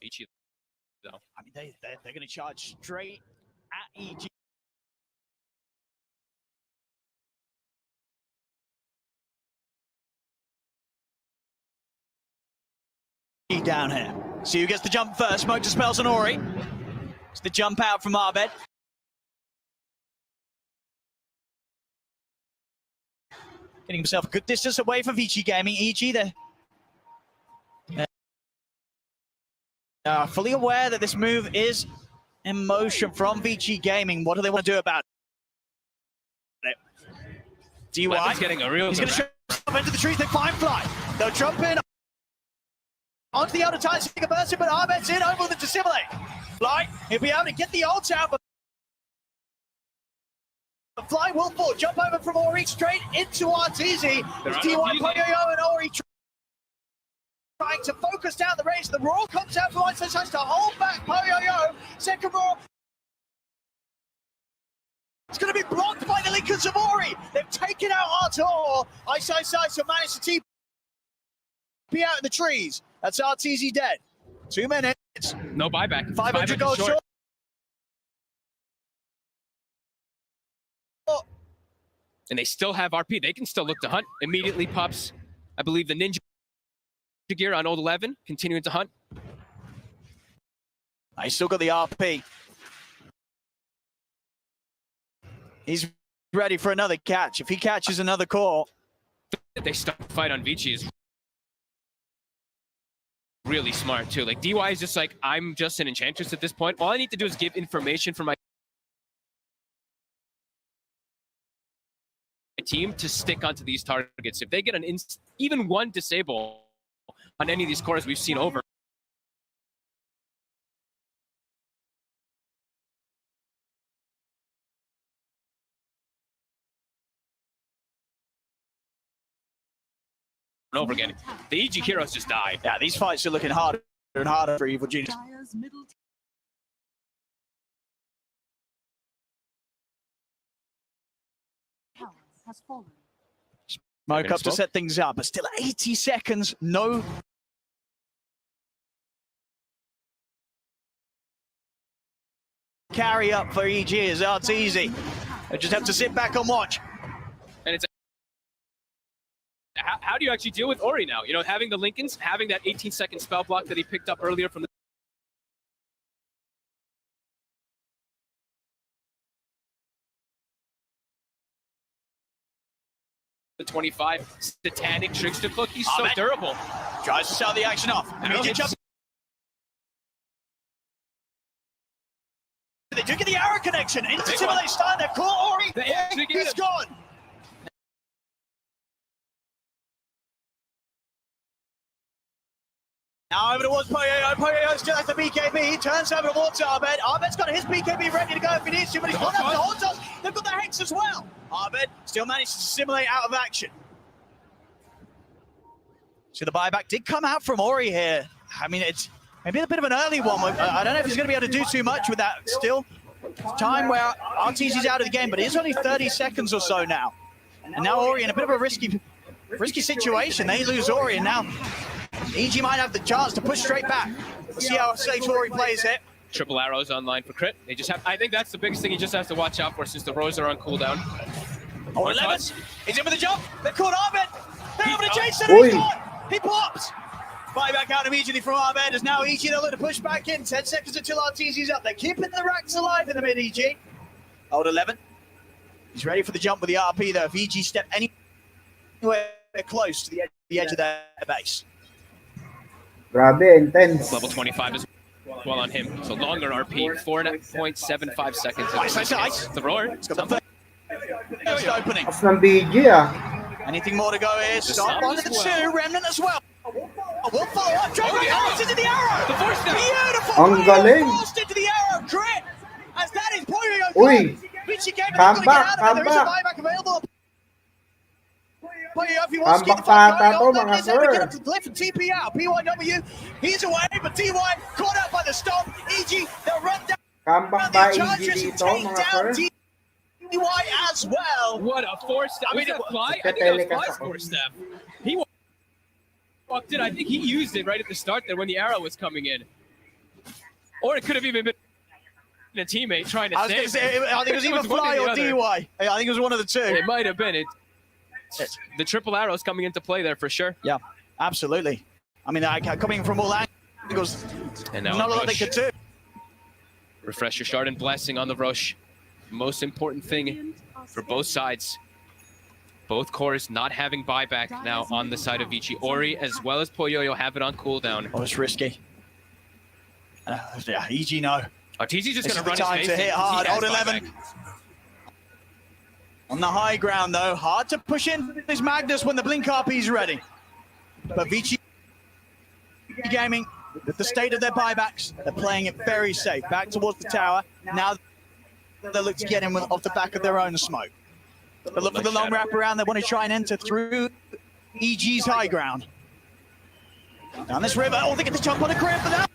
Vici, though. I mean, they're going to charge straight at EG. Down here. See who gets the jump first. Smoke dispels on Ori. It's the jump out from Arbed. Getting himself a good distance away from Vici Gaming. EG they're fully aware that this move is in motion from Vici Gaming. What do they want to do about it? DY getting a real. He's going to shove into the trees. They climb fly. They'll jump in onto the outer tight, seeing a burst, but Arbed's in over to simulate. Fly, he'll be able to get the ults out, but Fly will fall. Jump over from Ori straight into Arteezy. DY, Poyoyo, and Ori trying to focus down the race. The Roar comes out for once, tries to hold back Poyoyo. Second Roar. It's going to be blocked by the Linkers of Ori. They've taken out Artur. Ice so managed to TP out in the trees. That's Arteezy dead. 2 minutes. No buyback. 500 gold short. And they still have RP. They can still look to hunt. Immediately pops, I believe, the Ninja gear on Old 11, continuing to hunt. He's still got the RP. He's ready for another catch. If he catches another call. They start the fight on Vici is really smart, too. Like, DY is just like, I'm just an enchantress at this point. All I need to do is give information for my team to stick onto these targets. If they get even one disable on any of these cores we've seen over, and over again, the EG heroes just die. Yeah, these fights are looking harder and harder for Evil Genius. Has fallen. Smoke up to set things up, but still 80 seconds, no carry up for EG as Arteezy. They just have to sit back and watch. And it's how do you actually deal with Ori now? You know, having the Lincolns, having that 18-second spell block that he picked up earlier from the the 25 satanic trickster cloak. He's so durable. Tries to sell the action off. They do get the arrow connection into Simulate Stein. They've caught Ori. He's gone. Now over towards Poyoyo. Poyoyo still has the BKB. He turns over towards Arbed. Arbed's got his BKB ready to go if he needs to, but he's not up to hold us. They've got the Hex as well. Arbed still managed to simulate out of action. So the buyback did come out from Ori here. I mean, it's maybe a bit of an early one. I don't know if he's going to be able to do too much with that still. Time where Arteezy's out of the game, but it is only 30 seconds or so now. And now Ori in a bit of a risky situation. They lose Ori, and now EG might have the chance to push straight back. Let's see how safe Ori plays it. Triple arrows online for crit. They just have. I think that's the biggest thing he just has to watch out for since the rows are on cooldown. Oh, 11. He's in with the jump. They've caught Arbed. They're able to chase him. He's gone. He pops. Buyback out immediately from Arbed as now EG they'll look to push back in. 10 seconds until Arteezy's up. They're keeping the racks alive in the mid, EG. Old 11. He's ready for the jump with the RP though. If EG step anywhere close to the edge of their base. Grabe, intense. Level 25 is well on him. So longer RP, 4.75 seconds. Nice. The roar. It's got the first opening. As ng BG Anything more to go here? Stop onto the two. Remnant as well. We'll follow up. Dragon forced into the arrow. The force down. Beautiful. Ang galing. Forced into the arrow. Crit. As that is Poyoyo. Uy. Vici game. Come back. There is a buyback available. Poyoyo, if he wants to Come get the fight back, going mga on, he's able to sir. get up to the glyph and TP out. PYW, he's away, but DY caught out by the stomp. EG, they'll run down. Comeback by EG dito, mga sir. DY as well. What a force staff. I mean, Fly? I think that was Fly's force staff. He walked in. I think he used it right at the start there when the arrow was coming in. Or it could have even been a teammate trying to I was going to save. say, I think it was either one Fly the or other. DY. I think it was one of the two. It might have been. The triple arrows coming into play there for sure. Yeah, absolutely. I mean, coming from all angles, And there's now not a lot they Rush. could do. Refresh your shard and blessing on the Rush. Most important thing for both sides. Both cores not having buyback now on the side of Vici. Ori as well as Poyoyo have it on cooldown. Oh, it's risky. Yeah, EG no. Arteezy's just This going is to the run time his to face hit in. hard. He has Old 11. buyback. On the high ground, though, hard to push in this Magnus when the Blink RP's ready. But Vici Gaming, with the state of their buybacks, they're playing it very safe. Back towards the tower. Now they look to get in off the back of their own smoke. They look for the long wrap around. They want to try and enter through EG's high ground. Down this river. Oh, they get the jump on a grip, but now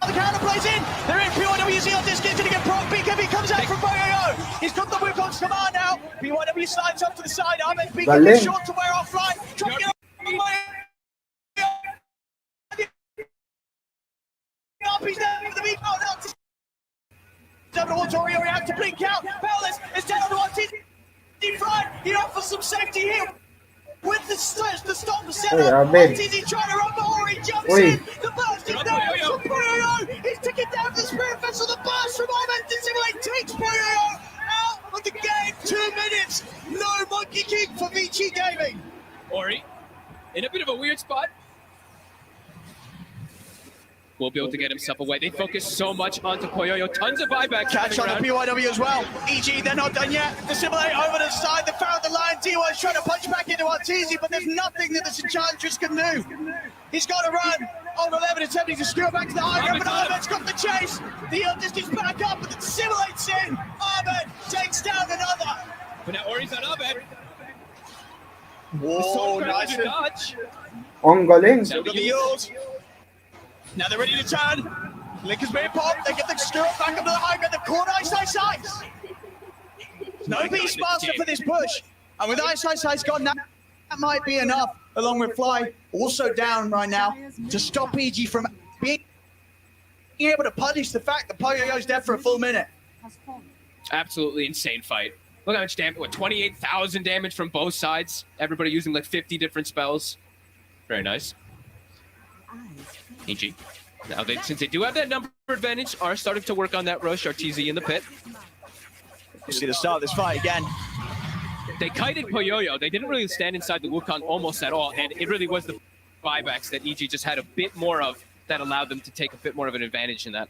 the counter plays in. They're in. PYWC on this kid's going to get proc. BKB comes out from Boyoyo. He's got the Wukong's command now. PYW slides up to the side. Ahmed BKB short to wear offline. Trying to get RP's there with the beat. Oh, no. Down to Autorio, react to blink out. Bellis is down to Arteezy. Fly. He offers some safety here. With the stretch, the stop, the center. Arteezy trying to run, but Ori jumps in. The burst is there from Poyoyo. He's taking down the Spirit Vessel. The burst from Ahmed Dissimulate takes Poyoyo out of the game. 2 minutes. No Monkey King for Vici Gaming. Ori in a bit of a weird spot. Will be able to get himself away. They focus so much onto Poyoyo. Tons of buyback. Catch on the PYW as well. EG, they're not done yet. Dissimulate over to the side. They found the line. DY's trying to punch back into Arteezy, but there's nothing that the Enchantress can do. He's got to run. Old 11 attempting to screw back to the high ground, but Ahmed's got the chase. The distance back up, but the Dissimulate's in. Ahmed takes down another. But now Ori's on Ahmed. Whoa, nice dodge. Ang galing. Look at the Yules. Now they're ready to turn. Link has been popped. They get the screw back up to the high ground. They've caught Ice. No Beast Master for this push. And with Ice gone, that might be enough, along with Fly, also down right now, to stop EG from being able to punish the fact that Poyoyo's dead for a full minute. Absolutely insane fight. Look how much damage. What, 28,000 damage from both sides. Everybody using like 50 different spells. Very nice. EG. Now, since they do have that number advantage, are starting to work on that rush. Arteezy in the pit. You see the start of this fight again. They kited Poyoyo. They didn't really stand inside the Wukong almost at all, and it really was the buybacks that EG just had a bit more of that allowed them to take a bit more of an advantage in that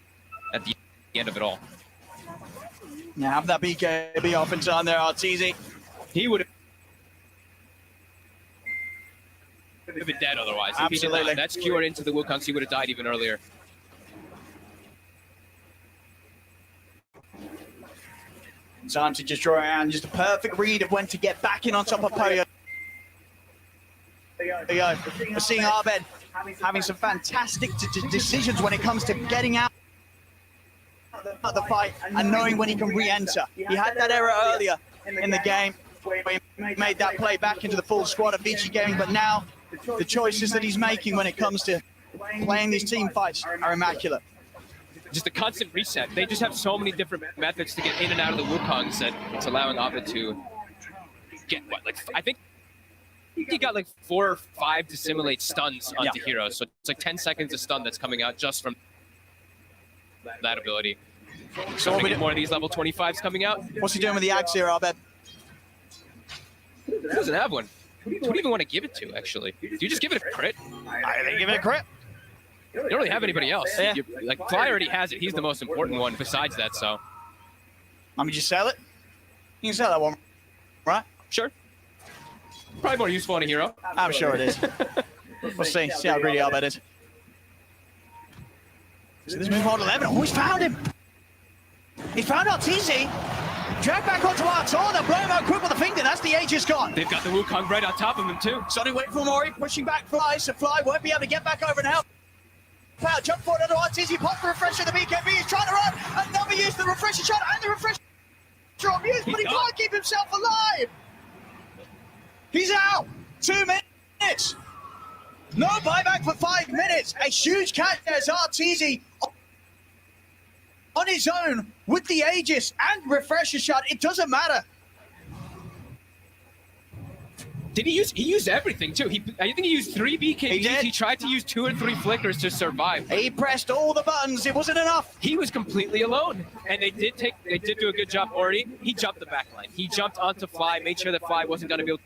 at the end of it all. Now have that BKB off and on there, Arteezy. He would have been dead otherwise. If he did Absolutely. not, that's cured into the Wukongs. He would have died even earlier. Time to just draw around, just a perfect read of when to get back in on top of Poyo. There you go. We're seeing Abed having some fantastic decisions when it comes to getting out of the fight and knowing when he can re-enter. He had that error earlier in the game where he made that play back into the full squad of Vici Gaming, but now the choices that he's making when it comes to playing these team fights are immaculate. Just a constant reset. They just have so many different methods to get in and out of the Wukongs that it's allowing Abed to get what, like, I think he got like 4 or 5 Dissimulate stuns onto heroes. So it's like 10 seconds of stun that's coming out just from that ability. So we get more of these level 25s coming out. What's he doing with the axe here, Abed? He doesn't have one. Who do you even want to give it to, actually? Do you just give it a crit? I think give it a crit. You don't really have anybody else. Yeah. Like, Fly already has it. He's the most important one besides that, so. I mean, you sell it? You can sell that one, right? Sure. Probably more useful on a hero. I'm sure it is. We'll see how greedy Abed is. So this move on 11. Oh, he's found him. He found Arteezy. Drag back onto Artor. They'll blow him out quick with a finger. That's the Aegis gone. They've got the Wukong right on top of him, too. Sonic wait for Mori, pushing back Fly, so Fly won't be able to get back over and help. Power jump forward onto Arteezy, pop the refresher, the BKB, he's trying to run, another use the refresher shot, and the refresher drop use, but he can't keep himself alive. He's out. 2 minutes. No buyback for 5 minutes. A huge catch as Arteezy on his own with the Aegis and Refresher Shot. It doesn't matter. Did he use? He used everything too. I think he used 3 BKBs. He did. He tried to use 2 or 3 flickers to survive. He pressed all the buttons. It wasn't enough. He was completely alone, and they did do a good job. Ori, he jumped the backline. He jumped onto Fly, made sure that Fly wasn't going to be able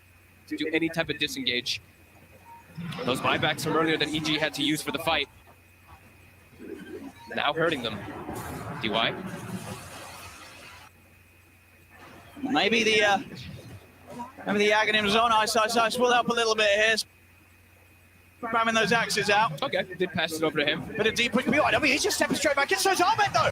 to do any type of disengage. Those buybacks from earlier that EG had to use for the fight, now hurting them. DY. Maybe the Aghanim Zone Ice will help a little bit here. Spamming those axes out. Okay, did pass it over to him. Bit of deep push behind. I mean, he's just stepping straight back in. So is Ahmed, though.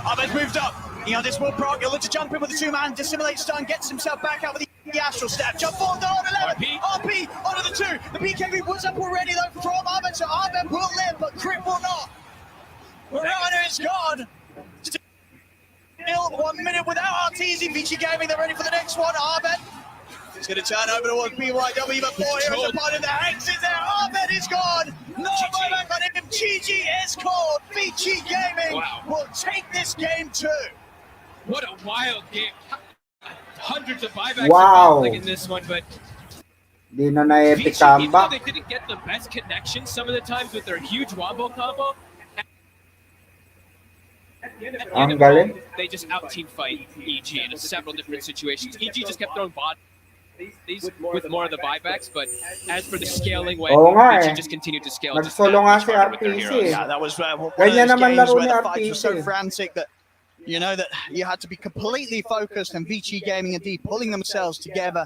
Ahmed's moved up. This will proc. He'll look to jump in with the 2-man. Dissimulate stun. Gets himself back out with the astral step. Jump forward on 11. RP onto the 2. The BKB was up already, though, from Ahmed. So Ahmed will live, but Crit will not. Morano is gone. Still 1 minute without RTZ. Vici Gaming, they're ready for the next one. Ahmed. He's going to turn over towards BYW, but 4 here is a part of the Hanks is there. Ahmed is gone. No buyback on him. GG is called. Vici Gaming will take this game too. What a wild game. Hundreds of buybacks Wow. in this one, but Di na na-epic Vici, even though comeback. they didn't get the best connection some of the times with their huge wombo combo, Ang galing. they just out-team fight EG in several different situations. EG just kept throwing bodies with more of the buybacks, but as for the scaling way, Oo nga Vici eh. just continued to scale. just Nagsolo that nga much si harder with their RTC heroes. eh. Yeah, that was one of Ganyan those naman games laro where ni the fights were so RTC. frantic that you know that you had to be completely focused, and Vici Gaming and D pulling themselves together.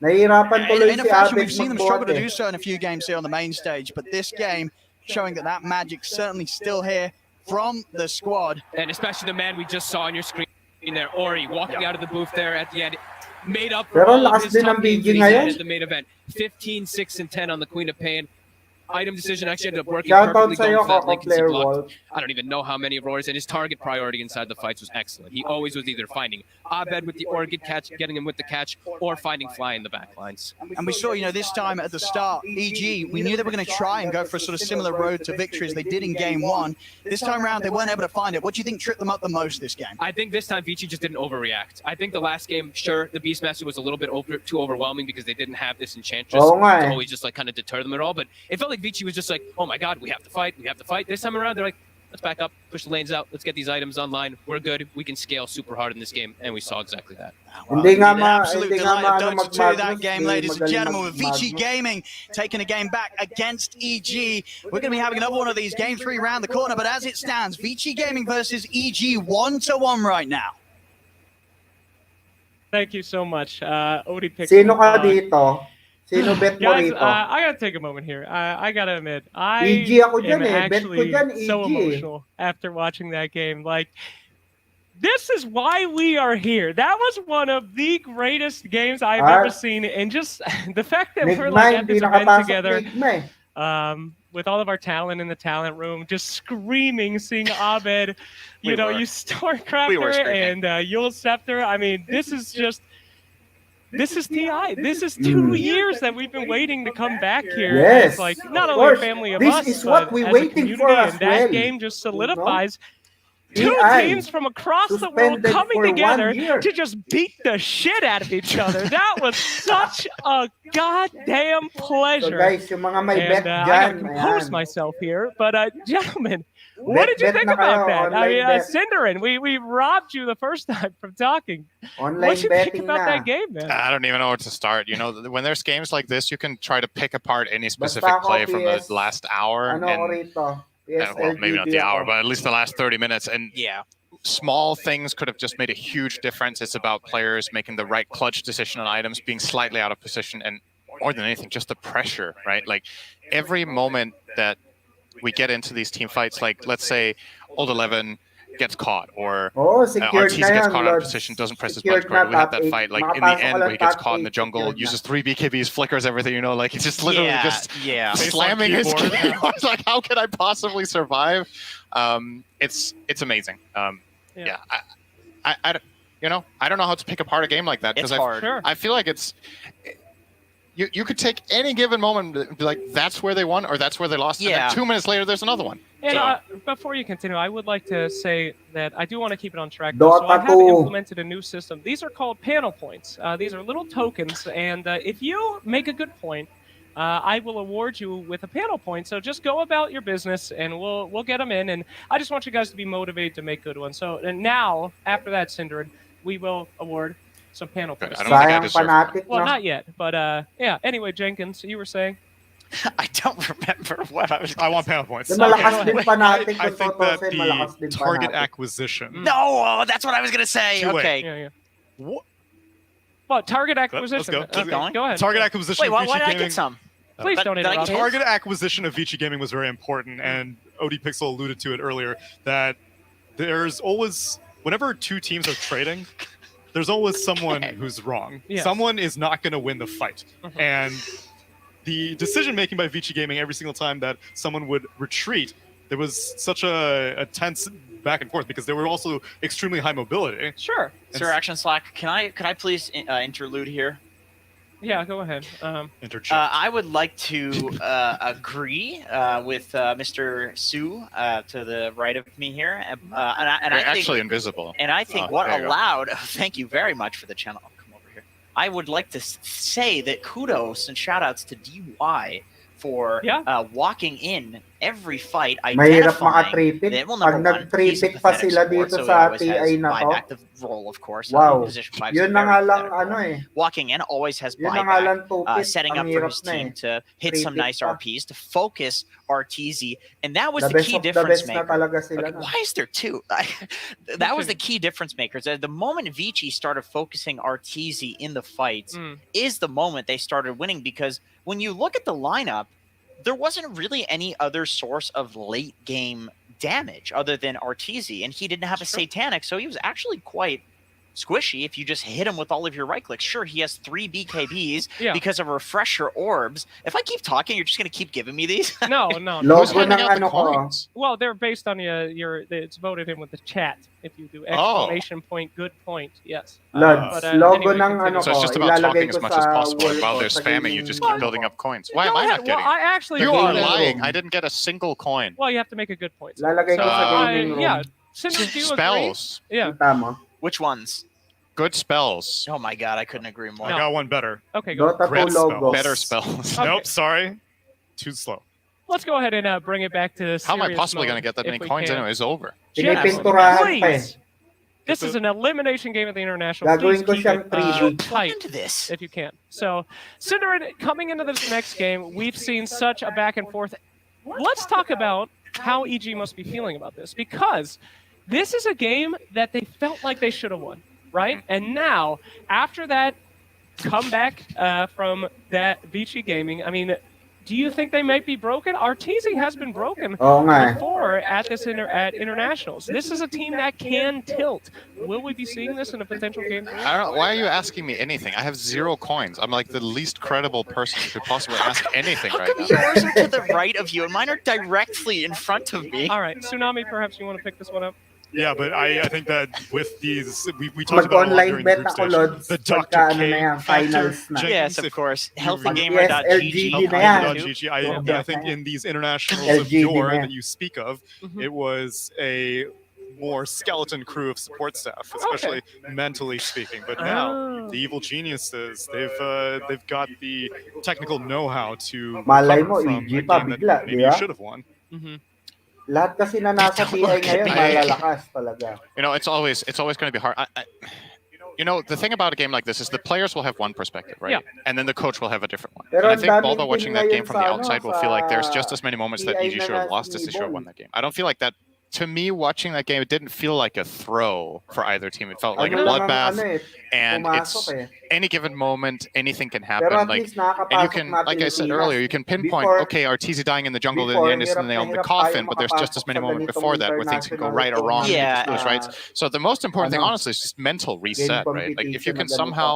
Nahihirapan tuloy In a si fashion, Abed we've seen them struggle to magbuhat do eh. so in a few games here on the main stage, but this game showing that magic's certainly still here from the squad. And especially the man we just saw on your screen there, Ori, walking out of the booth there at the end, made up for Pero all of lakas his din tough ng games BG that he had ngayon. at the main event. 15, 6, and 10 on the Queen of Pain. Item decision actually ended up working Shoutout perfectly. sa'yo, Going flat, Coco Lincoln Player blocked. Wolf. I don't even know how many roars, and his target priority inside the fights was excellent. He always was either finding Abed with the orchid catch, getting him with the catch, or finding Fly in the back lines. And we saw, this time at the start, EG, we knew they were going to try and go for a sort of similar road to victory as they did in game 1. This time around, they weren't able to find it. What do you think tripped them up the most this game? I think this time Vici just didn't overreact. I think the last game, sure, the Beastmaster was a little bit too overwhelming because they didn't have this Enchantress Oo nga eh. to always just kind of deter them at all. But it felt like Vici was just like, oh my god, we have to fight. This time around, they're like, let's back up, push the lanes out, let's get these items online. We're good. We can scale super hard in this game, and we saw exactly that. Hindi nga Absolute hindi nga delight of maano dota2 that mag-Magnus, game, hindi ladies and magaling gentlemen, with Vici mag-Magnus. Gaming taking a game back against EG. We're going to be having another one of these game 3 round the corner, but as it stands, Vici Gaming versus EG 1-1 right now. Thank you so much. Odie picked Sino ka dito? Sino bet mo Guys, rito? I gotta take a moment here. I gotta admit, I EG ako dyan am eh. Bet ko actually dyan, so EG. emotional after watching that game. Like, this is why we are here. That was one of the greatest games I've ever seen, and just the fact that we're like at this event together, with all of our talent in the talent room, just screaming, seeing Abed, you Stormcrafter and Yule Scepter. I mean, this is TI. This is 2 years that we've been waiting to come back here. Yes, It's like of not only a course. family of This us, is what but we're as a waiting for community, as and that well. game just solidifies You know? two AI teams from across the world suspended coming for 1 together year. to just beat the shit out of each other. That was such a goddamn So pleasure. guys, yung mga may bet And I dyan, gotta compose ayan. myself here, but gentlemen, what Bet- did you bet think na about kayo, that? I online mean, bet. Cinderin, we robbed you the first time from talking. Online What did you think betting about na. that game, man? I don't even know where to start. When there's games like this, you can try to pick apart any specific Basta ako, play from the PS, last hour, Ano ko and rito? well, maybe not the PSLGD hour, ako. but at least the last 30 minutes. And Yeah. small things could have just made a huge difference. It's about players making the right clutch decision on items, being slightly out of position, and more than anything, just the pressure, right? Like every moment that we get into these team fights, like let's say Old 11 gets caught, or Oh, secured Artis na gets yan, caught out of Lods. position, doesn't press his Secured button card. na We had top that eight. fight, like in the Makapasok end, ka where he lang gets top caught in the eight, jungle, secured na. uses 3 BKBs, flickers everything, like he's just literally just slamming his keyboard. keyboard. It's like, how could I possibly survive? It's amazing. Yeah, I don't know how to pick apart a game like that, It's because hard. Sure. I feel like you could take any given moment and be like, that's where they won or that's where they lost. Yeah. And then 2 minutes later, there's another one. And So- before you continue, I would like to say that I do want to keep it on track. Though. So I have Dota2. implemented a new system. These are called panel points. These are little tokens, and if you make a good point, I will award you with a panel point. So just go about your business, and we'll get them in. And I just want you guys to be motivated to make good ones. So and now, after that, Synderen, we will award some panel Good. points. I don't think I Sayang deserve fanatic, Well, no? not yet, but yeah. Anyway, Jenkins, you were saying. I don't remember what I was. I want panel points. Yung malakas Okay. din fanatic I kung think that tutusin, malakas the din target fanatic. acquisition. No, that's what I was gonna say. Too late. Okay. Yeah. What? Well, target Let's acquisition. go. Keep going. Go ahead. Target acquisition Wait, of why Vici did I Gaming. get some? Please But don't did I interrupt. get Target acquisition of Vici Gaming was very important, and OD Pixel alluded to it earlier that there's always, whenever two teams are trading, there's always someone who's wrong. Yes. Someone is not going to win the fight. Mhm. And the decision making by Vici Gaming every single time that someone would retreat, there was such a tense back and forth because they were also extremely high mobility. Sure. Sir Action Slack, can I please interlude here? Yeah, go ahead. Interchange. I would like to agree with Mr. Su to the right of me here, and They're I think, actually invisible. and I think Oh, what there you go. allowed. Thank you very much for the channel. I'll come over here. I would like to say that kudos and shout outs to DY for walking in every fight, Mahirap identifying maka-tripit. that, well, Pag number one, he's a nag-tripit pa pathetic sila support, dito so he sa always has TI na to. buyback the role, of course. Wow. Position 5 Yun na nga lang ano eh. Walking in always has Yun na nga buyback, lang tupit. setting Ang up for hirap his na team eh. to hit some Tripit nice pa. RPs, to focus RTZ, and that was The the best key of the difference best na maker. talaga sila Okay, na. why is there two? That was the key difference makers. The moment Vici started focusing RTZ in the fights is the moment they started winning, because when you look at the lineup, there wasn't really any other source of late game damage other than RTZ, and he didn't have a Satanic, so he was actually quite squishy if you just hit him with all of your right clicks. Sure, he has 3 BKBs because of refresher orbs. If I keep talking, you're just going to keep giving me these? No. Who's Logo handing ng out the ano ko. coins? Well, they're based on it's voted in with the chat. If you do Oh. exclamation point, good point. Yes. Lods, But, logo anyway, ng continue. ano So ko, it's just about ilalagay talking ko as much sa as possible, and wall while ko, they're sa spamming, you gaming just room keep building ko. up coins. Why Go am I ahead. not getting? Well, I actually You agree are with that. lying. I didn't get a single coin. Well, you have to make a good point. Lalagay ko sa gaming room. Yeah. Cinder, do you Spells. agree? Yeah. Tama. Which ones? Good spells. Oh my god, I couldn't agree more. I got one better. Okay, go. Dota 2 Great logo. Better spells. Okay. Nope, sorry. Too slow. Let's go ahead and bring it back to How am I serious possibly going to mode, get that if many we coins can. anyway? It's over. Pinipinturahan pa eh. Please. This is an elimination game at the International. Gagawin Please ko keep siyang it, 3D. tight Into this. if you can. So, Synderen, coming into this next game, we've seen such a back and forth. Let's talk about how EG must be feeling about this, because this is a game that they felt like they should have won, right? And now, after that comeback from that Vici Gaming, I mean, do you think they might be broken? RTZ has been broken Oo nga eh. before at this at internationals. This is a team that can tilt. Will we be seeing this in a potential game? I don't know. Why are you asking me anything? I have 0 coins. I'm like the least credible person who could possibly ask anything How right come now. yours are to the right of you and mine are directly in front of me? All right, Tsunami, perhaps you want to pick this one up? Yeah, but I think that with these, we talked about it a lot Mag-online during bet group ako, stage. Lods. The Pagka Dr. ano na K yan, factor. finals na. Jenkins, Yes, of if- course. Yes, Healthygamer.gg. LGG na yan. GG. Yeah. I think in these internationals of LGD yore na yan. that you speak of, Mhm. it was a more skeleton crew of support staff, especially mentally speaking. But now Oh. the evil geniuses, they've got the technical know-how to Malay recover mo, from EG a pa, game that bigla, maybe di you ba? should have won. Mm-hmm. Lahat kasi na nasa TI ngayon, malalakas talaga. You know, it's always going to be hard. You know, the thing about a game like this is the players will have one perspective, right? Yeah. And then the coach will have a different one. Pero And I ang think daming although watching team that game ngayon from the sa ano, outside will feel like there's sa just as many moments that TI EG na should have nasa lost as they should have ibon. won that game. I don't feel like that. To me, watching that game, it didn't feel like a throw for either team. It felt like a Ano lang ang bloodbath, ano eh, and it's pumasok eh. any given moment, anything can Pero happen. at Like, least and you nakakapasok can, na like I said Pilipinas. earlier, you can pinpoint, Before- okay, Arteezy dying in the jungle, before, then is the hirap nail in the na hirap coffin, tayo but there's just as many makapasok sa moments before that where things can go right or wrong. Yeah. And just lose rights. So the most important thing, Ano? honestly, is just mental reset, right? Like if you can competition na ganito. somehow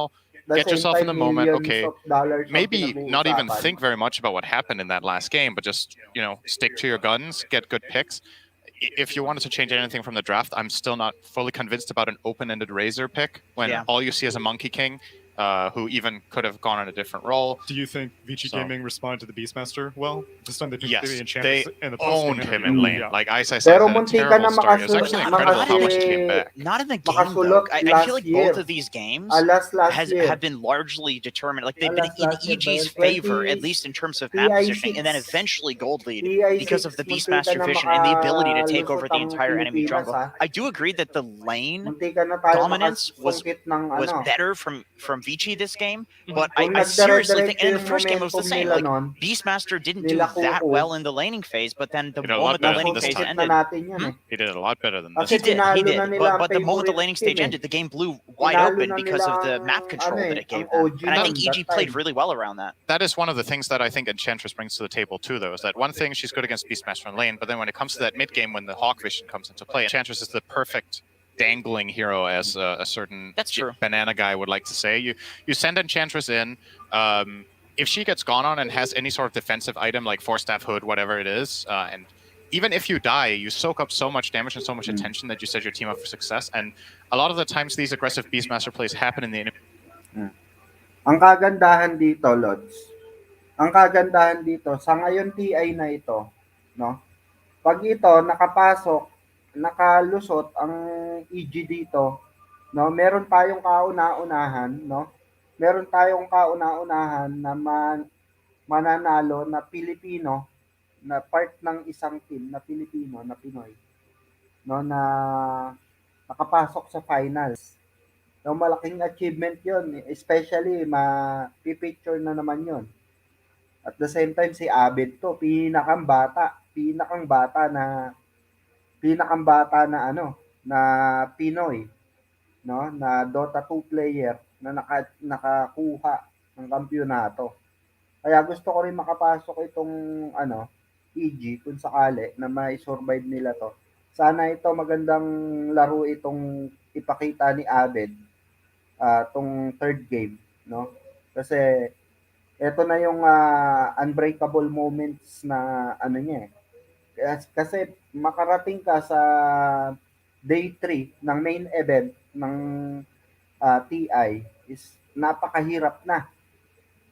The get same yourself in the time, moment, millions okay, of dollars ang maybe not even pinag-uusapan. think very much about what happened in that last game, but just, you know, stick to your guns, get good picks. If you wanted to change anything from the draft, I'm still not fully convinced about an open-ended Razor pick when Yeah. all you see is a Monkey King who even could have gone on a different role. Do you think Vici So- Gaming responded to the Beastmaster well? This time they picked Yes, the they Enchantress in the post-game owned him interview. in lane. Yeah. Like Ice Ice had Pero a munti ka terrible na start. It was actually incredible how much he came back. Not in the game, though. Makasulot I last feel like year. both of these games Last year. have been largely determined. Like they've been Last in year ba EG's yun? favor, 20 at least in terms of map TI6. positioning, and then eventually gold lead TI6, because of the munti Beastmaster ka na vision and the ability to take makalusot over the ang entire enemy Pilipinas, jungle. ha? I do agree that the lane Munti ka na tayo dominance was makasungkit ng was ano. better from Vici this game, Mhm. but Kung I seriously think, nagdire-diretso and in the yung first game it was the momentum same. nila Like nun, Beastmaster didn't do nila that Kuko, well in the laning phase, but then the Did a lot moment the better laning this phase time. nasungkit na ended, natin yun eh. He did a lot better than Kasi this. he did. tinalo na nila ang But the moment the favorite laning stage team, eh. ended, the game blew wide Tinalo open na because of the nila map ang, control ano that eh, it gave ang them. OG And I think nun, EG that played time. really well around that. That is one of the things that I think Enchantress brings to the table too, though, is that one thing she's good against Beastmaster in lane, but then when it comes to that mid game when the Hawk Vision comes into play, Enchantress is the perfect dangling hero, as a certain That's true. banana guy would like to say. You send Enchantress in. If she gets gone on and has any sort of defensive item like Force Staff Hood, whatever it is, and even if you die, you soak up so much damage and so much attention that you set your team up for success. And a lot of the times, these aggressive Beastmaster plays happen in the enemy. Ang kagandahan dito, Lods, ang kagandahan dito, sa ngayon TI na ito, no? Pag ito nakapasok, nakalusot ang EG dito, no? Meron tayong kauna-unahan, no? Meron tayong kauna-unahan na mananalo na Pilipino, na part ng isang team na Pilipino, na Pinoy, no? Na nakapasok sa finals. No, malaking achievement 'yon, especially pipicture na naman 'yon. At the same time si Abed to, pinakang bata na ano, na Pinoy, no, na Dota 2 player na nakakuha ng kampyonato. Kaya gusto ko rin makapasok itong ano, EG kung sakali na mai-survive nila to. Sana ito magandang laro itong ipakita ni Abed tong third game, no? Kasi ito na yung unbreakable moments na ano niya eh. Kasi makarating ka sa day 3 ng main event ng TI is napakahirap na.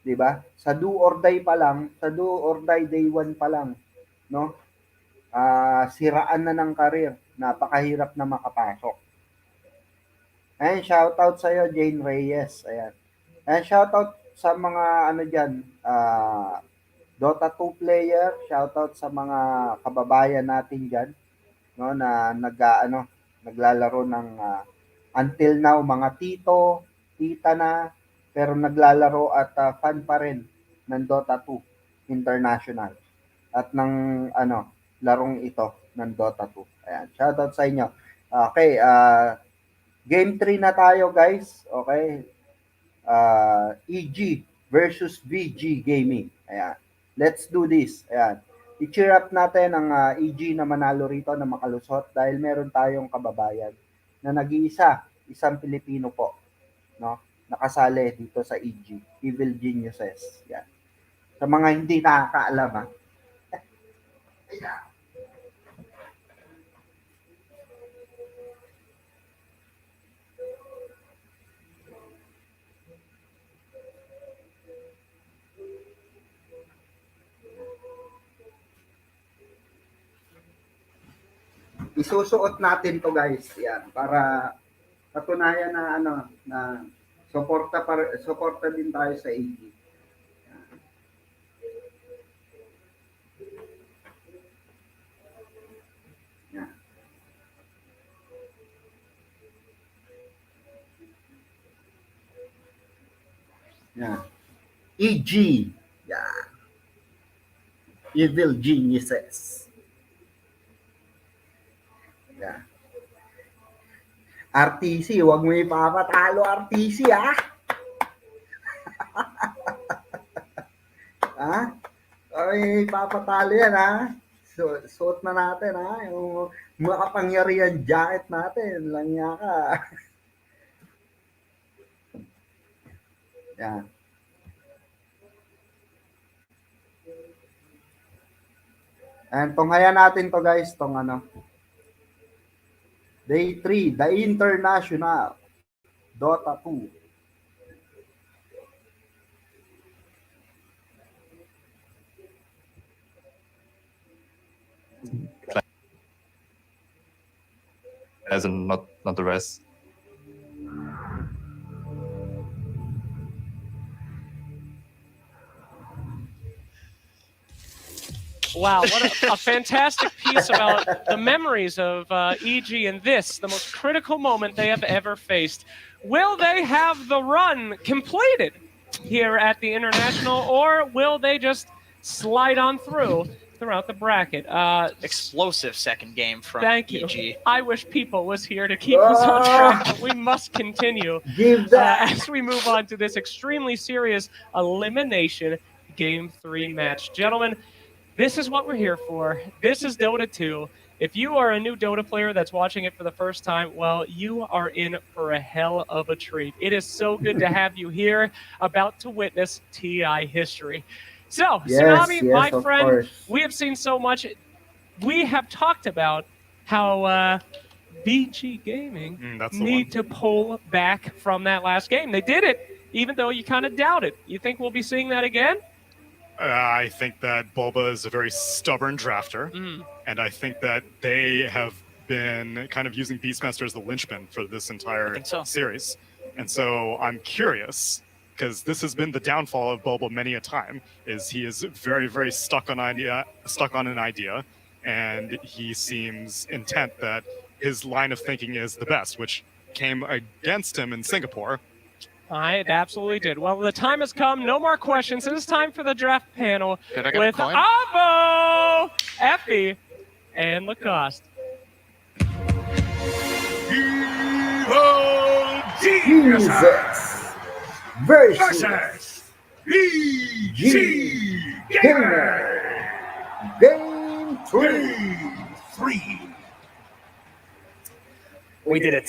'Di ba? Sa do or die pa lang, sa do or die day 1 pa lang, no? Siraan na ng career. Napakahirap na makapasok. Ayan, shoutout sa'yo, Jane Reyes. Ayan. Ayan, shoutout sa mga ano dyan, Dota 2 player, shoutout sa mga kababayan natin dyan, no, na naglalaro ng until now, mga tito, tita na, pero naglalaro at fan pa rin ng Dota 2 International at ng larong ito ng Dota 2. Ayan, shoutout sa inyo. Okay, Game 3 na tayo, guys. Okay. EG versus VG Gaming. Ayan. Let's do this. Ayan. I-cheer up natin ang EG na manalo rito, na makalusot, dahil meron tayong kababayan na nag-iisa, isang Pilipino po, no? Nakasali dito sa EG, Evil Geniuses. Ayan. Sa mga hindi nakakaalam, ha. Ayan. Isusuot natin to, guys. Yan, para patunayan na na suporta din tayo sa AG. Yan. Yan. EG. Yan. Evil Geniuses. Yeah. RTC, huwag mo ipapatalo RTC, ha? Ha? Ay, ipapatalo yan, ha? Suot na natin, ha? Yung makapangyarihan jacket natin. Langya ka. Yan. And tunghayan natin to, guys, tong Day 3, the International Dota 2 as and not the rest. Wow, what a fantastic piece about the memories of EG in this, the most critical moment they have ever faced. Will they have the run completed here at the International, or will they just slide on throughout the bracket? Explosive second game from Thank you. EG. I wish People was here to keep us on track, but we must continue Give that. as we move on to this extremely serious elimination Game 3 match. Gentlemen, this is what we're here for. This is Dota 2. If you are a new Dota player that's watching it for the first time, well, you are in for a hell of a treat. It is so good to have you here, about to witness TI history. So, Tsunami, my friend, course. we have seen so much. We have talked about how BG Gaming That's the need to pull back from that last game. They did it, even though you kind of doubt it. You think we'll be seeing that again? I think that Bulba is a very stubborn drafter, and I think that they have been kind of using Beastmaster as the linchpin for this entire series. And so I'm curious, because this has been the downfall of Bulba many a time, is he is very, very stuck on an idea, and he seems intent that his line of thinking is the best, which came against him in Singapore. It absolutely did. Well, the time has come. No more questions. It is time for the draft panel with Avo, Effie, and Lacoste. Jesus versus BG Gamer. Game 3. We did it.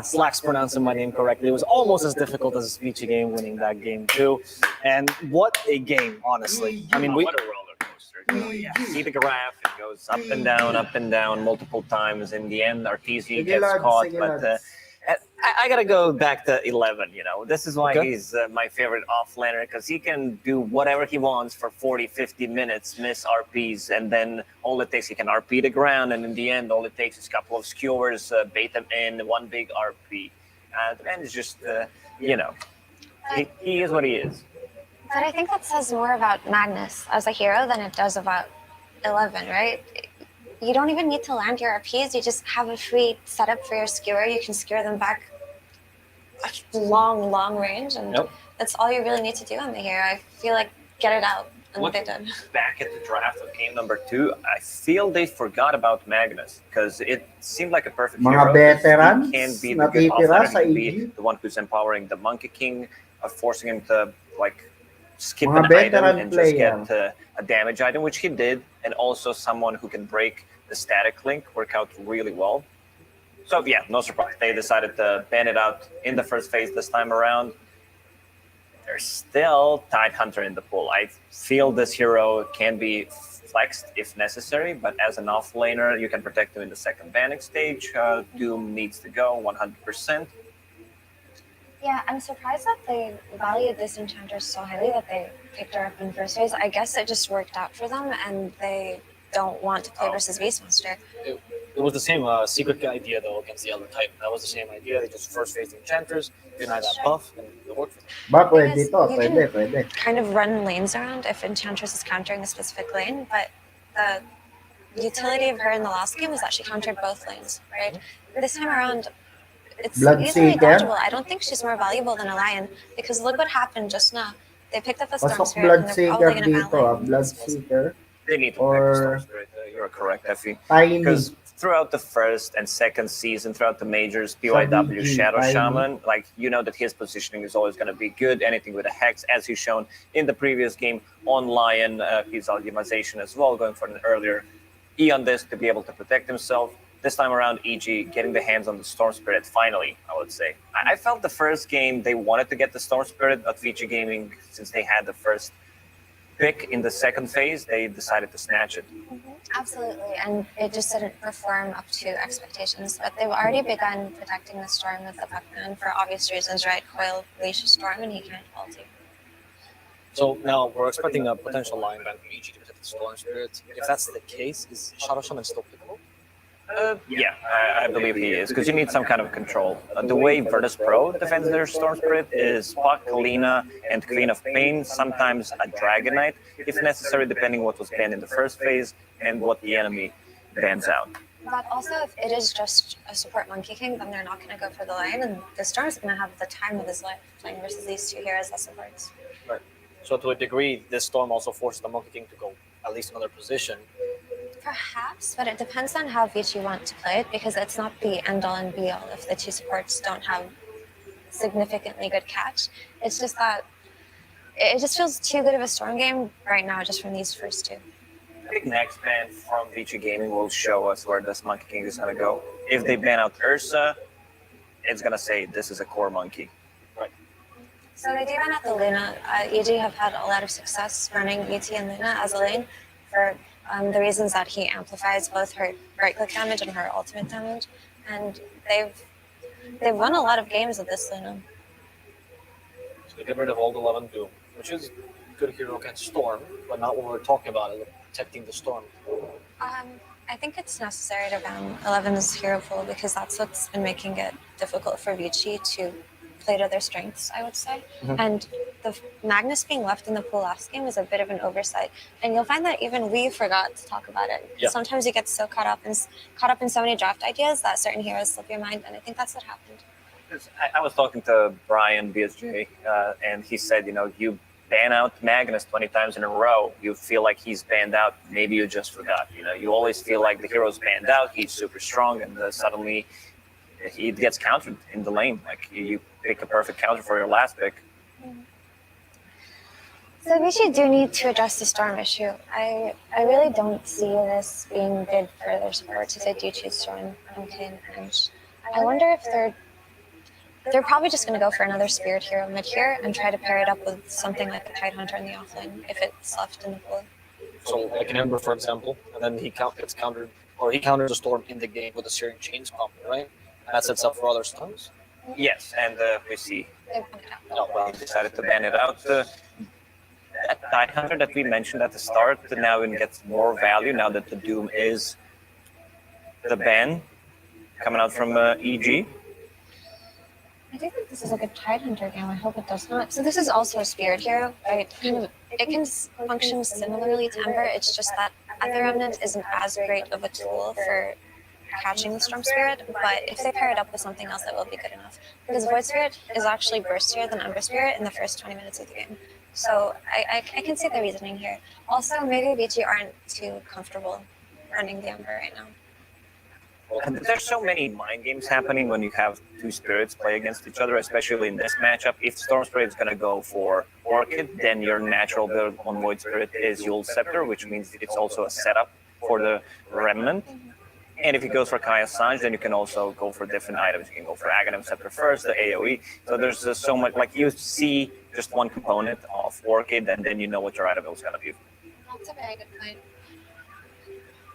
Slacks pronouncing my name correctly. It was almost as difficult as Vici game winning that game too. And what a game, honestly. I mean, what a roller coaster. See the graph, it goes up and down multiple times. In the end, Arteezy gets caught, but I gotta go back to 11. You know, this is why he's my favorite offlaner, because he can do whatever he wants for 40, 50 minutes, miss RPs, and then all it takes, he can RP the ground, and in the end, all it takes is a couple of skewers, bait them in, one big RP. The man is just, you know, he is what he is. But I think that says more about Magnus as a hero than it does about 11, right? You don't even need to land your RPs. You just have a free setup for your skewer. You can skewer them back a long range, and that's all you really need to do on the hero. I feel like get it out, and they did. Back at the draft of game number 2, I feel they forgot about Magnus, because it seemed like a perfect hero. Veterans he can be the good offlaner, he can be the one who's empowering the Monkey King, forcing him to like skip an item and just get a damage item, which he did, and also someone who can break the static link, work out really well. So yeah, no surprise. They decided to ban it out in the first phase this time around. There's still Tidehunter in the pool. I feel this hero can be flexed if necessary, but as an offlaner, you can protect him in the second banning stage. Doom needs to go 100%. Yeah, I'm surprised that they valued this enchanter so highly that they picked her up in first phase. I guess it just worked out for them, and they don't want to play versus Beastmaster. It was the same secret idea, though, against the other type. That was the same idea. They just first phased the enchanters, deny that buff, and it worked for them. Ba, pwede to. Pwede. Kind of run lanes around if Enchantress is countering a specific lane, but the utility of her in the last game was that she countered both lanes, right? This time around, it's easily dodgeable. I don't think she's more valuable than a lion, because look what happened just now. They picked up the Storm Spirit, and they're probably going to ban Bloodseeker. They need to protect the Storm Spirit. You're correct, Effie. Because throughout the first and second season, throughout the majors, PYW Shadow Shaman, like, you know that his positioning is always going to be good. Anything with a Hex, as he's shown in the previous game on Lion, his Alchemization as well, going for an earlier E on this to be able to protect himself. This time around, EG getting the hands on the Storm Spirit, finally, I would say. I felt the first game they wanted to get the Storm Spirit, but VG Gaming, since they had the first pick in the second phase, they decided to snatch it. Absolutely, and it just didn't perform up to expectations. But they've already begun protecting the Storm with the Buckman for obvious reasons, right? Coil, Leash, Storm, and he can't ulti. So now we're expecting a potential line ban from EG to protect the Storm Spirit. If that's the case, is Shadow Shaman still pickable? Yeah, I believe he is, because you need some kind of control. The way Virtus Pro defends their Storm Spirit is Puck, Lina, and Queen of Pain, sometimes a Dragonite, if necessary, depending what was banned in the first phase and what the enemy bans out. But also, if it is just a support Monkey King, then they're not going to go for the line, and the Storm's going to have the time of his life playing versus these two heroes as supports. Right. So to a degree, this Storm also forces the Monkey King to go at least another position. Perhaps, but it depends on how Vici want to play it, because it's not the end-all and be-all if the two supports don't have significantly good catch. It's just that it just feels too good of a Storm game right now just from these first two. I think next ban from Vici Gaming will show us where this Monkey King is going to go. If they ban out Ursa, it's going to say this is a core monkey. Right. So they do ban out the Luna. EG have had a lot of success running ET and Luna as a lane for the reasons that he amplifies both her right-click damage and her ultimate damage. And they've won a lot of games with this Luna. So they get rid of Old 11 Doom, which is a good hero against Storm, but not what we're talking about, protecting the Storm. I think it's necessary to ban 11's hero pool because that's what's been making it difficult for Vici to play to their strengths, I would say. Mm-hmm. And the Magnus being left in the pool last game was a bit of an oversight. And you'll find that even we forgot to talk about it. Yeah. Sometimes you get so caught up in so many draft ideas that certain heroes slip your mind, and I think that's what happened. I was talking to Brian BSJ, and he said, you ban out Magnus 20 times in a row, you feel like he's banned out. Maybe you just forgot. You always feel like the hero's banned out, he's super strong, and suddenly he gets countered in the lane. Like you pick a perfect counter for your last pick. So Vici do need to address the Storm issue. I really don't see this being good for their supports if they do choose Storm. Okay, and I wonder if they're probably just going to go for another Spirit hero mid here and try to pair it up with something like the Tidehunter in the offlane if it's left in the pool. So like an Ember, for example, and then he gets countered, or he counters a Storm in the game with a Searing Chains combo, right? And that sets up for other stuns? Yes, and we see they decided to ban it out. That Tidehunter that we mentioned at the start now it gets more value now that the Doom is the ban coming out from EG. I do think this is a good Tidehunter game. I hope it does not. So this is also a Spirit hero, right? It can function similarly to Ember. It's just that Ether Remnant isn't as great of a tool for catching the Storm Spirit, but if they pair it up with something else, that will be good enough. Because Void Spirit is actually burstier than Ember Spirit in the first 20 minutes of the game. So I can see the reasoning here. Also, maybe Vici aren't too comfortable running the Ember right now. And there's so many mind games happening when you have two spirits play against each other, especially in this matchup. If Storm Spirit is going to go for Orchid, then your natural build on Void Spirit is Yule's Scepter, which means it's also a setup for the Remnant. And if he goes for Kaya Sanj, then you can also go for different items. You can go for Aghanim Scepter first, the AoE. So there's so much, like you see just one component of Orchid, and then you know what your item is going to be. That's a very good point.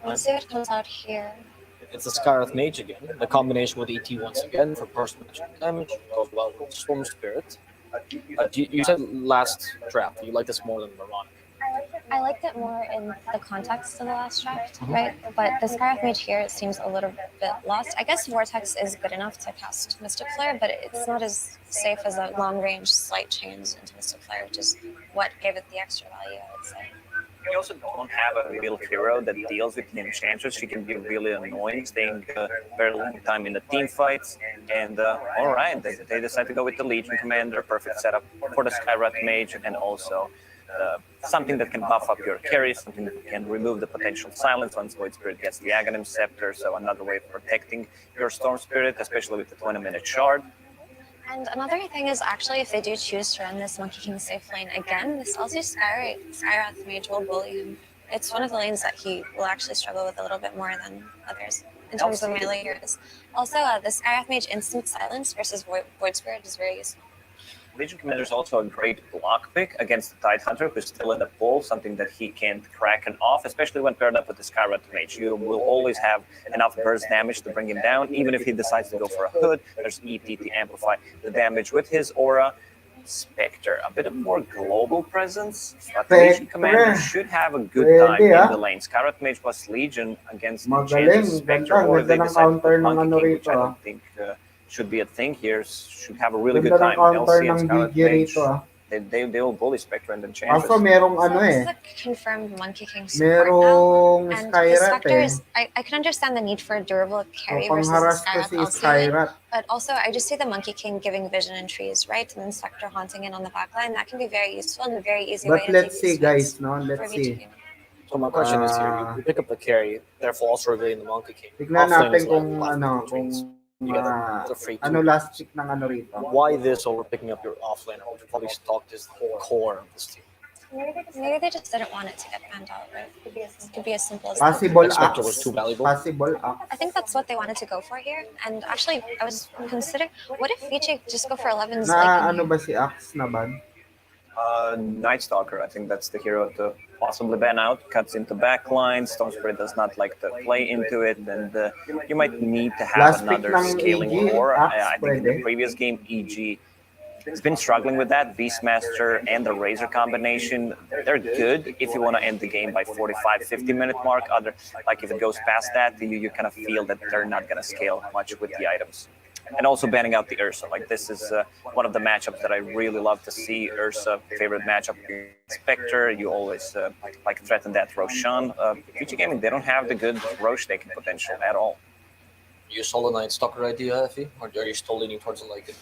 We'll see what comes out here. It's the Skywrath Mage again. The combination with ET once again for burst damage goes well with Storm Spirit. You said last draft you like this more than Moronic. I liked it more in the context of the last draft, right? But the Skywrath Mage here it seems a little bit lost. I guess Vortex is good enough to cast Mystic Flare, but it's not as safe as a long-range Slight Chains into Mystic Flare, which is what gave it the extra value, I would say. We also don't have a real hero that deals with the enchanters. She can be really annoying, staying very long time in the team fights. And all right, they decide to go with the Legion Commander, perfect setup for the Skywrath Mage, and also something that can buff up your carry, something that can remove the potential silence once Void Spirit gets the Aghanim Scepter. So another way of protecting your Storm Spirit, especially with the 20-minute shard. And another thing is actually if they do choose to run this Monkey King safe lane again, this Elsie Skywrath Mage will bully him. It's one of the lanes that he will actually struggle with a little bit more than others in terms of melee heroes. Also, the Skywrath Mage instant silence versus Void Spirit is very useful. Legion Commander is also a great block pick against the Tidehunter, who's still in the pool, something that he can't crack and off, especially when paired up with the Skywrath Mage. You will always have enough burst damage to bring him down, even if he decides to go for a hood. There's EP to amplify the damage with his aura. Spectre, a bit of more global presence, but Legion Commander should have a good time in the lanes. Carrot Mage plus Legion against Enchantress Spectre, or if they decide to put Monkey King, which I don't think should be a thing here, should have a really good time. LC and Carrot Mage, they will bully Spectre and Enchantress. Kaso merong ano This eh. is a confirmed Monkey King support now. Merong And the Skyrat Spectre eh. is, I can understand the need for a durable carry O, versus pangharas Skyrat kasi LC, Skyrat. but also I just see the Monkey King giving vision in trees, right? And then Spectre haunting in on the backline. That can be very useful and a very easy way But to let's take see, guys, no? Let's see. So my question is here: you pick up the carry, therefore also revealing the Monkey King. Tignan Offlane natin is kung like ano, trees. kung You get a free ano two. last pick ng ano rito. Why this over picking up your offlaner, which probably stocked is the core of this team? Maybe they just didn't want it to get banned out, right? It could be as simple as Possible that. Spectre axe. was too valuable. Possible axe. I think that's what they wanted to go for here. And actually, I was considering, what if VJ just go for 11s Na like ano ba si axe na ban? Night Stalker, I think that's the hero to possibly ban out. Cuts into backline. Storm Spirit does not like to play into it, and you might need to have Last pick another ng scaling EG, core. Axe I think in the pwede. previous game, EG has been struggling with that. Beastmaster and the Razor combination, they're good if you want to end the game by 45-50 minute mark. Like if it goes past that, you kind of feel that they're not going to scale much with the items. And also banning out the Ursa. Like this is one of the matchups that I really love to see. Ursa, favorite matchup. Spectre, you always like threaten that Roshan. VG Gaming, they don't have the good Roche taking potential at all. You sold the Night Stalker idea, Effie, or are you still leaning towards it like it?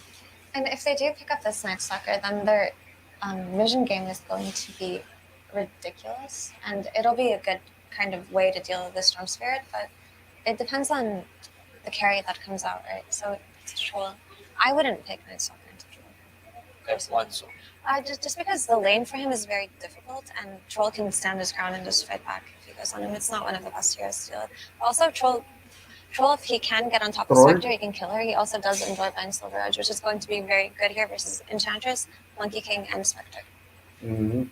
And if they do pick up this Night Stalker, then their vision game is going to be ridiculous. And it'll be a good kind of way to deal with the Storm Spirit, but it depends on the carry that comes out, right? So it's Troll. I wouldn't pick Night Stalker into Troll. Okay, fine, so. Just because the lane for him is very difficult, and Troll can stand his ground and just fight back if he goes on him. It's not one of the best heroes to deal with. Also, Troll, if he can get on top of Spectre, he can kill her. He also does enjoy playing Silver Edge, which is going to be very good here versus Enchantress, Monkey King, and Spectre. Mm-hmm.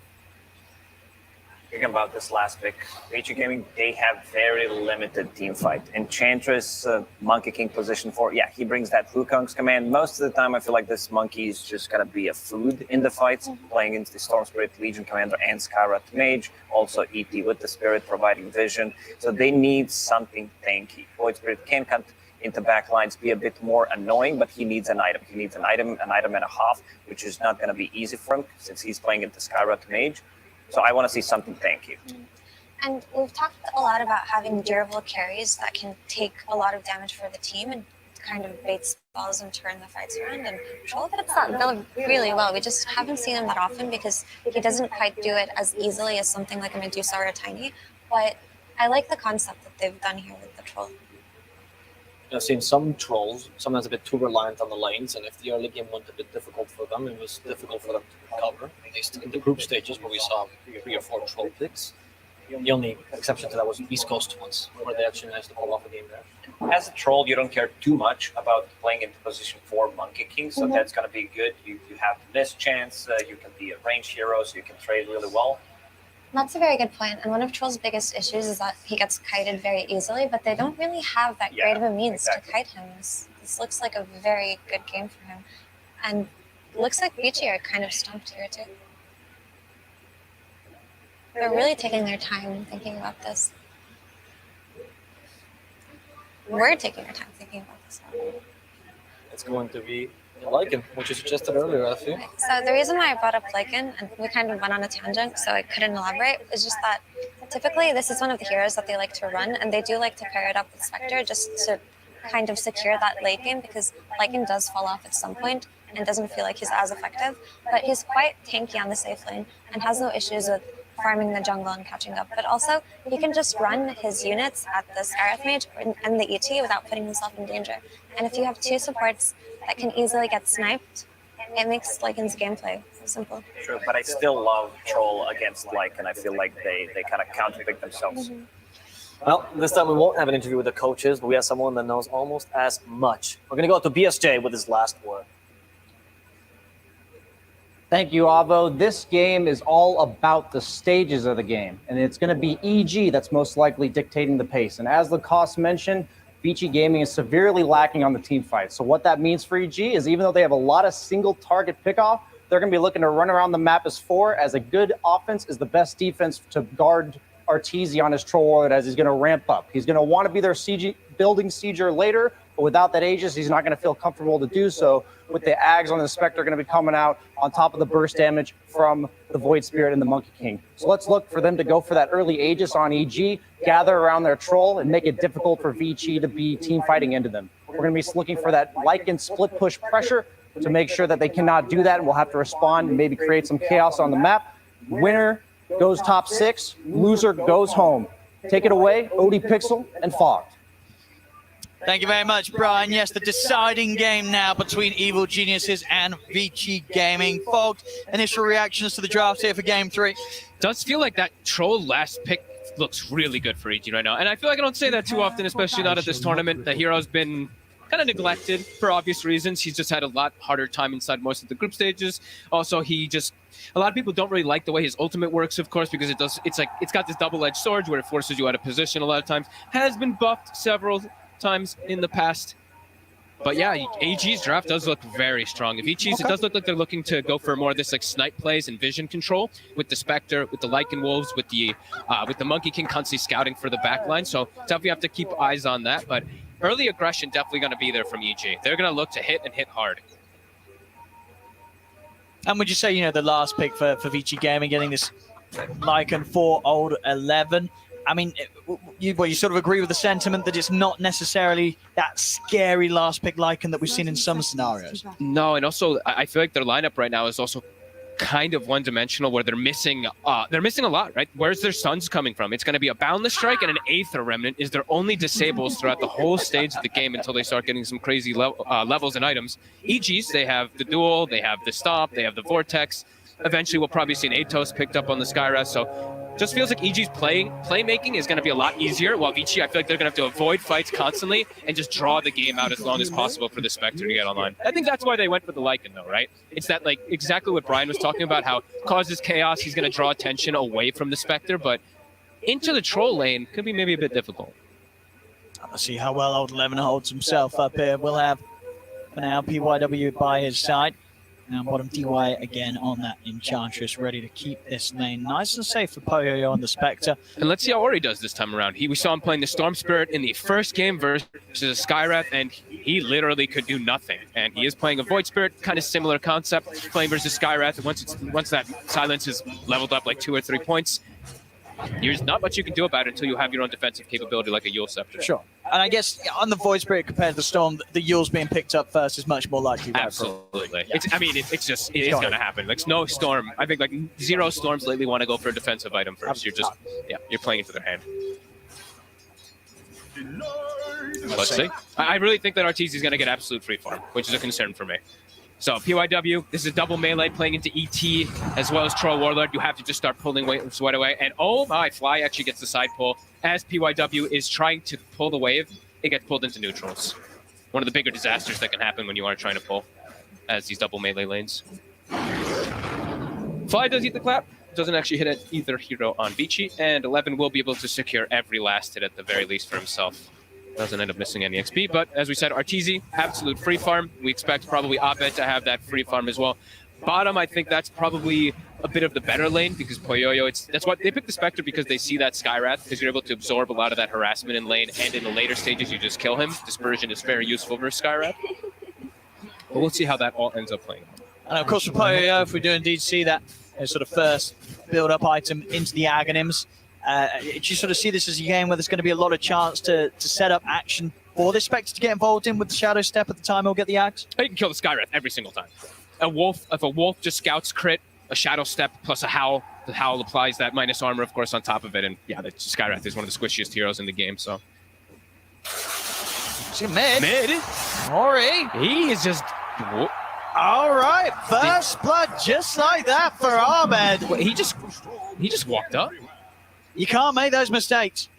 Thinking about this last pick, VG Gaming, they have very limited team fight. Enchantress, Monkey King position 4, yeah, he brings that Wukong's command. Most of the time, I feel like this monkey is just going to be a food in the fights, playing against the Storm Spirit, Legion Commander, and Skyrat Mage. Also ET with the Spirit, providing vision. So they need something tanky. Void Spirit can cut into backlines, be a bit more annoying, but he needs an item. He needs an item and a half, which is not going to be easy for him since he's playing into Skyrat Mage. So I want to see something tanky. And we've talked a lot about having durable carries that can take a lot of damage for the team and kind of bait spells and turn the fights around. And Troll fits that bill really well. We just haven't seen him that often because he doesn't quite do it as easily as something like a Medusa or a Tiny. But I like the concept that they've done here with the Troll. I've seen some Trolls, sometimes a bit too reliant on the lanes, and if the early game went a bit difficult for them, it was difficult for them to recover, at least in the group stages where we saw 3 or 4 Troll picks. The only exception to that was East Coast once, where they actually managed to pull off a game there. As a Troll, you don't care too much about playing into position 4 Monkey King, so that's going to be good. You have this chance, you can be a range hero, so you can trade really well. That's a very good point. And one of Troll's biggest issues is that he gets kited very easily, but they don't really have that great of a means to kite him. This looks like a very good game for him. And it looks like BG are kind of stumped here too. They're really taking their time thinking about this. We're taking our time thinking about this. It's going to be Lycan, which you suggested earlier, I think. So the reason why I brought up Lycan, and we kind of went on a tangent, so I couldn't elaborate, is just that typically this is one of the heroes that they like to run, and they do like to pair it up with Spectre just to kind of secure that late game, because Lycan does fall off at some point and doesn't feel like he's as effective, but he's quite tanky on the safe lane and has no issues with farming the jungle and catching up. But also, he can just run his units at the Skyrath Mage and the ET without putting himself in danger. And if you have 2 supports that can easily get sniped, it makes Lycan's gameplay simple. Sure, but I still love Troll against Lycan. I feel like they kind of counterpick themselves. Well, this time we won't have an interview with the coaches, but we have someone that knows almost as much. We're going to go to BSJ with his last word. Thank you, Avo. This game is all about the stages of the game, and it's going to be EG that's most likely dictating the pace. And as Lacoste mentioned, VG Gaming is severely lacking on the team fight. So what that means for EG is even though they have a lot of single target pickoff, they're going to be looking to run around the map as 4, as a good offense is the best defense to guard Arteezy on his Troll Warlord as he's going to ramp up. He's going to want to be their building sieger later, but without that Aegis, he's not going to feel comfortable to do so. With the Ags on the Spectre going to be coming out on top of the burst damage from the Void Spirit and the Monkey King. So let's look for them to go for that early Aegis on EG, gather around their Troll, and make it difficult for Vici to be team fighting into them. We're going to be looking for that Lycan split push pressure to make sure that they cannot do that, and we'll have to respond and maybe create some chaos on the map. Winner goes top 6, loser goes home. Take it away, Odie Pixel and Fogged. Thank you very much, Brian. Yes, the deciding game now between Evil Geniuses and Vici Gaming. Fogged, initial reactions to the draft here for Game 3. Does feel like that Troll last pick looks really good for EG right now. And I feel like I don't say that too often, especially not at this tournament. The hero's been kind of neglected for obvious reasons. He's just had a lot harder time inside most of the group stages. Also, a lot of people don't really like the way his ultimate works, of course, because it's got this double-edged sword where it forces you out of position a lot of times. Has been buffed several times in the past. But yeah, AG's draft does look very strong. If Vichi's, it does look like they're looking to go for more of this like snipe plays and vision control with the Spectre, with the Lycan Wolves, with the Monkey King constantly scouting for the backline. So definitely have to keep eyes on that. But early aggression definitely going to be there from EG. They're going to look to hit and hit hard. And would you say, the last pick for Vici Gaming, getting this Lycan 4 old 11? I mean, you sort of agree with the sentiment that it's not necessarily that scary last pick Lycan that we've seen in some scenarios. No, and also I feel like their lineup right now is also kind of one-dimensional, where they're missing a lot, right? Where's their stuns coming from? It's going to be a Boundless Strike and an Aether Remnant is their only disables throughout the whole stage of the game until they start getting some crazy levels and items. EGs, they have the Duel, they have the Stomp, they have the Vortex. Eventually, we'll probably see an Atos picked up on the Skyrest, so just feels like EG's playmaking is going to be a lot easier, while Vici, I feel like they're going to have to avoid fights constantly and just draw the game out as long as possible for the Spectre to get online. I think that's why they went for the Lycan, though, right? It's that, like, exactly what Brian was talking about, how causes chaos, he's going to draw attention away from the Spectre, but into the Troll lane could be maybe a bit difficult. Let's see how well old 11 holds himself up here. We'll have, for now, PYW by his side. Now bottom DY again on that Enchantress, ready to keep this lane nice and safe for Poyo on the Spectre. And let's see how Ori does this time around. We saw him playing the Storm Spirit in the first game versus a Skywrath, and he literally could do nothing. And he is playing a Void Spirit, kind of similar concept, playing versus Skywrath. And once that silence is leveled up like 2 or 3 points, there's not much you can do about it until you have your own defensive capability like a Yule Scepter. Sure. And I guess on the Void Spirit compared to the Storm, the Yule's being picked up first is much more likely. Absolutely. Yeah. It's going to happen. Like, no Storm. I think, like, 0 Storms lately want to go for a defensive item first. You're playing into their hand. Let's see. I really think that Arteezy is going to get absolute free farm, which is a concern for me. So PYW, this is a double melee playing into ET as well as Troll Warlord. You have to just start pulling Sweat away. And oh my, Fly actually gets the side pull. As PYW is trying to pull the wave, it gets pulled into neutrals. One of the bigger disasters that can happen when you are trying to pull as these double melee lanes. Fly does eat the clap. Doesn't actually hit either hero on Vici. And 11 will be able to secure every last hit at the very least for himself. Doesn't end up missing any XP, but as we said, Arteezy, absolute free farm. We expect probably Abed to have that free farm as well. Bottom, I think that's probably a bit of the better lane because Poyoyo, that's what they picked the Spectre because they see that Skywrath because you're able to absorb a lot of that harassment in lane, and in the later stages you just kill him. Dispersion is very useful versus Skywrath. But we'll see how that all ends up playing. And of course for Poyoyo, if we do indeed see that sort of first build-up item into the Aghanims, do you sort of see this as a game where there's going to be a lot of chance to set up action for this Spectre to get involved in with the Shadow Step at the time he'll get the Axe? You can kill the Skywrath every single time. If a Wolf just scouts crit, a Shadow Step plus a Howl, the Howl applies that minus armor, of course, on top of it. And yeah, the Skywrath is one of the squishiest heroes in the game, so. See mid. Ori. He is just... Whoop. All right, first blood just like that for Ahmed. Wait, he just walked up? You can't make those mistakes.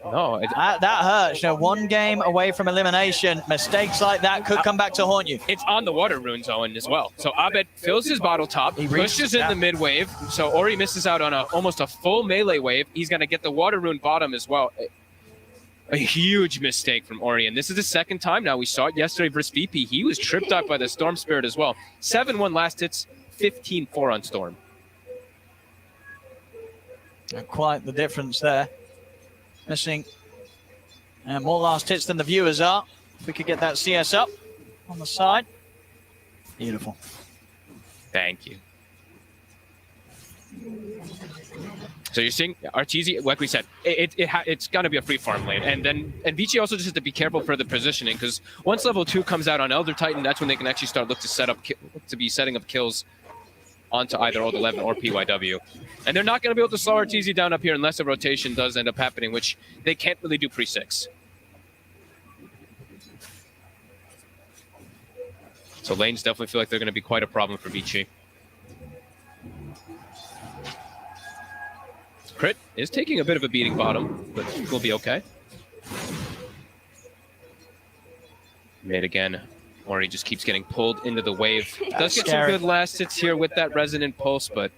No. That hurts. One game away from elimination. Mistakes like that could come back to haunt you. It's on the water runes, Owen, as well. So Abed fills his bottle top, he pushes in the mid wave. So Ori misses out on almost a full melee wave. He's going to get the water rune bottom as well. A huge mistake from Ori. And this is the second time now. We saw it yesterday versus VP. He was tripped up by the Storm Spirit as well. 7-1 last hits. 15-4 on Storm. And quite the difference there. Missing more last hits than the viewers are. If we could get that CS up on the side. Beautiful. Thank you. So you're seeing Arteezy, like we said, it's going to be a free farm lane. And Vici also just has to be careful for the positioning, because once level 2 comes out on Elder Titan, that's when they can actually start to be setting up kills onto either Old 11 or PYW. And they're not going to be able to slow Arteezy down up here unless a rotation does end up happening, which they can't really do pre-6. So lanes definitely feel like they're going to be quite a problem for Vici. Crit is taking a bit of a beating bottom, but will be okay. Mid again. Ori just keeps getting pulled into the wave. Does get some good last hits here with that Resonant Pulse, but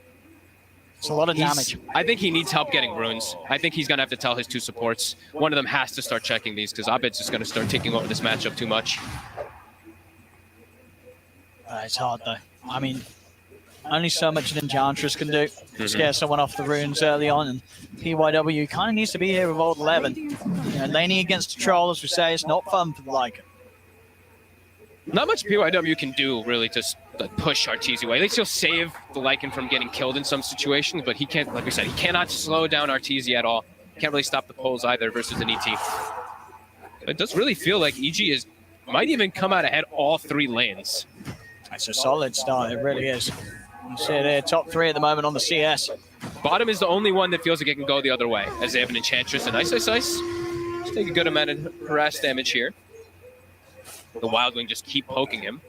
it's a lot of damage. I think he needs help getting runes. I think he's going to have to tell his 2 supports. One of them has to start checking these, because Abed's just going to start taking over this matchup too much. It's hard, though. I mean, only so much an Enchantress can do. Scare someone off the runes early on, and PYW kind of needs to be here with Old 11. You know, laning against a troll, as we say, it's not fun for the Lycan. Not much PYW can do, really, to push Arteezy away. At least he'll save the Lycan from getting killed in some situations, but he can't, like we said, he cannot slow down Arteezy at all. Can't really stop the pulls either versus an ET. It does really feel like EG might even come out ahead all 3 lanes. It's a solid start, it really is. You see there, top 3 at the moment on the CS. Bottom is the only one that feels like it can go the other way, as they have an Enchantress and Ice. Just take a good amount of harass damage here. The Wildwing just keep poking him.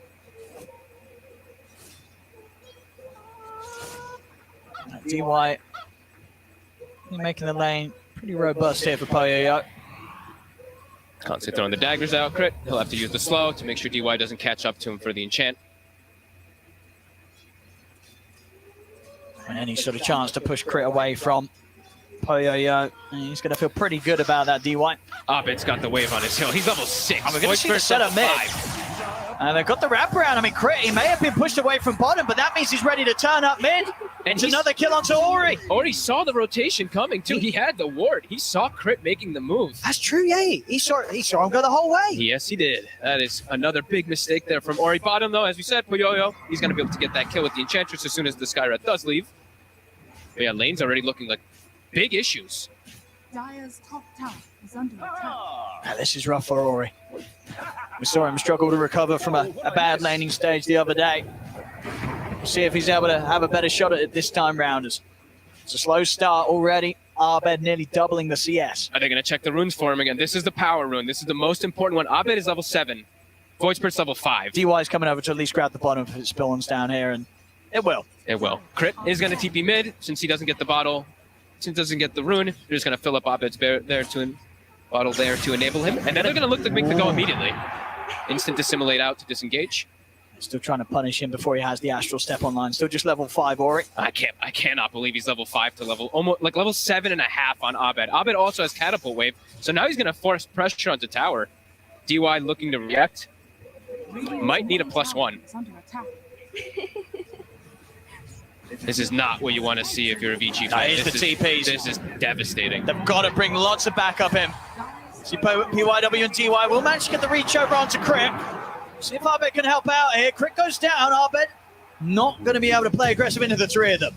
DY making the lane pretty robust here for Poyo. Constantly throwing the daggers out. Crit. He'll have to use the slow to make sure DY doesn't catch up to him for the enchant. And any sort of chance to push Crit away from Poyo. And he's going to feel pretty good about that, DY. Abed's got the wave on his hill. He's level 6. And we're going to see the setup mid. And they've got the wraparound. I mean, Crit, he may have been pushed away from bottom, but that means he's ready to turn up mid. And it's another kill onto Ori. Ori saw the rotation coming, too. He had the ward. He saw Crit making the move. That's true, yeah. He saw him go the whole way. Yes, he did. That is another big mistake there from Ori. Bottom, though, as we said, Poyo, he's going to be able to get that kill with the Enchantress as soon as the Skyrat does leave. But yeah, lane's already looking like big issues. Dire's top tower is under attack. Now, this is rough for Ori. We saw him struggle to recover from a bad laning stage the other day. We'll see if he's able to have a better shot at it this time round. It's a slow start already. Abed nearly doubling the CS. Are they going to check the runes for him again? This is the power rune. This is the most important one. Abed is level 7. Void Spirit's level 5. DY is coming over to at least grab the bottom if it spawns down here, and it will. It will. Crit is going to TP mid since he doesn't get the bottle. Since he doesn't get the rune, they're just going to fill up Abed's bottle there to enable him. And then they're going to look to make the go immediately. Instant dissimulate out to disengage. Still trying to punish him before he has the Astral Step online. Still just level 5, Ori. I cannot believe he's level 5 to level 7.5 on Abed. Abed also has Catapult Wave, so now he's going to force pressure onto tower. DY looking to react. Might need a +1. This is not what you want to see if you're a Vici fan. Here's the TPs. This is devastating. They've got to bring lots of backup in. See, PYW and DY will manage to get the reach over onto Crit. See if Abed can help out here. Crit goes down. Abed not going to be able to play aggressive into the 3 of them.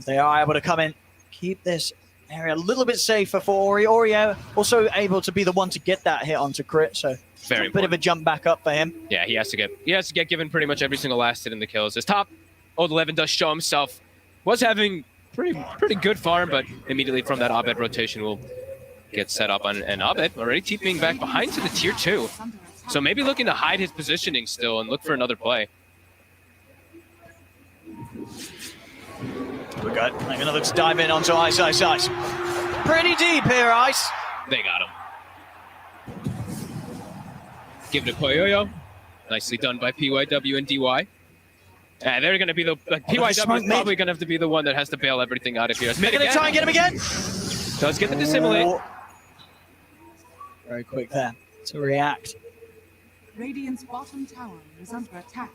They are able to come in, keep this area a little bit safer for Ori. Ori also able to be the one to get that hit onto Crit, so very a bit of a jump back up for him. Yeah, he has to get given pretty much every single last hit in the kills. His top, Old 11 does show himself. Was having pretty good farm, but immediately from that Abed rotation will get set up on, and Abed already TPing back behind to the tier 2. So maybe looking to hide his positioning still and look for another play. We got maybe another to dive in onto Ice. Pretty deep here, Ice. They got him. Give it to Poyo. Nicely done by PYW and DY. And they're going to be PYW is probably going to have to be the one that has to bail everything out of here. They're going to try and get him again. Does get the dissimulate. Very quick there to react. Radiant's bottom tower is under attack.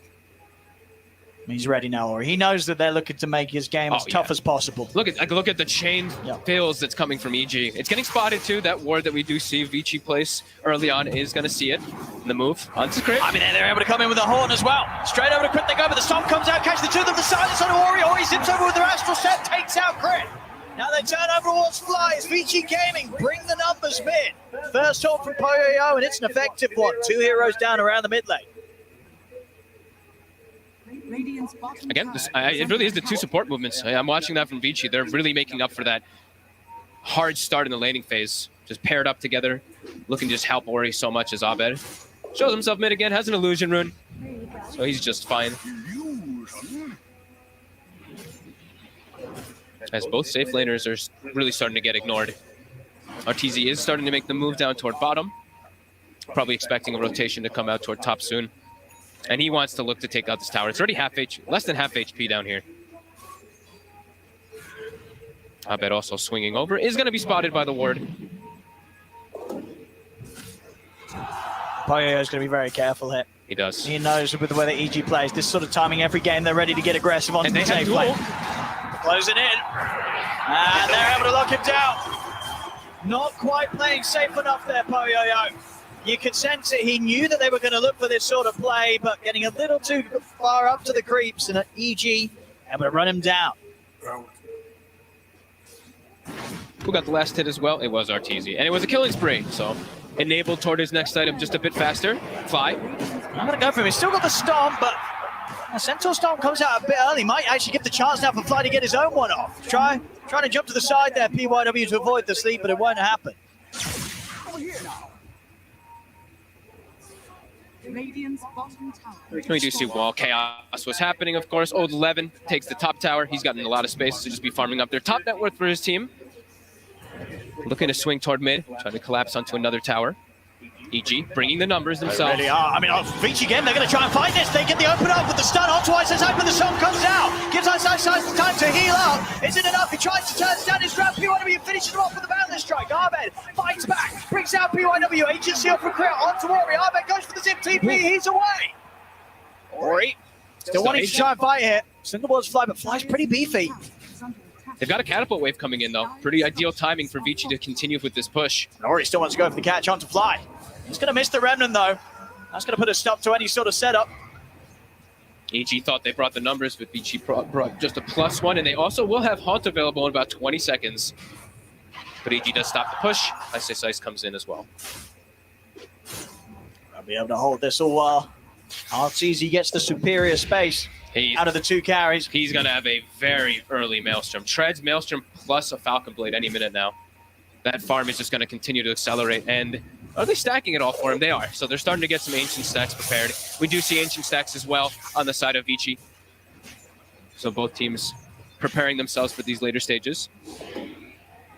He's ready now, or he knows that they're looking to make his game as tough as possible. Look at the chain fills that's coming from EG. It's getting spotted too. That ward that we do see Vici place early on is going to see it. And the move onto Crit. I mean, they're able to come in with a horn as well. Straight over to Crit they go, but the Stomp comes out, catches the two of them, the silence on Ori. Ori zips over with their Astral Set, takes out Crit. Now they turn over towards Fly. It's Vici Gaming, bring the numbers mid. First ult from Poyoyo, and it's an effective one. 2 heroes down around the mid lane. Again, it really is the 2 support movements. I'm watching that from Vici. They're really making up for that hard start in the laning phase. Just paired up together, looking to just help Ori so much as Abed. Shows himself mid again, has an illusion rune, so he's just fine. As both safe laners are really starting to get ignored. RTZ is starting to make the move down toward bottom. Probably expecting a rotation to come out toward top soon. And he wants to look to take out this tower. It's already less than half HP down here. Abed also swinging over. Is going to be spotted by the ward. Poyoyo is going to be very careful here. He does. He knows with the way that EG plays, this sort of timing every game, they're ready to get aggressive onto the safe lane. Closing in. And they're able to lock him down. Not quite playing safe enough there, Poyoyo. You could sense it. He knew that they were going to look for this sort of play, but getting a little too far up to the creeps, and EG able to run him down. Who got the last hit as well? It was RTZ. And it was a killing spree, so enabled toward his next item just a bit faster. Fly. I'm going to go for him. He's still got the Stomp, but the Centaur Stomp comes out a bit early. Might actually give the chance now for Fly to get his own one off. Trying to jump to the side there, PYW, to avoid the sleep, but it won't happen. We do see wall chaos was happening, of course. Old 11 takes the top tower. He's gotten a lot of space to just be farming up their top net worth for his team. Looking to swing toward mid, trying to collapse onto another tower. EG bringing the numbers themselves. They really are. I mean, Vici again, they're going to try and fight this. They get the open up with the stun onto Ice's side, but the Stomp comes out. Gives Ice time to heal up. Isn't enough. He tries to turn down his grab. PYW finishes him off with the Boundless Strike. Abed fights back, brings out PYW. Agency up from Crit onto Ori. Abed goes for the zip TP. He's away. Ori still wanting to try and fight here. Single balls Fly, but Fly's pretty beefy. They've got a catapult wave coming in, though. Pretty ideal timing for Vici to continue with this push. And Ori still wants to go for the catch onto Fly. He's going to miss the Remnant, though. That's going to put a stop to any sort of setup. EG thought they brought the numbers, but Vici brought just a +1, and they also will have Haunt available in about 20 seconds. But EG does stop the push. Ice comes in as well. I'll be able to hold this all while RTZ gets the superior space out of the 2 carries. He's going to have a very early Maelstrom. Treads, Maelstrom plus a Falcon Blade any minute now. That farm is just going to continue to accelerate, and are they stacking it all for him? They are. So they're starting to get some Ancient stacks prepared. We do see Ancient stacks as well on the side of Vici. So both teams preparing themselves for these later stages.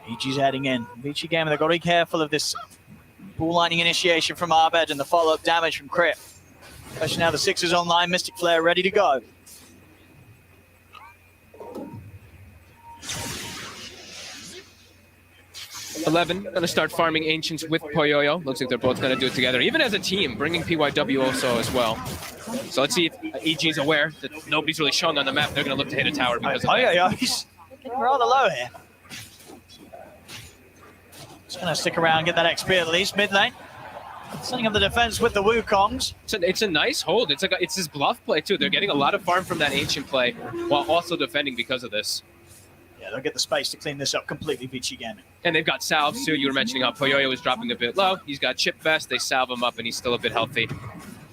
EG's heading in. Vici Gaming, they've got to be careful of this ball lining initiation from Abed and the follow-up damage from Crit. Especially now the 6 is online, Mystic Flare ready to go. Eleven going to start farming Ancients with Poyoyo. Looks like they're both going to do it together, even as a team, bringing PYW also as well. So let's see if EG's aware that nobody's really showing on the map. They're going to look to hit a tower because of that. Poyoyo, he's getting rather low here. Just going to stick around, get that XP at least, mid lane. Setting up the defense with the Wukongs. It's a nice hold. It's his bluff play too. They're getting a lot of farm from that Ancient play while also defending because of this. Yeah, they'll get the space to clean this up completely, Vici Gaming. And they've got salves too. You were mentioning how Poyoyo was dropping a bit low. He's got Chip Vest. They salve him up and he's still a bit healthy.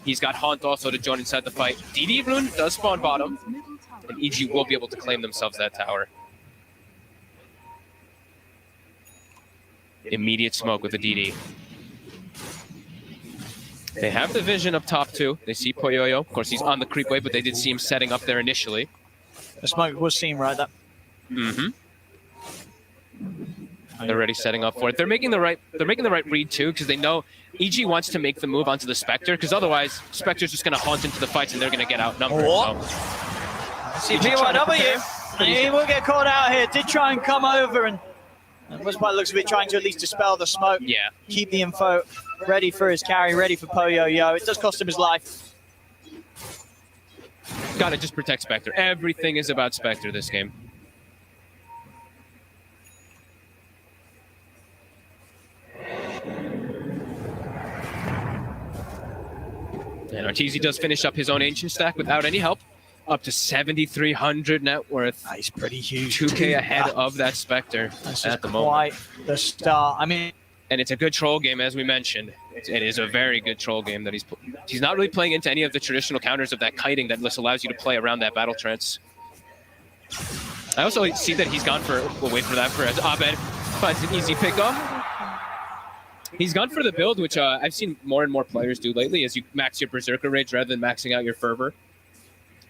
He's got Haunt also to join inside the fight. DD Rune does spawn bottom. And EG will be able to claim themselves that tower. Immediate smoke with the DD. They have the vision up top too. They see Poyoyo. Of course, he's on the creep wave, but they did see him setting up there initially. The smoke was seen right there. Mm-hmm. They're already setting up for it. They're making the right read too, because they know EG wants to make the move onto the Spectre, because otherwise Spectre's just going to haunt into the fights and they're going to get outnumbered. So. See PYW, he will get caught out here. Did try and come over and was by the looks of it trying to at least dispel the smoke. Yeah. Keep the info ready for his carry, ready for Poyoyo. It does cost him his life. Gotta just protect Spectre. Everything is about Spectre this game. And Arteezy does finish up his own Ancient stack without any help. Up to 7,300 net worth. He's pretty huge. 2K ahead of that Spectre at the moment. Quite the start. I mean, and it's a good troll game, as we mentioned. It is a very good troll game that he's not really playing into any of the traditional counters of that kiting that just allows you to play around that battle trance. I also see that he's gone for, we'll wait for that for as Abed finds an easy pickoff. He's gone for the build, which I've seen more and more players do lately, is you max your Berserker Rage rather than maxing out your Fervor.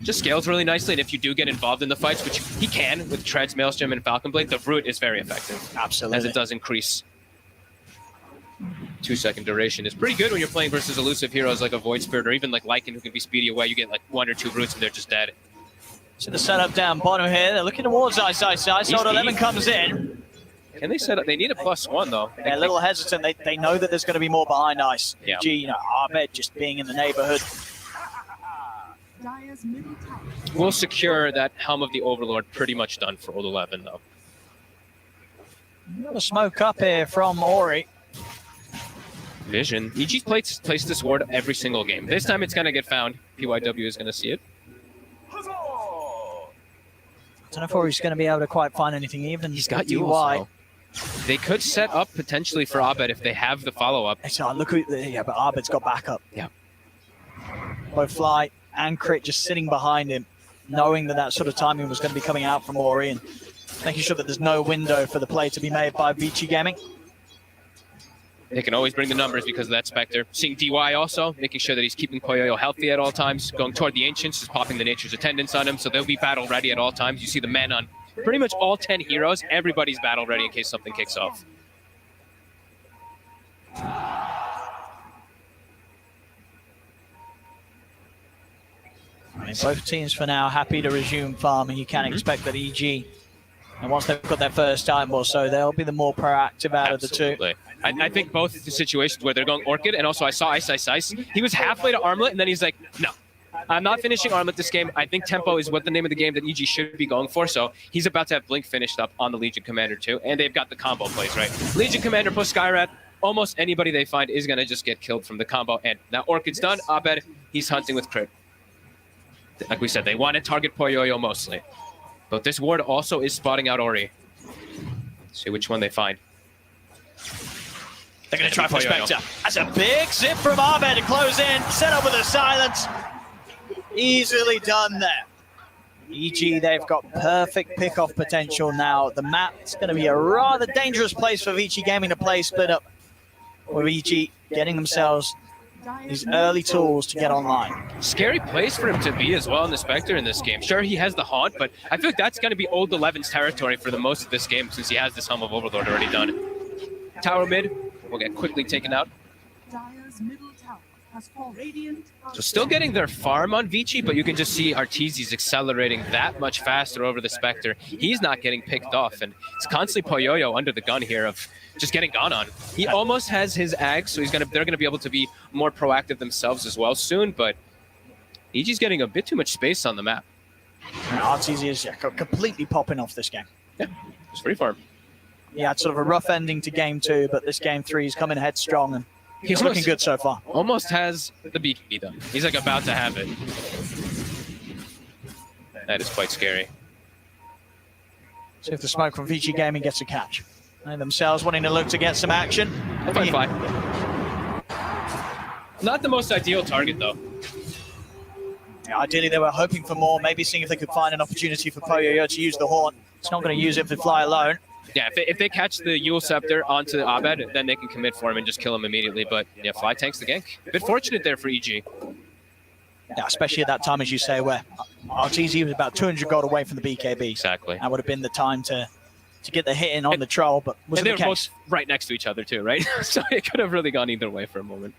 Just scales really nicely, and if you do get involved in the fights, which he can with Treads, Maelstrom, and Falcon Blade, the Root is very effective. Absolutely. As it does increase. 2-second duration is pretty good when you're playing versus elusive heroes like a Void Spirit or even like Lycan who can be speedy away. You get like 1 or 2 Roots and they're just dead. So the setup down bottom here, they're looking towards Ice. So 11 comes in. Can they set up? They need a +1 though. They're a little hesitant. They know that there's going to be more behind Ice. Yeah. You know, Abed just being in the neighborhood. We'll secure that Helm of the Overlord pretty much done for old 11 though. A smoke up here from Ori. Vision. EG's placed this ward every single game. This time it's going to get found. PYW is going to see it. I don't know if Ori's going to be able to quite find anything even. He's got UI. They could set up potentially for Abed if they have the follow-up. Look at yeah, but Abed's got backup. Yeah. Both Flight and Crit just sitting behind him, knowing that that sort of timing was going to be coming out from Ori and making sure that there's no window for the play to be made by Vici Gaming. They can always bring the numbers because of that Spectre. Seeing DY also, making sure that he's keeping Poyoyo healthy at all times. Going toward the Ancients, just popping the Nature's Attendants on him, so they'll be battle ready at all times. You see the men on pretty much all 10 heroes. Everybody's battle ready in case something kicks off. I mean, both teams for now happy to resume farming. You can expect that EG, and once they've got their first time or so, they'll be the more proactive out of the two. I think both the situations where they're going Orchid, and also I saw Ice. He was halfway to Armlet, and then he's like, no, I'm not finishing Armlet this game. I think tempo is what the name of the game that EG should be going for, so he's about to have Blink finished up on the Legion Commander too, and they've got the combo plays, right? Legion Commander plus Skyrat, almost anybody they find is going to just get killed from the combo, and now Orchid's done. Abed, he's hunting with Crit. Like we said, they want to target Poyoyo mostly. But this ward also is spotting out Ori. See which one they find. They're going to try for Spectre. That's a big zip from Abed to close in. Set up with a silence. Easily done there. EG, they've got perfect pick-off potential now. The map is going to be a rather dangerous place for Vici Gaming to play split up. With EG getting themselves these early tools to get online. Scary place for him to be as well in the Spectre in this game. Sure, he has the Haunt, but I feel like that's going to be old 11's territory for the most of this game since he has this Helm of Overlord already done. Tower mid will get quickly taken out. So still getting their farm on Vici, but you can just see Arteezy's accelerating that much faster over the Spectre. He's not getting picked off, and it's constantly Poyoyo under the gun here of just getting gone on. He almost has his Ag, so they're gonna be able to be more proactive themselves as well soon, but EG's getting a bit too much space on the map. Arteezy is completely popping off this game. Yeah, it's free farm. Yeah, it's sort of a rough ending to game 2, but this game 3 is coming headstrong and he's looking good so far. Almost has the BK done. He's like about to have it. That is quite scary. See if the smoke from Vici Gaming gets a catch. They themselves wanting to look to get some action. Fine. Not the most ideal target though. Yeah, ideally they were hoping for more, maybe seeing if they could find an opportunity for Poyoyo to use the Haunt. It's not going to use it if they fly alone. Yeah, if they catch the Yule Scepter onto Abed, then they can commit for him and just kill him immediately. But yeah, Fly tanks the gank. A bit fortunate there for EG. Yeah, especially at that time, as you say, where Arteezy was about 200 gold away from the BKB. Exactly. That would have been the time to get the hit in on the troll, but wasn't they the were case. both right next to each other too, right? So it could have really gone either way for a moment.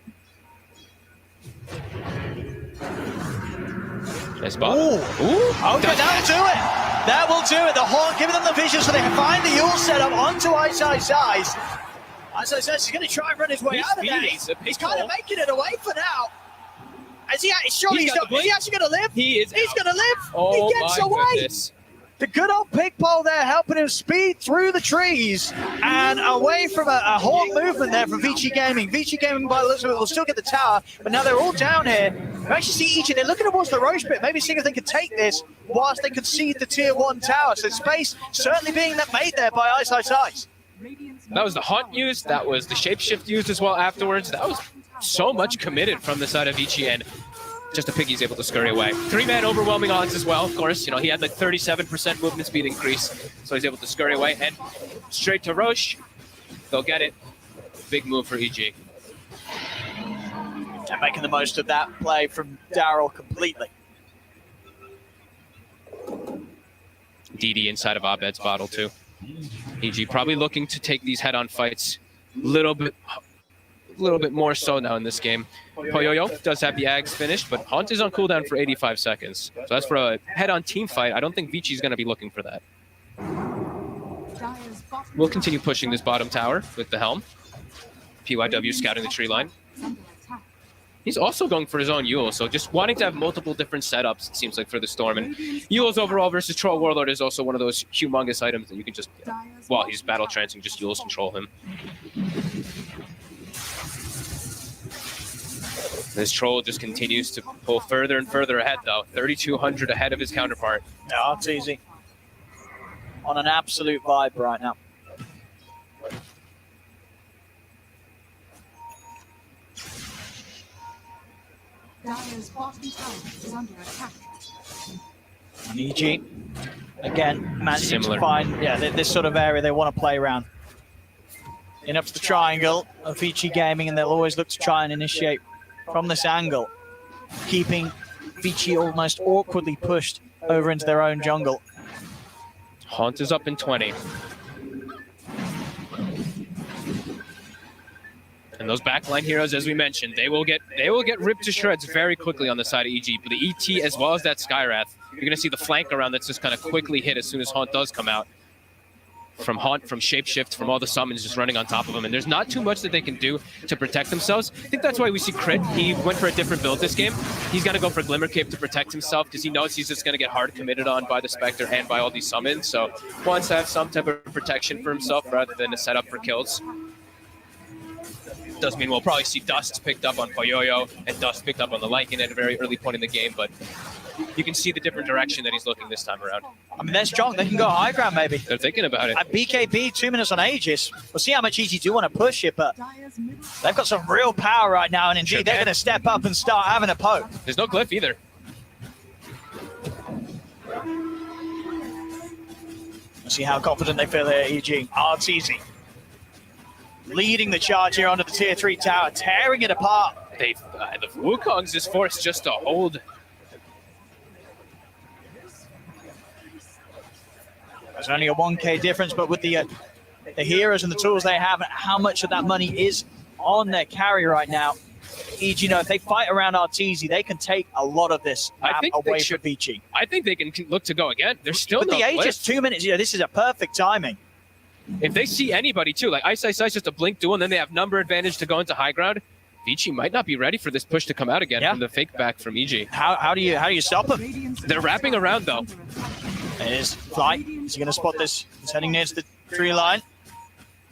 Nice spot. Ooh. Okay, that'll do it. That will do it. The Haunt giving them the vision so they can find the Yule setup onto Ice. As I said, he's going to try and run his way out of that. He's kind of making it away for now. Is he actually going to live? He's going to live. Oh, he gets my away. goodness. The good old pig pole there helping him speed through the trees and away from a haunt movement there from Vici Gaming. Vici Gaming, by the looks of it, will still get the tower, but now they're all down here. You actually see each, and they're looking towards the Roche pit, maybe seeing if they can take this whilst they concede the tier 1 tower. So space certainly being made there by Ice Ice Ice. That was the haunt used. That was the shapeshift used as well afterwards. That was so much committed from the side of Vici, and just a piggy's able to scurry away. 3-man overwhelming odds as well, of course. He had like 37% movement speed increase, so he's able to scurry away. And straight to Roche. They'll get it. Big move for EG. And making the most of that play from Daryl completely. DD inside of Abed's bottle too. EG probably looking to take these head-on fights a little bit more so now in this game. Poyoyo does have the Ags finished, but Haunt is on cooldown for 85 seconds. So that's for a head-on team fight. I don't think Vici's going to be looking for that. We'll continue pushing this bottom tower with the Helm. PYW scouting the tree line. He's also going for his own Yule, so just wanting to have multiple different setups, it seems like, for the Storm. And Yule's overall versus Troll Warlord is also one of those humongous items that you can just, while he's battle trancing, just Yule's control him. This Troll just continues to pull further and further ahead, though. 3,200 ahead of his counterpart. Yeah, it's easy. On an absolute vibe right now. Dire's bottom tower is under attack. EG, again, managing Similar. to find this sort of area they want to play around. In up to the triangle of Vici Gaming, and they'll always look to try and initiate from this angle, keeping Vici almost awkwardly pushed over into their own jungle. Haunt is up in 20. And those backline heroes, as we mentioned, they will get ripped to shreds very quickly on the side of EG. But the ET as well as that Skywrath, you're going to see the flank around that's just kind of quickly hit as soon as Haunt does come out. From Haunt, from Shapeshift, from all the summons just running on top of him. And there's not too much that they can do to protect themselves. I think that's why we see Crit. He went for a different build this game. He's got to go for Glimmer Cape to protect himself because he knows he's just going to get hard committed on by the Spectre and by all these summons. So wants to have some type of protection for himself rather than a setup for kills. Does mean we'll probably see Dust picked up on Poyoyo and Dust picked up on the Lycan at a very early point in the game, but you can see the different direction that he's looking this time around. I mean, they're strong. They can go high ground, maybe. They're thinking about it. At BKB, 2 minutes on Aegis. We'll see how much EG do want to push it, but they've got some real power right now, and indeed, they're going to step up and start having a poke. There's no glyph either. Let's see how confident they feel here, EG. Oh, it's easy. Leading the charge here onto the tier 3 tower, tearing it apart. The Wukong's is forced just to hold. There's only a 1k difference, but with the heroes and the tools they have, how much of that money is on their carry right now. EG, if they fight around Arteezy, they can take a lot of this map away from Vici. I think they can look to go again. There's still with no the Aegis, glyph. 2 minutes. This is a perfect timing. If they see anybody too, like Ice just a blink duel, and then they have number advantage to go into high ground, Vici might not be ready for this push to come out again from the fake back from EG. How do you stop them? They're wrapping around though. There's Flight. Is he going to spot this? He's heading near to the tree line.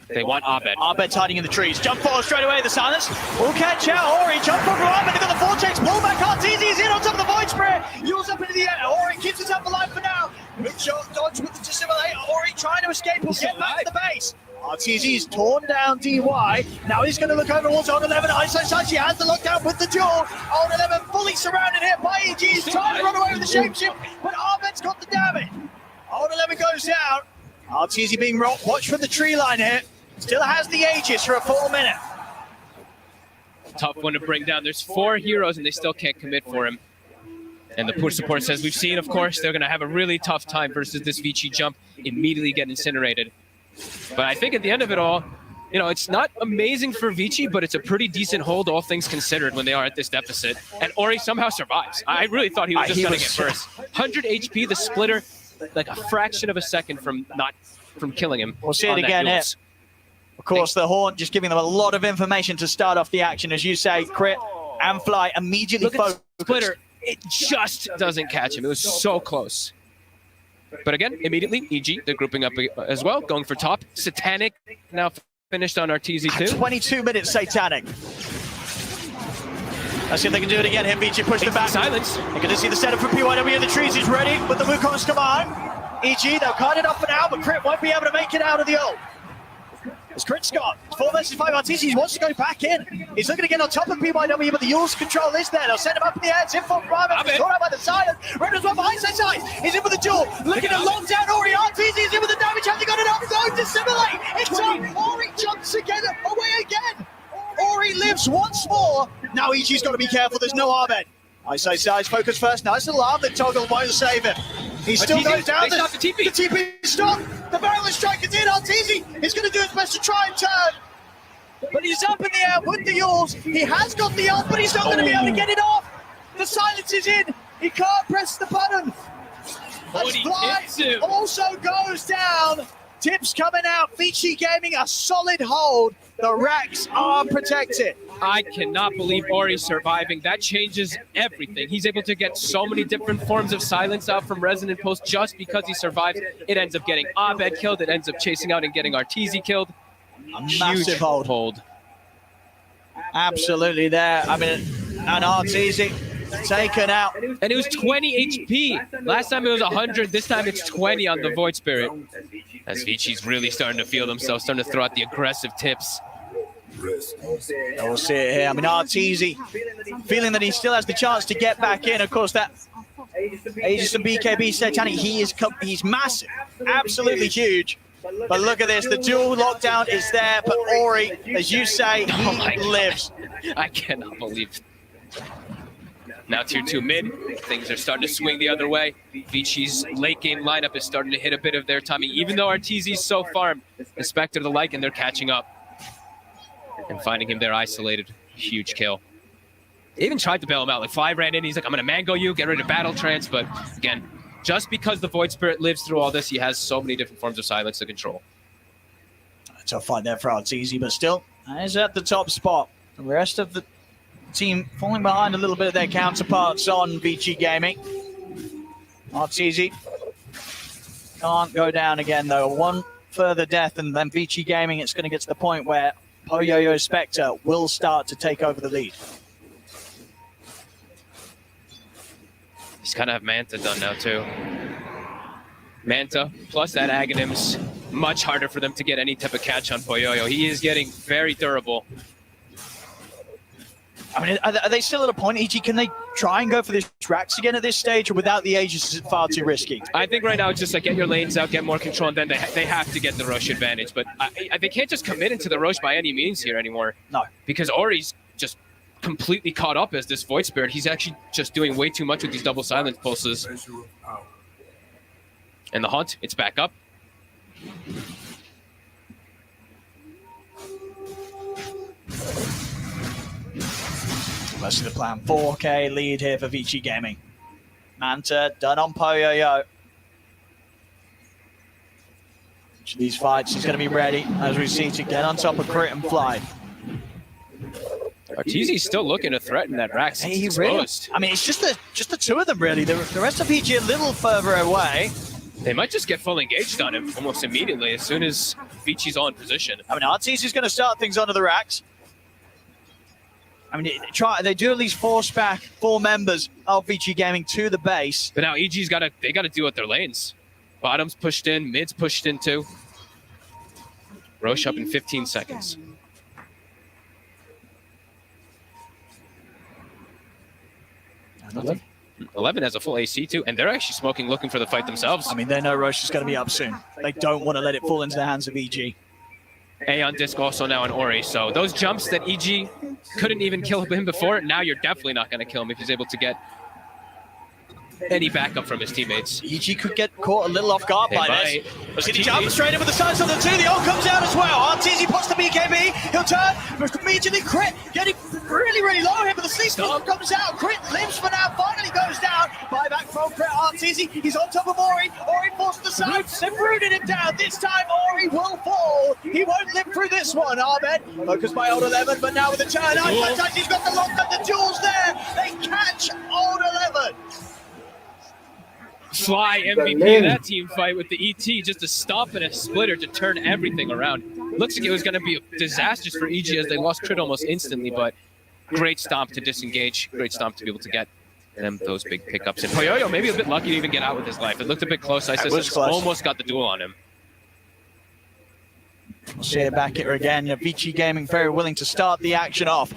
They want Abed. Abed's hiding in the trees. Jump forward straight away. The silence will catch out. Ori jump forward for Abed. They've got the vortex. Pull back. Arteezy is in on top of the void spray. Yules up into the air. Ori keeps himself alive for now. Big shot dodge with the dissimulate. Ori trying to escape. He'll get back to the base. Arteezy's torn down DY. Now he's going to look over towards on 11. Ice he has the lockdown with the duel. On 11 fully surrounded here by EG. He's trying to run away with the shapeshift, but Abed's got the damage. On 11 goes down. Arteezy being watched from the tree line here. Still has the Aegis for a full minute. Tough one to bring down. There's 4 heroes and they still can't commit for him. And the push support says, we've seen, of course, they're going to have a really tough time versus this Vici jump, immediately get incinerated. But I think at the end of it all, it's not amazing for Vici, but it's a pretty decent hold, all things considered, when they are at this deficit. And Ori somehow survives. I really thought he was just going to get first. 100 HP, the splitter, like a fraction of a second from killing him. We'll see it again here. Of course, the Haunt just giving them a lot of information to start off the action. As you say, Crit and Fly immediately focused Splitter, it just doesn't catch him. It was so close. But again, immediately, EG, they're grouping up as well, going for top. Satanic now finished on our TZ2. 22 minutes, Satanic. Let's see if they can do it again here. VG push them back. Silence. You're going to see the setup from PYW in the trees. He's ready, but the Wukong's come on. EG, they'll cut it up for now, but Crit won't be able to make it out of the ult. It's Crit Scott. 4 versus 5 RTC. He wants to go back in. He's looking to get on top of PYW, but the Yule's control is there. They'll send him up in the air. It's in for Private. He's caught out by the silence. Render's one behind side. He's in with the duel. Looking to lock down Ori. RTC is in with the damage. Has he got enough? Don't dissimulate. It's up. Ori jumps again. Away again. Ori lives once more. Now EG's got to be careful. There's no Arbed. I say size focus first. Nice little arm that Toggle won't save him. He still goes down. They stopped the TP. The TP stopped. The barrel strike is in. Arteezy is going to do his best to try and turn. But he's up in the air with the Yules. He has got the ult, but he's not going to be able to get it off. The silence is in. He can't press the button. As Fly also goes down. Tips coming out. Vici Gaming a solid hold. The racks are protected. I cannot believe Ori's surviving. That changes everything. He's able to get so many different forms of silence out from Resonant Pulse just because he survives. It ends up getting Abed killed. It ends up chasing out and getting Arteezy killed. A massive hold. Absolutely there. I mean, and Arteezy taken out. And it was 20 HP. Last time it was 100. This time it's 20 on the Void Spirit. As Vici's really starting to feel themselves, starting to throw out the aggressive tips. We'll see it here. I mean, Arteezy feeling that he still has the chance to get back in. Of course, that Aegis and BKB Satanic, he's massive, absolutely huge. But look at this, the dual lockdown is there, but Ori, as you say, he lives. I cannot believe it. Now tier 2 mid, things are starting to swing the other way. Vici's late game lineup is starting to hit a bit of their timing, even though Arteezy's so farmed. The Spectre the like, and they're catching up. And finding him there isolated, huge kill. They even tried to bail him out. Like Fly ran in, he's like, I'm gonna mango you, get rid of battle trance, but again, just because the Void Spirit lives through all this, he has so many different forms of silence to control. Tough fight there for Arteezy, but still, he's at the top spot. The rest of the team falling behind a little bit of their counterparts on Vici Gaming. Arteezy can't go down again though. One further death and then Vici Gaming, it's going to get to the point where Poyoyo Spectre will start to take over the lead. He's kind of have Manta done now too. Manta plus that Aghanim's much harder for them to get any type of catch on Poyoyo. He is getting very durable. I mean, are they still at a point, EG, can they try and go for this Drax again at this stage, or without the Aegis is it far too risky? I think right now it's just like get your lanes out, get more control, and then they have to get the Roche advantage. But they can't just commit into the Roche by any means here anymore. No. Because Ori's just completely caught up as this Void Spirit. He's actually just doing way too much with these double silence pulses. And the Hunt, it's back up. Let's see the plan. 4K lead here for Vici Gaming. Manta done on Poyoyo. Each of these fights, he's going to be ready, as we see, to get on top of Crit and Fly. Arteezy's still looking to threaten that Rax. Hey, really? I mean, it's just the two of them, really. The rest of PG a little further away. They might just get full engaged on him almost immediately as soon as Vici's on position. I mean, Arteezy's going to start things onto the Rax. I mean, they do at least force back 4 members of Vici Gaming to the base. But now EG's got to deal with their lanes. Bottom's pushed in, mid's pushed in too. Roche up in 15 seconds. Nothing. 11 has a full AC too, and they're actually smoking, looking for the fight themselves. I mean, they know Roche is going to be up soon. They don't want to let it fall into the hands of EG. A on Disc also now on Ori. So those jumps that EG couldn't even kill him before, now you're definitely not going to kill him if he's able to get any backup from his teammates. EG could get caught a little off guard by this. Was he jump straight in with the sides on the 2? The ult comes out as well. Arteezy puts the BKB. He'll turn. Immediately crit. Getting really low here, but the sleep storm comes out. Crit lives for now. Finally goes down. Buyback from crit. Arteezy. He's on top of Ori. Ori falls to the side. They've rooted him down. This time Ori will fall. He won't live through this one. Ahmed focused by Old 11, but now with the turn. He's got the lock up. The duels there. They catch Old 11. Fly MVP of that team fight with the ET, just a stop and a splitter to turn everything around. Looks like it was going to be disastrous for EG as they lost crit almost instantly, but great stomp to disengage, great stomp to be able to get them those big pickups. And Poyoyo maybe a bit lucky to even get out with his life. It looked a bit close. I said almost got the duel on him. We'll see it back here again. Vici Gaming very willing to start the action off.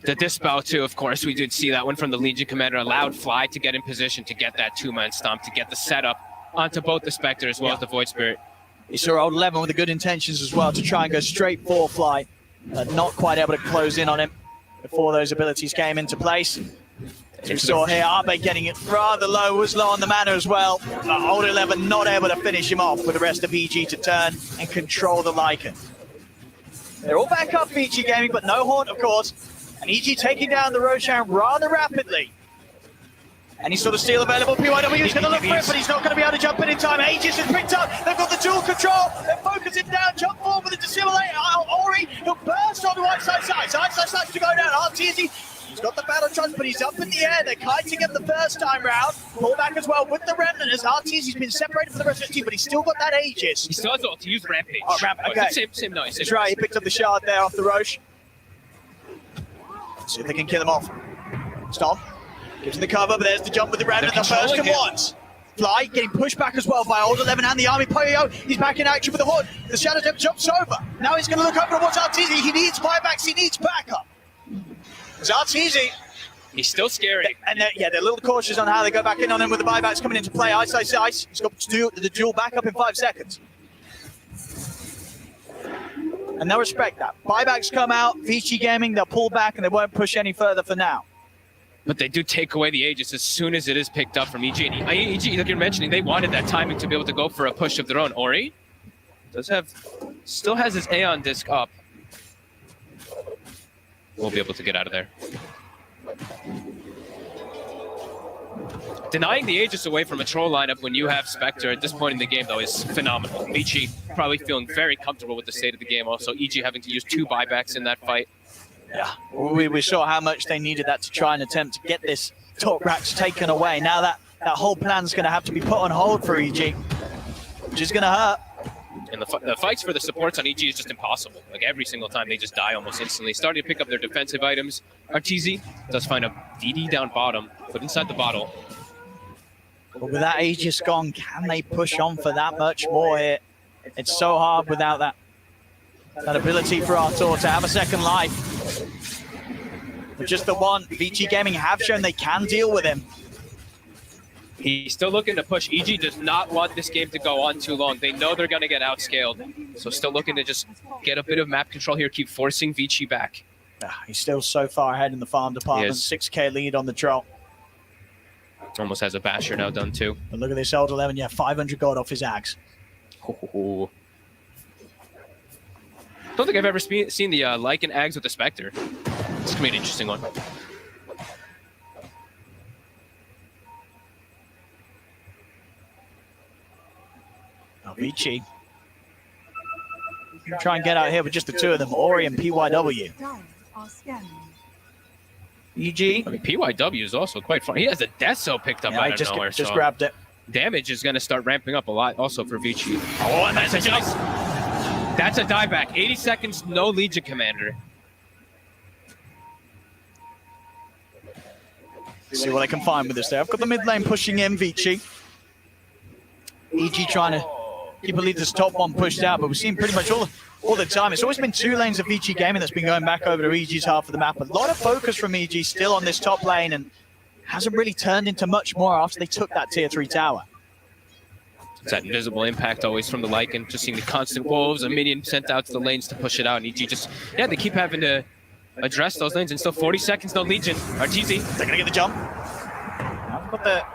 The Dispel too, of course, we did see that one from the Legion Commander, allowed Fly to get in position to get that 2-man stomp, to get the setup onto both the Spectre as well as the Void Spirit. You saw Old 11 with the good intentions as well to try and go straight for Fly, not quite able to close in on him before those abilities came into place. As we saw here, Arbe getting it rather low, was low on the mana as well. Old 11 not able to finish him off with the rest of EG to turn and control the Lycan. They're all back up, Vici Gaming, but no Haunt, of course. And EG taking down the Roshan rather rapidly. Any sort of steal available. PYW is going to look for it, but he's not going to be able to jump in time. Aegis is picked up. They've got the dual control. They're focusing down. Jump forward with the dissimulate. Ori, he'll burst on the right side. Side to go down. Arteezy, he's got the battle trust, but he's up in the air. They're kiting him the first time round. Pull back as well with the Remnant as Arteezy's been separated from the rest of the team, but he's still got that Aegis. He still has ult to use Rampage. Oh, okay. Same noise. That's right. He picked up the shard there off the Roche. See if they can kill him off. Stomp. Gives him the cover, but there's the jump with the Remnant. The first and once. Fly getting pushed back as well by Old 11 and the army. Poyo, he's back in action with the Hood. The Shadow Depth jumps over. Now he's going to look over towards Arteezy. He needs buybacks. He needs backup. It's Arteezy. He's still scary. And they're a little cautious on how they go back in on him with the buybacks coming into play. Ice. He's got the duel back up in 5 seconds. And they'll respect that. Buybacks come out, Vici Gaming, they'll pull back and they won't push any further for now. But they do take away the Aegis as soon as it is picked up from EG. And EG, like you're mentioning, they wanted that timing to be able to go for a push of their own. Ori still has his Aeon disc up. We'll be able to get out of there. Denying the Aegis away from a troll lineup when you have Spectre at this point in the game, though, is phenomenal. Vici probably feeling very comfortable with the state of the game. Also, EG having to use 2 buybacks in that fight. Yeah, we saw how much they needed that to try and attempt to get this top racks taken away. Now that whole plan's going to have to be put on hold for EG, which is going to hurt. And the fights for the supports on EG is just impossible. Like every single time, they just die almost instantly. Starting to pick up their defensive items. Arteezy does find a DD down bottom, put inside the bottle. But with that Aegis gone, can they push on for that much more here? It's so hard without that ability for Artur to have a second life. But just the one, Vici Gaming have shown they can deal with him. He's still looking to push. EG does not want this game to go on too long. They know they're going to get outscaled. So still looking to just get a bit of map control here, keep forcing Vici back. He's still so far ahead in the farm department. 6k lead on the troll. Almost has a basher now done too. But look at this Old 11, 500 gold off his axe. Don't think I've ever seen the Lycan Ags with the Spectre. It's going to be an interesting one. Vici. Try and get out here with just the 2 of them, Ori and PYW. EG. I mean, PYW is also quite fun. He has a Deso picked up out of nowhere. Just grabbed it. Damage is going to start ramping up a lot also for Vici. Oh, and that's a jump. That's a dieback. 80 seconds, no Legion Commander. See what I can find with this there. I've got the mid lane pushing in Vici. EG trying to keep this top one pushed out, but we've seen pretty much all the time. It's always been 2 lanes of Vici Gaming that's been going back over to EG's half of the map. A lot of focus from EG still on this top lane and hasn't really turned into much more after they took that tier 3 tower. It's that invisible impact always from the Lycan, just seeing the constant wolves, a minion sent out to the lanes to push it out, and EG just, they keep having to address those lanes, and still 40 seconds, no Legion. Arteezy. They're going to get the jump. I've got the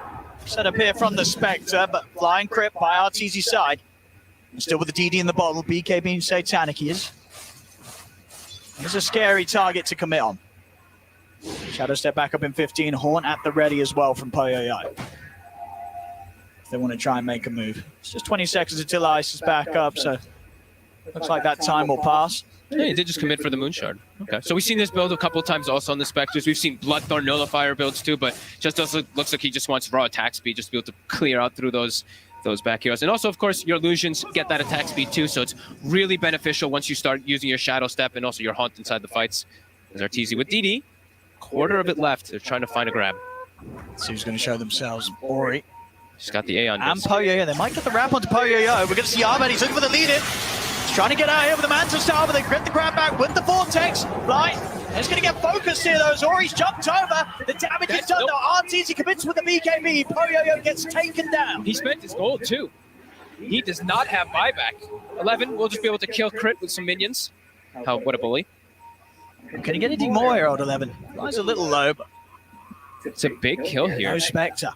set up here from the Spectre, but flying crit by Arteezy's side. Still with the DD in the bottle, BK being satanic he is. It's a scary target to commit on. Shadow step back up in 15, Horn at the ready as well from Poyoyo. If they want to try and make a move. It's just 20 seconds until Ice is back up, so looks like that time will pass. Yeah, he did just commit for the Moonshard. Okay, so we've seen this build a couple of times also on the Spectres. We've seen Bloodthorn Nullifier builds too, but just looks like he just wants raw attack speed just to be able to clear out through those back heroes. And also, of course, your illusions get that attack speed too, so it's really beneficial once you start using your Shadow Step and also your Haunt inside the fights. There's Arteezy with DD. Quarter of it left. They're trying to find a grab. See who's going to show themselves. Ori. He's got the A on. And Poyoyo. They might get the wrap onto Poyoyo. We're going to see Ahmed. He's looking for the lead in. He's trying to get out here with the Manta Star, but they grip the grab back with the Vortex. Right. He's going to get focused here, though. Ori's jumped over. The damage is done, though. Arteezy commits with the BKB. Poyoyo gets taken down. He spent his gold, too. He does not have buyback. 11 will just be able to kill crit with some minions. What a bully. Can he get anything more here, old 11? Lies a little low, but it's a big kill here. No Spectre.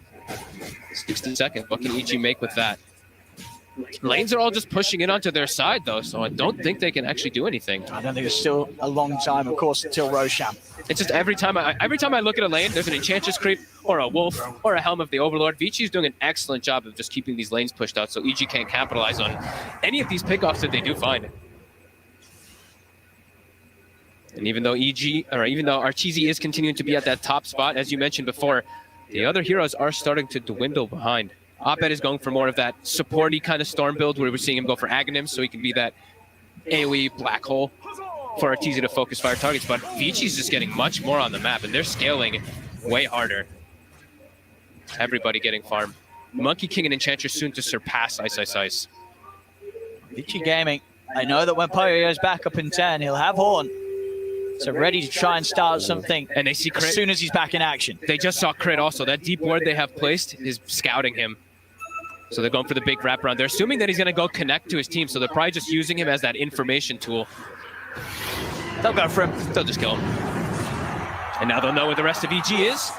60 seconds. What can EG make with that? Lanes are all just pushing it onto their side, though, so I don't think they can actually do anything. I don't think it's still a long time, of course, until Roshan. It's just every time I look at a lane, there's an Enchantress creep or a Wolf or a Helm of the Overlord. Vinci's doing an excellent job of just keeping these lanes pushed out, so EG can't capitalize on any of these pickoffs that they do find. And even though Arteezy is continuing to be at that top spot, as you mentioned before, the other heroes are starting to dwindle behind. Abed is going for more of that supporty kind of Storm build where we're seeing him go for Aghanim so he can be that AoE black hole for Arteezy to focus fire targets. But Vinci's just getting much more on the map and they're scaling way harder. Everybody getting farm. Monkey King and Enchantress soon to surpass Ice. Vinci Gaming, I know that when Poyoyo's back up in 10, he'll have Horn. So ready to try and start something and they see crit as soon as he's back in action. They just saw crit also. That deep ward they have placed is scouting him. So they're going for the big wraparound. They're assuming that he's going to go connect to his team, so they're probably just using him as that information tool. They'll go for him. They'll just kill him. And now they'll know where the rest of EG is.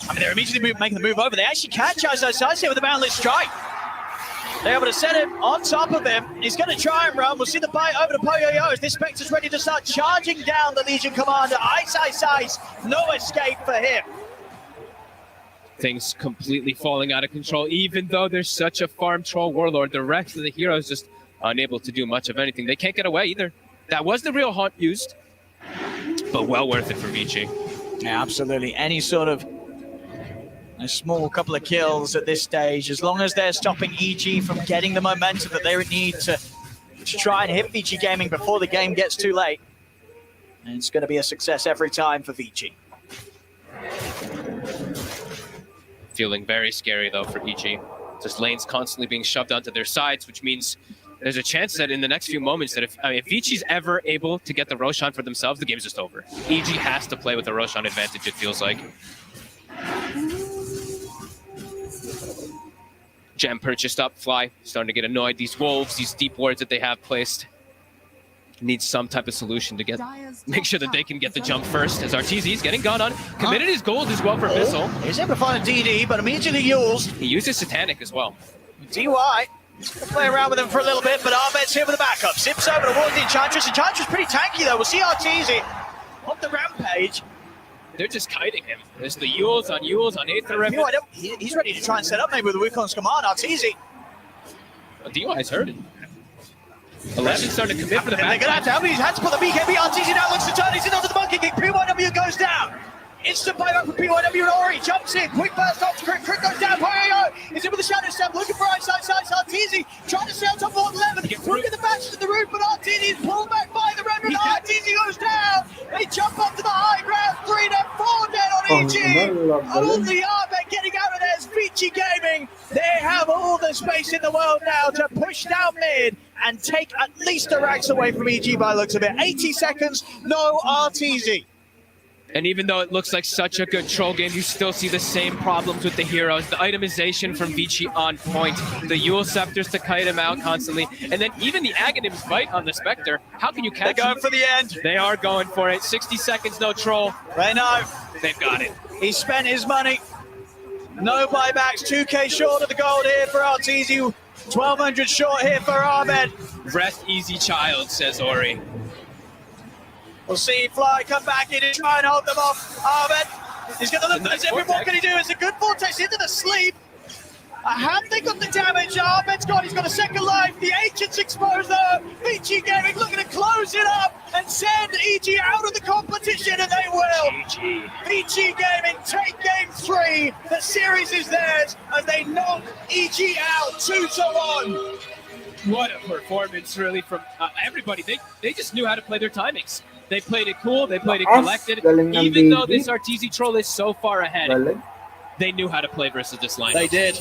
I mean, they're immediately making the move over. They actually catch Ice here with a Boundless Strike. They're able to set him on top of him. He's going to try and run. We'll see the bite over to Poyoyo as this Spectre's ready to start charging down the Legion Commander. Ice. No escape for him. Things completely falling out of control. Even though there's such a farm troll warlord, the rest of the heroes just unable to do much of anything. They can't get away either. That was the real haunt used, but well worth it for Vinci. Yeah, absolutely. Any sort of a small couple of kills at this stage, as long as they're stopping EG from getting the momentum that they would need to try and hit Vici Gaming before the game gets too late. And it's going to be a success every time for Vici. Feeling very scary though for EG. Just lanes constantly being shoved onto their sides, which means there's a chance that in the next few moments that if Vici's ever able to get the Roshan for themselves, the game's just over. EG has to play with the Roshan advantage, it feels like. Gem purchased up, Fly starting to get annoyed. These wolves, these deep wards that they have placed, need some type of solution to make sure that they can get the jump first. As Arteezy's getting gone on, committed his gold as well for Bissell. He's able to find a DD, but immediately used. He uses Satanic as well. DY, play around with him for a little bit, but Ahmed's here with the backup. Zips over towards the Enchantress. Enchantress pretty tanky though. We'll see Arteezy on the rampage. They're just kiting him. There's the Yules on Aether. He's ready to try and set up maybe with the Wukong's command. Arteezy. DY's hurt. 11 starting to commit for the back. They're going to have to help. He's had to put the BKB. Arteezy now looks to turn. He's in onto the Monkey King. PYW goes down. Instant buyback for PYW and Ori jumps in. Quick burst off to Crit. Crit goes down. Poyoyo is in with the Shadow Step. Looking for Ice. Arteezy trying to stay on top of 11. Look at the batch to the roof, but Arteezy is pulled back by the Reverend. Arteezy goes down. They jump up to the high ground. 3 dead, 4 dead on EG. Only Ahmed getting out of there is Vici Gaming. They have all the space in the world now to push down mid and take at least the racks away from EG by the looks of it. 80 seconds, no Arteezy. And even though it looks like such a good troll game, you still see the same problems with the heroes. The itemization from Vici on point. The Yule Scepters to kite him out constantly. And then even the Aghanim's bite on the Spectre. How can you catch They're going for the end. They are going for it. 60 seconds, no troll. They know. They've got it. He spent his money. No buybacks, 2K short of the gold here for Arteezy, 1,200 short here for Ahmed. Rest easy, child, says Ori. We'll see Fly come back in and try and hold them off. Ahmed, he's got the look as every what can he do? It's a good vortex into the sleep. Have they got the damage? Ahmed's got, he's got a second life. The agent's exposed though. Vici Gaming looking to close it up and send EG out of the competition, and they will. Vici Gaming take game 3. The series is theirs as they knock EG out 2-1. What a performance, really, from everybody. They just knew how to play their timings. They played it cool. They played it collected. Even though this Arteezy troll is so far ahead, they knew how to play versus this line. They did.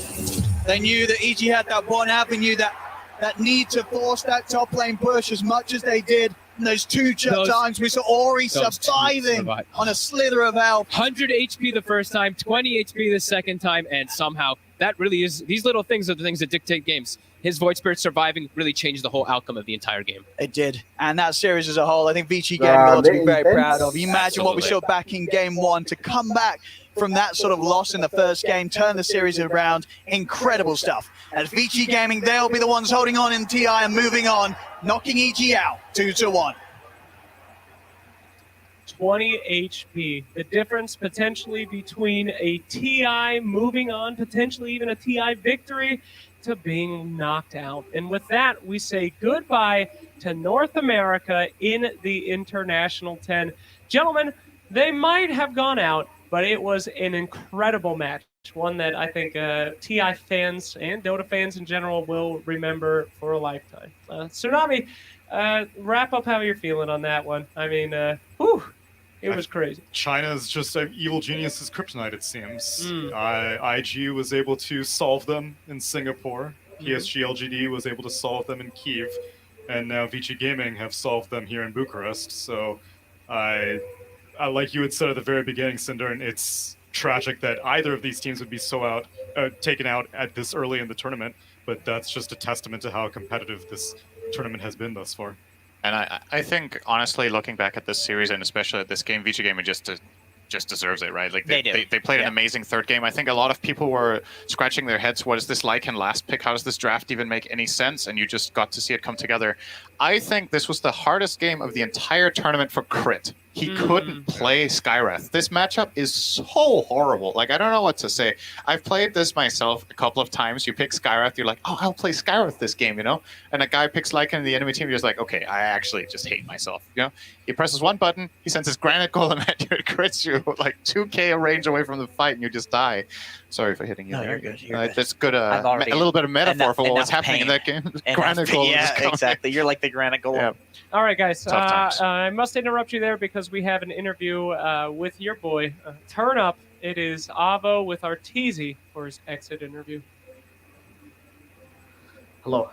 They knew that EG had that one avenue, that need to force that top lane push as much as they did. And those times we saw Ori surviving on a slither of health. 100 HP the first time, 20 HP the second time, and somehow that really is, these little things are the things that dictate games. His Void Spirit surviving really changed the whole outcome of the entire game. It did. And that series as a whole, I think Vici Gaming got to be very proud of. You imagine what we saw back in game 1 to come back from that sort of loss in the first game, turn the series around. Incredible stuff. As Vici Gaming, they'll be the ones holding on in TI and moving on, knocking EG out 2-1. 20 HP. The difference potentially between a TI moving on, potentially even a TI victory, to being knocked out. And with that, we say goodbye to North America in the International 10. Gentlemen, they might have gone out, but it was an incredible match. One that I think TI fans and Dota fans in general will remember for a lifetime. Tsunami, wrap up how you're feeling on that one. I mean, it was crazy. China's just an evil genius's kryptonite, it seems. IG was able to solve them in Singapore. PSG LGD was able to solve them in Kyiv. And now Vici Gaming have solved them here in Bucharest. So I like you had said at the very beginning, Cinder, and it's tragic that either of these teams would be so taken out at this early in the tournament. But that's just a testament to how competitive this tournament has been thus far. And I think, honestly, looking back at this series, and especially at this game, Vici Gaming just deserves it, right? Like they played an amazing third game. I think a lot of people were scratching their heads. What is this Lycan last pick? How does this draft even make any sense? And you just got to see it come together. I think this was the hardest game of the entire tournament for Crit. He couldn't play Skywrath. This matchup is so horrible. Like, I don't know what to say. I've played this myself a couple of times. You pick Skywrath, you're like, oh, I'll play Skywrath this game, you know? And a guy picks Lycan in the enemy team, you're just like, okay, I actually just hate myself, you know? He presses one button, he sends his Granite Golem at you, it crits you like 2k range away from the fight, and you just die. Sorry for hitting you there. You're good. That's good. A little bit of metaphor for what was happening in that game. Granite Golem. Yeah, exactly. You're like the Granite Golem. Yeah. All right, guys. I must interrupt you there because we have an interview with your boy. Turn up. It is Avo with Arteezy for his exit interview. Hello.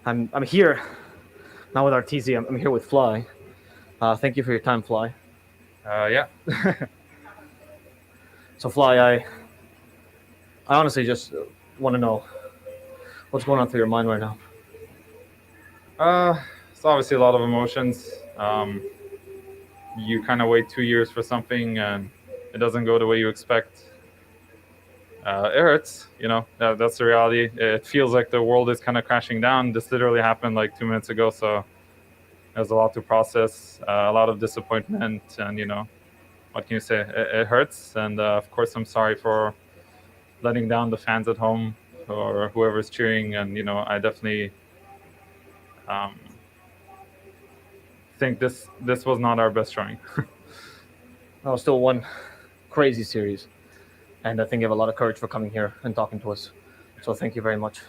I'm here, not with Arteezy. I'm here with Fly. Thank you for your time, Fly. Yeah. So, Fly, I honestly just want to know what's going on through your mind right now. It's obviously a lot of emotions. You kind of wait 2 years for something and it doesn't go the way you expect. It hurts, you know, that's the reality. It feels like the world is kind of crashing down. This literally happened like 2 minutes ago, so there's a lot to process, a lot of disappointment, and, you know, what can you say? It hurts, and of course I'm sorry for letting down the fans at home or whoever's cheering, and, you know, I definitely think this was not our best showing. No, still one crazy series, and I think you have a lot of courage for coming here and talking to us. So thank you very much.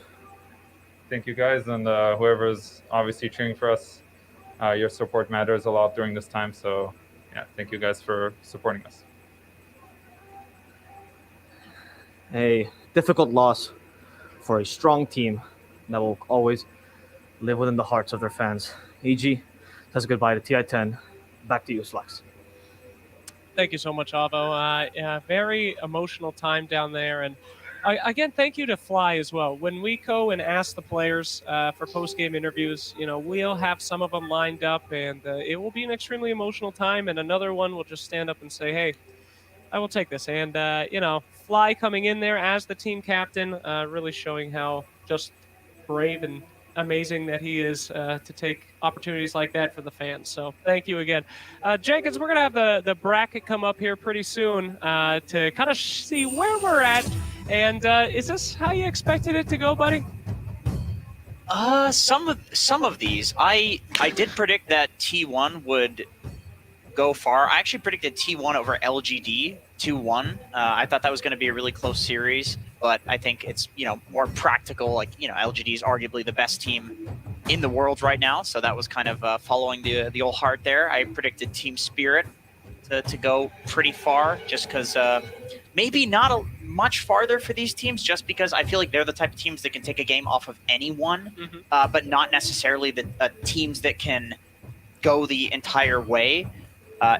Thank you guys, and whoever's obviously cheering for us, your support matters a lot during this time. So yeah, thank you guys for supporting us. A difficult loss for a strong team that will always live within the hearts of their fans. EG says goodbye to TI-10. Back to you, Slacks. Thank you so much, Avo. Yeah, very emotional time down there. And again, thank you to Fly as well. When we go and ask the players for post-game interviews, you know, we'll have some of them lined up, and it will be an extremely emotional time. And another one will just stand up and say, hey, I will take this. And, you know, Fly coming in there as the team captain, really showing how just brave and amazing that he is to take opportunities like that for the fans. So thank you again. Jenkins, we're going to have the bracket come up here pretty soon to kind of see where we're at. And is this how you expected it to go, buddy? Some of these, I did predict that T1 would go far. I actually predicted T1 over LGD 2-1. I thought that was going to be a really close series, but I think it's more practical. Like LGD is arguably the best team in the world right now, so that was kind of following the old heart there. I predicted Team Spirit to go pretty far, just because maybe not much farther for these teams, just because I feel like they're the type of teams that can take a game off of anyone, but not necessarily the teams that can go the entire way.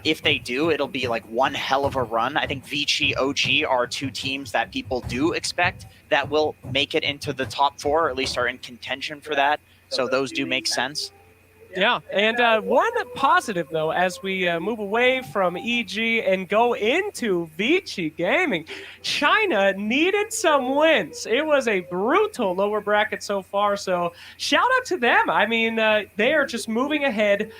If they do, it'll be like one hell of a run. I think Vici, OG are two teams that people do expect that will make it into the top 4, or at least are in contention for that. So those do make sense. Yeah, and one positive, though, as we move away from EG and go into Vici Gaming, China needed some wins. It was a brutal lower bracket so far, so shout out to them. I mean, they are just moving ahead,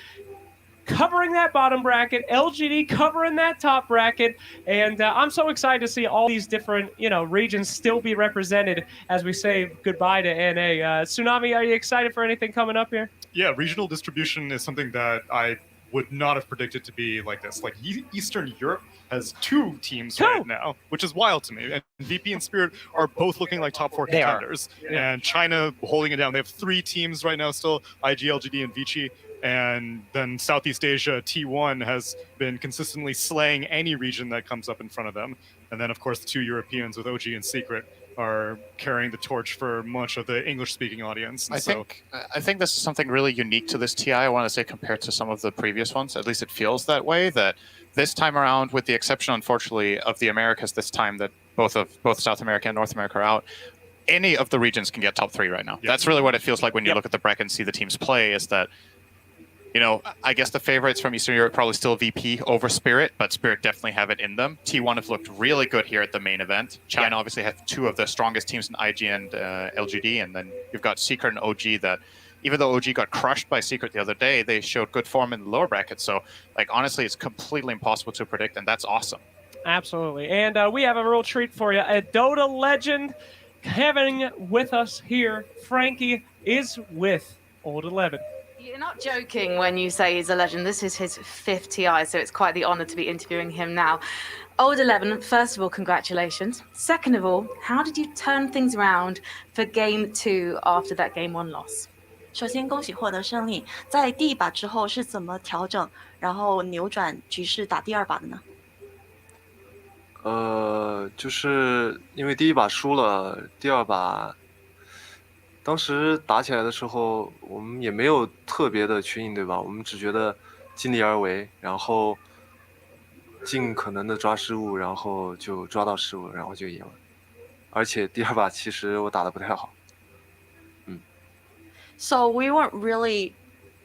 covering that bottom bracket, LGD covering that top bracket, and I'm so excited to see all these different, regions still be represented as we say goodbye to NA. Tsunami, are you excited for anything coming up here? Yeah, regional distribution is something that I would not have predicted to be like this. Like Eastern Europe has 2 teams right now, which is wild to me. And VP and Spirit are both looking like top 4 contenders. And China holding it down. They have 3 teams right now still, IG, LGD, and Vici. And then Southeast Asia, T1 has been consistently slaying any region that comes up in front of them. And then, of course, the 2 Europeans with OG and Secret are carrying the torch for much of the English-speaking audience. I think this is something really unique to this TI, I want to say, compared to some of the previous ones. At least it feels that way, that this time around, with the exception, unfortunately, of the Americas this time, that both South America and North America are out, any of the regions can get top 3 right now. Yep. That's really what it feels like when you look at the bracket and see the teams play, is that I guess the favorites from Eastern Europe probably still VP over Spirit, but Spirit definitely have it in them. T1 have looked really good here at the main event. China obviously have 2 of the strongest teams in IG and LGD, and then you've got Secret and OG that, even though OG got crushed by Secret the other day, they showed good form in the lower bracket. So, honestly, it's completely impossible to predict, and that's awesome. Absolutely. And we have a real treat for you. A Dota legend having with us here, Frankie, is with Old 11. You're not joking when you say he's a legend. This is his 5th TI, so it's quite the honor to be interviewing him now. Old 11, first of all, congratulations. Second of all, how did you turn things around for Game 2 after that Game 1 loss? 首先恭喜获得胜利，在第一把之后是怎么调整，然后扭转局势打第2把的呢？就是因为第一把输了，第2把当时打起来的时候，我们也没有特别的去应对吧，我们只觉得尽力而为，然后尽可能的抓失误，然后就抓到失误，然后就赢了。而且第2把其实我打得不太好。So we weren't really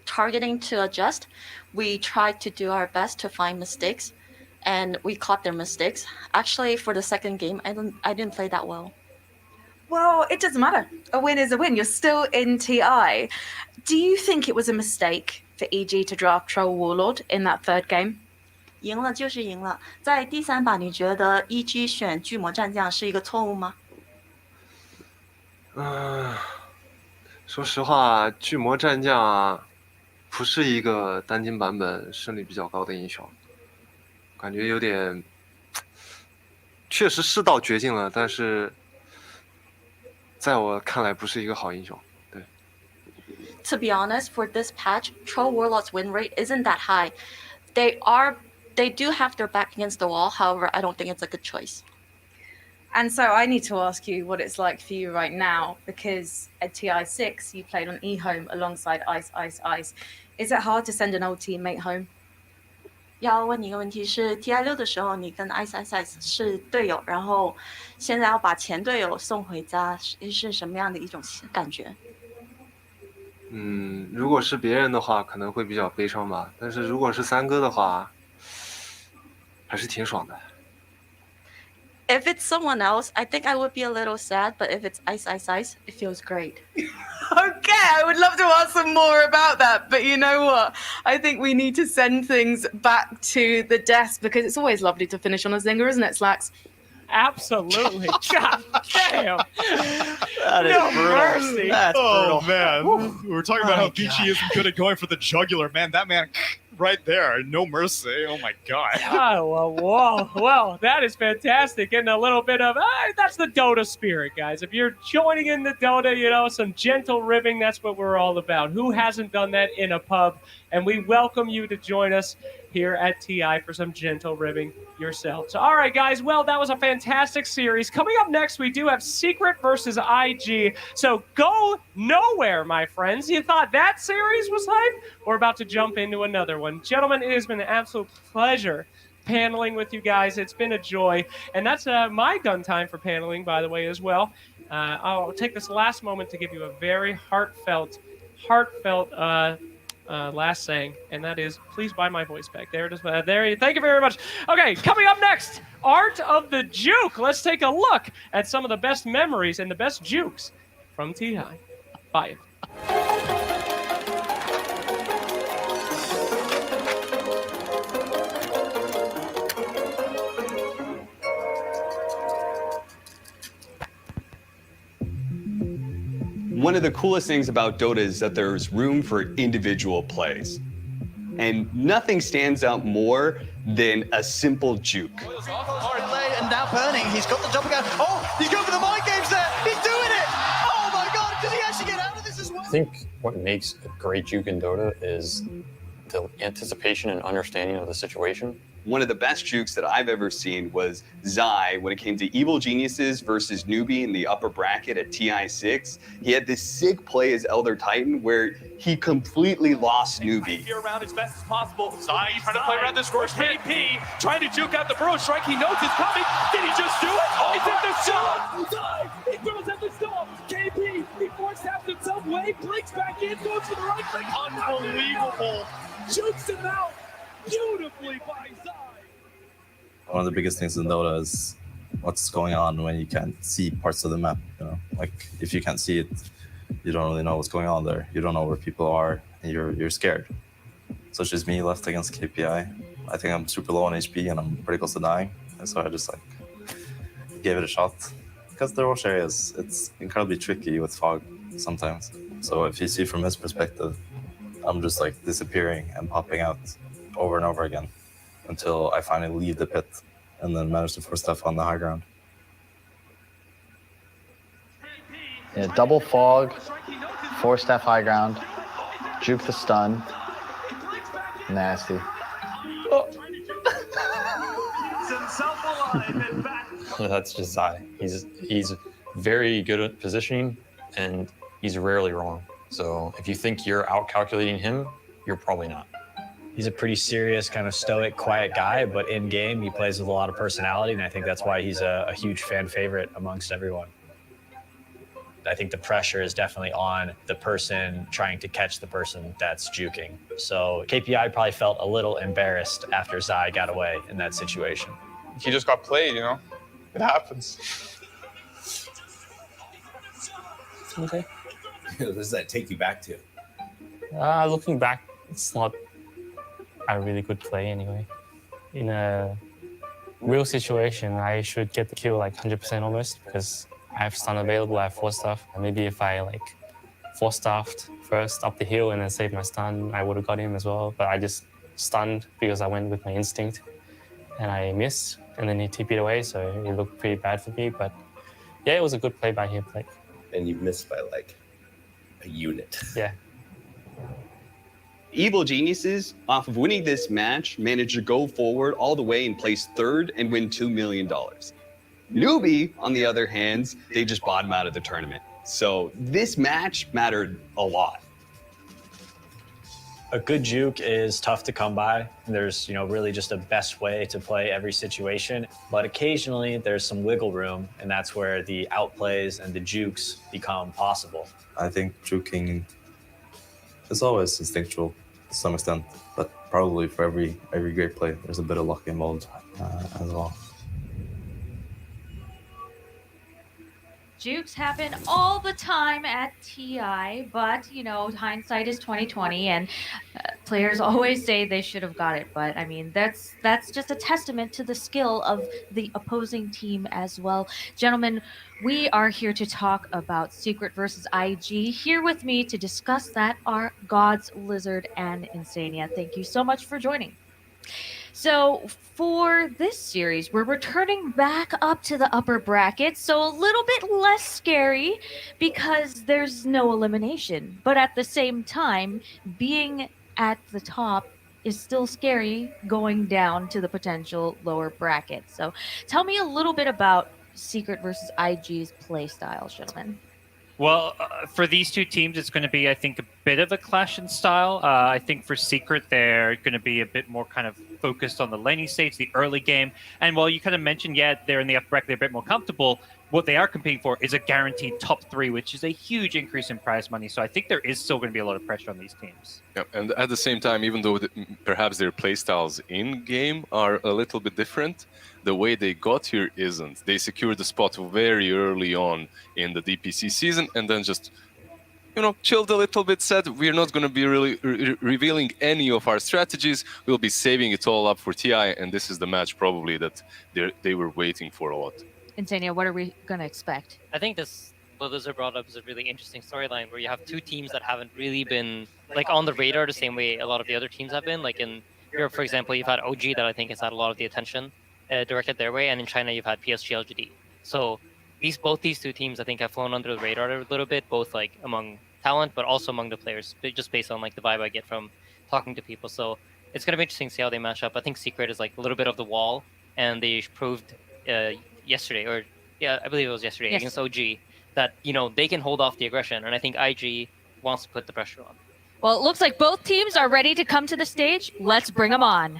targeting to adjust. We tried to do our best to find mistakes, and we caught their mistakes. Actually, for the second game, I didn't play that well. Well, it doesn't matter. A win is a win. You're still in TI. Do you think it was a mistake for EG to draft Troll Warlord in that 3rd game? 赢了就是赢了。在第3把，你觉得 EG 选巨魔战将是一个错误吗？说实话，巨魔战将不是一个单金版本胜率比较高的英雄，感觉有点，确实是到绝境了，但是在我看来不是一个好英雄。对。To be honest, for this patch, Troll Warlord's win rate isn't that high. They do have their back against the wall. However, I don't think it's a good choice. And so I need to ask you what it's like for you right now, because at TI6 you played on eHome alongside Ice. Is it hard to send an old teammate home? 要问你一个问题是 TI6 的时候，你跟 Ice 是队友，然后现在要把前队友送回家，是什么样的一种感觉？如果是别人的话，可能会比较悲伤吧。但是如果是三哥的话，还是挺爽的。If it's someone else, I think I would be a little sad, but if it's Ice Ice Ice, it feels great. Okay, I would love to ask some more about that, but you know what? I think we need to send things back to the desk because it's always lovely to finish on a zinger, isn't it, Slacks? Absolutely. God damn. That is No brutal. mercy. That's Oh, brutal. man. We were talking about how My Peachy God. isn't good at going for the jugular. Man, that man right there. No mercy. Oh, my God. Oh, well, that is fantastic. And a little bit of, that's the Dota spirit, guys. If you're joining in the Dota, you know, some gentle ribbing, that's what we're all about. Who hasn't done that in a pub? And we welcome you to join us here at TI for some gentle ribbing yourselves. All right, guys. Well, that was a fantastic series. Coming up next, we do have Secret versus IG. So go nowhere, my friends. You thought that series was hype? We're about to jump into another one. Gentlemen, it has been an absolute pleasure paneling with you guys. It's been a joy. And that's my done time for paneling, by the way, as well. I'll take this last moment to give you a very heartfelt last saying, and that is, please buy my voice back. There it is. There. Thank you very much. Okay, coming up next, Art of the Juke. Let's take a look at some of the best memories and the best jukes from TI. Bye. One of the coolest things about Dota is that there's room for individual plays. And nothing stands out more than a simple juke. And now Burning, he's got the jump again. Oh, he's going for the mind games there. He's doing it. Oh my God, does he actually get out of this as well? I think what makes a great juke in Dota is the anticipation and understanding of the situation. One of the best jukes that I've ever seen was Zai when it came to Evil Geniuses versus Newbie in the upper bracket at TI6. He had this sick play as Elder Titan where he completely lost Newbie. Around as best as possible. Zai trying to play around this course. KP trying to juke out the Burrow strike. He knows it's coming. Did he just do it? Oh, he's at the stop. Zai, he throws at the stop. KP, he forced half himself away, blinks back in, goes for the right click. Unbelievable. Jukes him out beautifully by Zai. One of the biggest things in Dota is what's going on when you can't see parts of the map. You know, like if you can't see it, you don't really know what's going on there. You don't know where people are, and you're scared. Such as me left against KPI. I think I'm super low on HP and I'm pretty close to dying, and so I just like gave it a shot. Because the rush areas, it's incredibly tricky with fog sometimes. So if you see from his perspective, I'm just like disappearing and popping out over and over again until I finally leave the pit and then manage to force stuff on the high ground. Yeah, double fog, 4-step high ground, juke the stun. Nasty. That's just Zai. He's very good at positioning, and he's rarely wrong. So if you think you're out-calculating him, you're probably not. He's a pretty serious, kind of stoic, quiet guy, but in game he plays with a lot of personality, and I think that's why he's a huge fan favorite amongst everyone. I think the pressure is definitely on the person trying to catch the person that's juking. So KPI probably felt a little embarrassed after Zai got away in that situation. He just got played, you know? It happens. Okay. What does that take you back to? Looking back, it's not a really good play anyway. In a real situation, I should get the kill like 100% almost because I have stun available, I have 4-staff. Maybe if I like 4-staffed first up the hill and then saved my stun, I would have got him as well. But I just stunned because I went with my instinct and I missed. And then he TP'd away, so it looked pretty bad for me. But yeah, it was a good play by him. Like, and you missed by like a unit. Yeah. Evil Geniuses, off of winning this match, managed to go forward all the way and place third and win $2 million. Newbie, on the other hand, they just bottom out of the tournament. So this match mattered a lot. A good juke is tough to come by. There's, really just a best way to play every situation. But occasionally there's some wiggle room, and that's where the outplays and the jukes become possible. I think juking is always instinctual to some extent, but probably for every great play, there's a bit of luck involved as well. Jukes happen all the time at TI, but you know, hindsight is 2020, and players always say they should have got it. But I mean, that's just a testament to the skill of the opposing team as well. Gentlemen, we are here to talk about Secret versus IG. Here with me to discuss that are Gods, Lizard, and Insania. Thank you so much for joining. So for this series, we're returning back up to the upper bracket, so a little bit less scary because there's no elimination. But at the same time, being at the top is still scary going down to the potential lower bracket. So tell me a little bit about Secret versus IG's play style, gentlemen. Well, for these two teams, it's going to be, I think, a bit of a clash in style. I think for Secret, they're going to be a bit more kind of focused on the laning stage, the early game. And while you kind of mentioned, yeah, they're in the upper bracket, they're a bit more comfortable, what they are competing for is a guaranteed top 3, which is a huge increase in prize money. So I think there is still going to be a lot of pressure on these teams. Yeah, and at the same time, even though perhaps their playstyles in-game are a little bit different, the way they got here isn't. They secured the spot very early on in the DPC season and then just, you know, chilled a little bit, said, we're not going to be really revealing any of our strategies. We'll be saving it all up for TI, and this is the match probably that they were waiting for a lot. Insania, what are we going to expect? I think what Lizard brought up is a really interesting storyline where you have two teams that haven't really been like on the radar the same way a lot of the other teams have been. Like in Europe, for example, you've had OG that I think has had a lot of the attention directed their way, and in China you've had PSG LGD. So both these two teams I think have flown under the radar a little bit, both like among talent but also among the players, just based on like the vibe I get from talking to people. So it's gonna be interesting to see how they match up. I think Secret is like a little bit of the wall, and they proved yesterday, or yeah, I believe it was yesterday, against OG, that you know they can hold off the aggression, and I think IG wants to put the pressure on. Well, it looks like both teams are ready to come to the stage. Let's bring them on.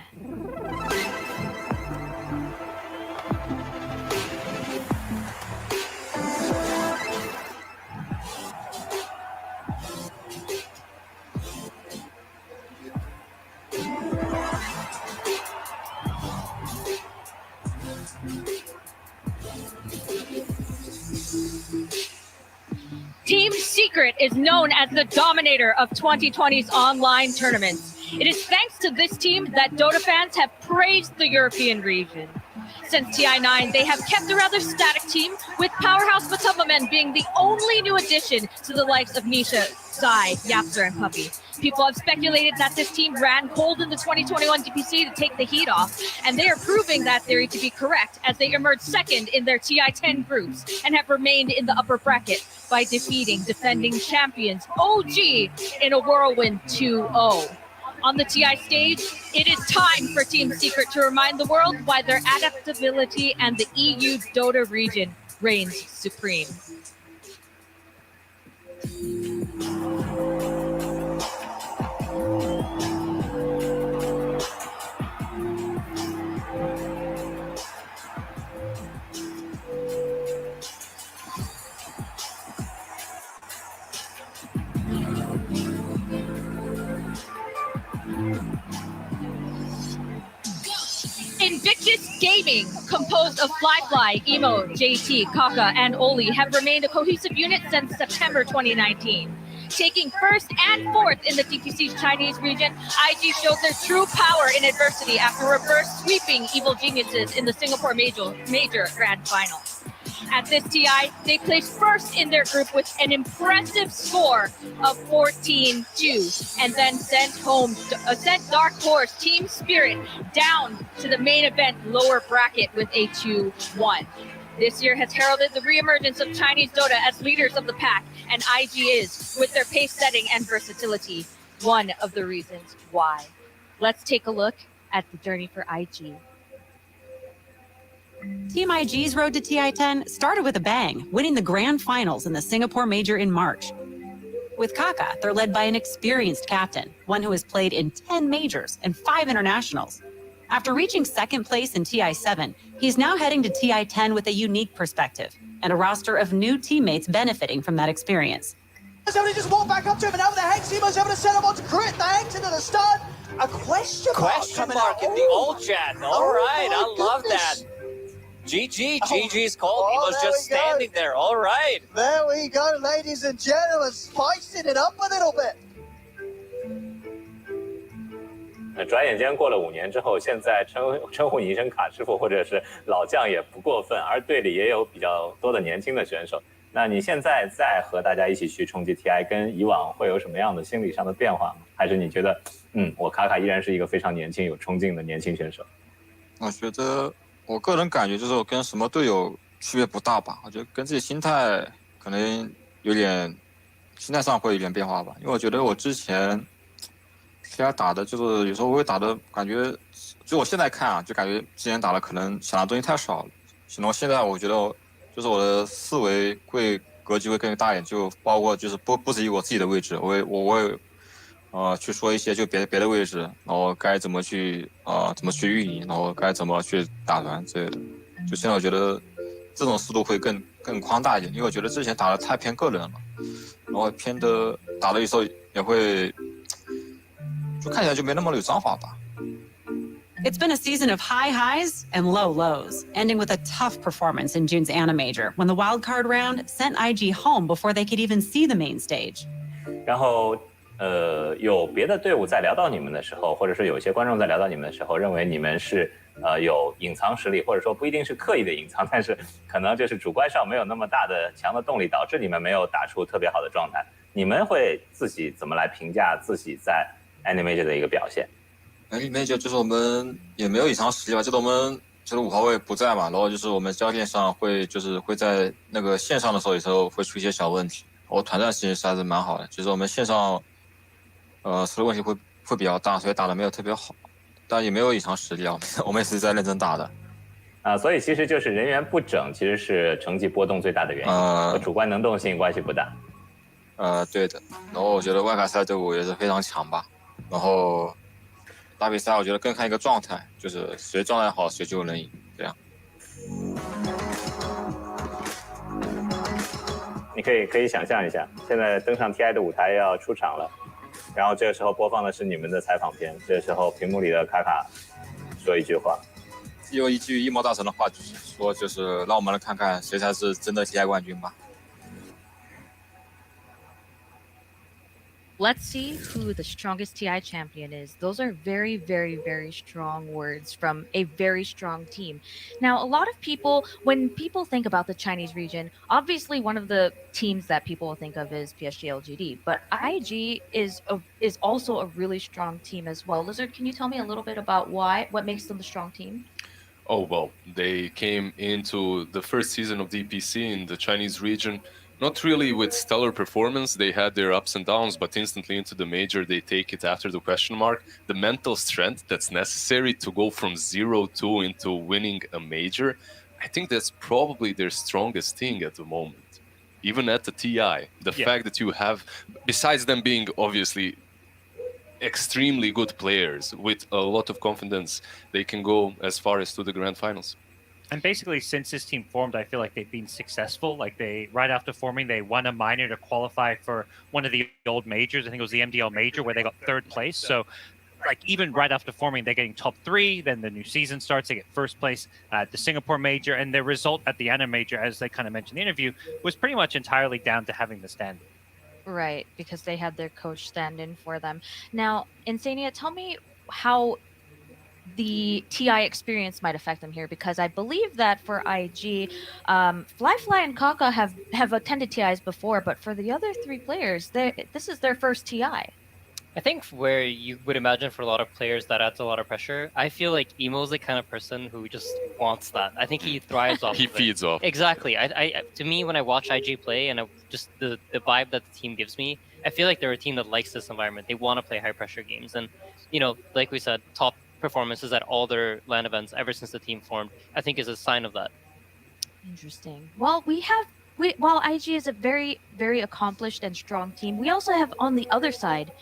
Team Secret is known as the dominator of 2020's online tournaments. It is thanks to this team that Dota fans have praised the European region. Since TI9, they have kept a rather static team, with Powerhouse Batubamen being the only new addition to the likes of Nisha, Zai, Yapster, and Puppy. People have speculated that this team ran cold in the 2021 DPC to take the heat off, and they are proving that theory to be correct as they emerged second in their TI10 groups and have remained in the upper bracket by defeating defending champions OG in a whirlwind 2-0. On the TI stage, it is time for Team Secret to remind the world why their adaptability and the EU Dota region reigns supreme. Invictus Gaming, composed of Fly, Emo, JT, Kaka, and Oli, have remained a cohesive unit since September 2019. Taking first and fourth in the DPC's Chinese region, IG showed their true power in adversity after reverse sweeping Evil Geniuses in the Singapore Major Grand Final. At this TI, they placed first in their group with an impressive score of 14-2, and then sent Dark Horse Team Spirit down to the main event lower bracket with a 2-1. This year has heralded the reemergence of Chinese Dota as leaders of the pack, and IG is, with their pace setting and versatility, one of the reasons why. Let's take a look at the journey for IG. Team IG's road to TI10 started with a bang, winning the grand finals in the Singapore Major in March. With Kaka, they're led by an experienced captain, one who has played in 10 majors and 5 internationals. After reaching second place in TI7, he's now heading to TI10 with a unique perspective and a roster of new teammates benefiting from that experience. Somebody just walked back up to him, and now with the Hex, Emo's able to set him on to crit. The Hex into the stun. A question mark in the old chat. All right, I love that. GG's called. He was just standing there. All right. There we go, ladies and gentlemen, spicing it up a little bit. 转眼间过了5年之后，现在称呼你一声卡师傅或者是老将也不过分，而队里也有比较多的年轻的选手。那你现在再和大家一起去冲击 TI， 跟以往会有什么样的心理上的变化吗？还是你觉得，我卡卡依然是一个非常年轻、有冲劲的年轻选手？我觉得我个人感觉就是我跟什么队友区别不大吧，我觉得跟自己心态可能有点，心态上会有点变化吧。因为我觉得我之前 TI 打的就是有时候我会打的感觉，就我现在看啊，就感觉之前打的可能想的东西太少了。然后现在我觉得就是我的思维会格局会更大一点，就包括就是不止于我自己的位置，我会去说一些就别的位置，然后该怎么去运营，然后该怎么去打团之类的。就现在我觉得这种思路会更宽大一点，因为我觉得之前打的太偏个人了，然后偏的打的有时候也会就看起来就没那么有章法吧。 It's been a season of high highs and low lows, ending with a tough performance in June's Ana Major when the wildcard round sent IG home before they could even see the main stage. 然后，有别的队伍在聊到你们的时候，或者是有些观众在聊到你们的时候，认为你们是有隐藏实力，或者说不一定是刻意的隐藏，但是可能就是主观上没有那么大的强的动力，导致你们没有打出特别好的状态。你们会自己怎么来评价自己在 Ana Major 的一个表现？ 里面就是我们也没有隐藏实力吧，就是我们就是5号位不在嘛，然后就是我们教练上会在那个线上的时候，有时候会出一些小问题。我团战其实还是蛮好的，就是我们线上出的问题会比较大，所以打的没有特别好，但也没有隐藏实力啊，我们也是在认真打的。所以其实就是人员不整，其实是成绩波动最大的原因，和主观能动性关系不大。对的。然后我觉得外卡赛队伍也是非常强吧，然后 打比赛我觉得更看一个状态，就是谁状态好谁就能赢，这样。你可以想象一下，现在登上 TI 的舞台要出场了，然后这个时候播放的是你们的采访片，这个时候屏幕里的卡卡说一句话，用一句一毛大神的话就是让我们来看看谁才是真的 TI 冠军吧。 Let's see who the strongest TI champion is. Those are very, very, very strong words from a very strong team. Now, a lot of people, when people think about the Chinese region, obviously one of the teams that people will think of is PSG LGD, but IG is also a really strong team as well. Lizard, can you tell me a little bit about what makes them a strong team? Oh, well, they came into the first season of DPC in the Chinese region not really with stellar performance. They had their ups and downs, but instantly into the major, they take it after the question mark. The mental strength that's necessary to go from 0-2 into winning a major, I think that's probably their strongest thing at the moment. Even at the TI, the fact that you have, besides them being obviously extremely good players with a lot of confidence, they can go as far as to the grand finals. And basically, since this team formed, I feel like they've been successful. Like right after forming, they won a minor to qualify for one of the old majors. I think it was the MDL major where they got 3rd place. So, like even right after forming, they're getting top 3. Then the new season starts, they get 1st place at the Singapore major, and their result at the Ana major, as they kind of mentioned in the interview, was pretty much entirely down to having the stand. Right, because they had their coach stand in for them. Now, Insania, tell me how the TI experience might affect them here, because I believe that for IG, Fly and Kaka have attended TIs before, but for the other 3 players, this is their first TI. I think where you would imagine for a lot of players that adds a lot of pressure, I feel like Emo's the kind of person who just wants that. I think he thrives off He of feeds it. off. Exactly. To me, when I watch IG play and just the vibe that the team gives me, I feel like they're a team that likes this environment. They want to play high pressure games. And, you know, like we said, top performances at all their LAN events ever since the team formed, I think is a sign of that. Interesting. Well, while IG is a very, very accomplished and strong team, we also have on the other side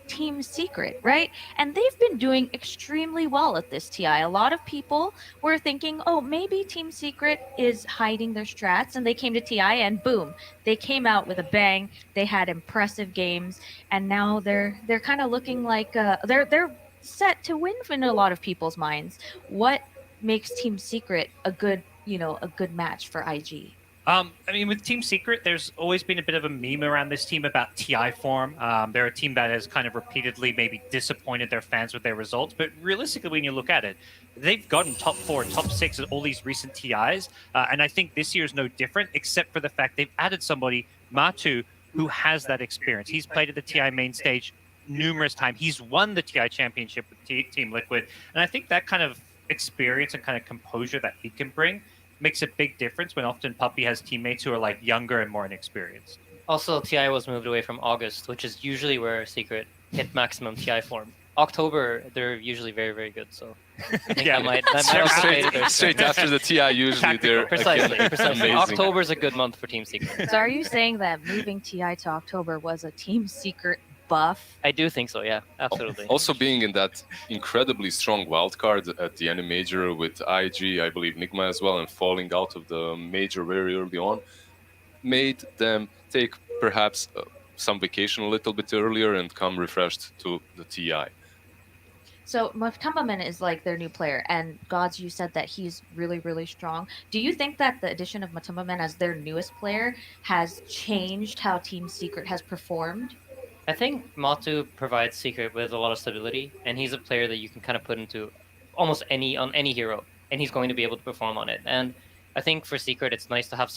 Team Secret, right? And they've been doing extremely well at this TI. A lot of people were thinking, oh, maybe Team Secret is hiding their strats, and they came to TI and boom, they came out with a bang. They had impressive games, and now they're kind of looking like they're set to win in a lot of people's minds. What makes Team Secret a good a good match for IG? I mean, with Team Secret, there's always been a bit of a meme around this team about TI form. They're a team that has kind of repeatedly maybe disappointed their fans with their results. But realistically, when you look at it, they've gotten top 4, top 6 at all these recent TIs. And I think this year is no different, except for the fact they've added somebody, Matu, who has that experience. He's played at the TI main stage numerous times. He's won the TI championship with Team Liquid. And I think that kind of experience and kind of composure that he can bring makes a big difference when often Puppey has teammates who are like younger and more inexperienced. Also, TI was moved away from August, which is usually where Secret hit maximum TI form. October, they're usually very, very good. So I think that might straight after the TI, usually they're precisely. amazing. October's a good month for Team Secret. So are you saying that moving TI to October was a Team Secret buff? I do think so, yeah, absolutely. Also being in that incredibly strong wildcard at the NA Major with IG, I believe Nigma as well, and falling out of the Major very early on, made them take perhaps some vacation a little bit earlier and come refreshed to the TI. So Matumbaman is like their new player, and Gods, you said that he's really, really strong. Do you think that the addition of Matumbaman as their newest player has changed how Team Secret has performed? I think Matu provides Secret with a lot of stability, and he's a player that you can kind of put into almost any hero, and he's going to be able to perform on it. And I think for Secret, it's nice to have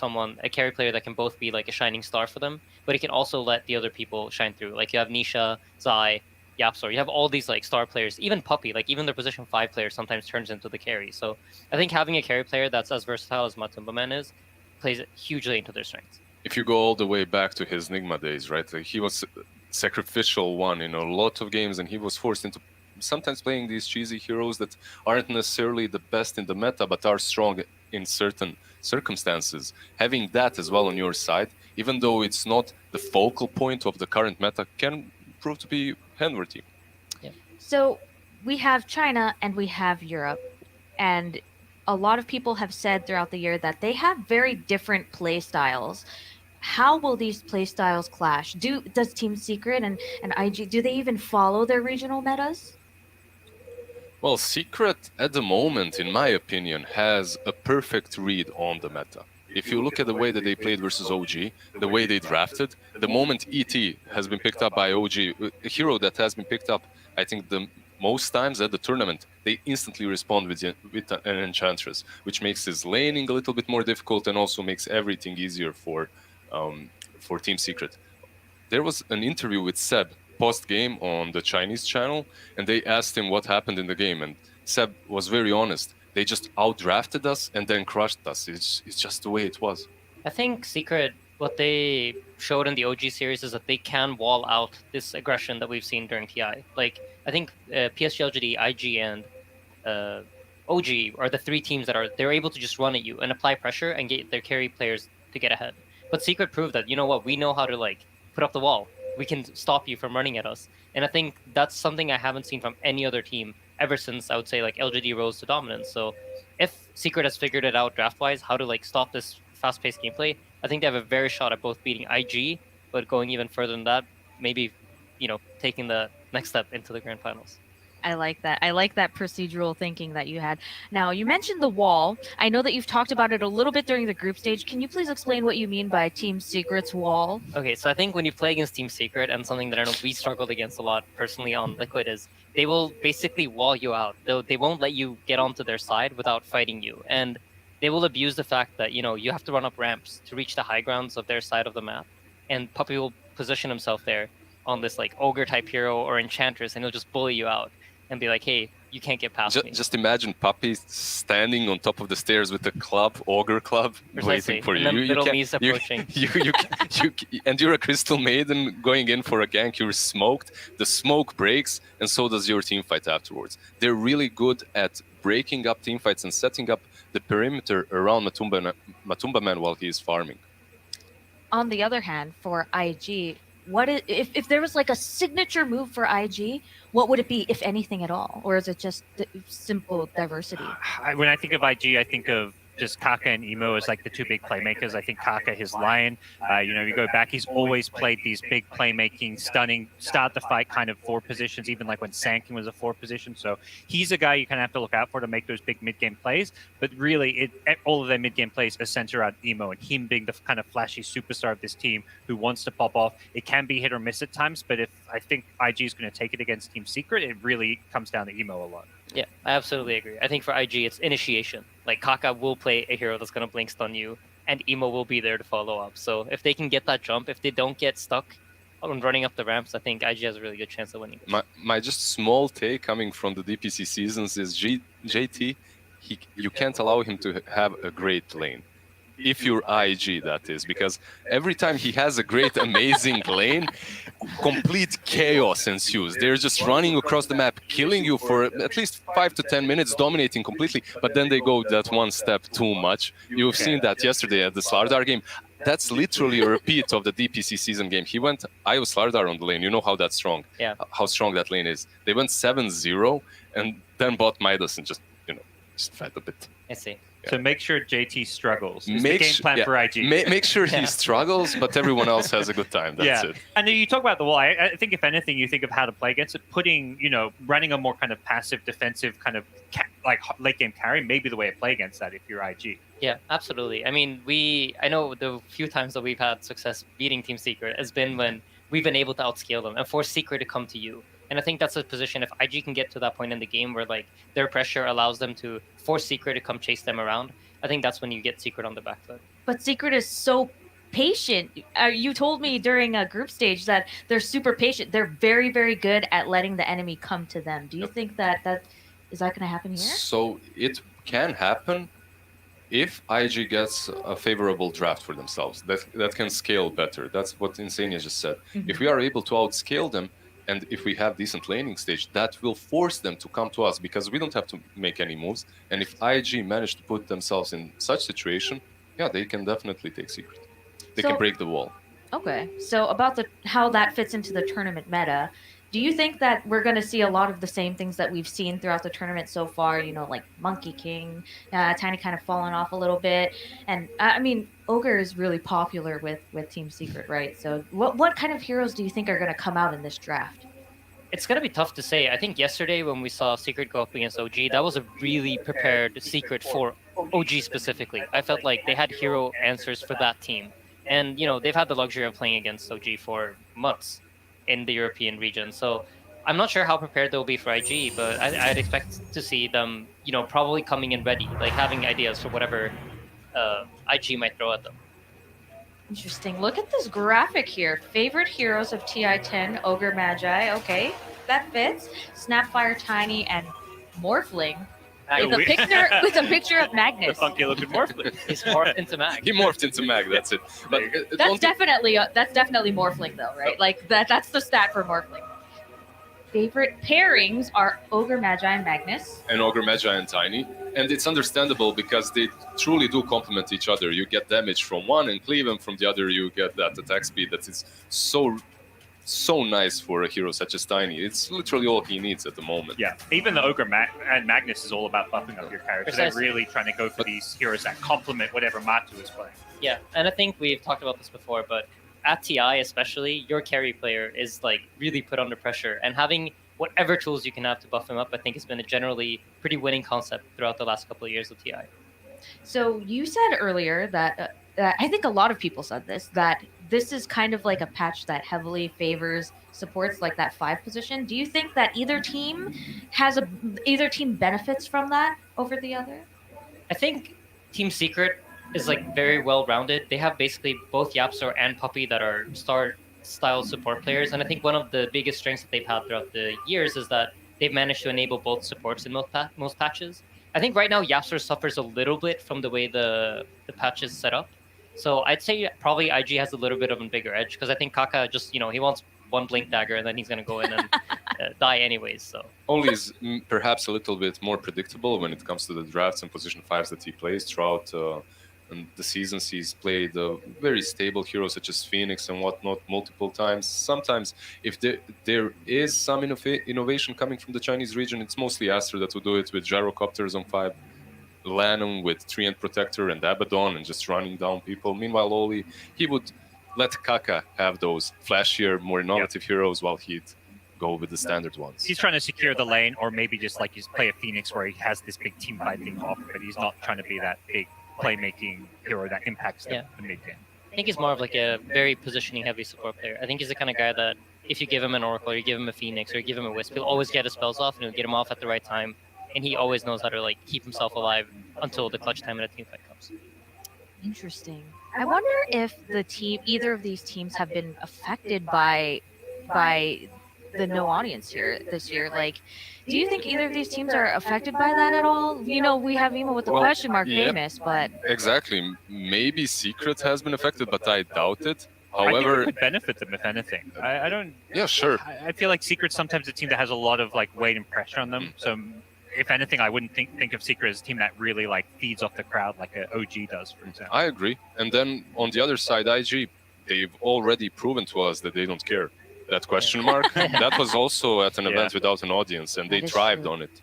a carry player that can both be like a shining star for them, but he can also let the other people shine through. Like you have Nisha, Zai, Yapsor, you have all these like star players, even Puppey, like even their position 5 player sometimes turns into the carry. So I think having a carry player that's as versatile as Matumbaman is plays hugely into their strengths. If you go all the way back to his Nigma days, right? Like he was sacrificial one in a lot of games, and he was forced into sometimes playing these cheesy heroes that aren't necessarily the best in the meta, but are strong in certain circumstances. Having that as well on your side, even though it's not the focal point of the current meta, can prove to be handworthy. Yeah. So we have China and we have Europe, and a lot of people have said throughout the year that they have very different play styles. How will these play styles clash? Does Team Secret and IG, do they even follow their regional metas? Well, Secret at the moment, in my opinion, has a perfect read on the meta. If you look at the way that they played versus OG, the way they drafted, the moment ET has been picked up by OG, a hero that has been picked up, I think the most times at the tournament, they instantly respond with an Enchantress, which makes his laning a little bit more difficult and also makes everything easier for Team Secret. There was an interview with Seb post-game on the Chinese channel, and they asked him what happened in the game, and Seb was very honest. They just outdrafted us and then crushed us. It's just the way it was. I think Secret, what they showed in the OG series is that they can wall out this aggression that we've seen during TI. Like, I think PSG, LGD, IG, and OG are the 3 teams that they're able to just run at you and apply pressure and get their carry players to get ahead. But Secret proved that, you know what, we know how to like put up the wall. We can stop you from running at us. And I think that's something I haven't seen from any other team ever since, I would say, like LGD rose to dominance. So if Secret has figured it out draft-wise, how to like stop this fast-paced gameplay, I think they have a very shot at both beating IG, but going even further than that, maybe, taking the next step into the grand finals. I like that. I like that procedural thinking that you had. Now, you mentioned the wall. I know that you've talked about it a little bit during the group stage. Can you please explain what you mean by Team Secret's wall? Okay, so I think when you play against Team Secret, and something that I know we struggled against a lot personally on Liquid, is they will basically wall you out. They won't let you get onto their side without fighting you. And they will abuse the fact that, you have to run up ramps to reach the high grounds of their side of the map. And Puppey will position himself there on this like ogre type hero or enchantress, and he'll just bully you out and be like, hey, you can't get past me. Just imagine Puppey standing on top of the stairs with a club, ogre club, Precisely. waiting for you. And then little me's approaching. approaching. And you're a Crystal Maiden going in for a gank. You're smoked. The smoke breaks, and so does your team fight afterwards. They're really good at breaking up team fights and setting up the perimeter around Matumbaman while he is farming. On the other hand, for IG, if there was like a signature move for IG, what would it be, if anything at all? Or is it just simple diversity? When I think of IG, I think of just Kaka and Emo as like the two big playmakers. I think Kaka, his Lion, you go back, he's always played these big playmaking, stunning, start the fight kind of forward positions, even like when Sankin was a forward position. So he's a guy you kind of have to look out for to make those big mid-game plays. But really, all of their mid-game plays are centered around Emo and him being the kind of flashy superstar of this team who wants to pop off. It can be hit or miss at times, but if I think IG is going to take it against Team Secret, it really comes down to Emo a lot. Yeah, I absolutely agree. I think for IG, it's initiation. Like, Kaka will play a hero that's going to blink stun you, and Emo will be there to follow up. So if they can get that jump, if they don't get stuck on running up the ramps, I think IG has a really good chance of winning. My just small take coming from the DPC seasons is JT, you can't allow him to have a great lane. If you're IG, that is, because every time he has a great, amazing lane, complete chaos ensues. They're just running across the map, killing you for at least 5 to 10 minutes, dominating completely, but then they go that one step too much. You've seen that yesterday at the Slardar game. That's literally a repeat of the DPC season game. He went Io Slardar on the lane. You know how that's strong. Yeah. How strong that lane is. They went 7-0 and then bought Midas and just fed a bit. I see. Yeah. So make sure JT struggles. It's the game plan for IG. Make sure he struggles, but everyone else has a good time. That's it. And then you talk about the wall. I think if anything, you think of how to play against it. Running a more kind of passive, defensive kind of like late game carry may be the way to play against that if you're IG. Yeah, absolutely. I mean, I know the few times that we've had success beating Team Secret has been when we've been able to outscale them and force Secret to come to you. And I think that's a position, if IG can get to that point in the game where like their pressure allows them to force Secret to come chase them around, I think that's when you get Secret on the back foot. But Secret is so patient. You told me during a group stage that they're super patient. They're very, very good at letting the enemy come to them. Do you think that is that going to happen here? So it can happen if IG gets a favorable draft for themselves. That can scale better. That's what Insania just said. Mm-hmm. If we are able to outscale them, and if we have decent laning stage, that will force them to come to us because we don't have to make any moves. And if IG manage to put themselves in such situation, yeah, they can definitely take Secret. They can break the wall. Okay, so about how that fits into the tournament meta, do you think that we're going to see a lot of the same things that we've seen throughout the tournament so far? Like Monkey King, Tiny kind of falling off a little bit, and I mean, Ogre is really popular with Team Secret, right? So what kind of heroes do you think are going to come out in this draft? It's going to be tough to say. I think yesterday when we saw Secret go up against OG, that was a really prepared Secret for OG specifically. I felt like they had hero answers for that team. And, they've had the luxury of playing against OG for months in the European region. So I'm not sure how prepared they'll be for IG, but I'd expect to see them, probably coming in ready, like having ideas for whatever IG might throw at them. Interesting. Look at this graphic here. Favorite heroes of TI-10, Ogre Magi. Okay, that fits. Snapfire, Tiny, and Morphling. With a picture of Magnus. The funky looking Morphling. He's morphed into Mag. He morphed into Mag. That's it. But that's definitely Morphling though, right? Like that's the stat for Morphling. Favorite pairings are Ogre Magi and Magnus. And Ogre Magi and Tiny. And it's understandable because they truly do complement each other. You get damage from one and cleave, and from the other you get that attack speed that is so nice for a hero such as Tiny. It's literally all he needs at the moment. Yeah, even the Ogre and Magnus is all about buffing up your character. They're really trying to go for these heroes that complement whatever Matu is playing. Yeah, and I think we've talked about this before, but at TI especially, your carry player is like really put under pressure, and having whatever tools you can have to buff him up, I think has been a generally pretty winning concept throughout the last couple of years of TI. So you said earlier that I think a lot of people said that this is kind of like a patch that heavily favors supports like that 5 position. Do you think that either team benefits from that over the other? I think Team Secret is like very well rounded. They have basically both Yapsor and Puppey that are star style support players, and I think one of the biggest strengths that they've had throughout the years is that they've managed to enable both supports in most patches. I think right now Yapsor suffers a little bit from the way the patch is set up. So I'd say probably IG has a little bit of a bigger edge because I think Kaka just, he wants one Blink Dagger and then he's going to go in and die anyways. So Only is perhaps a little bit more predictable when it comes to the drafts and position 5s that he plays throughout the seasons. He's played very stable heroes such as Phoenix and whatnot multiple times. Sometimes if there is some innovation coming from the Chinese region, it's mostly Aster that will do it with gyrocopters on 5. Lanham with Treant Protector and Abaddon and just running down people. Meanwhile, Oli, he would let Kaka have those flashier, more innovative heroes while he'd go with the standard ones. He's trying to secure the lane, or maybe just like he's play a Phoenix where he has this big team fight thing off, but he's not trying to be that big playmaking hero that impacts the mid game. I think he's more of like a very positioning heavy support player. I think he's the kind of guy that if you give him an Oracle, or you give him a Phoenix, or you give him a Wisp, he'll always get his spells off and he'll get him off at the right time. And he always knows how to like keep himself alive until the clutch time in a team fight comes. Interesting. I wonder if either of these teams have been affected by the no audience here this year. Like, do you think either of these teams are affected by that at all? You know, we have Emo with the question mark famous, but exactly. Maybe Secret has been affected, but I doubt it. I think However, it could benefit them if anything. I don't. Yeah, sure. I feel like Secret's sometimes a team that has a lot of like weight and pressure on them. So if anything, I wouldn't think of Secret as a team that really like feeds off the crowd like an OG does, for example. I agree. And then on the other side, IG, they've already proven to us that they don't care. That question mark, that was also at an event without an audience, and they thrived on it.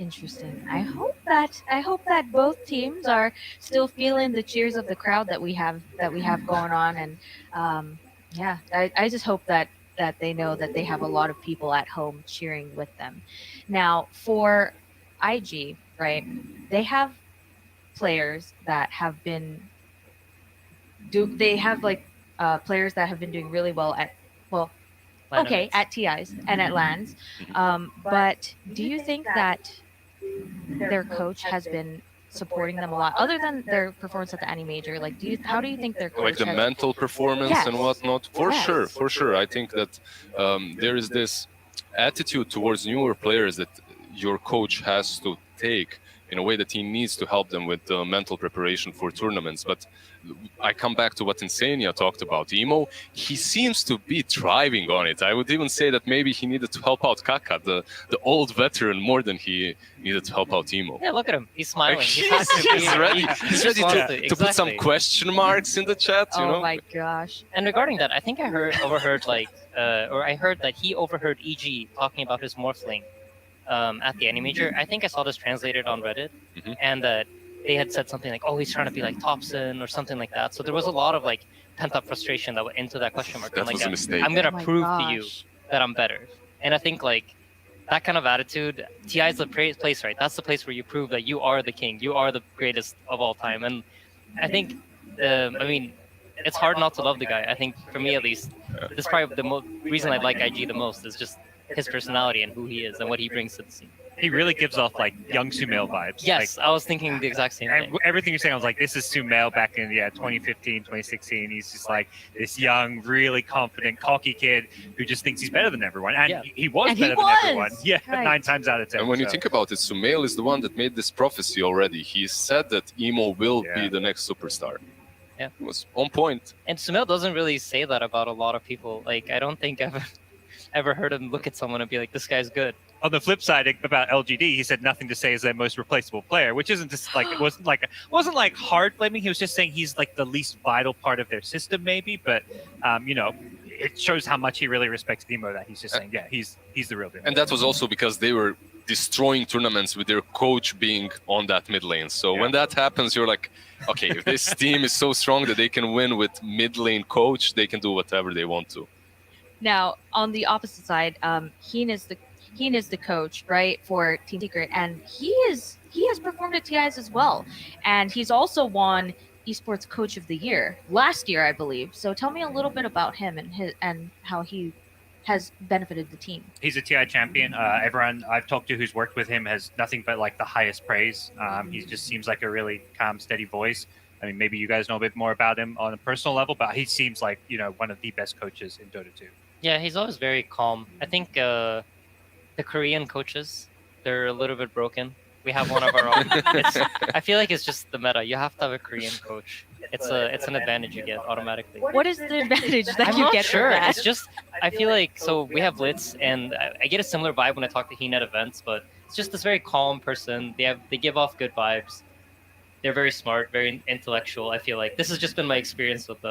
interesting. I hope that both teams are still feeling the cheers of the crowd that we have going on, and I just hope that they know that they have a lot of people at home cheering with them. Now for IG, right? They have players that have been players that have been doing really well at at TIs and at LANs. But do you think that their coach has been supporting them a lot, other than their performance at the Annie Major? Like, how do you think their coach Like the has... mental performance Yes. and whatnot? For Yes. sure. I think that there is this attitude towards newer players that your coach has to take in a way that he needs to help them with the mental preparation for tournaments. But I come back to what Insania talked about. Emo, he seems to be thriving on it. I would even say that maybe he needed to help out Kaka, the old veteran, more than he needed to help out Emo. Yeah, look at him. He's smiling. Like, He's ready to put some Exactly. question marks in the chat, you know? Oh my gosh. And regarding that, I think I overheard that he overheard EG talking about his Morphling at the Annie Major. I think I saw this translated on Reddit, and that they had said something like, "Oh, he's trying to be like Thompson" or something like that. So there was a lot of like pent up frustration that went into that question mark. That And, like, was a mistake. I'm gonna Oh my prove to you gosh. that I'm better. And I think like that kind of attitude, TI is the place, right? That's the place where you prove that you are the king, you are the greatest of all time. And I think, it's hard not to love the guy. I think for me at least, this is probably the reason I like IG the most is just his personality and who he is and what he brings to the scene. He really gives off like young Sumail vibes. Yes, I was thinking the exact same thing. Everything you're saying, I was like, this is Sumail back in 2015, 2016. He's just like this young, really confident, cocky kid who just thinks he's better than everyone. And he was better than everyone. Yeah, Right. 9 times out of 10. And when you so. think about it, Sumail is the one that made this prophecy already. He said that Emo will be the next superstar. Yeah. It was on point. And Sumail doesn't really say that about a lot of people. Like, I don't think I've ever heard him look at someone and be like, this guy's good. On the flip side about LGD, he said nothing to say is their most replaceable player, which isn't just like it wasn't like hard blaming. He was just saying he's like the least vital part of their system, maybe. But it shows how much he really respects Demo. That he's just saying, he's the real deal. And that was also because they were destroying tournaments with their coach being on that mid lane. So when that happens, you're like, okay, if this team is so strong that they can win with mid lane coach, they can do whatever they want to. Now, on the opposite side, Heen is the coach, right, for Team Secret, and he has performed at TIs as well, and he's also won Esports Coach of the Year last year, I believe. So tell me a little bit about him and how he has benefited the team. He's a TI champion. Everyone I've talked to who's worked with him has nothing but like the highest praise. He just seems like a really calm, steady voice. I mean, maybe you guys know a bit more about him on a personal level, but he seems like one of the best coaches in Dota 2. Yeah, he's always very calm. I think the Korean coaches, they're a little bit broken. We have one of our own. I feel like it's just the meta. You have to have a Korean coach. It's an advantage you get automatically. What is the advantage that I'm you not get sure. from that? It's just, I feel like, so we have Blitz, and I get a similar vibe when I talk to Heen at events, but it's just this very calm person. They give off good vibes. They're very smart, very intellectual. I feel like this has just been my experience with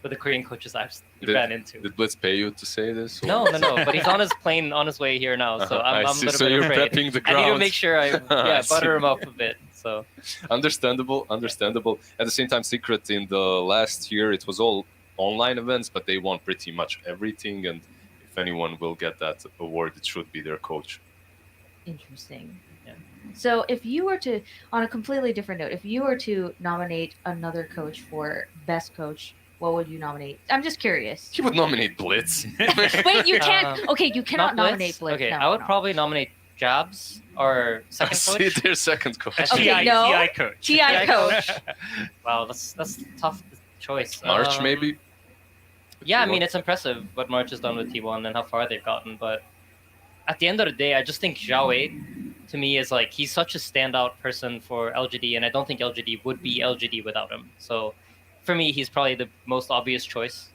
with the Korean coaches I've Did, ran into. Did Blitz pay you to say this? No. But he's on his plane on his way here now, so I'm a little so bit you're afraid. prepping the I ground. need to make sure I butter him up a bit. So understandable. At the same time, Secret in the last year, it was all online events, but they won pretty much everything. And if anyone will get that award, it should be their coach. Interesting. Yeah. So if you were to, on a completely different note, if you were to nominate another coach for best coach, what would you nominate? I'm just curious. He would nominate Blitz. Wait, you can't. Okay, you cannot nominate Blitz. Okay, no, I would probably nominate Jabs or second coach. See, their second coach. Okay, no. TI coach. TI coach. Wow, that's a tough choice. March, maybe? Yeah, I mean, it's impressive what March has done with T1 and how far they've gotten, but at the end of the day, I just think Zhao Wei, to me, is like, he's such a standout person for LGD, and I don't think LGD would be LGD without him. So for me, he's probably the most obvious choice.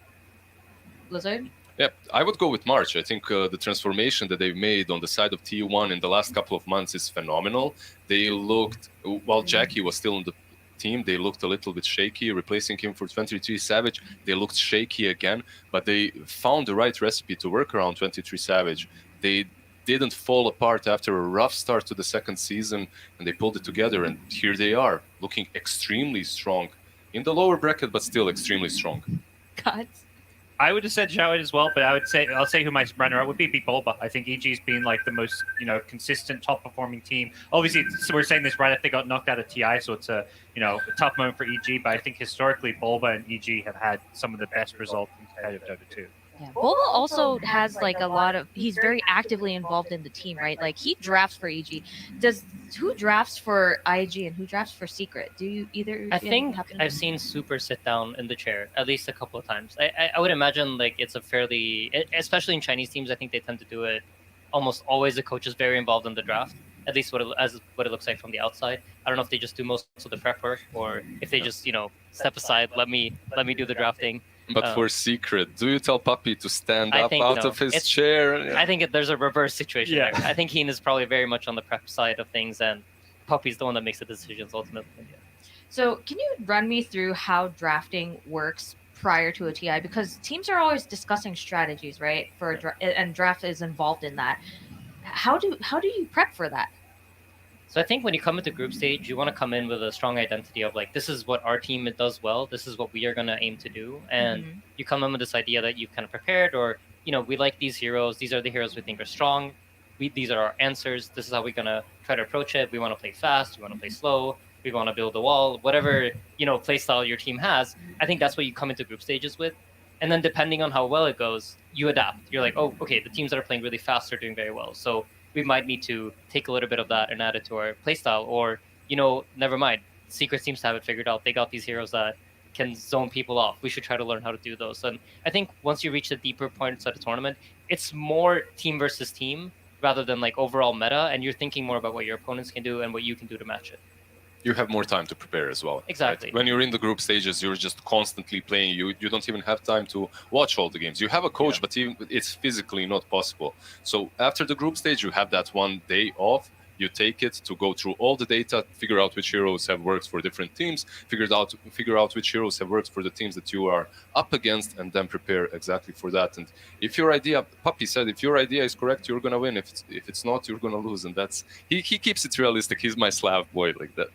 Blizzard? Yep, I would go with March. I think the transformation that they've made on the side of T1 in the last couple of months is phenomenal. They looked, while Jackie was still on the team, they looked a little bit shaky. Replacing him for 23 Savage, they looked shaky again, but they found the right recipe to work around 23 Savage. They didn't fall apart after a rough start to the second season, and they pulled it together, and here they are, looking extremely strong. In the lower bracket, but still extremely strong. God. I would have said Zhao as well, but I'll say who my runner-up would be Bulba. I think EG's been like the most consistent, top-performing team. Obviously, so we're saying this right after they got knocked out of TI, so it's a a tough moment for EG. But I think historically, Bulba and EG have had some of the best results in competitive Dota 2. Yeah. Bulba also has like a lot of, he's very actively involved in the team, right? Like he drafts for EG. Who drafts for IG and who drafts for Secret? Do you either? I think I've seen Super sit down in the chair at least a couple of times. I would imagine like it's a fairly, especially in Chinese teams, I think they tend to do it almost always. The coach is very involved in the draft, at least what it looks like from the outside. I don't know if they just do most of the prep work or if they just step aside, let me do the drafting. But for Secret, do you tell Puppy to stand up out of his chair? I think there's a reverse situation there. I think Heen is probably very much on the prep side of things, and Puppy's the one that makes the decisions ultimately. So can you run me through how drafting works prior to a TI? Because teams are always discussing strategies, right? And draft is involved in that. How do you prep for that? So I think when you come into group stage, you want to come in with a strong identity of like, this is what our team does well. This is what we are going to aim to do. And you come in with this idea that you've kind of prepared, or, we like these heroes. These are the heroes we think are strong. These are our answers. This is how we're going to try to approach it. We want to play fast. We want to play slow. We want to build a wall, whatever, play style your team has. I think that's what you come into group stages with. And then depending on how well it goes, you adapt. You're like, oh, okay, the teams that are playing really fast are doing very well. So we might need to take a little bit of that and add it to our playstyle, or, never mind. Secret seems to have it figured out. They got these heroes that can zone people off. We should try to learn how to do those. And I think once you reach the deeper points of the tournament, it's more team versus team rather than like overall meta, and you're thinking more about what your opponents can do and what you can do to match it. You have more time to prepare as well. Exactly. Right? When you're in the group stages, you're just constantly playing. You don't even have time to watch all the games. You have a coach, but it's physically not possible. So after the group stage, you have that one day off. You take it to go through all the data, figure out which heroes have worked for different teams, figure out which heroes have worked for the teams that you are up against, and then prepare exactly for that. And if your idea, Puppy said, if your idea is correct, you're gonna win. If it's not, you're gonna lose. And that's he keeps it realistic. He's my Slav boy like that.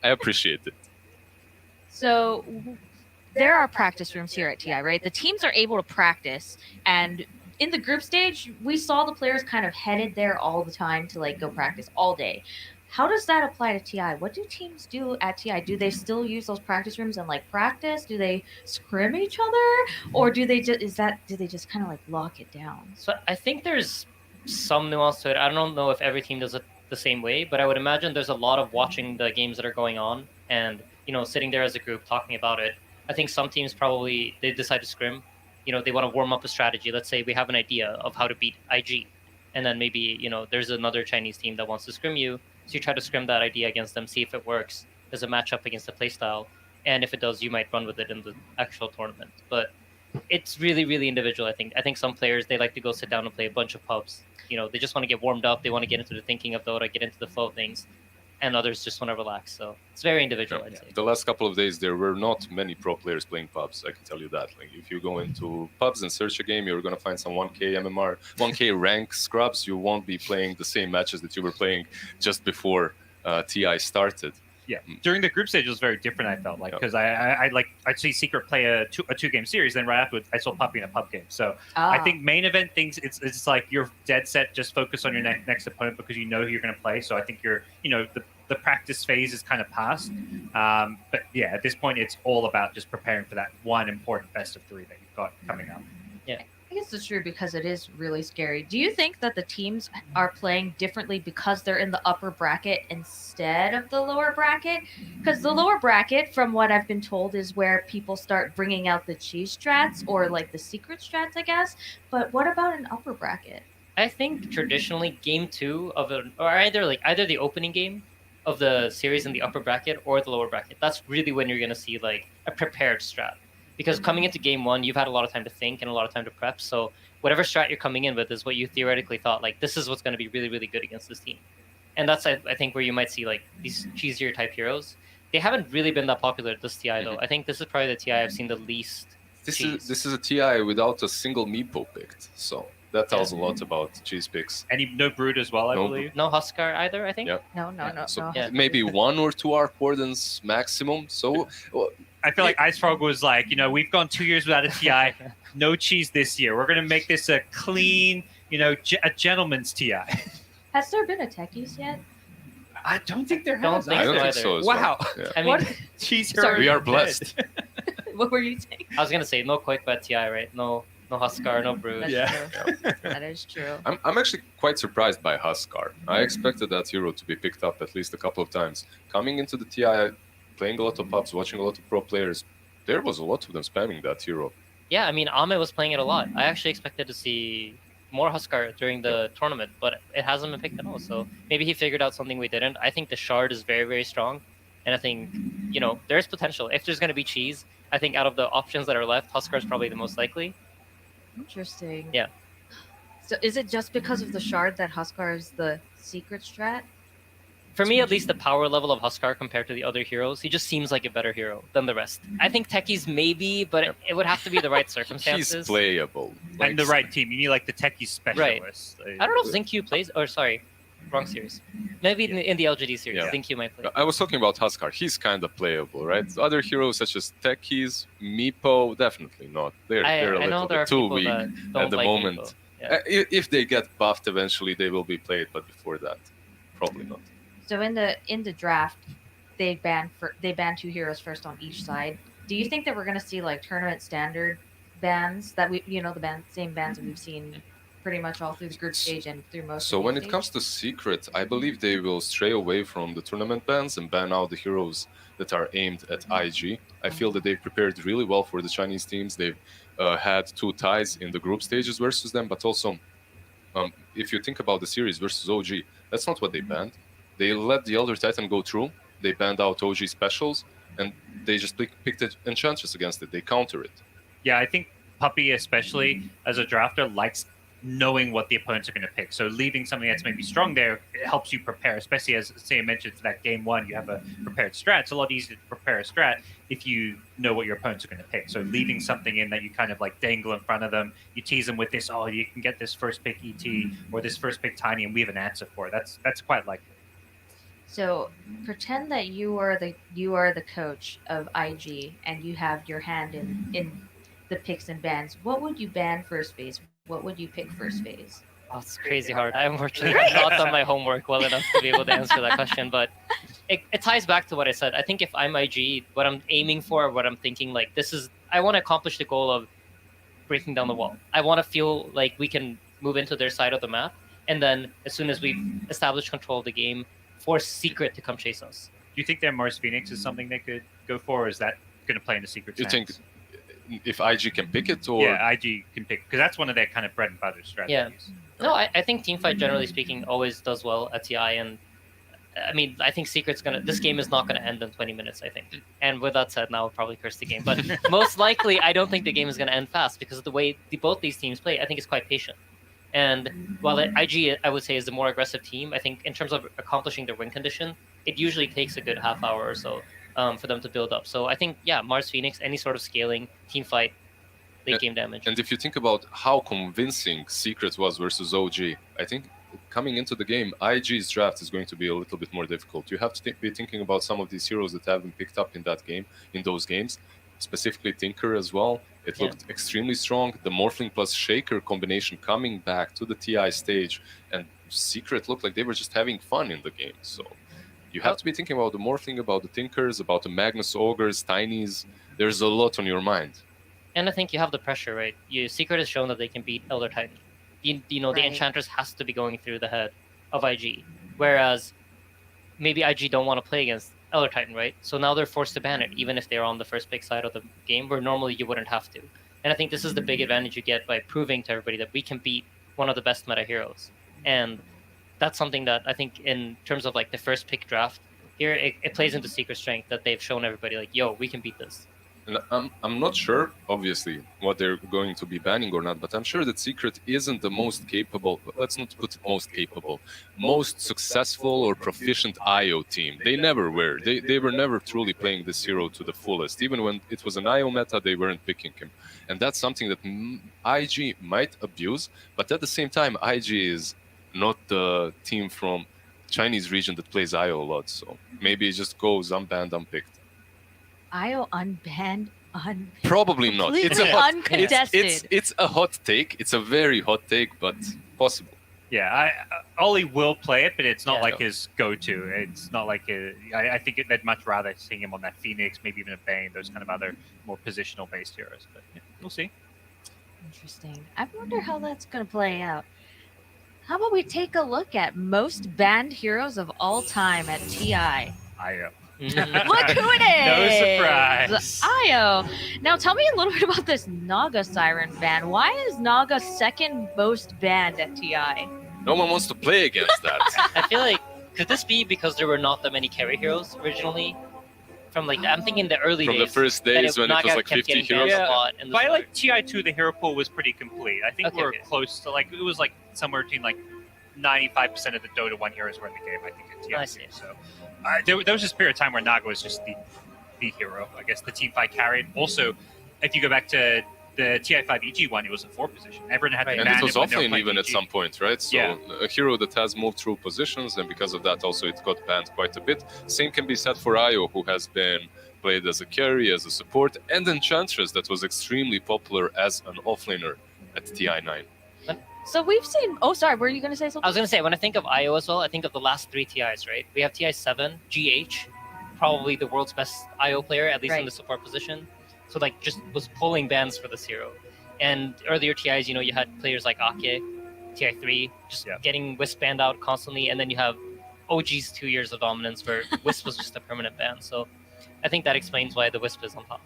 I appreciate it. So there are practice rooms here at TI, right? The teams are able to practice, and in the group stage, we saw the players kind of headed there all the time to like go practice all day. How does that apply to TI? What do teams do at TI? Do they still use those practice rooms and like practice? Do they scrim each other, or do they just kind of like lock it down? So I think there's some nuance to it. I don't know if every team does it the same way, but I would imagine there's a lot of watching the games that are going on and sitting there as a group talking about it. I think some teams probably they decide to scrim. They want to warm up a strategy. Let's say we have an idea of how to beat IG, and then maybe there's another Chinese team that wants to scrim you, so you try to scrim that idea against them, see if it works. There's a matchup against the playstyle, and if it does, you might run with it in the actual tournament. But it's really, really individual. I think some players, they like to go sit down and play a bunch of pubs. They just want to get warmed up. They want to get into the thinking of Dota, get into the flow of things. and others just want to relax. So it's very individual, I'd say. The last couple of days, there were not many pro players playing pubs. I can tell you that. Like, if you go into pubs and search a game, you're gonna find some 1K MMR, 1K rank scrubs. You won't be playing the same matches that you were playing just before TI started. Yeah, during the group stage it was very different. I felt like because I'd see Secret play a two-game series, then right afterwards I saw Puppy in a pub game. So I think main event things it's like you're dead set, just focus on your next opponent because you know who you're going to play. So I think you're the practice phase is kind of past. But yeah, at this point it's all about just preparing for that one important best of 3 that you've got coming up. Yeah. I guess it's true because it is really scary. Do you think that the teams are playing differently because they're in the upper bracket instead of the lower bracket? Because the lower bracket, from what I've been told, is where people start bringing out the cheese strats or like the secret strats, I guess. But what about an upper bracket? I think traditionally game 2 of either the opening game of the series in the upper bracket or the lower bracket. That's really when you're going to see like a prepared strat. Because coming into game 1, you've had a lot of time to think and a lot of time to prep. So whatever strat you're coming in with is what you theoretically thought, like, this is what's going to be really, really good against this team. And that's, I think, where you might see, like, these cheesier type heroes. They haven't really been that popular at this TI, though. I think this is probably the TI I've seen the least This is a TI without a single meepo picked. So that tells a lot about cheese picks. And no Brood as well, I believe. No Huskar either, I think. Yeah. No. So maybe 1 or 2 Arc Wardens maximum. So I feel like IceFrog was like, we've gone 2 years without a TI, no cheese this year. We're going to make this a clean, a gentleman's TI. Has there been a Techies yet? I don't think there has. I don't think so. Wow. Yeah. I mean, cheese. We are blessed. What were you saying? I was going to say, no Quick Bet TI, right? No Huskar, no Brood. That is true. I'm actually quite surprised by Huskar. I expected that hero to be picked up at least a couple of times. Coming into the TI, playing a lot of pubs, watching a lot of pro players, there was a lot of them spamming that hero. Yeah, I mean, Ame was playing it a lot. I actually expected to see more Huskar during the tournament, but it hasn't been picked at all. So maybe he figured out something we didn't. I think the Shard is very, very strong. And I think, there's potential. If there's going to be cheese, I think out of the options that are left, Huskar is probably the most likely. Interesting. Yeah. So is it just because of the Shard that Huskar is the secret strat? For me, at least, the power level of Huskar compared to the other heroes, he just seems like a better hero than the rest. I think Techies maybe, but it would have to be the right circumstances. He's playable. And the right team. You need like the Techie specialist. Right. I don't know if Zinq plays, or sorry, wrong series. Maybe in the LGD series, Yeah. Zinq might play. I was talking about Huskar. He's kind of playable, right? Other heroes such as Techies, Meepo, definitely not. They're a little bit too weak at the moment. Yeah. If they get buffed eventually, they will be played, but before that, probably not. So in the draft, they ban 2 heroes first on each side. Do you think that we're going to see like tournament standard bans that same bans that we've seen pretty much all through the group stage and through most? So of the when it stage? comes to Secret, I believe they will stray away from the tournament bans and ban out the heroes that are aimed at IG. I feel that they've prepared really well for the Chinese teams. They've had 2 ties in the group stages versus them, but also if you think about the series versus OG, that's not what they banned. They let the Elder Titan go through, they banned out OG specials, and they just picked Enchantress against it. They counter it. Yeah, I think Puppy, especially as a drafter, likes knowing what the opponents are going to pick. So leaving something that's maybe strong there, it helps you prepare, especially as Sam mentioned for that game 1, you have a prepared strat. It's a lot easier to prepare a strat if you know what your opponents are going to pick. So leaving something in that you kind of like dangle in front of them, you tease them with this, you can get this first pick ET or this first pick Tiny, and we have an answer for it. That's quite likely. So pretend that you are the coach of IG and you have your hand in the picks and bans. What would you ban first phase? What would you pick first phase? Oh, it's crazy hard. I unfortunately have not done my homework well enough to be able to answer that question, but it ties back to what I said. I think if I'm IG, what I'm aiming for, what I'm thinking, like I want to accomplish the goal of breaking down the wall. I want to feel like we can move into their side of the map, and then as soon as we've established control of the game, force Secret to come chase us. Do you think that Mars Phoenix is something they could go for, or is that going to play in the Secret? You think if IG can pick it, or yeah, IG can pick, because that's one of their kind of bread and butter strategies. Yeah. No, I think Teamfight, generally speaking, always does well at TI, and I mean, I think Secret's this game is not gonna end in 20 minutes, I think. And with that said, now I'll probably curse the game, but most likely, I don't think the game is gonna end fast, because of the way both these teams play, I think it's quite patient. And while IG, I would say, is the more aggressive team, I think in terms of accomplishing their win condition, it usually takes a good half hour or so for them to build up. So I think, yeah, Mars Phoenix, any sort of scaling, team fight, late game damage. And if you think about how convincing Secret was versus OG, I think coming into the game, IG's draft is going to be a little bit more difficult. You have to be thinking about some of these heroes that have been picked up in that game, in those games, specifically Tinker as well. It looked extremely strong. The Morphling plus Shaker combination coming back to the TI stage, and Secret looked like they were just having fun in the game. So you have to be thinking about the Morphling, about the Tinkers, about the Magnus Ogres, Tinies. There's a lot on your mind. And I think you have the pressure, right? Secret has shown that they can beat Elder Titan. You know, the Enchantress has to be going through the head of IG. Whereas maybe IG don't want to play against Elder Titan, right? So now they're forced to ban it, even if they're on the first pick side of the game, where normally you wouldn't have to. And I think this is the big advantage you get by proving to everybody that we can beat one of the best meta heroes. And that's something that I think in terms of like the first pick draft, here it plays into Secret's strength that they've shown everybody like, yo, we can beat this. And I'm not sure, obviously, what they're going to be banning or not, but I'm sure that Secret isn't the most capable, let's not put it most capable, most successful or proficient IO team. They never were. They were never truly playing this hero to the fullest. Even when it was an IO meta, they weren't picking him. And that's something that IG might abuse, but at the same time, IG is not the team from Chinese region that plays IO a lot, so maybe it just goes unbanned, unpicked. IO unbanned, unpicked. Probably not. It's a uncontested. It's a hot take. It's a very hot take, but possible. Yeah, Ollie will play it, but it's not like his go-to. It's not like I think they'd much rather see him on that Phoenix, maybe even a Bane, those kind of other more positional-based heroes. But yeah, we'll see. Interesting. I wonder how that's going to play out. How about we take a look at most banned heroes of all time at TI? IO. Look who it is! No surprise. IO. Now tell me a little bit about this Naga Siren ban. Why is Naga second most banned at TI? No one wants to play against that. I feel like, could this be because there were not that many carry heroes originally? From like, I'm thinking the early days. From the first days when it was like 50 heroes. By like TI2, the hero pool was pretty complete. I think we're close to like, it was like somewhere between like 95% of the Dota 1 heroes were in the game, I think, at TI2. I see. So there was this period of time where Naga was just the hero. I guess the team fight carried. Also, if you go back to the TI5 EG one, it was a 4 position. Everyone had to ban and it was when they were offlane playing even at EG. some point, right? So a hero that has moved through positions, and because of that also it got banned quite a bit. Same can be said for IO, who has been played as a carry, as a support, and Enchantress that was extremely popular as an offlaner at TI9. So we've seen... Oh, sorry. Were you going to say something? I was going to say, when I think of IO as well, I think of the last 3 TIs, right? We have TI7, GH, probably the world's best IO player, at least in the support position. So, like, just was pulling bans for this hero. And earlier TIs, you know, you had players like Ake, TI3, just getting Wisp banned out constantly. And then you have OG's 2 years of dominance where Wisp was just a permanent ban. So I think that explains why the Wisp is on top.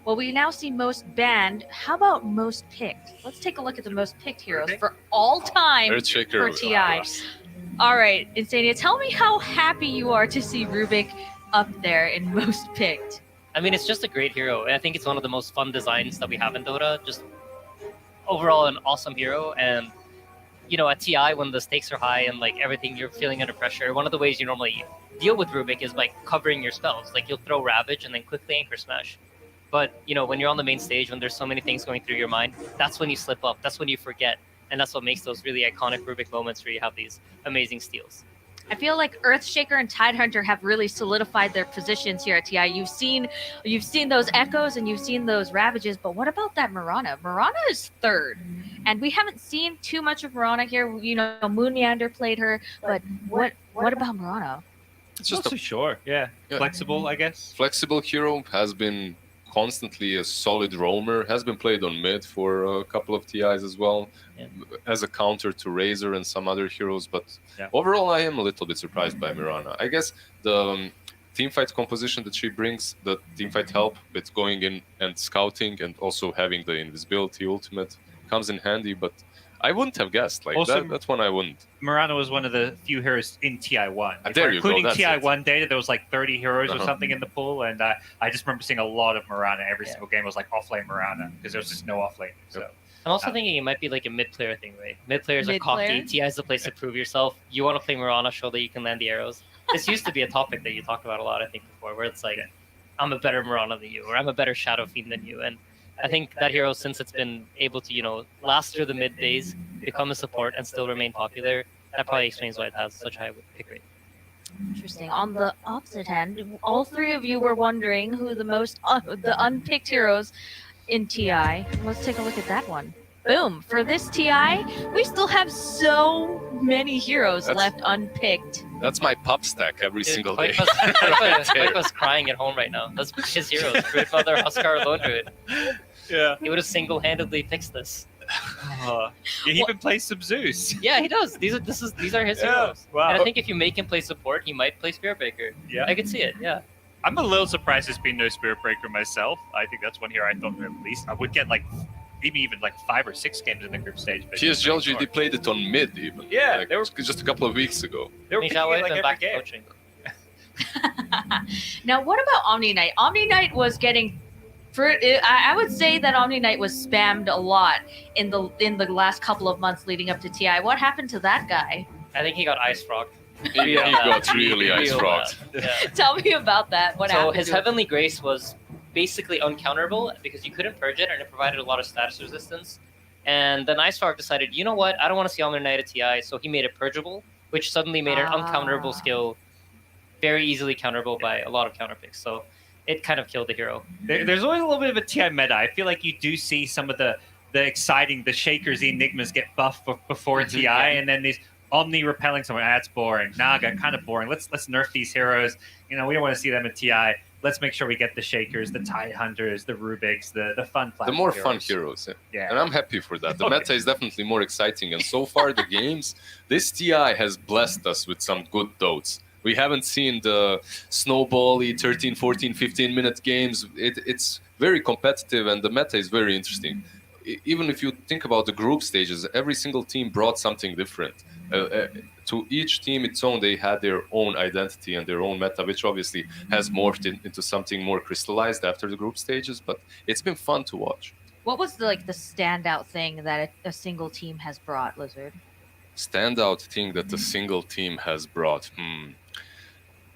Well, we now see most banned. How about most picked? Let's take a look at the most picked heroes for all time for TI. All right, Insania, tell me how happy you are to see Rubik up there in most picked. I mean, it's just a great hero. And I think it's one of the most fun designs that we have in Dota. Just overall an awesome hero. And, you know, at TI, when the stakes are high and like everything, you're feeling under pressure, one of the ways you normally deal with Rubik is by covering your spells. Like you'll throw Ravage and then quickly Anchor Smash. But, you know, when you're on the main stage, when there's so many things going through your mind, that's when you slip up. That's when you forget. And that's what makes those really iconic Rubik moments where you have these amazing steals. I feel like Earthshaker and Tidehunter have really solidified their positions here at TI. You've seen those Echoes and you've seen those Ravages, but what about that Mirana? Mirana is third. And we haven't seen too much of Mirana here. You know, Moon Meander played her, but what about Mirana? It's just also short, flexible, I guess. Flexible hero, has been constantly a solid roamer, has been played on mid for a couple of TIs as well, as a counter to Razor and some other heroes. But overall, I am a little bit surprised by Mirana. I guess the teamfight composition that she brings, the teamfight help with going in and scouting and also having the invisibility ultimate comes in handy, but I wouldn't have guessed. Like Also, that's one I wouldn't. Mirana was one of the few heroes in TI1. There you go, including that's TI1 data, there was like 30 heroes or Uh-huh. something in the pool, and I just remember seeing a lot of Mirana. Every single game was like offlane Mirana, because there was just no offlane. So I'm also thinking it might be like a mid-player thing, right? Mid-players are cocky. TI is the place to prove yourself. You want to play Mirana, show that you can land the arrows. This used to be a topic that you talked about a lot, I think, before, where it's like, I'm a better Mirana than you, or I'm a better Shadow Fiend than you. And I think that hero, since it's been able to, last through the mid days, become a support, and still remain popular, that probably explains why it has such a high pick rate. Interesting. On the opposite hand, all three of you were wondering who the unpicked heroes in TI. Let's take a look at that one. Boom. For this TI, we still have so many heroes left unpicked. That's my pop stack every single day. Mike was crying at home right now. That's his heroes. Druidmother, Huskar, Lone Druid. Yeah. He would have single-handedly fixed this. He even plays some Zeus. Yeah, he does. These are his heroes. Wow. And I think if you make him play support, he might play Spirit Breaker. Yeah. I could see it, yeah. I'm a little surprised there's been no Spirit Breaker myself. I think that's one hero I thought at least I would get maybe even 5 or 6 games in the group stage. But TSGLG, they played it on mid even. Yeah, they were just a couple of weeks ago. They were picking it every game. Coaching. Now, what about Omni Knight? Omni Knight was getting... I would say that Omni Knight was spammed a lot in the last couple of months leading up to TI. What happened to that guy? I think he got Ice Frogged. He got really Ice Frogged. Yeah. Tell me about that. What happened? So his to him? Heavenly Grace was basically uncounterable because you couldn't purge it, and it provided a lot of status resistance. And then Ice Frog decided, you know what? I don't want to see Omni Knight at TI, so he made it purgeable, which suddenly made an uncounterable skill very easily counterable by a lot of counterpicks. So it kind of killed the hero. There's always a little bit of a TI meta. I feel like you do see some of the exciting, the Shakers, the Enigmas get buffed before TI, and then these Omni repelling someone. That's boring. Naga, kind of boring. Let's nerf these heroes. We don't want to see them at TI. Let's make sure we get the Shakers, the Tide Hunters, the Rubiks, the fun The more fun heroes. Yeah. And I'm happy for that. The meta is definitely more exciting. And so far, the games, this TI has blessed us with some good dotes. We haven't seen the snowbally 13, 14, 15-minute games. It's very competitive, and the meta is very interesting. Even if you think about the group stages, every single team brought something different. To each team its own, they had their own identity and their own meta, which obviously has morphed into something more crystallized after the group stages, but it's been fun to watch. What was the standout thing that a single team has brought, Lizard? Standout thing that a single team has brought?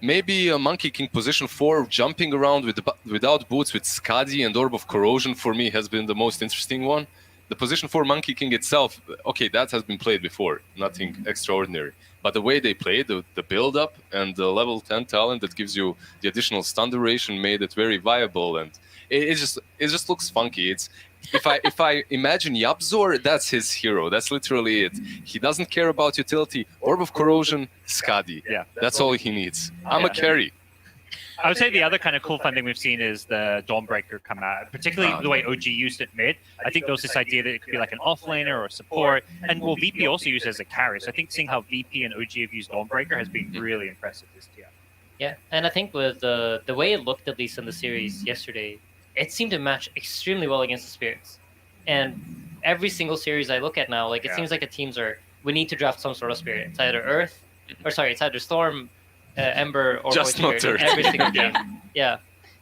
Maybe a Monkey King position 4 jumping around without boots with Skadi and Orb of Corrosion for me has been the most interesting one. The position 4 Monkey King itself, okay, that has been played before, nothing extraordinary. But the way they played, the build-up and the level 10 talent that gives you the additional stun duration made it very viable, and it just looks funky. It's if I imagine Yabzor, that's his hero. That's literally it. He doesn't care about utility. Orb of Corrosion, Skadi. Yeah. That's all he needs. I'm a carry. I would say the other kind of cool fun thing we've seen is the Dawnbreaker come out, particularly the way OG used it mid. I think there was this idea that it could be like an offlaner or support, and VP also used it as a carry. So I think seeing how VP and OG have used Dawnbreaker has been really impressive this year. Yeah, and I think with the way it looked, at least in the series yesterday, it seemed to match extremely well against the Spirits. And every single series I look at now, it seems like the teams we need to draft some sort of Spirit. It's either Earth, it's either Storm, Ember, or just Void Spirit not Earth. every single game. Yeah,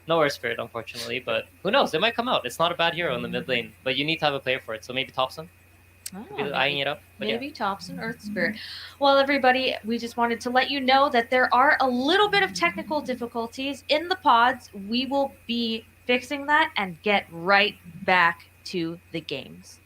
no Earth Spirit, unfortunately, but who knows? It might come out. It's not a bad hero in the mid lane, but you need to have a player for it. So maybe Thompson. Eyeing it up. Maybe Thompson, Earth Spirit. Well, everybody, we just wanted to let you know that there are a little bit of technical difficulties in the pods. We will be fixing that and get right back to the games.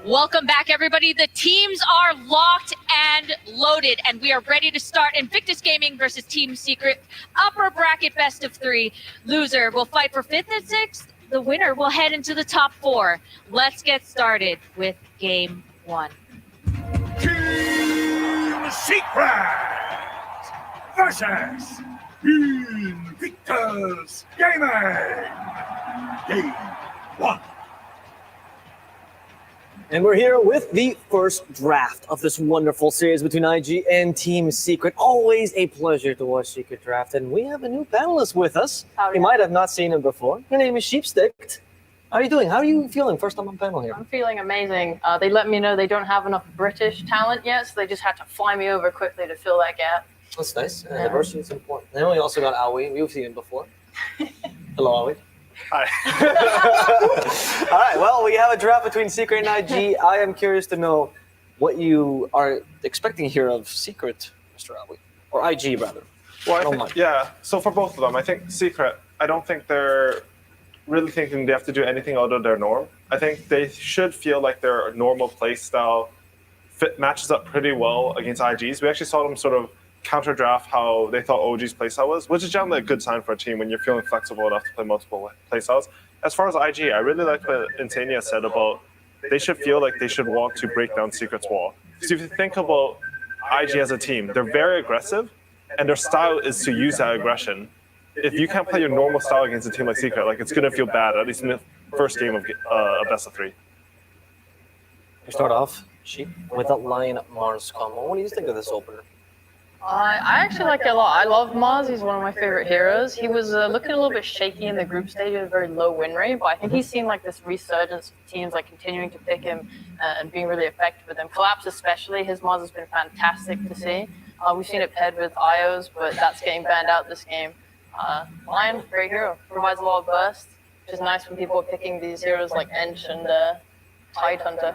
Welcome back, everybody. The teams are locked and loaded, and we are ready to start Invictus Gaming versus Team Secret. Upper bracket best of 3. Loser will fight for 5th and 6th. The winner will head into the top 4. Let's get started with game 1. Team Secret versus Invictus Gaming. Game 1. And we're here with the first draft of this wonderful series between IG and Team Secret. Always a pleasure to watch Secret Draft. And we have a new panelist with us. You might have not seen him before. Her name is Sheepstick. How are you doing? How are you feeling? First time on panel here. I'm feeling amazing. They let me know they don't have enough British talent yet, so they just had to fly me over quickly to fill that gap. That's nice. Diversity is important. And we also got Aoi. We've seen him before. Hello, Aoi. Hi. All right, well, we have a draft between Secret and IG. I am curious to know what you are expecting here of Secret, Mr. Aoi, or IG rather. Well, yeah, so for both of them, I think Secret, I don't think they're really thinking they have to do anything out of their norm. I think they should feel like their normal play style matches up pretty well against IG's. We actually saw them sort of counter draft how they thought OG's playstyle was, which is generally a good sign for a team when you're feeling flexible enough to play multiple playstyles. As far as IG, I really like what Insania said about they should feel like they should want to break down Secret's wall. So if you think about IG as a team, they're very aggressive, and their style is to use that aggression. If you can't play your normal style against a team like Secret, like it's going to feel bad, at least in the first game of a best of 3. We start off, Sheep, with a Lion Mars combo. What do you think of this opener? I actually like it a lot. I love Mars. He's one of my favorite heroes. He was looking a little bit shaky in the group stage at a very low win rate, but I think he's seen like this resurgence of teams like continuing to pick him and being really effective with him. Collapse especially, his Mars has been fantastic to see. We've seen it paired with Ios, but that's getting banned out this game. Lion, great hero, provides a lot of burst, which is nice when people are picking these heroes like Ench and Tide Hunter.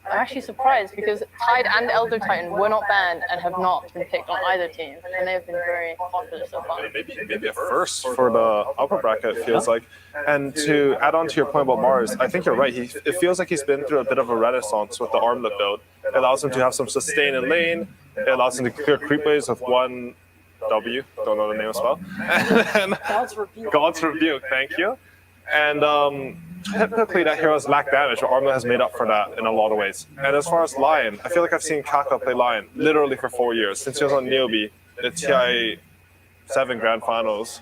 I'm actually surprised because Tide and Elder Titan were not banned and have not been picked on either team, and they have been very popular so far. Maybe a first for the upper bracket, it feels like. And to add on to your point about Mars, I think you're right. It feels like he's been through a bit of a renaissance with the armlet build. It allows him to have some sustain in lane. It allows him to clear creep waves with one W, don't know the name as well. God's Rebuke, thank you. And typically that hero's lack damage, but Armlet has made up for that in a lot of ways. And as far as Lion, I feel like I've seen Kaka play Lion literally for 4 years, since he was on Neobi, the TI 7 Grand Finals.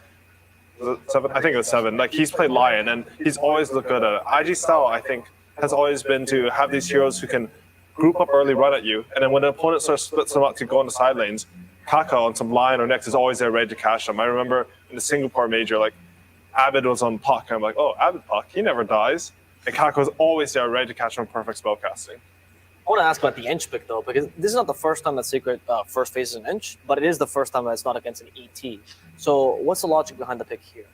Was it 7? I think it was 7. Like, he's played Lion, and he's always looked good at it. IG style, I think, has always been to have these heroes who can group up early, run at you, and then when the opponent sort of splits them up to go on the side lanes, Kaka on some Lion or Nex is always there ready to catch them. I remember in the Singapore major, like, Abid was on Puck, and I'm like, oh, Abid Puck, he never dies. And Kaka was always there ready to catch him perfect spellcasting. I want to ask about the Ench pick, though, because this is not the first time that Secret first faces an Ench, but it is the first time that it's not against an ET. So what's the logic behind the pick here?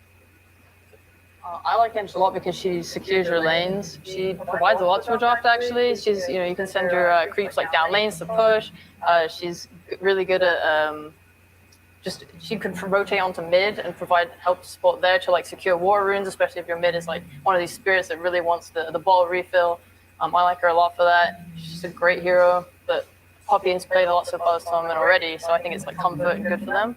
I like Ench a lot because she secures your lanes. She provides a lot to a draft, actually. She's, you can send your creeps like down lanes to push. She's really good at she could rotate onto mid and provide help support there to like secure war runes, especially if your mid is like one of these spirits that really wants the ball refill. I like her a lot for that. She's a great hero, but Poppy has played a lot so far this tournament already, so I think it's like comfort and good for them.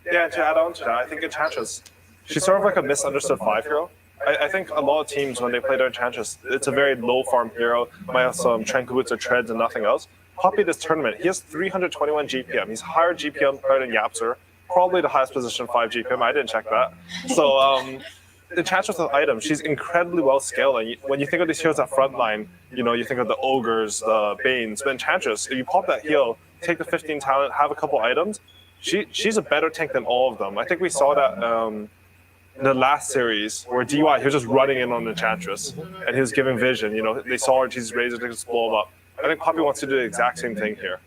Yeah, to add on to that, I think Enchantress, she's sort of like a misunderstood 5 hero. I think a lot of teams, when they play their Enchantress, it's a very low farm hero, might have some Tranquil Boots or Treads and nothing else. Poppy this tournament, he has 321 GPM. He's higher GPM player than Yapster, probably the highest position 5 GPM. I didn't check that. So Enchantress with items, she's incredibly well scaled. And when you think of these heroes at frontline, you think of the Ogres, the Banes, but Enchantress, if you pop that heal, take the 15 talent, have a couple items, she's a better tank than all of them. I think we saw that in the last series where DY, he was just running in on Enchantress and he was giving vision. They saw her, she's razor, they just blow him up. I think Poppy wants to do the exact same thing here.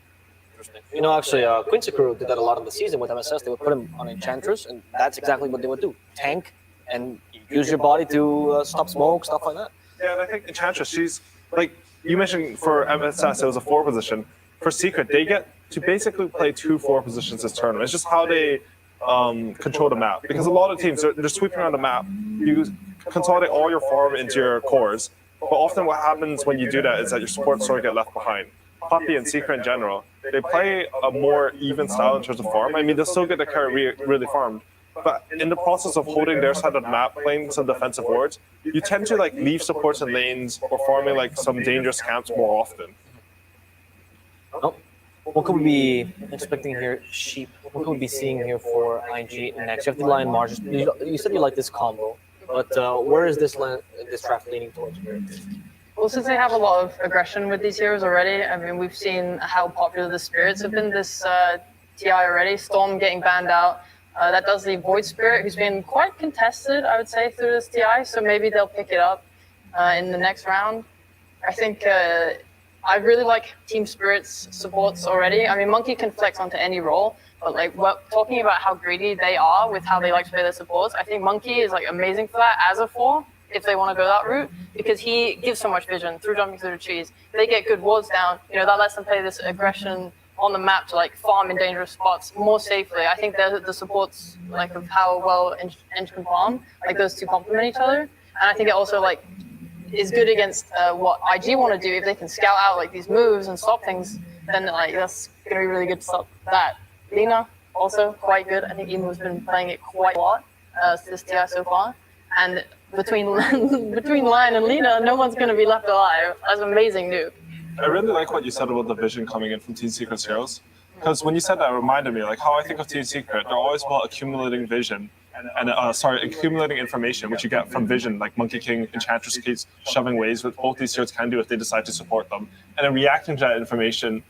Actually, Quincy Crew did that a lot in the season with MSS. They would put him on Enchantress, and that's exactly what they would do. Tank and use your body to stop smoke, stuff like that. Yeah, and I think Enchantress, she's, like, you mentioned for MSS, it was a 4 position. For Secret, they get to basically play 2 4 positions this tournament. It's just how they control the map. Because a lot of teams, they're sweeping around the map. You consolidate all your farm into your cores. But often what happens when you do that is that your supports sort of get left behind. Puppey and Secret in general, they play a more even style in terms of farm. I mean, they'll still get the carry really farmed, but in the process of holding their side of the map, playing some defensive wards, you tend to like leave supports in lanes or farming like some dangerous camps more often. Oh, what could we be expecting here, Sheep? What could we be seeing here for IG next? You have the Lion Mars. You said you like this combo, but where is this draft leaning towards here? Well, since they have a lot of aggression with these heroes already, I mean, we've seen how popular the spirits have been this TI already. Storm getting banned out. That does leave Void Spirit, who's been quite contested, I would say, through this TI. So maybe they'll pick it up in the next round. I think I really like Team Spirit's supports already. I mean, Monkey can flex onto any role, but like talking about how greedy they are with how they like to play their supports, I think Monkey is like amazing for that as a 4. If they want to go that route, because he gives so much vision through jumping through the trees. If they get good wards down, that lets them play this aggression on the map to like farm in dangerous spots more safely. I think the supports like of how well Eng can farm, like those two complement each other, and I think it also like is good against what IG want to do. If they can scout out like these moves and stop things, then like that's gonna be really good to stop that. Lina also quite good. I think Emu's been playing it quite a lot this TI so far, and between Lion and Lina, no one's going to be left alive. That's amazing news. I really like what you said about the vision coming in from Team Secret's heroes. Because when you said that, it reminded me like how I think of Team Secret. They're always about accumulating vision, and accumulating information, which you get from vision, like Monkey King, Enchantress keeps shoving waves, which both these heroes can do if they decide to support them, and then reacting to that information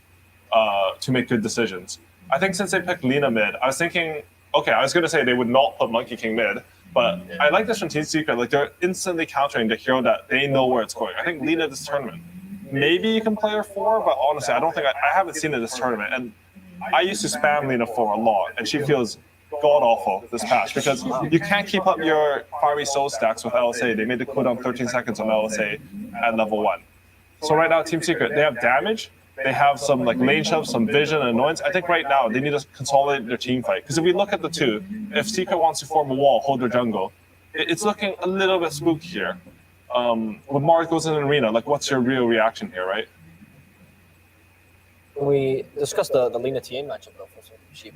to make good decisions. I think since they picked Lina mid, I was thinking, okay, I was going to say they would not put Monkey King mid, but I like this from Team Secret. Like they're instantly countering the hero that they know where it's going. I think Lina this tournament, maybe you can play her 4, but honestly, I don't think I haven't seen it this tournament. And I used to spam Lina 4 a lot, and she feels god awful this patch because you can't keep up your fiery soul stacks with LSA. They made the cooldown 13 seconds on LSA at level 1. So right now, Team Secret, they have damage. They have some like lane shoves, some vision and annoyance. I think right now they need to consolidate their team fight. Because if we look at the two, if Secret wants to form a wall, hold their jungle, it's looking a little bit spooky here. When Mars goes in an arena, like what's your real reaction here, right? We discussed the Lina TA matchup though for Sheep.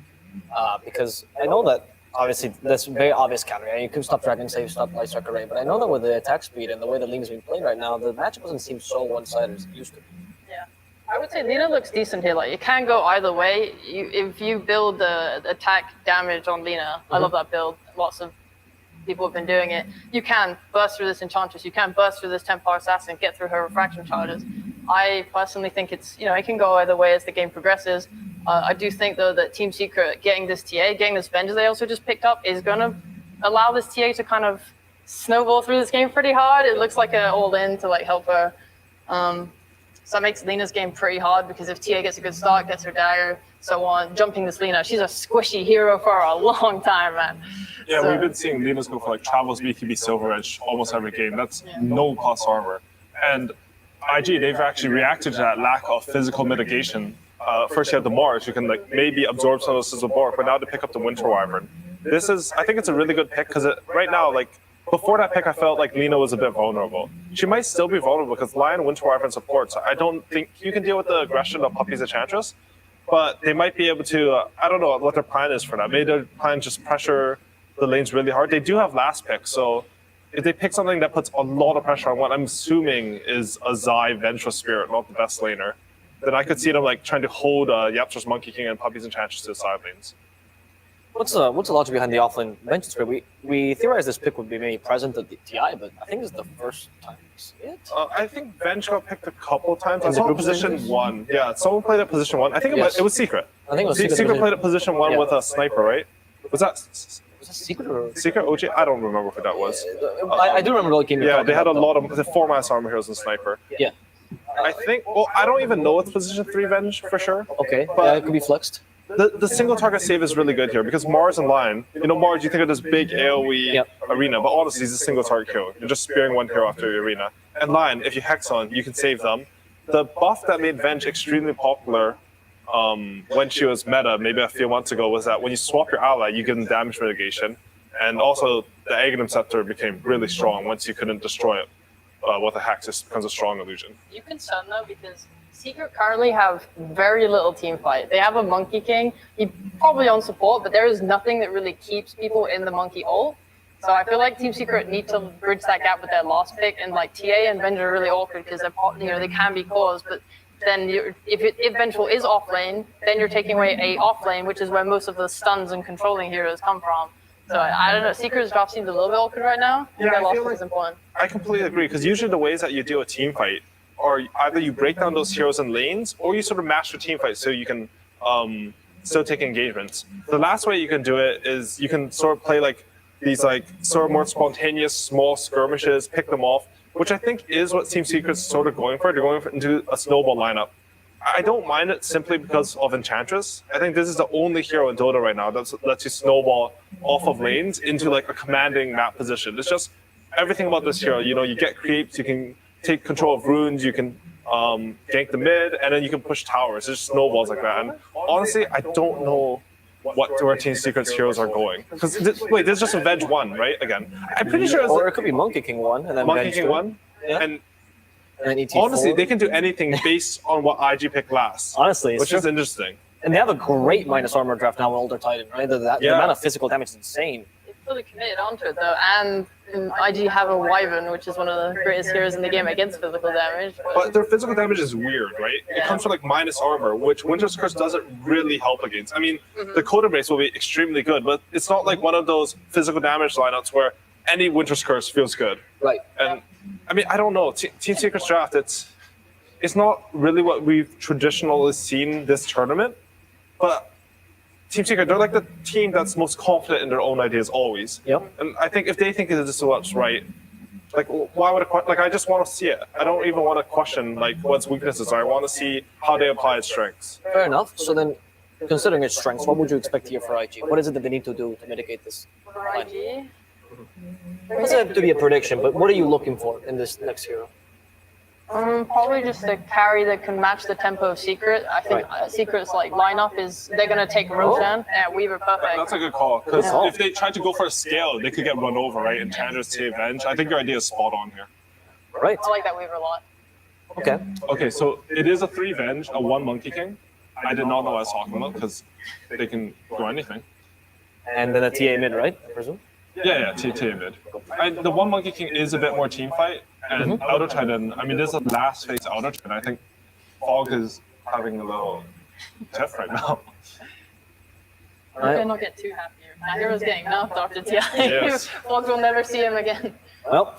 Because I know that obviously that's very obvious counter. And you can stop Dragon Save, stop Light Strike Array. But I know that with the attack speed and the way the Lina's being played right now, the matchup doesn't seem so one-sided as it used to be. I would say Lina looks decent here. Like it can go either way. If you build the attack damage on Lina, I love that build. Lots of people have been doing it. You can burst through this Enchantress. You can burst through this Templar Assassin, get through her refraction charges. I personally think it's it can go either way as the game progresses. I do think though that Team Secret getting this TA, getting this Vengeance they also just picked up is going to allow this TA to kind of snowball through this game pretty hard. It looks like an all-in to like help her. So that makes Lina's game pretty hard because if TA gets a good start, gets her dagger, so on, jumping this Lina, she's a squishy hero for a long time, man. Yeah, we've been seeing Lina's go for like Travels, BKB, Silver Edge almost every game. That's no cost armor. And IG, they've actually reacted to that lack of physical mitigation. First you have the Mars, you can like maybe absorb some of this with Bork, but now to pick up the Winter Wyvern. I think it's a really good pick because right now, like, before that pick, I felt like Lina was a bit vulnerable. She might still be vulnerable because Lion, Winter Wyvern support, so I don't think you can deal with the aggression of Puppey's Enchantress, but they might be able to, I don't know what their plan is for that. Maybe their plan is just pressure the lanes really hard. They do have last pick, so if they pick something that puts a lot of pressure on what I'm assuming is a Zai Ventress Spirit, not the best laner, then I could see them like trying to hold Yapstra's Monkey King and Puppey's Enchantress to the side lanes. What's the logic behind the offlane Vengeance Spirit? We theorized this pick would be maybe present at the TI, but I think this is the first time we see it. I think Venge got picked a couple of times. I saw position 1. Yeah, someone played at position 1. I think it was Secret. I think it was Secret played at position 1 with a sniper, right? Was that Secret or Secret OG? I don't remember who that was. I do remember looking. Yeah, they had a lot of the 4-mass armor heroes and sniper. Yeah. I think. Well, I don't even know it's position 3 Venge for sure. Okay, but it could be flexed. The single target save is really good here because Mars and Lion, Mars, you think of this big AoE arena, but honestly, it's a single target kill. You're just spearing one hero after your arena. And Lion, if you hex on, you can save them. The buff that made Venge extremely popular when she was meta, maybe a few months ago, was that when you swap your ally, you give them damage mitigation. And also, the Aghanim Scepter became really strong once you couldn't destroy it. with a hex just becomes a strong illusion. You concerned though because Secret currently have very little team fight. They have a Monkey King. He's probably on support, but there is nothing that really keeps people in the Monkey ult. So I feel like Team Secret need to bridge that gap with their last pick, and like TA and Venge are really awkward because they're they can be cores, but then if Vengeful is off lane, then you're taking away a off lane, which is where most of the stuns and controlling heroes come from. So I don't know. Secret's draft seems a little bit awkward right now. Yeah, I I feel lost is important. I completely agree, because usually the ways that you do a team fight are either you break down those heroes in lanes, or you sort of master team fight so you can still take engagements. The last way you can do it is you can sort of play like these like sort of more spontaneous small skirmishes, pick them off, which I think is what Team Secret's sort of going for. They're going into a snowball lineup. I don't mind it simply because of Enchantress. I think this is the only hero in Dota right now that lets you snowball off of lanes into like a commanding map position. It's just everything about this hero. You know, you get creeps, you can take control of runes, you can gank the mid, and then you can push towers. It's just snowballs like that. And honestly, I don't know where Team Secret's heroes are going. Because wait, there's just a Venge 1, right? Again, I'm pretty sure it's or it could be Monkey King 1 and then Monkey Venge King 2. 1. Yeah. And ET4. honestly, they can do anything based on what IG picked last. Honestly, it's which is interesting. And they have a great minus armor draft now with Older Titan, right? The amount of physical damage is insane. They fully committed onto it though, and IG have a Wyvern, which is one of the greatest heroes in the game against physical damage. But their physical damage is weird, right? It comes from like minus armor, which Winter's Curse doesn't really help against. I mean, the Coda base will be extremely good, but it's not like one of those physical damage lineups where any Winter's Curse feels good. Right. And I mean, I don't know. Team Secret's draft, it's not really what we've traditionally seen this tournament, but Team Secret, they're like the team that's most confident in their own ideas always. Yep. And I think if they think this is what's right, like why would I just want to see it. I don't even want to question like what its weaknesses are. I want to see how they apply its strengths. Fair enough. So then, considering its strengths, what would you expect here for IG? What is it that they need to do to mitigate this? For IG, It doesn't have to be a prediction, but what are you looking for in this next hero? probably just a carry that can match the tempo of Secret. I think Secret's like lineup is they're gonna take Roshan and Weaver perfect. That's a good call. Because if they tried to go for a scale, they could get run over, right? And Enchantress to Avenge. I think your idea is spot on here. Right. I like that Weaver a lot. Okay. Okay, so it is a 3 Venge, a 1 Monkey King. I did not know what I was talking about because they can do anything. And then a TA mid, right? I presume. Yeah, TA mid. The 1 Monkey King is a bit more team fight. And Outer Titan, I mean, this is the last phase Outer Titan. I think Fog is having a little tiff right now. I not get too happy. My hero's getting nerfed after TI. Yes. Fogs will never see him again. Well,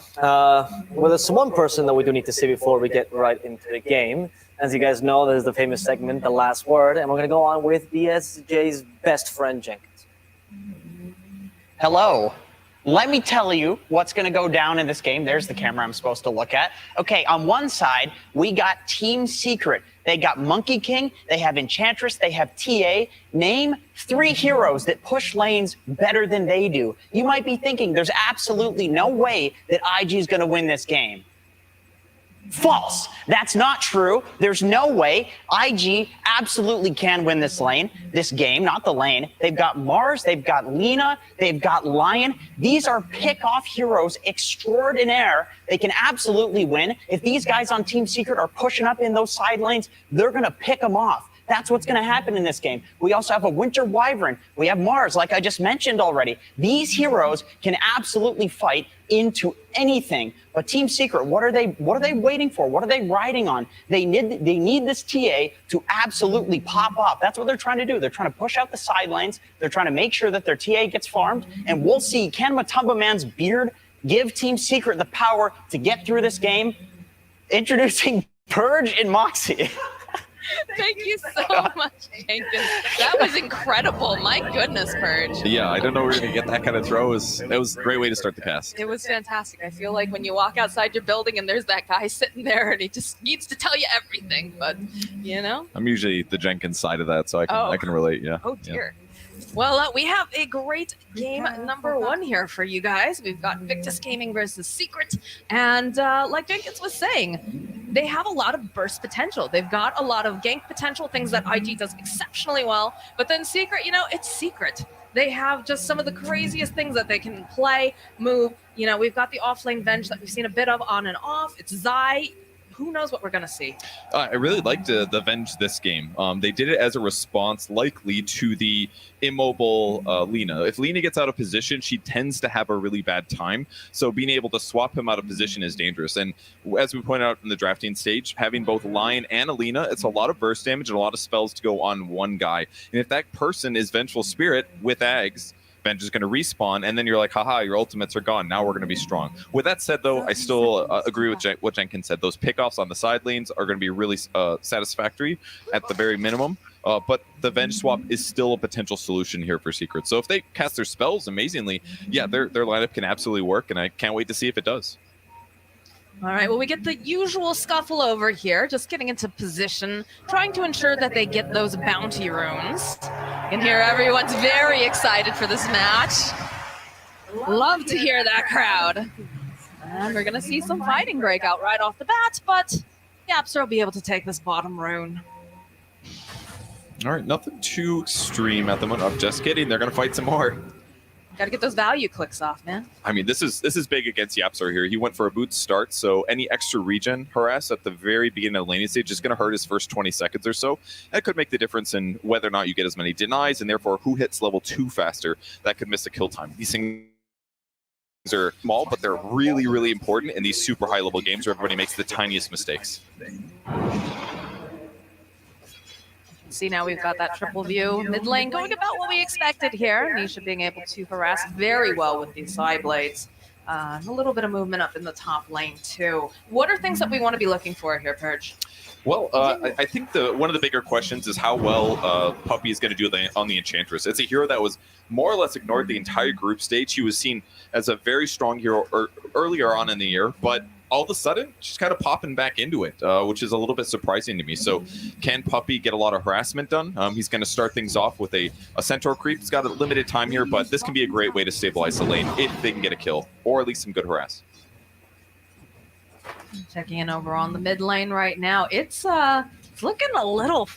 there's one person that we do need to see before we get right into the game. As you guys know, there's the famous segment, The Last Word, and we're going to go on with BSJ's best friend, Jenkins. Hello. Let me tell you what's going to go down in this game. There's the camera I'm supposed to look at. Okay, on one side, we got Team Secret. They got Monkey King, they have Enchantress, they have TA. Name 3 heroes that push lanes better than they do. You might be thinking there's absolutely no way that IG is going to win this game. False. That's not true. There's no way. IG absolutely can win this game, not the lane. They've got Mars, they've got Lina, they've got Lion. These are pick-off heroes extraordinaire. They can absolutely win. If these guys on Team Secret are pushing up in those side lanes, they're going to pick them off. That's what's going to happen in this game. We also have a Winter Wyvern. We have Mars, like I just mentioned already. These heroes can absolutely fight into anything. But Team Secret, what are they waiting for? What are they riding on? They need this TA to absolutely pop off. That's what they're trying to do. They're trying to push out the side lanes. They're trying to make sure that their TA gets farmed. And we'll see, can Matumba Man's beard give Team Secret the power to get through this game? Introducing Purge and Moxie. Thank you so much, Jenkins. That was incredible. My goodness, Purge. Yeah, I don't know where we're going to get that kind of throw. That was a great way to start the cast. It was fantastic. I feel like when you walk outside your building and there's that guy sitting there and he just needs to tell you everything, but, you know? I'm usually the Jenkins side of that, so I can relate, yeah. Oh, dear. Yeah. Well, we have a great game number 1 here for you guys. We've got Victus Gaming versus Secret. And like Jenkins was saying, they have a lot of burst potential. They've got a lot of gank potential, things that IG does exceptionally well. But then Secret, you know, it's Secret. They have just some of the craziest things that they can play, move. You know, we've got the offlane Venge that we've seen a bit of on and off. It's Zai. Who knows what we're going to see? I really liked the Venge this game. They did it as a response likely to the immobile Lina. If Lina gets out of position, she tends to have a really bad time. So being able to swap him out of position is dangerous. And as we pointed out in the drafting stage, having both Lion and Alina, it's a lot of burst damage and a lot of spells to go on one guy. And if that person is Vengeful Spirit with Ags, Venge is going to respawn, and then you're like, haha, your ultimates are gone. Now we're going to be strong. With that said, though, I still agree with what Jenkins said. Those pickoffs on the side lanes are going to be really satisfactory at the very minimum. But the Venge swap is still a potential solution here for Secret. So if they cast their spells amazingly, yeah, their lineup can absolutely work, and I can't wait to see if it does. All right, well, we get the usual scuffle over here, just getting into position, trying to ensure that they get those bounty runes. And here, everyone's very excited for this match. Love to hear that crowd. And we're going to see some fighting break out right off the bat, but Yapster will be able to take this bottom rune. All right, nothing too extreme at the moment. I'm just kidding. They're going to fight some more. Got to get those value clicks off, man. I mean, this is big against Yapsar here. He went for a boot start, so any extra regen harass at the very beginning of the laning stage is going to hurt his first 20 seconds or so. That could make the difference in whether or not you get as many denies, and therefore who hits level 2 faster. That could miss a kill time. These things are small, but they're really, really important in these super high-level games where everybody makes the tiniest mistakes. See, now we've got that triple view. Mid lane going about what we expected here. Nisha being able to harass very well with these side blades. A little bit of movement up in the top lane, too. What are things that we want to be looking for here, Purge? Well, I think one of the bigger questions is how well Puppey is going to do on the Enchantress. It's a hero that was more or less ignored the entire group stage. She was seen as a very strong hero earlier on in the year, but all of a sudden, she's kind of popping back into it, which is a little bit surprising to me. So can Puppey get a lot of harassment done? He's going to start things off with a Centaur creep. He's got a limited time here, but this can be a great way to stabilize the lane if they can get a kill, or at least some good harass. Checking in over on the mid lane right now. It's looking a little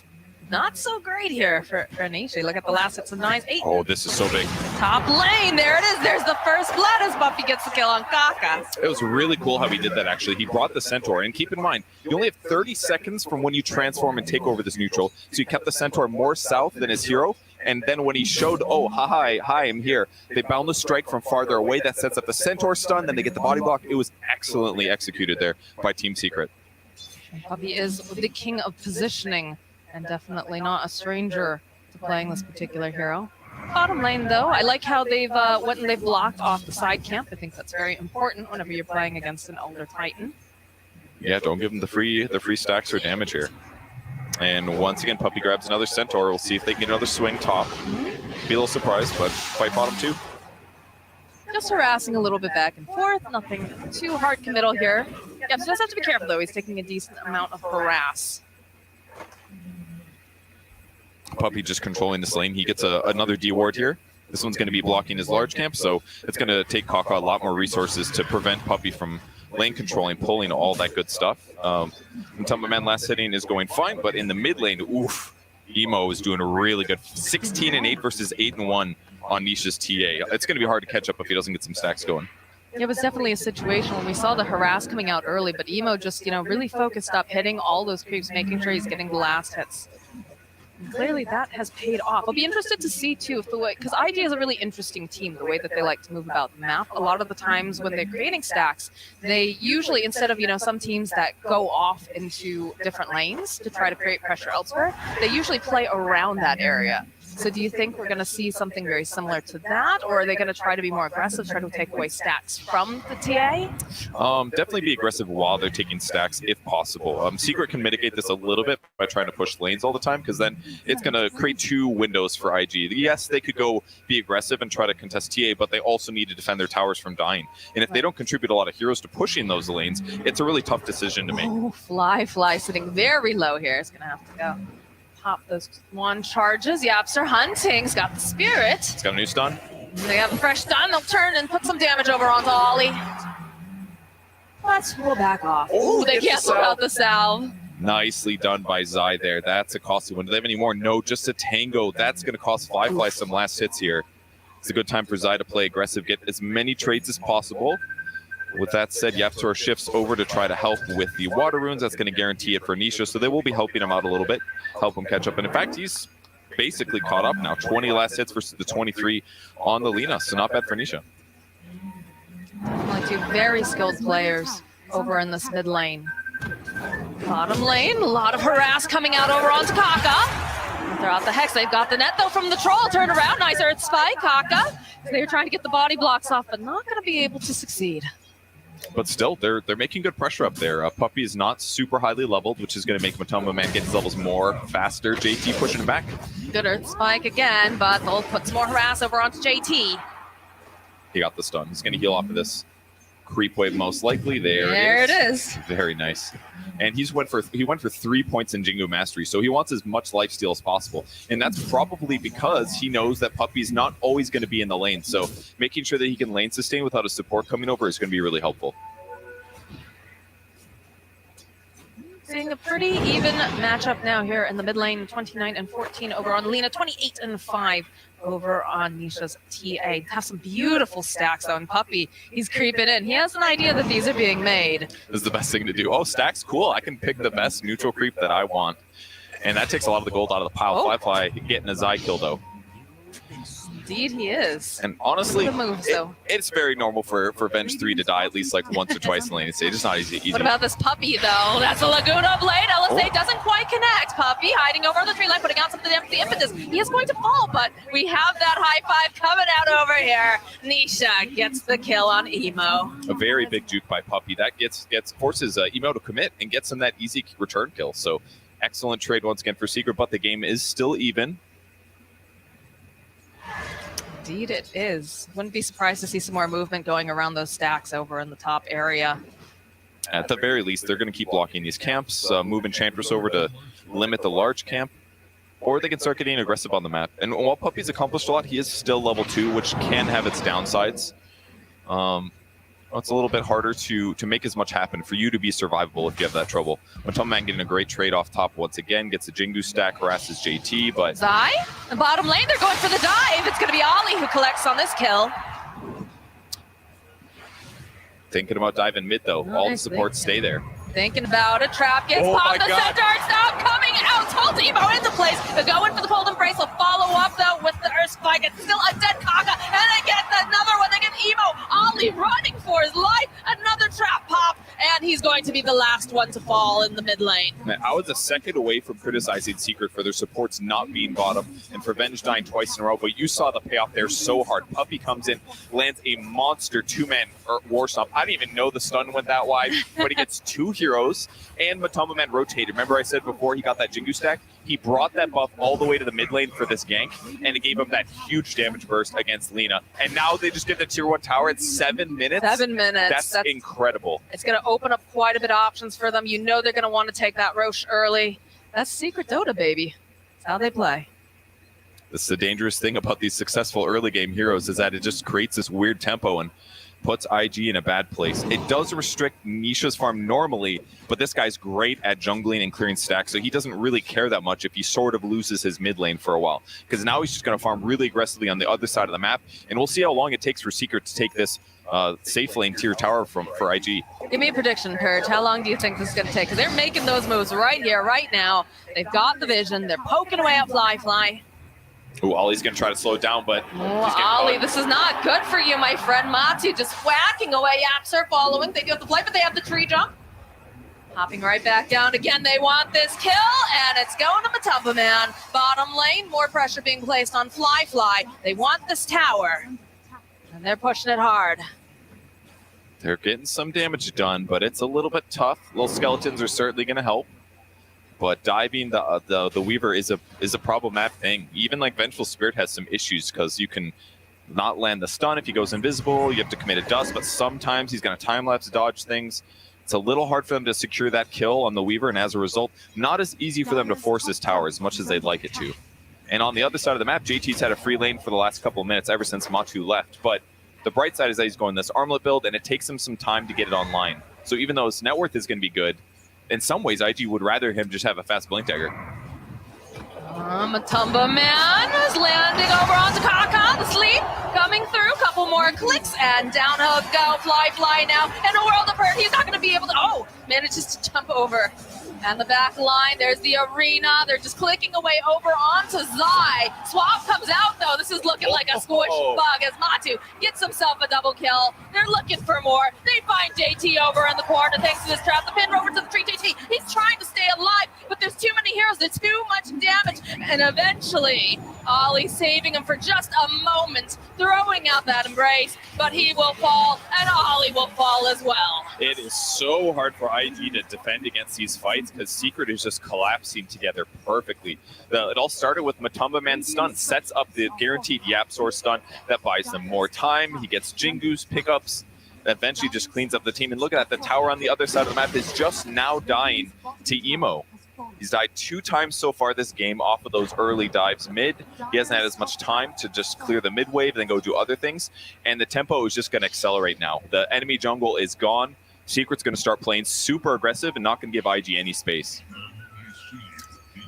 not so great here for Nisha. Look at the last hits of 9-8. Oh, this is so big. Top lane, there it is. There's the first blood as Buffy gets the kill on Kaka. It was really cool how he did that, actually. He brought the Centaur, and keep in mind, you only have 30 seconds from when you transform and take over this neutral, so he kept the Centaur more south than his hero, and then when he showed, oh, hi, I'm here, they boundless strike from farther away. That sets up the Centaur stun, then they get the body block. It was excellently executed there by Team Secret. Puppey is the king of positioning, and definitely not a stranger to playing this particular hero. Bottom lane, though, I like how they've went and they've blocked off the side camp. I think that's very important whenever you're playing against an older Titan. Yeah, don't give them the free stacks or damage here. And once again, Puppey grabs another Centaur. We'll see if they can get another swing top. Be a little surprised, but fight bottom too. Just harassing a little bit back and forth. Nothing too hard committal here. Yeah, so just have to be careful, though. He's taking a decent amount of harass. Puppey just controlling this lane. He gets another D ward here. This one's going to be blocking his large camp, so it's going to take Kaka a lot more resources to prevent Puppey from lane controlling, pulling all that good stuff. Until Man last hitting is going fine, but in the mid lane, oof, Emo is doing a really good 16-8 versus 8-1 on Nisha's TA. It's going to be hard to catch up if he doesn't get some stacks going. It was definitely a situation when we saw the harass coming out early, but Emo just, really focused up, hitting all those creeps, making sure he's getting the last hits. And clearly that has paid off. I'll be interested to see, too, if the way, because IG is a really interesting team, the way that they like to move about the map. A lot of the times when they're creating stacks, they usually, instead of, some teams that go off into different lanes to try to create pressure elsewhere, they usually play around that area. So do you think we're going to see something very similar to that, or are they going to try to be more aggressive, try to take away stacks from the TA? Definitely be aggressive while they're taking stacks if possible. Secret can mitigate this a little bit by trying to push lanes all the time, because then it's going to create two windows for IG. Yes, they could go be aggressive and try to contest TA, but they also need to defend their towers from dying. And if they don't contribute a lot of heroes to pushing those lanes, it's a really tough decision to make. Oh, Fly sitting very low here. It's going to have to go. Pop those one charges. Yapster hunting. He's got the spirit. It's got a new stun. They have a fresh stun. They'll turn and put some damage over onto Ollie. But we'll back off. Oh, They gets the canceled salve. out the salve. Nicely done by Zai there. That's a costly one. Do they have any more? No, just a tango. That's going to cost Fly some last hits here. It's a good time for Zai to play aggressive, get as many trades as possible. With that said, Yaptor shifts over to try to help with the water runes. That's going to guarantee it for Nisha, so they will be helping him out a little bit, help him catch up. And in fact, he's basically caught up now. 20 last hits versus the 23 on the Lina, so not bad for Nisha. Only two very skilled players over in this mid lane. Bottom lane, a lot of harass coming out over onto Kaka. They're out the Hex. They've got the net though from the Troll. Turn around, nice Earth Spike, Kaka. They're trying to get the body blocks off, but not going to be able to succeed. But still, they're making good pressure up there. Puppey is not super highly leveled, which is going to make Matoma Man get his levels more faster. JT pushing him back. Good Earth Spike again, but they'll put some more harass over onto JT. He got the stun. He's going to heal off of this creep wave most likely. There it is. Very nice. And he went for 3 points in Jingu Mastery, so he wants as much lifesteal as possible. And that's probably because he knows that Puppey's not always going to be in the lane. So making sure that he can lane sustain without a support coming over is going to be really helpful. Seeing a pretty even matchup now here in the mid lane, 29 and 14 over on Lina, 28 and 5 over on Nisha's TA. Have some beautiful stacks though, and Puppey, he's creeping in. He has an idea that these are being made. This is the best thing to do. Oh, stacks, cool. I can pick the best neutral creep that I want. And that takes a lot of the gold out of the pile. Fly getting a Zai kill though. Indeed he is. And honestly, Good moves, though. it's very normal for Venge 3 to die at least like once or twice in the lane stage. It's not easy. What about this Puppey though? That's a Laguna Blade. LSA doesn't quite connect. Puppey hiding over the tree line, putting out some of the impetus. He is going to fall, but we have that high five coming out over here. Nisha gets the kill on Emo. A very big juke by Puppey. That forces Emo to commit and gets him that easy return kill. So excellent trade once again for Secret, but the game is still even. Indeed it is. Wouldn't be surprised to see some more movement going around those stacks over in the top area. At the very least, they're going to keep blocking these camps, move Enchantress over to limit the large camp, or they can start getting aggressive on the map. And while Puppey's accomplished a lot, he is still level 2, which can have its downsides. It's a little bit harder to make as much happen for you to be survivable if you have that trouble. Matoma Man getting a great trade off top once again, gets a Jingu stack, harasses JT, but... Zai, the bottom lane, they're going for the dive. It's going to be Ollie who collects on this kill. Thinking about diving mid though. All the supports stay there. Thinking about a trap, gets popped, the center, it's now coming out, holds Emo into place. They go in for the cold embrace, will follow up though with the Earth Spike. It's still a dead Kaka, and they get another one, they get Emo, Ollie running for his life, another trap pop, and he's going to be the last one to fall in the mid lane. Man, I was a second away from criticizing Secret for their supports not being bottom and for Venge dying twice in a row, but you saw the payoff there so hard. Puppey comes in, lands a monster two-man war stomp. I didn't even know the stun went that wide, but he gets 2 heroes, and Matoma Man rotated. Remember I said before he got that Jingu stack? He brought that buff all the way to the mid lane for this gank, and it gave him that huge damage burst against Lina. And now they just get the tier 1 tower in 7 minutes? 7 minutes. That's incredible. It's going to open up quite a bit of options for them. You know they're going to want to take that Roche early. That's Secret Dota, baby. That's how they play. This is the dangerous thing about these successful early game heroes is that it just creates this weird tempo and puts IG in a bad place. It does restrict Nisha's farm normally, but this guy's great at jungling and clearing stacks, so he doesn't really care that much if he sort of loses his mid lane for a while, because now he's just going to farm really aggressively on the other side of the map, and we'll see how long it takes for Secret to take this safe lane tier tower for IG. Give me a prediction, Purge. How long do you think this is going to take? Because they're making those moves right here, right now. They've got the vision. They're poking away at Fly. Ooh, Ollie's going to try to slow it down, but... Ollie, this is not good for you, my friend. Matu just whacking away. Yaps are following. They do have the flight, but they have the tree jump. Hopping right back down again. They want this kill, and it's going to Matoma Man. Bottom lane, more pressure being placed on Fly. They want this tower, and they're pushing it hard. They're getting some damage done, but it's a little bit tough. Little skeletons are certainly going to help. But diving the Weaver is a problematic thing. Even like Vengeful Spirit has some issues because you can not land the stun if he goes invisible. You have to commit a dust, but sometimes he's going to time-lapse dodge things. It's a little hard for them to secure that kill on the Weaver, and as a result, not as easy for them to force this tower as much as they'd like it to. And on the other side of the map, JT's had a free lane for the last couple of minutes ever since Matu left, but The bright side is that he's going this armlet build, and it takes him some time to get it online. So even though his net worth is going to be good, in some ways, IG would rather him just have a fast blink dagger. Matumba Man is landing over onto Kaka. The sleep coming through. Couple more clicks and down hug go. Fly now. In a world of hurt, he's not going to be able to. Oh, manages to jump over. And the back line, there's the arena. They're just clicking away over onto Zai. Swap comes out, though. This is looking like a squish bug as Matu gets himself a double kill. They're looking for more. They find JT over in the corner thanks to this trap. The pin over to the tree. JT, he's trying to stay alive, but there's too many heroes. There's too much damage. And eventually, Ollie saving him for just a moment, throwing out that embrace, but he will fall, and Ollie will fall as well. It is so hard for IG to defend against these fights because Secret is just collapsing together perfectly. It all started with Matumba Man's stun, sets up the guaranteed Yapsor stun that buys them more time. He gets Jingu's pickups, eventually just cleans up the team. And look at that, the tower on the other side of the map is just now dying to Emo. He's died 2 times so far this game off of those early dives mid. He hasn't had as much time to just clear the mid wave, then go do other things. And the tempo is just going to accelerate now. The enemy jungle is gone. Secret's going to start playing super aggressive and not going to give IG any space.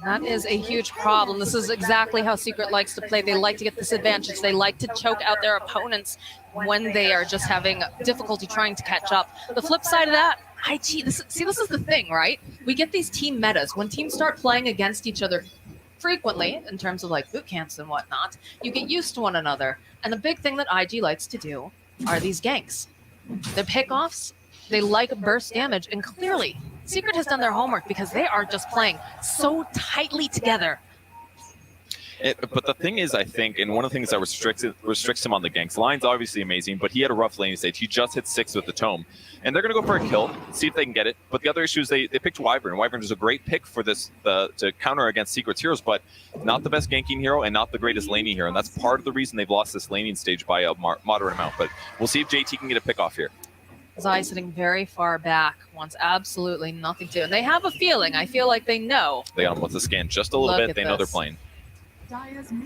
That is a huge problem. This is exactly how Secret likes to play. They like to get this advantage. They like to choke out their opponents when they are just having difficulty trying to catch up. The flip side of that, IG, this is the thing, right? We get these team metas. When teams start playing against each other frequently, in terms of like boot camps and whatnot, you get used to one another. And the big thing that IG likes to do are these ganks. The pickoffs, they like burst damage, and clearly Secret has done their homework because they are just playing so tightly together. But the thing is, I think, and one of the things that restricts him on the ganks, Lion's obviously amazing, but he had a rough laning stage. He just hit 6 with the Tome. And they're going to go for a kill, see if they can get it. But the other issue is they picked Wyvern. Wyvern is a great pick for this to counter against Secret's heroes, but not the best ganking hero and not the greatest laning hero. And that's part of the reason they've lost this laning stage by a moderate amount. But we'll see if JT can get a pick off here. Zai sitting very far back, wants absolutely nothing to. And they have a feeling. I feel like they know. They got him with the scan just a little bit. They know they're playing.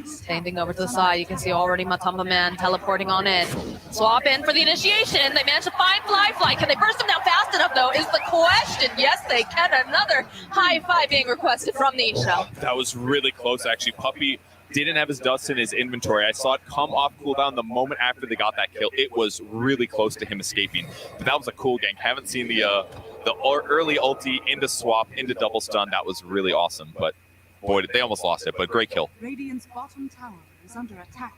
Standing over to the side, you can see already Matumba Man teleporting on in. Swap in for the initiation. They managed to find Fly. Can they burst him down fast enough, though, is the question. Yes, they can. Another high five being requested from Nisha. That was really close, actually. Puppey didn't have his dust in his inventory. I saw it come off cooldown the moment after they got that kill. It was really close to him escaping. But that was a cool gank. Haven't seen the early ulti into swap, into double stun. That was really awesome. But boy, they almost lost it, but great kill. Radiant's bottom tower is under attack.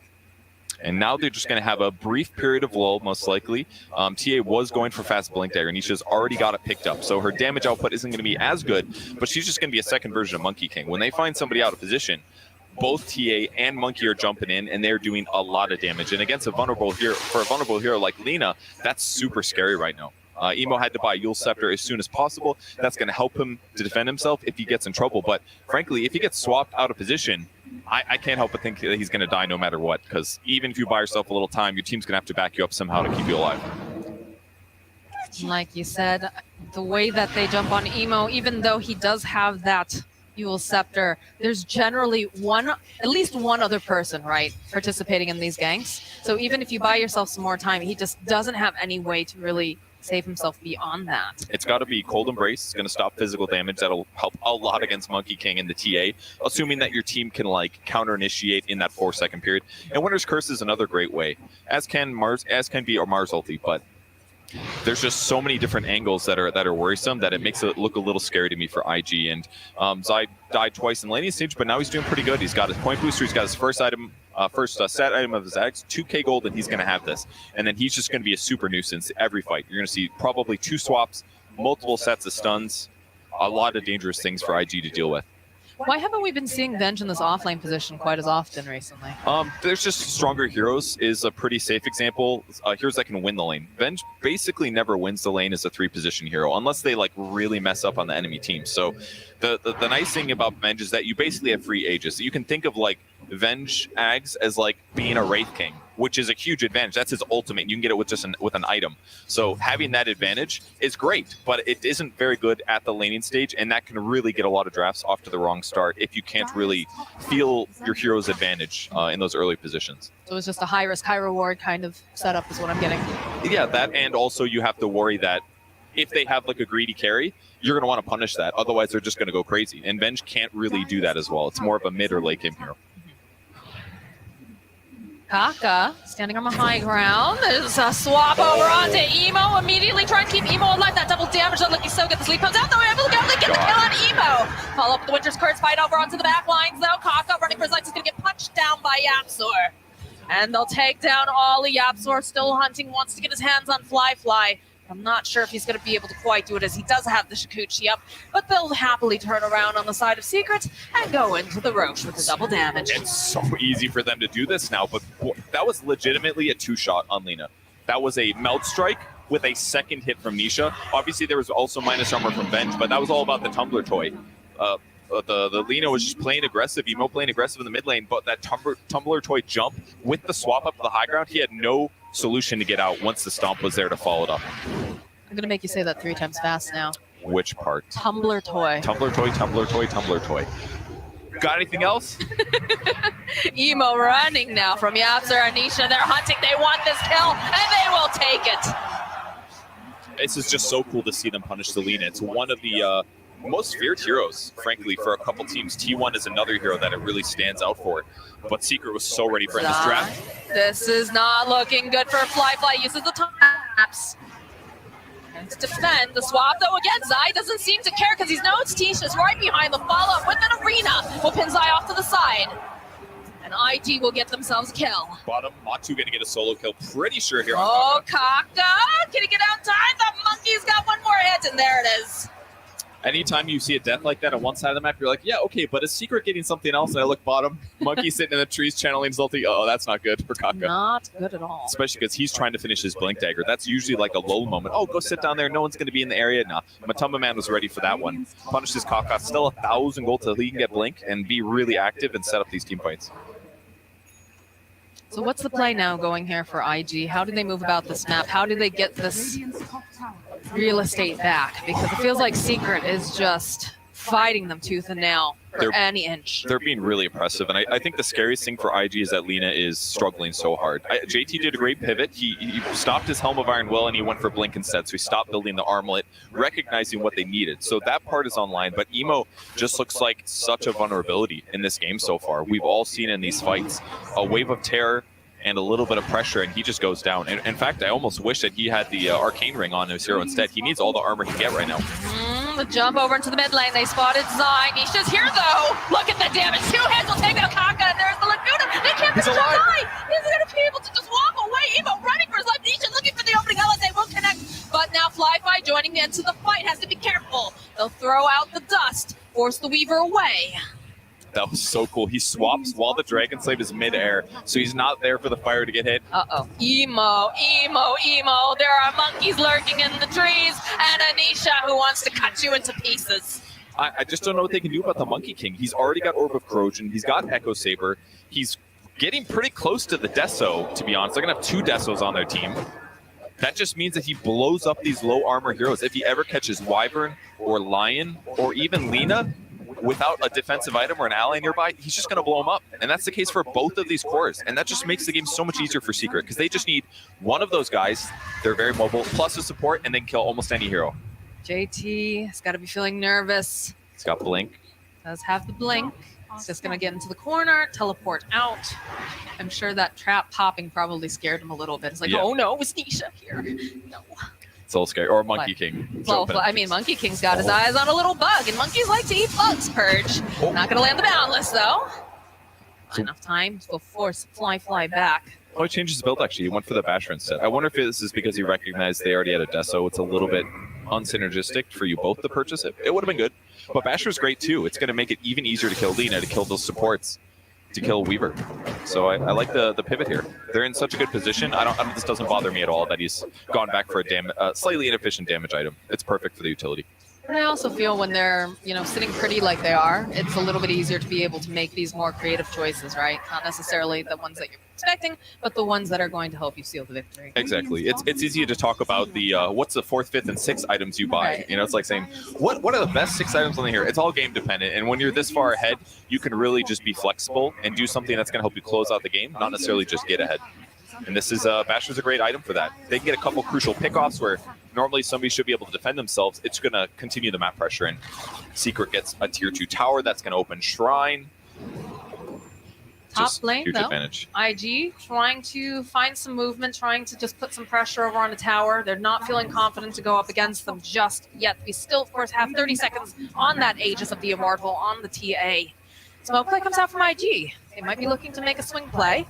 And now they're just going to have a brief period of lull, most likely. TA was going for fast blink dagger. Nisha's already got it picked up. So her damage output isn't going to be as good, but she's just going to be a second version of Monkey King. When they find somebody out of position, both TA and Monkey are jumping in, and they're doing a lot of damage. And against a vulnerable hero like Lina, that's super scary right now. Emo had to buy Yule Scepter as soon as possible. That's going to help him to defend himself if he gets in trouble. But frankly, if he gets swapped out of position, I can't help but think that he's going to die no matter what. Because even if you buy yourself a little time, your team's going to have to back you up somehow to keep you alive. Like you said, the way that they jump on Emo, even though he does have that Yule Scepter, there's generally at least one other person, right, participating in these ganks. So even if you buy yourself some more time, he just doesn't have any way to really save himself beyond that. It's got to be Cold Embrace. It's going to stop physical damage. That'll help a lot against Monkey King and the TA, assuming that your team can like counter initiate in that 4-second period. And Winter's Curse is another great way, as can be or Mars ulti, but there's just so many different angles that are worrisome that it makes it look a little scary to me for IG. And Zai died twice in laning stage, but now he's doing pretty good. He's got his point booster. He's got his first item, set item of his Axe, 2k gold, and he's going to have this. And then he's just going to be a super nuisance every fight. You're going to see probably 2 swaps, multiple sets of stuns, a lot of dangerous things for IG to deal with. Why haven't we been seeing Venge in this offlane position quite as often recently? There's just stronger heroes is a pretty safe example. Heroes that can win the lane. Venge basically never wins the lane as a 3-position hero unless they like really mess up on the enemy team. So the nice thing about Venge is that you basically have free Aegis. You can think of like Venge Ags as like being a Wraith King. which is a huge advantage. That's his ultimate. You can get it with just with an item. So having that advantage is great, but it isn't very good at the laning stage, and that can really get a lot of drafts off to the wrong start if you can't really feel your hero's advantage in those early positions. So it's just a high risk, high reward kind of setup is what I'm getting. Yeah, that, and also you have to worry that if they have like a greedy carry, you're going to want to punish that. Otherwise, they're just going to go crazy. And Venge can't really do that as well. It's more of a mid or late game hero. Kaka standing on the high ground. There's a swap over onto Emo. Immediately trying to keep Emo alive. That double damage on Licky so good. The sleep comes out though. Able to get the kill on Emo. Follow up with the Winter's Curse fight over onto the back lines though. Kaka running for his life is going to get punched down by Yapsor. And they'll take down Ollie. Yapsor still hunting, wants to get his hands on Fly. I'm not sure if he's going to be able to quite do it as he does have the Shikuchi up, but they'll happily turn around on the side of Secret and go into the Roche with the double damage. It's so easy for them to do this now, but that was legitimately a two-shot on Lina. That was a melt strike with a second hit from Nisha. Obviously, there was also minus armor from Venge, but that was all about the tumbler toy. The Lina was just playing aggressive, Emo playing aggressive in the mid lane, but that tumbler toy jump with the swap up to the high ground, he had no solution to get out once the stomp was there to follow it up. I'm going to make you say that 3 times fast now. Which part? Tumbler toy. Tumbler toy, tumbler toy, tumbler toy. Got anything else? Emo running now from Yapsor and Nisha. They're hunting. They want this kill, and they will take it. This is just so cool to see them punish the Lina. It's one of the most feared heroes, frankly, for a couple teams. T1 is another hero that it really stands out for. But Secret was so ready for this draft. This is not looking good for Fly. Uses the taps. And to defend the swap, though, again, Zai doesn't seem to care because he knows Tisha's right behind the follow-up with an arena. Will pin Zai off to the side. And IG will get themselves a kill. Bottom, Matu going to get a solo kill. Pretty sure here. Oh, Kaka! Can he get out time? The monkey's got one more hit, and there it is. Anytime you see a death like that on one side of the map, you're like, yeah, okay, but is Secret getting something else? And I look bottom, Monkey sitting in the trees channeling his ulti. Oh, that's not good for Kaka. Not good at all. Especially because he's trying to finish his Blink Dagger. That's usually like a lull moment. Oh, go sit down there. No one's going to be in the area. Nah, Matumba Man was ready for that one. Punishes Kaka. Still 1,000 gold till he can get Blink and be really active and set up these team fights. So what's the play now going here for IG? How do they move about this map? How do they get this real estate back? Because it feels like Secret is just fighting them tooth and nail for any inch. They're being really impressive, and I think the scariest thing for IG is that Lina is struggling so hard. JT did a great pivot. He stopped his Helm of Iron Will, and he went for Blink instead, so he stopped building the armlet, recognizing what they needed. So that part is online, but Emo just looks like such a vulnerability in this game so far. We've all seen in these fights a wave of terror and a little bit of pressure, and he just goes down. And in fact, I almost wish that he had the Arcane Ring on his hero instead. He needs all the armor he can get right now. The jump over into the mid lane. They spotted Zai. Nisha's here, though. Look at the damage. 2 hits will take out Kaka, and there's the Laguna. They can't finish Zai. He's going to be able to just walk away. Emo running for his life. Nisha looking for the opening. LSA will connect. But now Fly joining into the fight. Has to be careful. They'll throw out the dust. Force the Weaver away. That was so cool. He swaps while the Dragon Slave is mid-air, so he's not there for the fire to get hit. Uh-oh. Emo. There are monkeys lurking in the trees, and Anisha who wants to cut you into pieces. I just don't know what they can do about the Monkey King. He's already got Orb of Corrosion. He's got Echo Saber. He's getting pretty close to the Deso, to be honest. They're going to have 2 Desos on their team. That just means that he blows up these low armor heroes. If he ever catches Wyvern or Lion or even Lina, without a defensive item or an ally nearby, he's just going to blow them up. And that's the case for both of these cores. And that just makes the game so much easier for Secret, because they just need one of those guys, they're very mobile, plus a support, and then kill almost any hero. JT has got to be feeling nervous. He's got Blink. Does have the Blink. He's just going to get into the corner, teleport out. I'm sure that trap popping probably scared him a little bit. It's like, oh no, is Nisha here? No. It's a little scary. Or Monkey King. Well, I mean, Monkey King's got his eyes on a little bug, and monkeys like to eat bugs, Purge. Not going to land the Boundless, though. Not enough time to force Fly back. Oh, he changed his build, actually. He went for the Basher instead. I wonder if this is because he recognized they already had a Deso. It's a little bit unsynergistic for you both to purchase it. It would have been good. But Basher's great, too. It's going to make it even easier to kill Lina, to kill those supports, to kill Weaver. So I like the pivot here. They're in such a good position. This doesn't bother me at all that he's gone back for a slightly inefficient damage item. It's perfect for the utility. And I also feel when they're, sitting pretty like they are, it's a little bit easier to be able to make these more creative choices, right? Not necessarily the ones that you're expecting, but the ones that are going to help you seal the victory. Exactly. It's easier to talk about the what's the 4th, 5th, and 6th items you buy. Right. It's like saying what are the best 6 items on here. It's all game dependent, and when you're this far ahead, you can really just be flexible and do something that's going to help you close out the game, not necessarily just get ahead. And this is Basher's a great item for that. They can get a couple crucial pickoffs where normally somebody should be able to defend themselves. It's going to continue the map pressure, and Secret gets a tier 2 tower that's going to open Shrine. Top lane, huge though, advantage. IG trying to find some movement, trying to just put some pressure over on the tower. They're not feeling confident to go up against them just yet. We still, of course, have 30 seconds on that Aegis of the Immortal on the TA. Smoke play comes out from IG. They might be looking to make a swing play.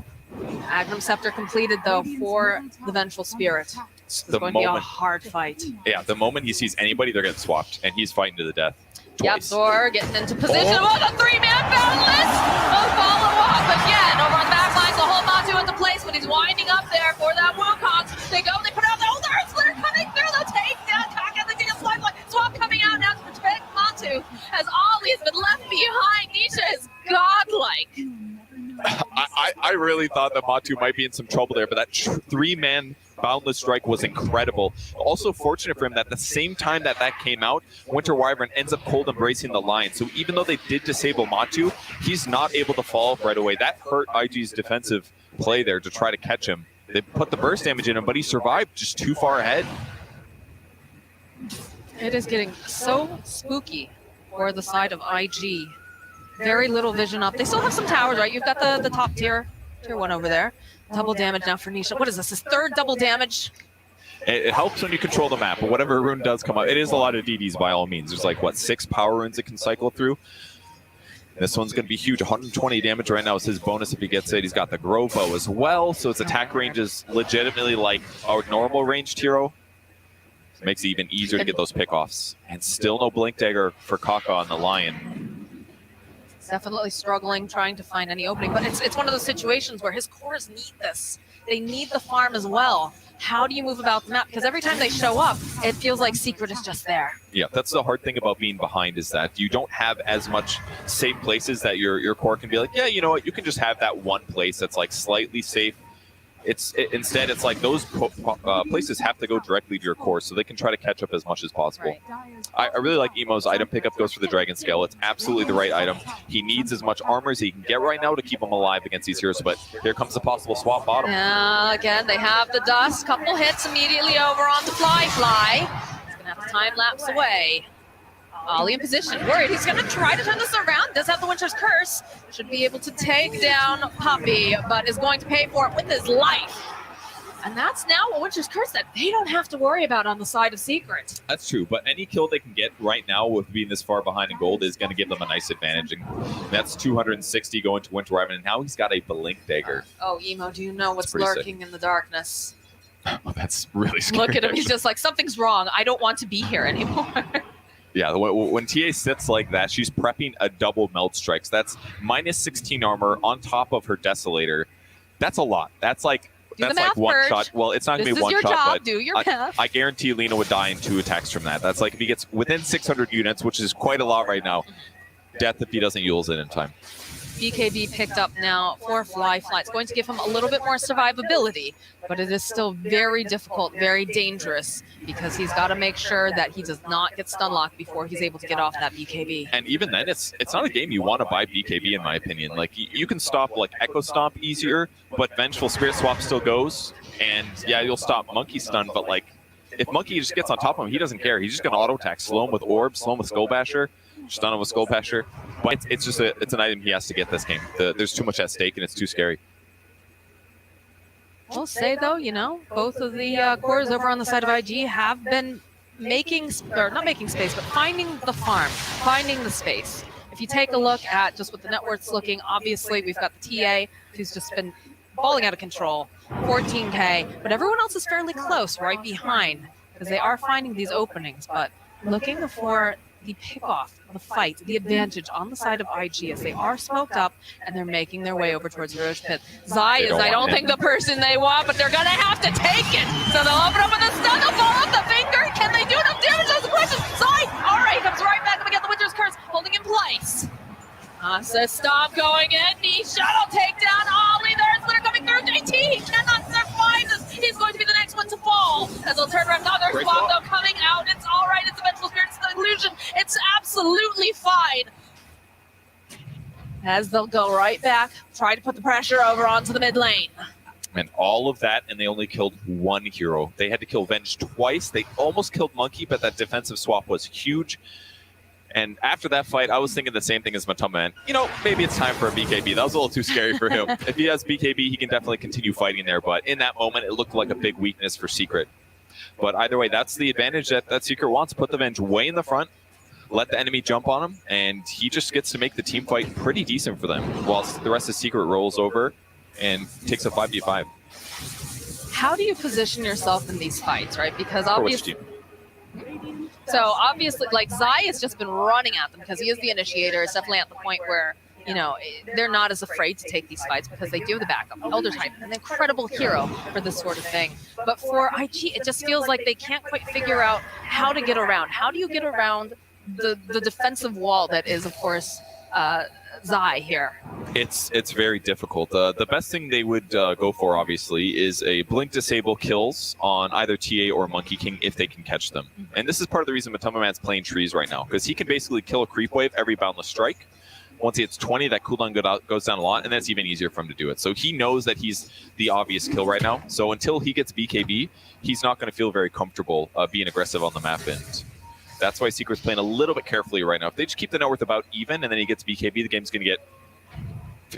Agnum Scepter completed, though, for the Vengeful Spirit. It's going to be a hard fight. Yeah, the moment he sees anybody, they're getting swapped, and he's fighting to the death. Yep, Zor getting into position. Oh, the 3-man boundless! Oh, follow up again over on the back lines. The whole Matu into place, but he's winding up there for that Wukong. They go, they put out the old Earth Splitter coming through the takedown. Kaka, the Deal Lifeline. Swap coming out now to protect Matu as Ollie has been left behind. Nisha is godlike. I really thought that Matu might be in some trouble there, but that 3-man Boundless Strike was incredible. Also fortunate for him that at the same time that came out, Winter Wyvern ends up cold embracing the line. So even though they did disable Matu, he's not able to fall off right away. That hurt IG's defensive play there to try to catch him. They put the burst damage in him, but he survived just too far ahead. It is getting so spooky for the side of IG. Very little vision up. They still have some towers, right? You've got the top tier 1 over there. Double damage now for Nisha. What is this? His 3rd double damage? It helps when you control the map, but whatever rune does come up, it is a lot of DDs by all means. There's like, 6 power runes it can cycle through. And this one's going to be huge. 120 damage right now is his bonus if he gets it. He's got the Grove Bow as well, so its attack range is legitimately like a normal ranged hero. It makes it even easier to get those pickoffs. And still no Blink Dagger for Kaka on the Lion. Definitely struggling, trying to find any opening. But it's one of those situations where his cores need this. They need the farm as well. How do you move about the map? Because every time they show up, it feels like Secret is just there. Yeah, that's the hard thing about being behind is that you don't have as much safe places that your core can be like, yeah, you know what, you can just have that one place that's like slightly safe. Instead, it's like those places have to go directly to your core so they can try to catch up as much as possible. Right. I really like Emo's item pickup goes for the Dragon Scale. It's absolutely the right item. He needs as much armor as he can get right now to keep him alive against these heroes, but here comes the possible swap bottom. Again, they have the dust. Couple hits immediately over on the Fly. He's going to have to time lapse away. Ollie in position, worried. He's going to try to turn this around. Does have the Winter's Curse. Should be able to take down Puppey, but is going to pay for it with his life. And that's now a Winter's Curse that they don't have to worry about on the side of Secret. That's true, but any kill they can get right now with being this far behind in gold is going to give them a nice advantage. And that's 260 going to Winter Wyvern, and now he's got a Blink Dagger. Oh, Emo, do you know what's lurking in the darkness? Oh, that's really scary. Look at him. He's just like, something's wrong. I don't want to be here anymore. Yeah, when TA sits like that, she's prepping a double Melt Strikes. That's minus 16 armor on top of her Desolator. That's a lot. That's like one shot. Well, it's not going to be one shot, but do your math. I guarantee Lena would die in 2 attacks from that. That's like if he gets within 600 units, which is quite a lot right now, death if he doesn't Yule's it in time. BKB picked up now for Fly. It's going to give him a little bit more survivability, but it is still very difficult, very dangerous, because he's got to make sure that he does not get stun locked before he's able to get off that BKB. And even then, it's not a game you want to buy BKB, in my opinion. Like, you can stop like Echo Stomp easier, but Vengeful Spirit Swap still goes, and yeah, you'll stop Monkey Stun, but like, if Monkey just gets on top of him, he doesn't care. He's just going to auto attack, slow him with Orb, slow him with Skull Basher, stun him with Skull Basher. But it's just it's an item he has to get this game. There's too much at stake, and it's too scary. I'll say, though, both of the cores over on the side of IG have been not making space, but finding the farm, finding the space. If you take a look at just what the network's looking, obviously we've got the TA, who's just been falling out of control, 14K, but everyone else is fairly close, right behind, because they are finding these openings, but looking for the pickoff, the fight, the advantage on the side of IG as they are smoked up and they're making their way over towards the Roche Pit. Zai is, I don't think, the person they want, but they're going to have to take it. So they'll open up with a stun, they'll fall off the finger. Can they do enough damage? That's the question. Zai, all right. coming in place. So stop going in. Nisha will take down Ollie. There's Litter coming through. JT, he cannot survive this. He's going to be the next one to fall. As they'll turn around. Another swap though coming out. It's all right. It's eventual spirits of the illusion. It's absolutely fine. As they'll go right back, try to put the pressure over onto the mid lane. And all of that, and they only killed one hero. They had to kill Venge twice. They almost killed Monkey, but that defensive swap was huge. And after that fight, I was thinking the same thing as Matoma. You know, maybe it's time for a BKB. That was a little too scary for him. If he has BKB, he can definitely continue fighting there. But in that moment, it looked like a big weakness for Secret. But either way, that's the advantage that Secret wants. Put the Venge way in the front, let the enemy jump on him, and he just gets to make the team fight pretty decent for them, whilst the rest of Secret rolls over and takes a 5v5. How do you position yourself in these fights, right? Because obviously... So obviously, like, Zai has just been running at them because he is the initiator. It's definitely at the point where, you know, they're not as afraid to take these fights because they do have the backup. Elder type, an incredible hero for this sort of thing. But for IG, it just feels like they can't quite figure out how to get around. How do you get around the defensive wall that is, of course, Zai here? It's very difficult. The best thing they would go for, obviously, is a blink disable kills on either TA or Monkey King if they can catch them. And this is part of the reason Matoma Man's playing trees right now, because he can basically kill a creep wave every boundless strike. Once he hits 20, that cooldown goes down a lot, and that's even easier for him to do it. So he knows that he's the obvious kill right now. So until he gets BKB, he's not going to feel very comfortable being aggressive on the map. And that's why Secret's playing a little bit carefully right now. If they just keep the net worth about even, and then he gets BKB, the game's going to get...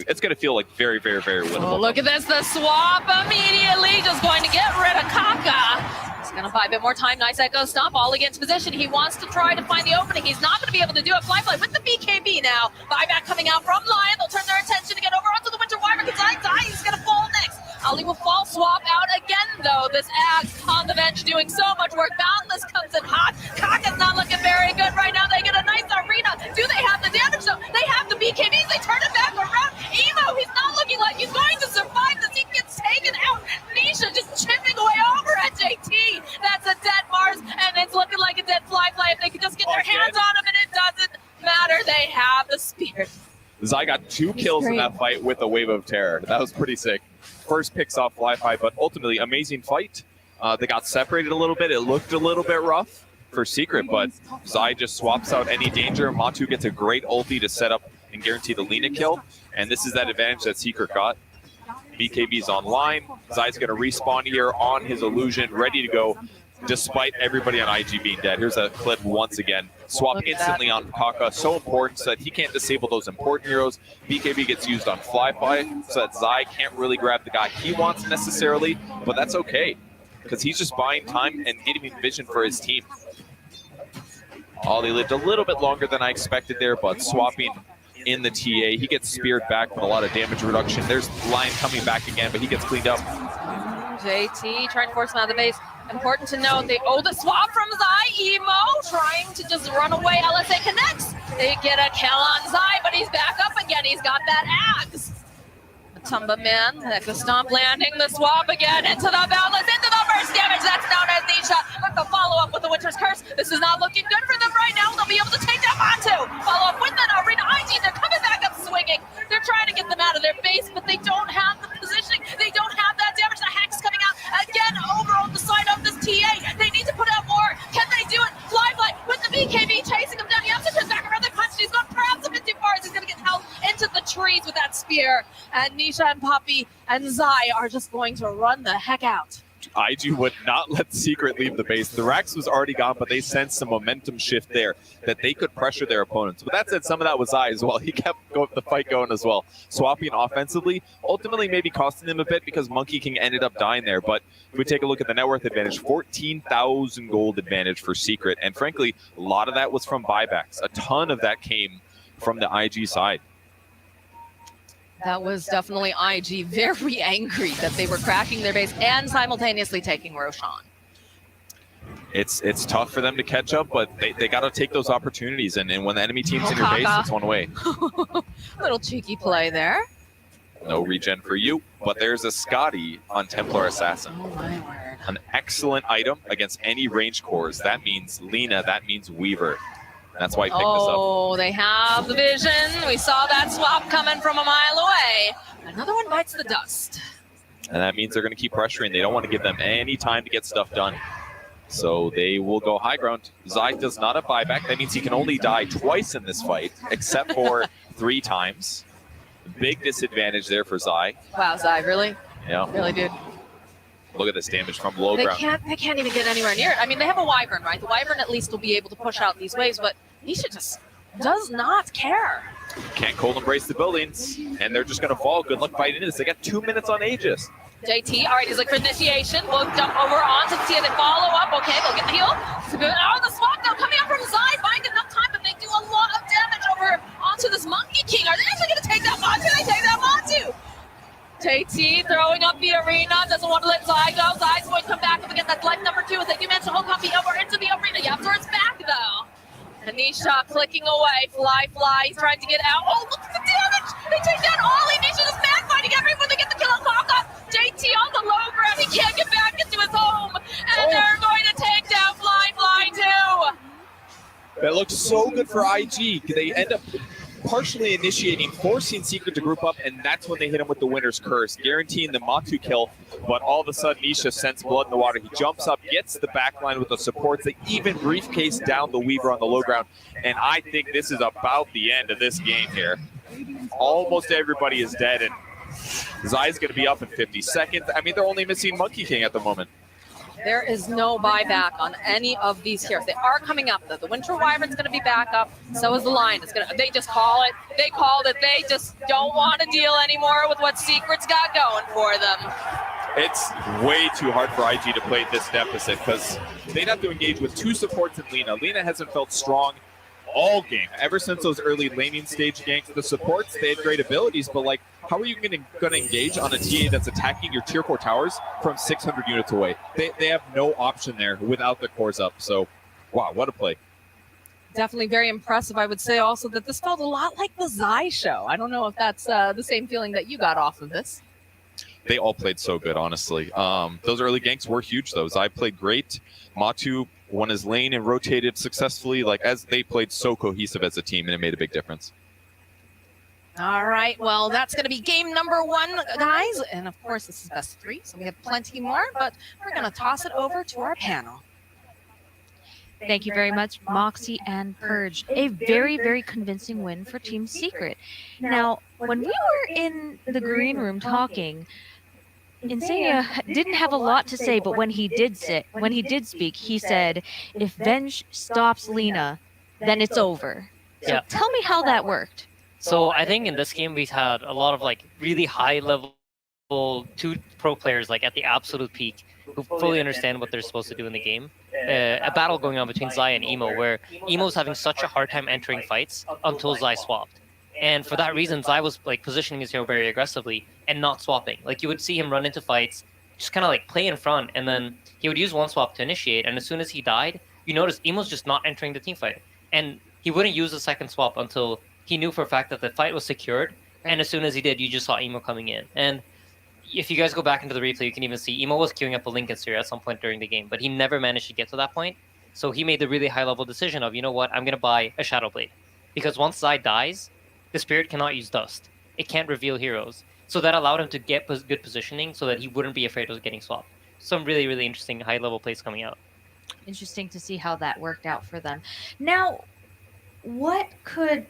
It's going to feel like very, very, very winnable. Oh, look at this. The swap immediately just going to get rid of Kaka. He's going to buy a bit more time. Nice echo stomp. All against position. He wants to try to find the opening. He's not going to be able to do it. Fly with the BKB now. Buyback coming out from Lion. They'll turn their attention to get over onto the Winter Wyvern. He's going to fall next. Ali will fall. Swap out again, though. This axe on the bench doing so much work. Boundless comes in hot. Kaka's not looking very good right now. They get a nice arena. Do they have the damage, though? They have the BKBs. They turn it back around. Emo, he's not looking like he's going to survive this. He gets taken out. Nisha just chipping away over at JT. That's a dead Mars, and it's looking like a dead Fly. If they could just get their hands on him, and it doesn't matter. They have the spear. Zai got 2 kills in that fight with a Wave of Terror. That was pretty sick. First picks off Fly, but ultimately amazing fight. They got separated a little bit. It looked a little bit rough for Secret, but Zai just swaps out any danger. Matu gets a great ulti to set up and guarantee the Lina kill, and this is that advantage that Secret got. BKB's online. Zai's going to respawn here on his illusion, ready to go, despite everybody on IG being dead. Here's a clip once again. Swap instantly on Kaka. So important so that he can't disable those important heroes. BKB gets used on Fly so that Zai can't really grab the guy he wants necessarily, but that's okay because he's just buying time and getting vision for his team. Ollie lived a little bit longer than I expected there, but swapping in the TA. He gets speared back with a lot of damage reduction. There's Lion coming back again, but he gets cleaned up. JT trying to force him out of the base. Important to note, the swap from Zai. Emo trying to just run away. LSA connects. They get a kill on Zai, but he's back up again. He's got that axe. Tumba Man, Echo Stomp landing the swap again into the boundless, into the burst damage. That's known as Nisha. But the follow up with the Winter's Curse. This is not looking good for them right now. They'll be able to take down Matu. Follow up with that arena. IG, they're coming back up swinging. They're trying to get them out of their base, but they don't have the positioning. They don't have that damage. The Hex coming out again over on the side of this TA. They need to put out more. Can they do it? Fly with the BKB chasing him down. He has to turn back around the punch. He's gone perhaps a bit too far as he's going to get held into the trees with that spear. And Nisha and Poppy and Zai are just going to run the heck out. IG would not let Secret leave the base. The Rax was already gone, but they sensed some momentum shift there that they could pressure their opponents. But that said, some of that was Zai as well. He kept the fight going as well. Swapping offensively, ultimately maybe costing them a bit because Monkey King ended up dying there. But if we take a look at the net worth advantage, 14,000 gold advantage for Secret. And frankly, a lot of that was from buybacks. A ton of that came from the IG side. That was definitely IG very angry that they were cracking their base and simultaneously taking Roshan. It's tough for them to catch up, but they got to take those opportunities. And when the enemy team's in your base, it's one way. Little cheeky play there. No regen for you, but there's a Scotty on Templar Assassin. Oh my word. An excellent item against any range cores. That means Lina, that means Weaver. That's why he picked this up. Oh, they have the vision. We saw that swap coming from a mile away. Another one bites the dust. And that means they're going to keep pressuring. They don't want to give them any time to get stuff done. So they will go high ground. Zai does not have buyback. That means he can only die twice in this fight, except for 3 times. Big disadvantage there for Zai. Wow, Zai, really? Yeah. Really, dude. Look at this damage from low They ground. can't even get anywhere near it. I mean, they have a Wyvern, right? The Wyvern at least will be able to push out these waves, but Nisha just does not care. Can't cold embrace the buildings, and they're just going to fall. Good luck fighting this. They got 2 minutes on Aegis. JT, all right, he's like for initiation. We'll jump over onto Tia. They follow up. Okay, they'll get the heal. It's good. Oh, the swap though coming up from Zai. Find enough time, but they do a lot of damage over onto this Monkey King. Are they actually going to take that Matu? They take that Matu. JT throwing up the arena. Doesn't want to let Zai go. Zai's going to come back up again. That's life number 2 as they do manage to hold copy over into the arena. Yapzor's back though. Anisha clicking away. Fly. He's trying to get out. Oh, look at the damage. They take down Ollie. Anisha is back fighting everyone to get the kill on Kaka. JT on the low ground. He can't get back into his home. And they're going to take down Fly too. That looks so good for IG. They end up partially initiating, forcing Secret to group up, and that's when they hit him with the winner's curse, guaranteeing the Matu kill. But all of a sudden, Nisha scents blood in the water. He jumps up, gets the backline with the supports. They even briefcase down the Weaver on the low ground. And I think this is about the end of this game here. Almost everybody is dead, and Zai's going to be up in 50 seconds. I mean, they're only missing Monkey King at the moment. There is no buyback on any of these heroes. They are coming up though. The Winter Wyvern's going to be back up. So is the Lion. They just call it. They called it. They just don't want to deal anymore with what Secret's got going for them. It's way too hard for IG to play this deficit because they'd have to engage with 2 supports in Lina. Lina hasn't felt strong all game. Ever since those early laning stage ganks, the supports, they had great abilities, but like, how are you going to engage on a TA that's attacking your tier 4 towers from 600 units away? They have no option there without the cores up. So, wow, what a play. Definitely very impressive. I would say also that this felt a lot like the Zai show. I don't know if that's the same feeling that you got off of this. They all played so good, honestly. Those early ganks were huge, though. Zai played great. Matu won his lane and rotated successfully. Like, as they played so cohesive as a team, and it made a big difference. All right, well, that's going to be game number 1, guys. And of course, this is best of 3, so we have plenty more, but we're going to toss it over to our panel. Thank you very much, Moxie and Purge. A very, very convincing win for Team Secret. Now, when we were in the green room talking, Insania didn't have a lot to say, but when he did speak, he said, if Venge stops Lina, then it's over. So tell me how that worked. So I think in this game, we've had a lot of like really high level 2 pro players like at the absolute peak who fully understand what they're supposed to do in the game. A battle going on between Zai and Emo, where Emo's having such a hard time entering fights until Zai swapped. And for that reason, Zai was like positioning his hero very aggressively and not swapping. Like you would see him run into fights, just kind of like play in front, and then he would use one swap to initiate. And as soon as he died, you notice Emo's just not entering the team fight. And he wouldn't use the second swap until he knew for a fact that the fight was secured. And as soon as he did, you just saw Emo coming in. And if you guys go back into the replay, you can even see Emo was queuing up a Lincoln Sphere at some point during the game, but he never managed to get to that point. So he made the really high-level decision of, you know what, I'm going to buy a Shadow Blade. Because once Zai dies, the Spirit cannot use Dust. It can't reveal heroes. So that allowed him to get good positioning so that he wouldn't be afraid of getting swapped. Some really, really interesting high-level plays coming out. Interesting to see how that worked out for them. Now, what could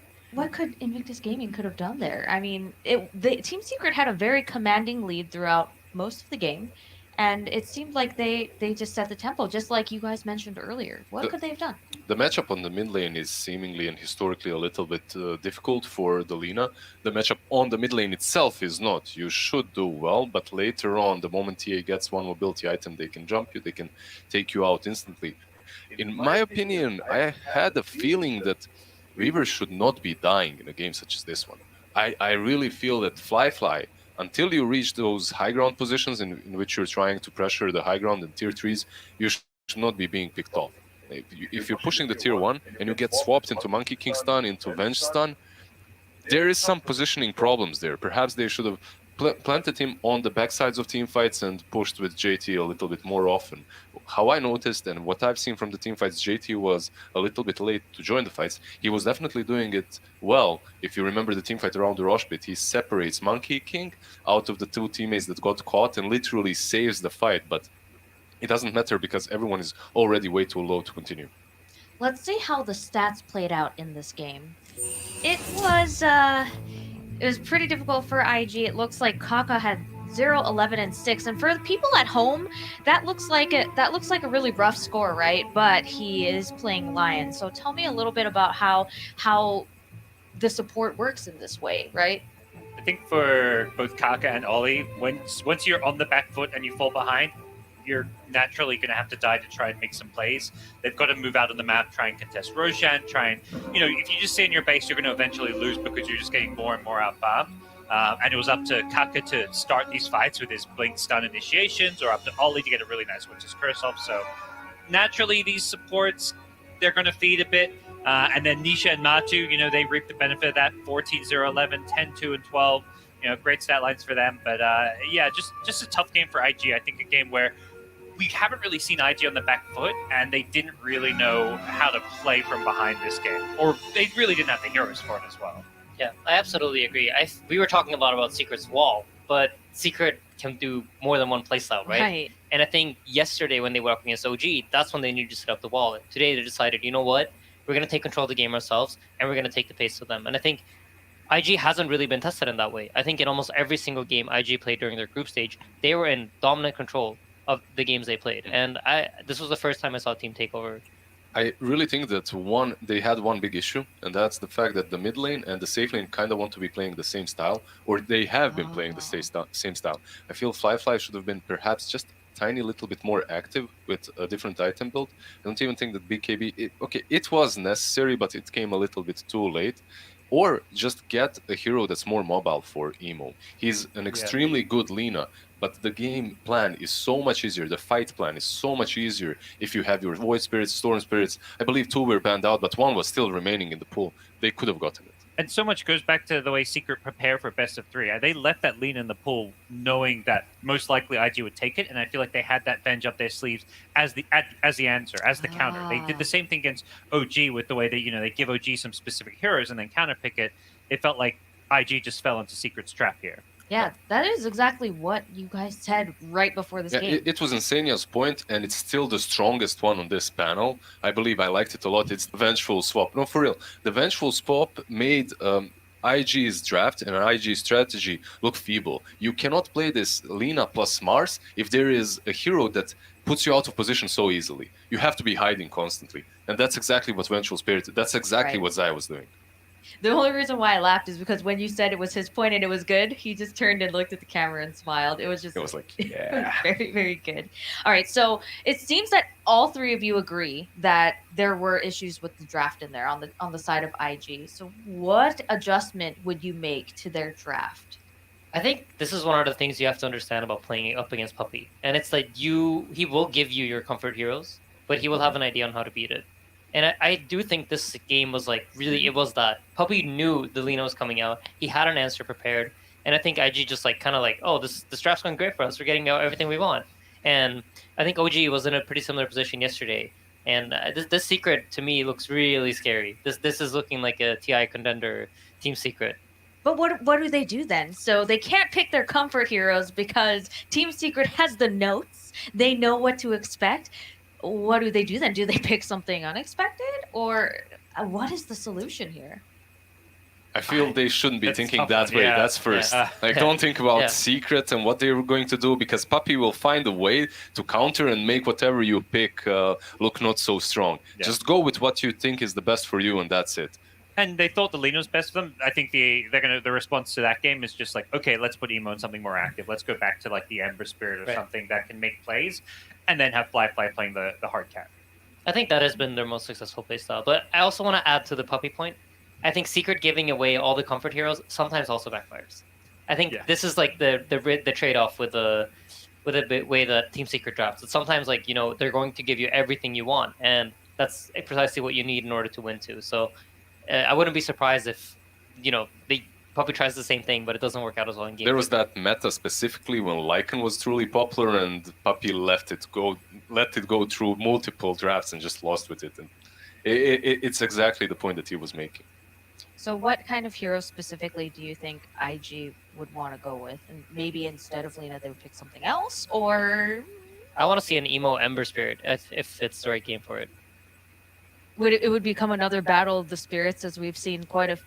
Invictus Gaming could have done there? I mean, the Team Secret had a very commanding lead throughout most of the game, and it seemed like they just set the tempo, just like you guys mentioned earlier. What could they have done? The matchup on the mid lane is seemingly and historically a little bit difficult for the Lina. The matchup on the mid lane itself is not. You should do well, but later on, the moment TA gets one mobility item, they can jump you, they can take you out instantly. In my opinion, I had a feeling that Weaver should not be dying in a game such as this one. I really feel that Fly, until you reach those high ground positions in which you're trying to pressure the high ground and tier 3s, you should not be being picked off. If you're pushing the tier 1 and you get swapped into Monkey King stun, into Venge stun, there is some positioning problems there. Perhaps they should have planted him on the backsides of team fights and pushed with JT a little bit more often. How I noticed and what I've seen from the team fights, JT was a little bit late to join the fights. He was definitely doing it well. If you remember the team fight around the Rosh pit, he separates Monkey King out of the two teammates that got caught and literally saves the fight. But it doesn't matter because everyone is already way too low to continue. Let's see how the stats played out in this game. It was pretty difficult for IG. It looks like Kaka had 0, 11, and 6, and for the people at home, that looks like a really rough score, right? But he is playing Lion. So tell me a little bit about how the support works in this way, right? I think for both Kaka and Ollie, once you're on the back foot and you fall behind, you're naturally going to have to die to try and make some plays. They've got to move out on the map, try and contest Roshan, if you just stay in your base, you're going to eventually lose because you're just getting more and more outbound. And it was up to Kaka to start these fights with his blink stun initiations, or up to Ollie to get a really nice Witch's Curse off. So naturally, these supports, they're going to feed a bit. And then Nisha and Matu, they reap the benefit of that 14, 0, 11, 10, 2, and 12. Great stat lines for them. But just a tough game for IG. I think a game where we haven't really seen IG on the back foot, and they didn't really know how to play from behind this game. Or they really didn't have the heroes for it as well. Yeah, I absolutely agree. We were talking a lot about Secret's wall, but Secret can do more than one playstyle, right? Right. And I think yesterday when they were up against OG, that's when they needed to set up the wall. Today they decided, you know what? We're going to take control of the game ourselves, and we're going to take the pace to them. And I think IG hasn't really been tested in that way. I think in almost every single game IG played during their group stage, they were in dominant control of the games they played. And this was the first time I saw a team take over. I really think that they had one big issue, and that's the fact that the mid lane and the safe lane kind of want to be playing the same style, or they have been playing the same style. I feel Fly should have been perhaps just a tiny little bit more active with a different item build. I don't even think that BKB, it was necessary, but it came a little bit too late. Or just get a hero that's more mobile for Emo. He's an extremely good Lina, but the game plan is so much easier. The fight plan is so much easier if you have your Void Spirits, Storm Spirits. I believe 2 were banned out, but 1 was still remaining in the pool. They could have gotten it. And so much goes back to the way Secret prepare for best of 3. They left that lean in the pool knowing that most likely IG would take it, and I feel like they had that Venge up their sleeves as the answer, as the counter. They did the same thing against OG with the way they give OG some specific heroes and then counter pick it. It felt like IG just fell into Secret's trap here. Yeah, that is exactly what you guys said right before this game. It was Insania's point, and it's still the strongest one on this panel. I believe I liked it a lot. It's the Vengeful Swap. No, for real. The Vengeful Swap made IG's draft and IG's strategy look feeble. You cannot play this Lina plus Mars if there is a hero that puts you out of position so easily. You have to be hiding constantly. And that's exactly what Vengeful Spirit did. That's exactly what Zai was doing. The only reason why I laughed is because when you said it was his point and it was good, he just turned and looked at the camera and smiled. It was like, yeah. very, very good. All right, so it seems that all three of you agree that there were issues with the draft in there on the side of IG. So what adjustment would you make to their draft? I think this is one of the things you have to understand about playing up against Puppey. And it's like he will give you your comfort heroes, but he will have an idea on how to beat it. And I do think this game was it was that. Puppey knew the Lina was coming out. He had an answer prepared. And I think IG just oh, this draft's going great for us. We're getting everything we want. And I think OG was in a pretty similar position yesterday. And this Secret, to me, looks really scary. This is looking like a TI contender Team Secret. But what do they do then? So they can't pick their comfort heroes because Team Secret has the notes. They know what to expect. What do they do then? Do they pick something unexpected? Or what is the solution here? I feel they shouldn't be thinking that way. Yeah. That's first. Don't think about Secret and what they're going to do, because Puppey will find a way to counter and make whatever you pick look not so strong. Yeah. Just go with what you think is the best for you, and that's it. And they thought the Lina was best for them. I think the response to that game is just okay, let's put Emo in something more active. Let's go back to the Ember Spirit or something that can make plays, and then have Fly playing the hard cat. I think that has been their most successful playstyle. But I also want to add to the Puppey point. I think Secret giving away all the comfort heroes sometimes also backfires. I think this is the trade-off with the way that Team Secret drafts. It's sometimes they're going to give you everything you want, and that's precisely what you need in order to win too. So I wouldn't be surprised if Puppy tries the same thing, but it doesn't work out as well in game. There was that meta specifically when Lycan was truly popular, and Puppy let it go through multiple drafts and just lost with it. And it's exactly the point that he was making. So what kind of hero specifically do you think IG would want to go with? And maybe instead of Lina, they would pick something else, or I want to see an emo Ember Spirit if it's the right game for it. it would become another battle of the spirits, as we've seen quite a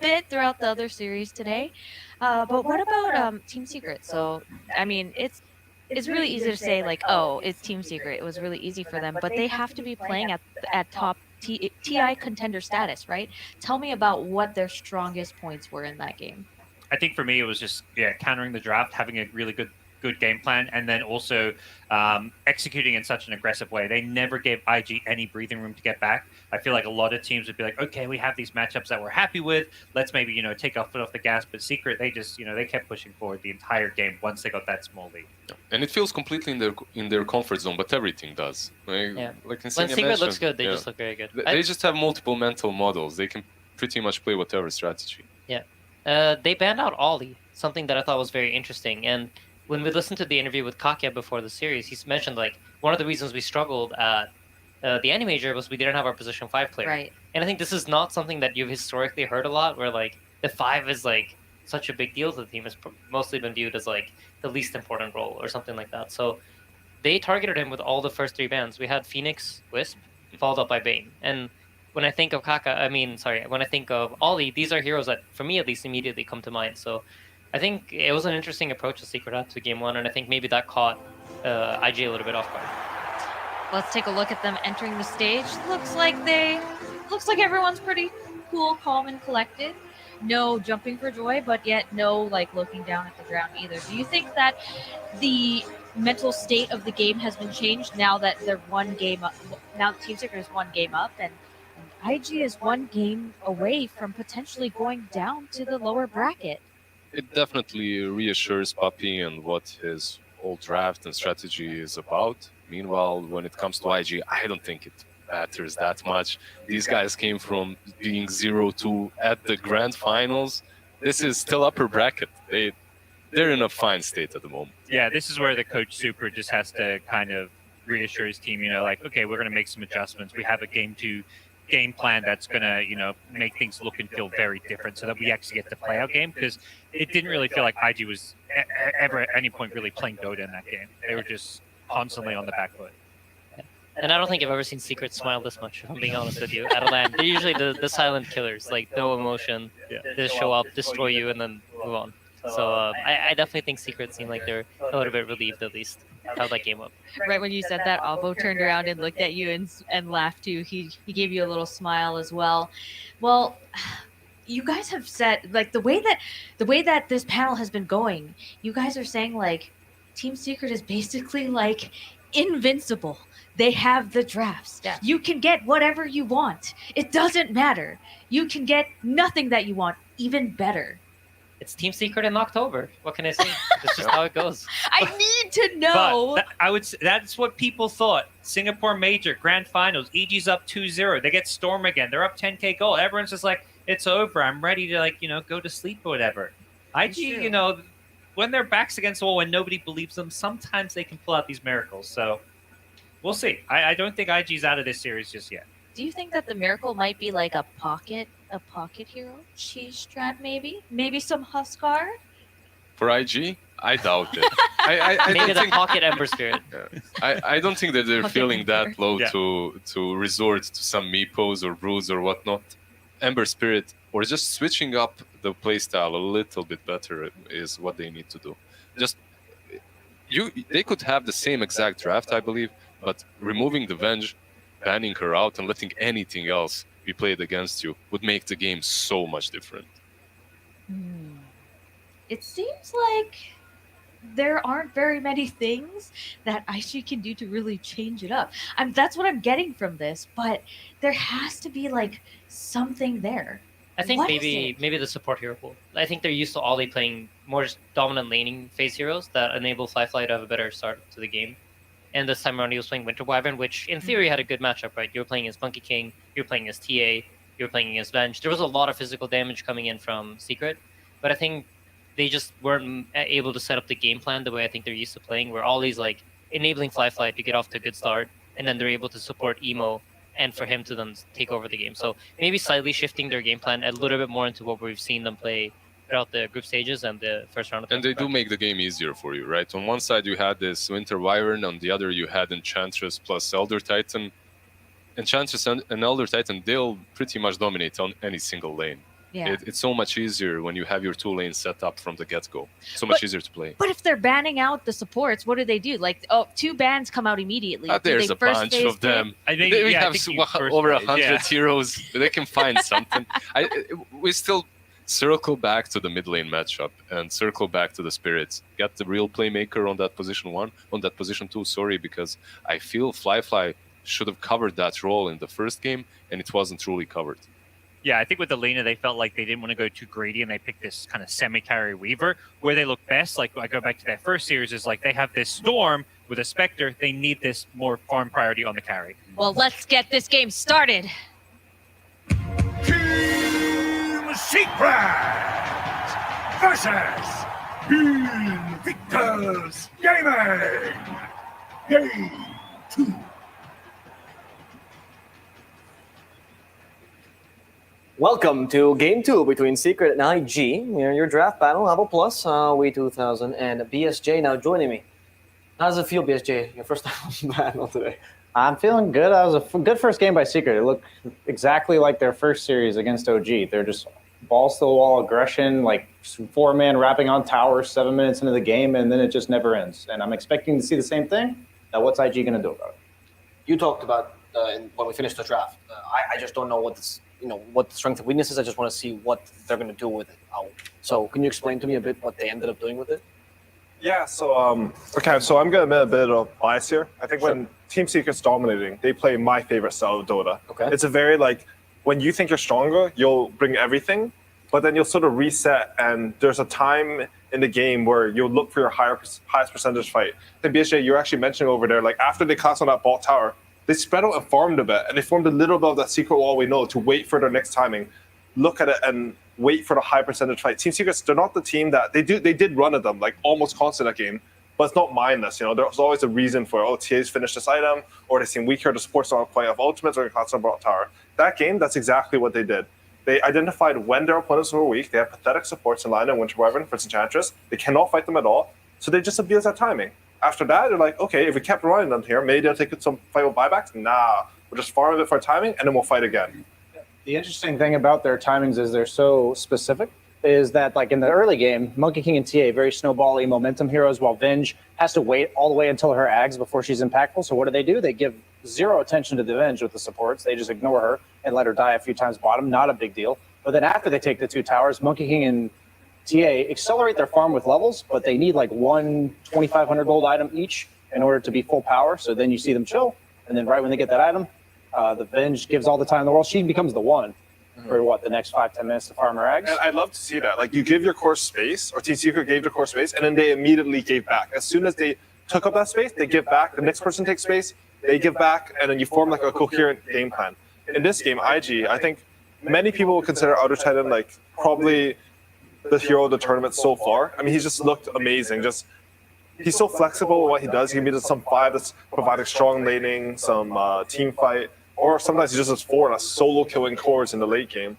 bit throughout the other series today. But what about Team Secret? So I mean, it's really easy to say like, oh, it's Team Secret. It was really easy for them, but they have to be playing at top TI contender status, right? Tell me about what their strongest points were in that game. I think for me it was just countering the draft, having a really good game plan, and then also executing in such an aggressive way. They never gave IG any breathing room to get back. I feel like a lot of teams would be like, okay, we have these matchups that we're happy with. Let's maybe take our foot off the gas. But Secret, they just they kept pushing forward the entire game once they got that small lead. And it feels completely in their comfort zone, but everything does. Like when Secret looks good, they just look very good. They just have multiple mental models. They can pretty much play whatever strategy. Yeah, they banned out Ollie, something that I thought was very interesting. And when we listened to the interview with Kakia before the series, he mentioned like one of the reasons we struggled at the Annie Major was we didn't have our position 5 player. Right. And I think this is not something that you've historically heard a lot, where like the 5 is like such a big deal to the team. It's mostly been viewed as like the least important role or something like that. So they targeted him with all the first 3 bans. We had Phoenix, Wisp, followed up by Bane. And when I think of when I think of Ollie, these are heroes that, for me at least, immediately come to mind. So I think it was an interesting approach to Secret had to game 1, and I think maybe that caught IG a little bit off guard. Let's take a look at them entering the stage. Looks like everyone's pretty cool, calm, and collected. No jumping for joy, but yet no like looking down at the ground either. Do you think that the mental state of the game has been changed now that they're one game up? Now Team Secret is one game up, and IG is one game away from potentially going down to the lower bracket. It definitely reassures Puppy and what his whole draft and strategy is about. Meanwhile, when it comes to IG, I don't think it matters that much. These guys came from being 0-2 at the grand finals. This is still upper bracket. They're in a fine state at the moment. Yeah, this is where the coach Super just has to kind of reassure his team, like, okay, we're going to make some adjustments. We have a game plan that's going to, make things look and feel very different so that we actually get to play our game, because it didn't really feel like IG was ever at any point really playing Dota in that game. They were just constantly on the back foot. And I don't think I've ever seen Secret smile this much, if I'm being honest with you. At a LAN, they're usually the silent killers, like no emotion. They just show up, destroy you, and then move on. So I definitely think Secret seemed like they're a little bit relieved, at least, how that game up. Right when you said that, Albo turned around and looked at you and laughed too. He gave you a little smile as well. Well, you guys have said, like, the way that this panel has been going, you guys are saying like Team Secret is basically like invincible. They have the drafts. Yeah. You can get whatever you want. It doesn't matter. You can get nothing that you want, even better. It's Team Secret in October. What can I say? It's just how it goes. I need to know. But I would say that's what people thought. Singapore Major, Grand Finals, EG's up 2-0. They get Storm again. They're up 10k gold. Everyone's just like, it's over. I'm ready to, go to sleep or whatever. IG, when their back's against the wall, when nobody believes them, sometimes they can pull out these miracles. So we'll see. I don't think IG's out of this series just yet. Do you think that the miracle might be like a pocket hero? Cheese strat maybe? Maybe some Huskar? For IG, I doubt it. I maybe don't the think, pocket Ember Spirit. I don't think that they're Pocket feeling Ember. that low to resort to some Meepos or Brews or whatnot. Ember Spirit, or just switching up the playstyle a little bit better is what they need to do. They could have the same exact draft, I believe, but removing the Venge, banning her out, and letting anything else be played against you would make the game so much different. It seems like there aren't very many things that IG can do to really change it up. That's what I'm getting from this, but there has to be like something there. I think What maybe the support hero pool. I think they're used to Ollie playing more dominant laning phase heroes that enable Fly to have a better start to the game. And this time around, he was playing Winter Wyvern, which in theory had a good matchup, right? You were playing as Monkey King, you were playing as TA, you were playing as Venge. There was a lot of physical damage coming in from Secret. but I think they just weren't able to set up the game plan the way I think they're used to playing, where Ollie's like enabling Fly to get off to a good start, and then they're able to support Emo and for him to then take over the game. So maybe slightly shifting their game plan a little bit more into what we've seen them play throughout the group stages and the first round of And they do make the game easier for you, right? On one side you had this Winter Wyvern, on the other you had Enchantress plus Elder Titan. Enchantress and Elder Titan, they'll pretty much dominate on any single lane. Yeah. It's so much easier when you have your 2 lanes set up from the get-go. So much easier to play. But if they're banning out the supports, what do? Like, 2 bans come out immediately. There's a bunch of them. We have over 100 heroes. They can find something. We still circle back to the mid lane matchup and circle back to the spirits. Get the real playmaker on that position 1, on that position 2, sorry, because I feel Fly should have covered that role in the first game, and it wasn't truly covered. Yeah, I think with the Lena, they felt like they didn't want to go too greedy, and they picked this kind of semi-carry Weaver. Where they look best, like I go back to that first series, is like they have this Storm with a Spectre. They need this more farm priority on the carry. Well, let's get this game started. Team Secret versus Invictus Gaming. Game 2. Welcome to Game 2 between Secret and IG. We're your draft battle, Level Plus, We2000 and BSJ now joining me. How does it feel, BSJ? Your first time on battle today. I'm feeling good. That was a good first game by Secret. It looked exactly like their first series against OG. They're just balls to the wall aggression, like 4-man wrapping on towers 7 minutes into the game, and then it just never ends. And I'm expecting to see the same thing. Now, what's IG going to do about it? You talked about when we finished the draft. I just don't know what this. What the strength and weaknesses. I just want to see what they're going to do with it. So can you explain to me a bit what they ended up doing with it? Yeah, so so I'm going to admit a bit of bias here. I think when Team Secret's dominating, they play my favorite style of Dota. Okay. It's a very, when you think you're stronger, you'll bring everything, but then you'll sort of reset, and there's a time in the game where you'll look for your highest percentage fight. I think BSJ, you're actually mentioning over there, after they cast on that bot tower, they spread out and farmed a bit, and they formed a little bit of that secret wall we know to wait for their next timing, look at it, and wait for the high percentage fight. Team Secrets, they're not the team that they did run at them almost constant that game, but it's not mindless. There's always a reason for TA's finished this item, or they seem weaker, the supports don't quite have ultimates, or they cast on bot tower. That game, that's exactly what they did. They identified when their opponents were weak. They have pathetic supports in line and Winter Wyvern for Enchantress. They cannot fight them at all, so they just abuse that timing. After that, they're like, okay, if we kept running them here, maybe they'll take some fight with buybacks. Nah, we'll just farm it for timing, and then we'll fight again. The interesting thing about their timings is they're so specific, is that in the early game, Monkey King and TA, very snowball-y momentum heroes, while Venge has to wait all the way until her Ags before she's impactful. So what do? They give zero attention to the Venge with the supports. They just ignore her and let her die a few times bottom. Not a big deal. But then after they take the 2 towers, Monkey King and TA accelerate their farm with levels, but they need one 2,500 gold item each in order to be full power. So then you see them chill, and then right when they get that item, the Venge gives all the time in the world. She becomes the one for the next 5-10 minutes to farm her Ags. And I'd love to see that. You give your core space, or Team Secret gave their core space, and then they immediately gave back. As soon as they took up that space, they give back. The next person takes space, they give back, and then you form a coherent game plan. In this game, IG, I think many people would consider Outer Titan probably the hero of the tournament so far. I mean, he's just looked amazing. He's so flexible with what he does. He can be some 5 that's providing strong laning, some team fight, or sometimes he just does 4 and a solo killing cores in the late game.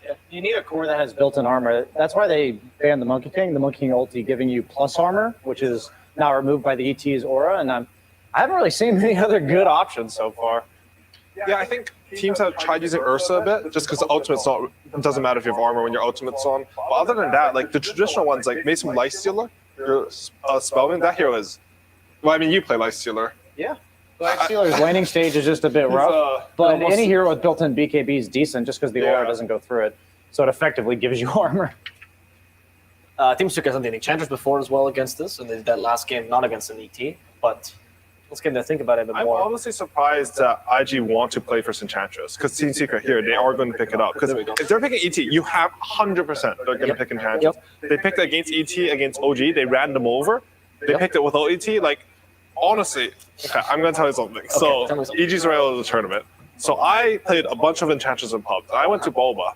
Yeah, you need a core that has built-in armor. That's why they banned the Monkey King. The Monkey King ulti giving you plus armor, which is now removed by the ET's aura, and I haven't really seen many other good options so far. Yeah, I think teams have tried using Ursa a bit, just because the ultimate's not. It doesn't matter if you have armor when your ultimate's on. But other than that, the traditional ones, Mason Lifestealer, your Spellman, that hero is. Well, I mean, you play Lifestealer. Yeah. Lifestealer's laning stage is just a bit rough, but any hero with built-in BKB is decent, just because the aura doesn't go through it, so it effectively gives you armor. Team Secret has done the Enchantress before as well against this, and they did that last game not against an ET, but. Let's get to think about it a bit more. I'm honestly surprised that IG want to play for Enchantress, because Team Secret here, they are going to pick it up. Because if they're picking ET, you have 100% they're going to pick Enchantress. They picked it against ET, against OG, they ran them over. They picked it without ET. Honestly, okay, I'm going to tell you something. So, EG's right out of the tournament. So I played a bunch of Enchantress in pubs. I went to Bulba,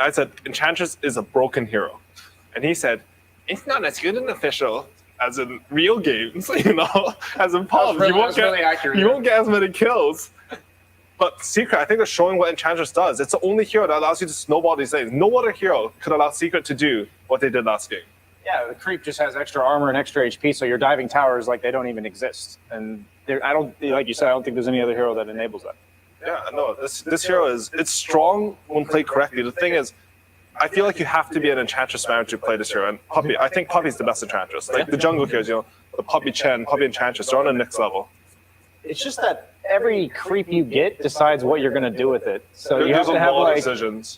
I said, Enchantress is a broken hero. And he said, it's not as good an official as in real games, you know, as in pubs. Really, you won't get as many kills. But Secret, I think they're showing what Enchantress does. It's the only hero that allows you to snowball these things. No other hero could allow Secret to do what they did last game. Yeah, the creep just has extra armor and extra HP, so your diving towers, like, they don't even exist. And I don't, like you said, I don't think there's any other hero that enables that. Yeah, no, this hero it's strong when played correctly. The thing is, I feel like you have to be an Enchantress man to play this hero. And Puppey, I think Puppey's the best Enchantress. Like the jungle heroes, you know, the Puppey Chen, Puppey Enchantress, they're on the next level. It's just that every creep you get decides what you're going to do with it. So you have to have like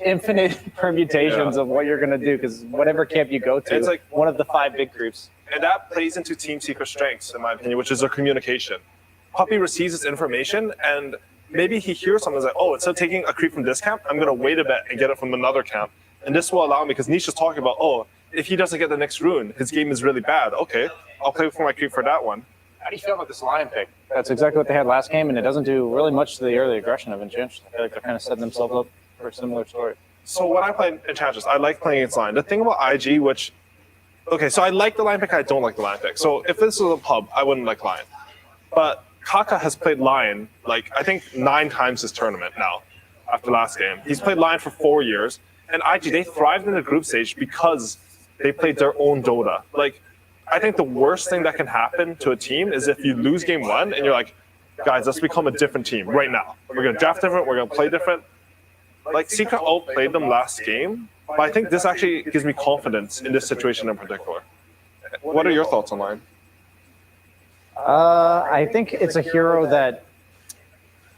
infinite permutations of what you're going to do, because whatever camp you go to, it's like one of the 5 big creeps. And that plays into Team Secret's strengths, in my opinion, which is their communication. Puppey receives this information, and maybe he hears something like, oh, instead of taking a creep from this camp, I'm going to wait a bit and get it from another camp. And this will allow me, because Nisha's talking about, oh, if he doesn't get the next rune, his game is really bad. Okay, I'll play for my creep for that one. How do you feel about this Lion pick? That's exactly what they had last game, and it doesn't do really much to the early aggression of Enchantress. I feel like they're kind of setting themselves up for a similar story. So when I play Enchantress, I like playing against Lion. The thing about IG, okay, so I like the Lion pick, I don't like the Lion pick. So if this was a pub, I wouldn't like Lion. But Kaka has played Lion, like, I think 9 times this tournament now, after last game. He's played Lion for 4 years. And IG, they thrived in the group stage because they played their own Dota. Like, I think the worst thing that can happen to a team is if you lose game 1 and you're like, guys, let's become a different team right now. We're going to draft different, we're going to play different. Like, Secret outplayed them last game, but I think this actually gives me confidence in this situation in particular. What are your thoughts on Lion? I think it's a hero that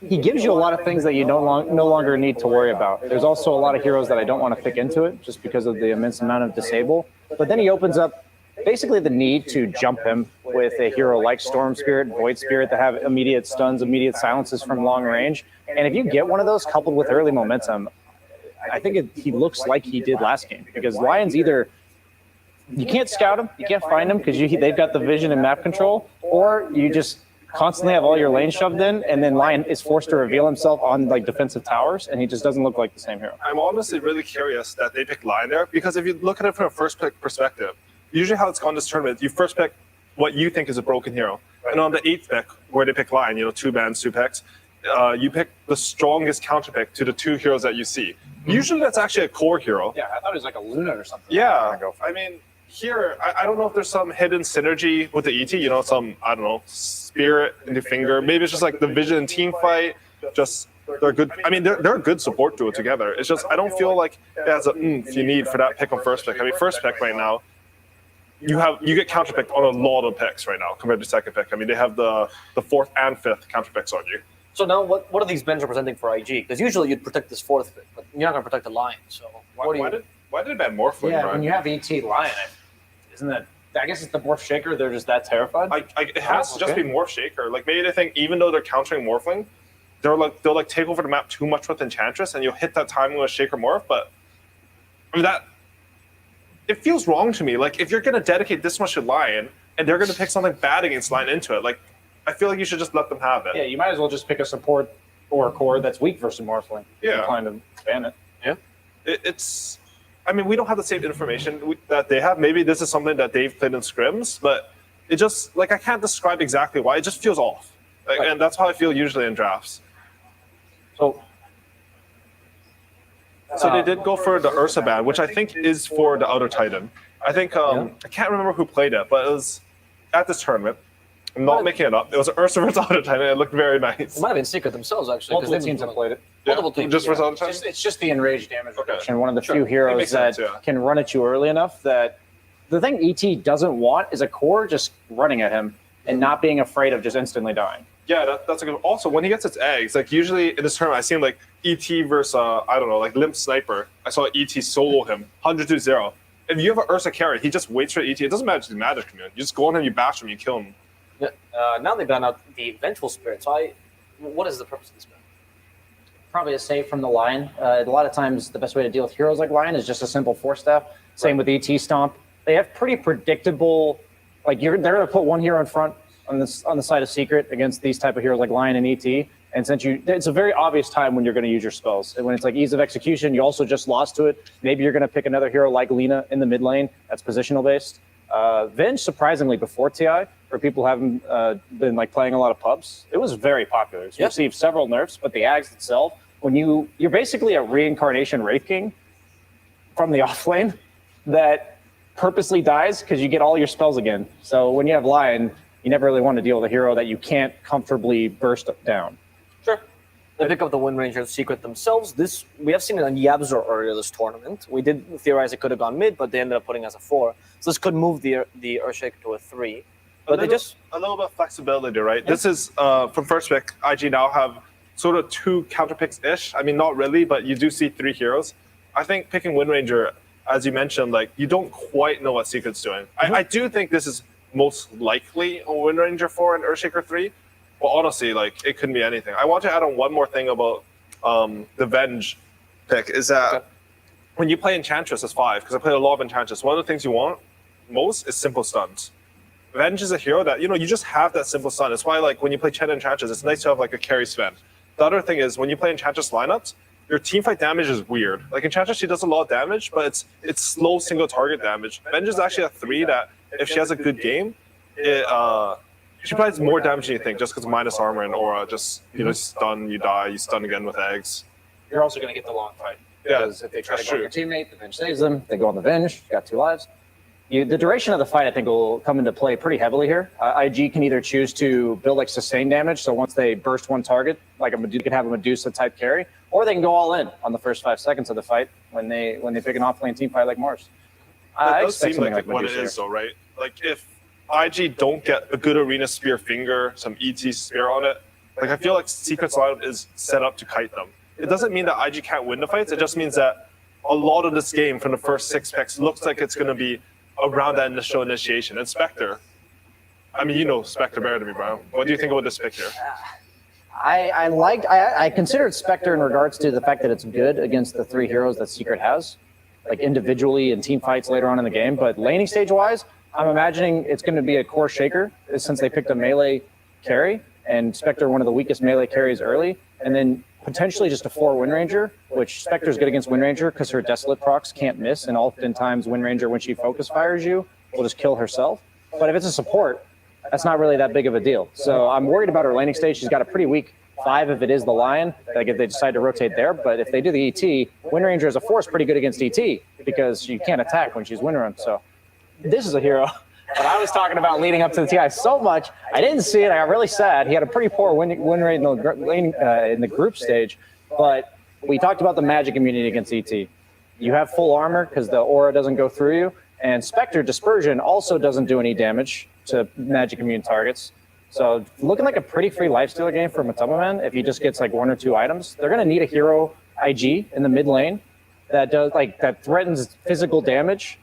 he gives you a lot of things that you no longer need to worry about. There's also a lot of heroes that I don't want to pick into it just because of the immense amount of disable. But then he opens up basically the need to jump him with a hero like Storm Spirit, Void Spirit that have immediate stuns, immediate silences from long range. And if you get one of those coupled with early momentum, I think he looks like he did last game, because Lion's either you can't scout him, you can't find him because they've got the vision and map control, or you just constantly have all your lanes shoved in, and then Lion is forced to reveal himself on like defensive towers, and he just doesn't look like the same hero. I'm honestly really curious that they picked Lion there, because if you look at it from a first pick perspective, usually how it's gone this tournament, you first pick what you think is a broken hero. And on the 8th pick, where they pick Lion, 2 bans, 2 picks, you pick the strongest counter pick to the 2 heroes that you see. Usually that's actually a core hero. Yeah, I thought it was like a Luna or something. Yeah, I mean, here, I don't know if there's some hidden synergy with the ET, some, I don't know, spirit into finger. Maybe it's just like the vision and team fight. Just, they're good. I mean, they're a good support duo together. It's just, I don't feel like it has a oomph you need for that pick on first pick. I mean, first pick right now, you get counter picked on a lot of picks right now compared to second pick. I mean, they have the 4th and 5th counter picks on you. So now, what are these bans representing for IG? Because usually you'd protect this 4th pick, but you're not going to protect the Lion. So why did it ban Morphling? Yeah, Brian? when you have ET Lion, isn't that? I guess it's the Morph Shaker. They're just that terrified. It has to just be Morph Shaker. Like, maybe they think even though they're countering Morphling, they'll take over the map too much with Enchantress, and you'll hit that timing with Shaker Morph. But I mean, it feels wrong to me. Like, if you're going to dedicate this much to Lion, and they're going to pick something bad against Lion into it, like, I feel like you should just let them have it. Yeah, you might as well just pick a support or a core that's weak versus Morphling. Yeah, trying to ban it. Yeah, it's. I mean, we don't have the same information that they have. Maybe this is something that they've played in scrims, but it just, like, I can't describe exactly why. It just feels off. Like, and that's how I feel usually in drafts. So they did go for the Ursa ban, which I think is for the Outer Titan. I think, I can't remember who played it, but it was at this tournament. I'm not making it up. It was Ursa versus Outer Titan, and it looked very nice. It might have been Secret themselves, actually. Multiple teams have played it. Multiple teams. Just versus Outer Titan? It's just the enraged damage reduction. One of the Sure. few heroes makes that sense, yeah. can run at you early enough that the thing ET doesn't want is a core just running at him and not being afraid of just instantly dying. Yeah, that's a good. Also, when he gets its eggs, like usually in this tournament, I've seen like ET versus I don't know, like Limp Sniper. I saw ET solo him 100-0. If you have an Ursa carry, he just waits for ET. It doesn't matter the magic commune. You just go on him, you bash him, you kill him. Yeah. Now they ban out the Vengeful Spirit. So what is the purpose of this ban? Probably a save from the Lion. A lot of times, the best way to deal with heroes like Lion is just a simple force staff. Same with ET Stomp. They have pretty predictable. Like they're going to put one hero in front on the side of Secret against these type of heroes like Lion and ET, And since it's a very obvious time when you're going to use your spells. And when it's like ease of execution, you also just lost to it. Maybe you're going to pick another hero like Lina in the mid lane. That's positional based. Venge, surprisingly, before TI, for people who haven't been like playing a lot of pubs, it was very popular. It's received several nerfs, but the Ags itself, when you're basically a reincarnation Wraith King from the off lane that purposely dies because you get all your spells again. So when you have Lion, you never really want to deal with a hero that you can't comfortably burst down. Sure. They pick up the Wind Ranger Secret themselves. We have seen it on Yabzor earlier this tournament. We did theorize it could have gone mid, but they ended up putting it as a 4. So this could move the Earthshaker to a 3. But they just a little bit of flexibility, right? Yeah. This is from first pick. IG now have sort of 2 counter picks ish. I mean, not really, but you do see 3 heroes. I think picking Wind Ranger, as you mentioned, like you don't quite know what Secret's doing. I do think this is most likely a Wind Ranger 4 and Earthshaker 3. But honestly, like it couldn't be anything. I want to add on one more thing about the Venge pick is that when you play Enchantress as 5, because I play a lot of Enchantress, one of the things you want most is simple stuns. Venge is a hero that, you just have that simple stun. It's why like when you play Chen Enchantress, it's nice to have like a carry Sven. The other thing is when you play Enchantress lineups, your teamfight damage is weird. Like Enchantress, she does a lot of damage, but it's slow single target damage. Venge is actually a 3 that if she has a good game, she provides more damage than you think just because of minus armor and aura. Just, stun, you die, you stun again with eggs. You're also going to get the long fight. Yeah, because if they try to go on your teammate, the Venge saves them. They go on the Venge, you got 2 lives. The duration of the fight, I think, will come into play pretty heavily here. IG can either choose to build like sustained damage, so once they burst one target, like you could have a Medusa type carry, or they can go all in on the first 5 seconds of the fight when they pick an off-lane team fight like Mars. That does seem like what it is, though, right? Like if IG don't get a good arena spear finger, some ET spear on it, like I feel like Secret's lineup is set up to kite them. It doesn't mean that IG can't win the fights. It just means that a lot of this game from the first 6 picks looks like it's going to be around that initial initiation. And Spectre, I mean, you know Spectre better than me, bro. What do you think about this pick here? I considered Spectre in regards to the fact that it's good against the 3 heroes that Secret has, like individually in team fights later on in the game. But laning stage wise, I'm imagining it's going to be a core shaker since they picked a melee carry and Spectre one of the weakest melee carries early, and then potentially just a 4 Wind Ranger, which Spectre's good against Wind Ranger because her Desolate procs can't miss, and oftentimes Wind Ranger, when she focus fires you, will just kill herself. But if it's a support, that's not really that big of a deal. So I'm worried about her laning stage. She's got a pretty weak 5 if it is the Lion, like if they decide to rotate there. But if they do the ET, Wind Ranger as a 4 is pretty good against ET because she can't attack when she's Wind Run. So this is a hero that I was talking about leading up to the TI so much. I didn't see it. I got really sad. He had a pretty poor win rate in the group stage. But we talked about the magic immunity against ET. You have full armor because the aura doesn't go through you. And Spectre Dispersion also doesn't do any damage to magic immune targets. So looking like a pretty free lifestealer game for Matamaman if he just gets like 1 or 2 items. They're going to need a hero IG in the mid lane that threatens physical damage.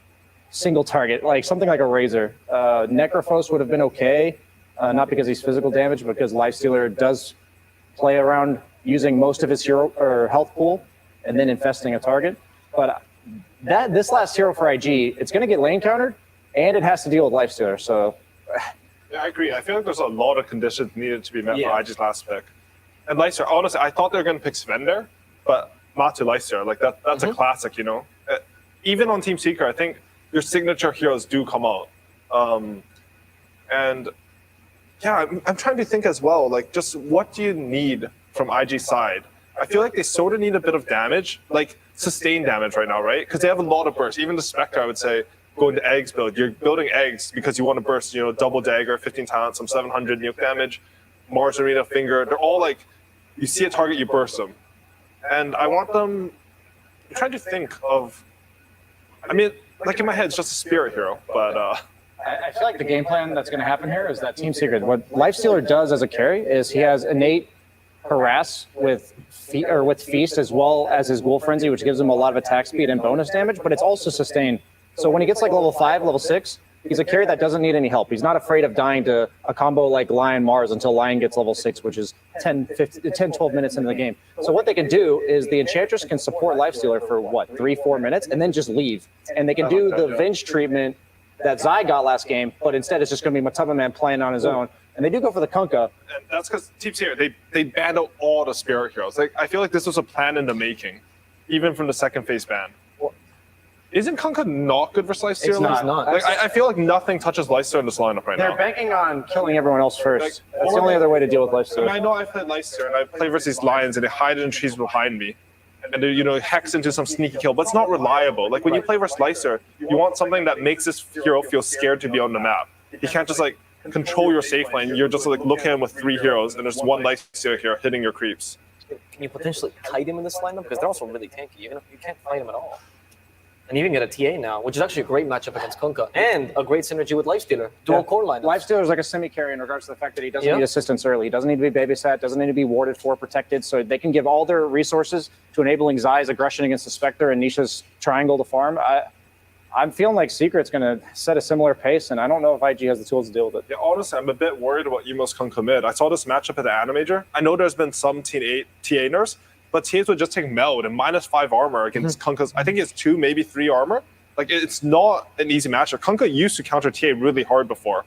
Single target, like something like a Razor. Necrophos would have been okay, not because he's physical damage, but because Lifestealer does play around using most of his hero or health pool and then infesting a target. But this last hero for IG, it's going to get lane countered, and it has to deal with Lifestealer. So, yeah, I agree. I feel like there's a lot of conditions needed to be met for IG's last pick. And Lifestealer, honestly, I thought they were going to pick Sven there, but not to Lifestealer. Like that's a classic, Even on Team Secret, I think your signature heroes do come out. And yeah, I'm trying to think as well, like just what do you need from IG side? I feel like they sort of need a bit of damage, like sustained damage right now, right? Because they have a lot of bursts. Even the Spectre, I would say, going to eggs build. You're building eggs because you want to burst, double dagger, 15 talent, some 700 nuke damage, Mars Arena Finger. They're all like, you see a target, you burst them. And I want them, I'm trying to think of, like in my head, it's just a spirit hero, but I feel like the game plan that's going to happen here is that Team Secret, what Lifestealer does as a carry is he has innate harass with Feast as well as his Ghoul Frenzy, which gives him a lot of attack speed and bonus damage, but it's also sustained. So when he gets like level 5, level 6, he's a carry that doesn't need any help. He's not afraid of dying to a combo like Lion Mars until Lion gets level 6, which is 10, 12 minutes into the game. So what they can do is the Enchantress can support Lifestealer for 3-4 minutes and then just leave. And they can do the Venge treatment that Zai got last game, but instead it's just going to be Matama Man playing on his own. And they do go for the Kunkka. And that's because Team Secret, they banned out all the Spirit Heroes. Like, I feel like this was a plan in the making, even from the second phase ban. Isn't Kunkka not good for Lifestealer? It's not. Like, I feel like nothing touches Lifestealer in this lineup right now. They're banking on killing everyone else first. That's the only other way to deal with Lifestealer. I know I played Lifestealer, and I play versus these Lions, and they hide in trees behind me. And they, you know, hex into some sneaky kill, but it's not reliable. Like, when you play versus Lifestealer, you want something that makes this hero feel scared to be on the map. You can't just, like, control your safe lane. You're just, like, looking at him with 3 heroes, and there's one Lifestealer hero hitting your creeps. Can you potentially kite him in this lineup? Because they're also really tanky. You can't fight him at all. And you even get a TA now, which is actually a great matchup against Kunkka, and a great synergy with Lifestealer. Dual core lineup. Lifestealer is like a semi-carry in regards to the fact that he doesn't need assistance early. He doesn't need to be babysat, doesn't need to be warded for, protected. So they can give all their resources to enabling Zai's aggression against the Spectre and Nisha's triangle to farm. I'm feeling like Secret's going to set a similar pace, and I don't know if IG has the tools to deal with it. Yeah, honestly, I'm a bit worried about Emo's Kunkka mid. I saw this matchup at the Animajor. I know there's been some TA nerfs, but TAs would just take Meld and -5 armor against Kunkka's. I think he has 2, maybe 3 armor. Like, it's not an easy matchup. Kunkka used to counter TA really hard before,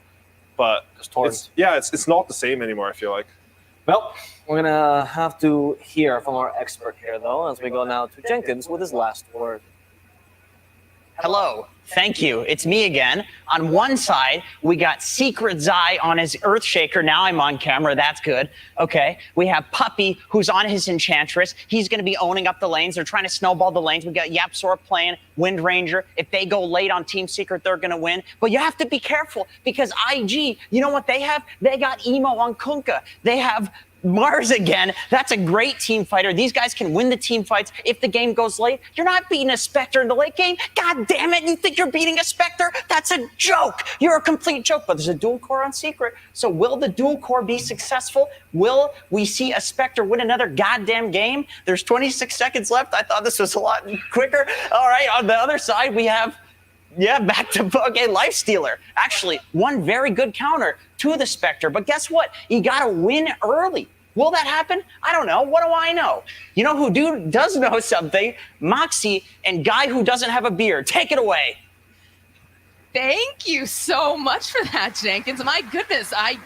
but it's not the same anymore, I feel like. Well, we're going to have to hear from our expert here, though, as we go now to Jenkins with his last word. Hello. Thank you. It's me again. On one side, we got Secret Zai on his Earthshaker. Now I'm on camera. That's good. Okay. We have Puppy, who's on his Enchantress. He's going to be owning up the lanes. They're trying to snowball the lanes. We got Yapsor playing Wind Ranger. If they go late on Team Secret, they're going to win. But you have to be careful because IG, you know what they have? They got Emo on Kunkka. They have Mars again. That's a great team fighter. These guys can win the team fights if the game goes late. You're not beating a Spectre in the late game. God damn it. You think you're beating a Spectre? That's a joke. You're a complete joke. But there's a dual core on Secret. So will the dual core be successful? Will we see a Spectre win another goddamn game? There's 26 seconds left. I thought this was a lot quicker. All right. On the other side, we have back to Lifestealer. Actually, one very good counter to the Spectre. But guess what? You got to win early. Will that happen? I don't know. What do I know? You know who does know something? Moxie and Guy who doesn't have a beard. Take it away. Thank you so much for that, Jenkins. My goodness, I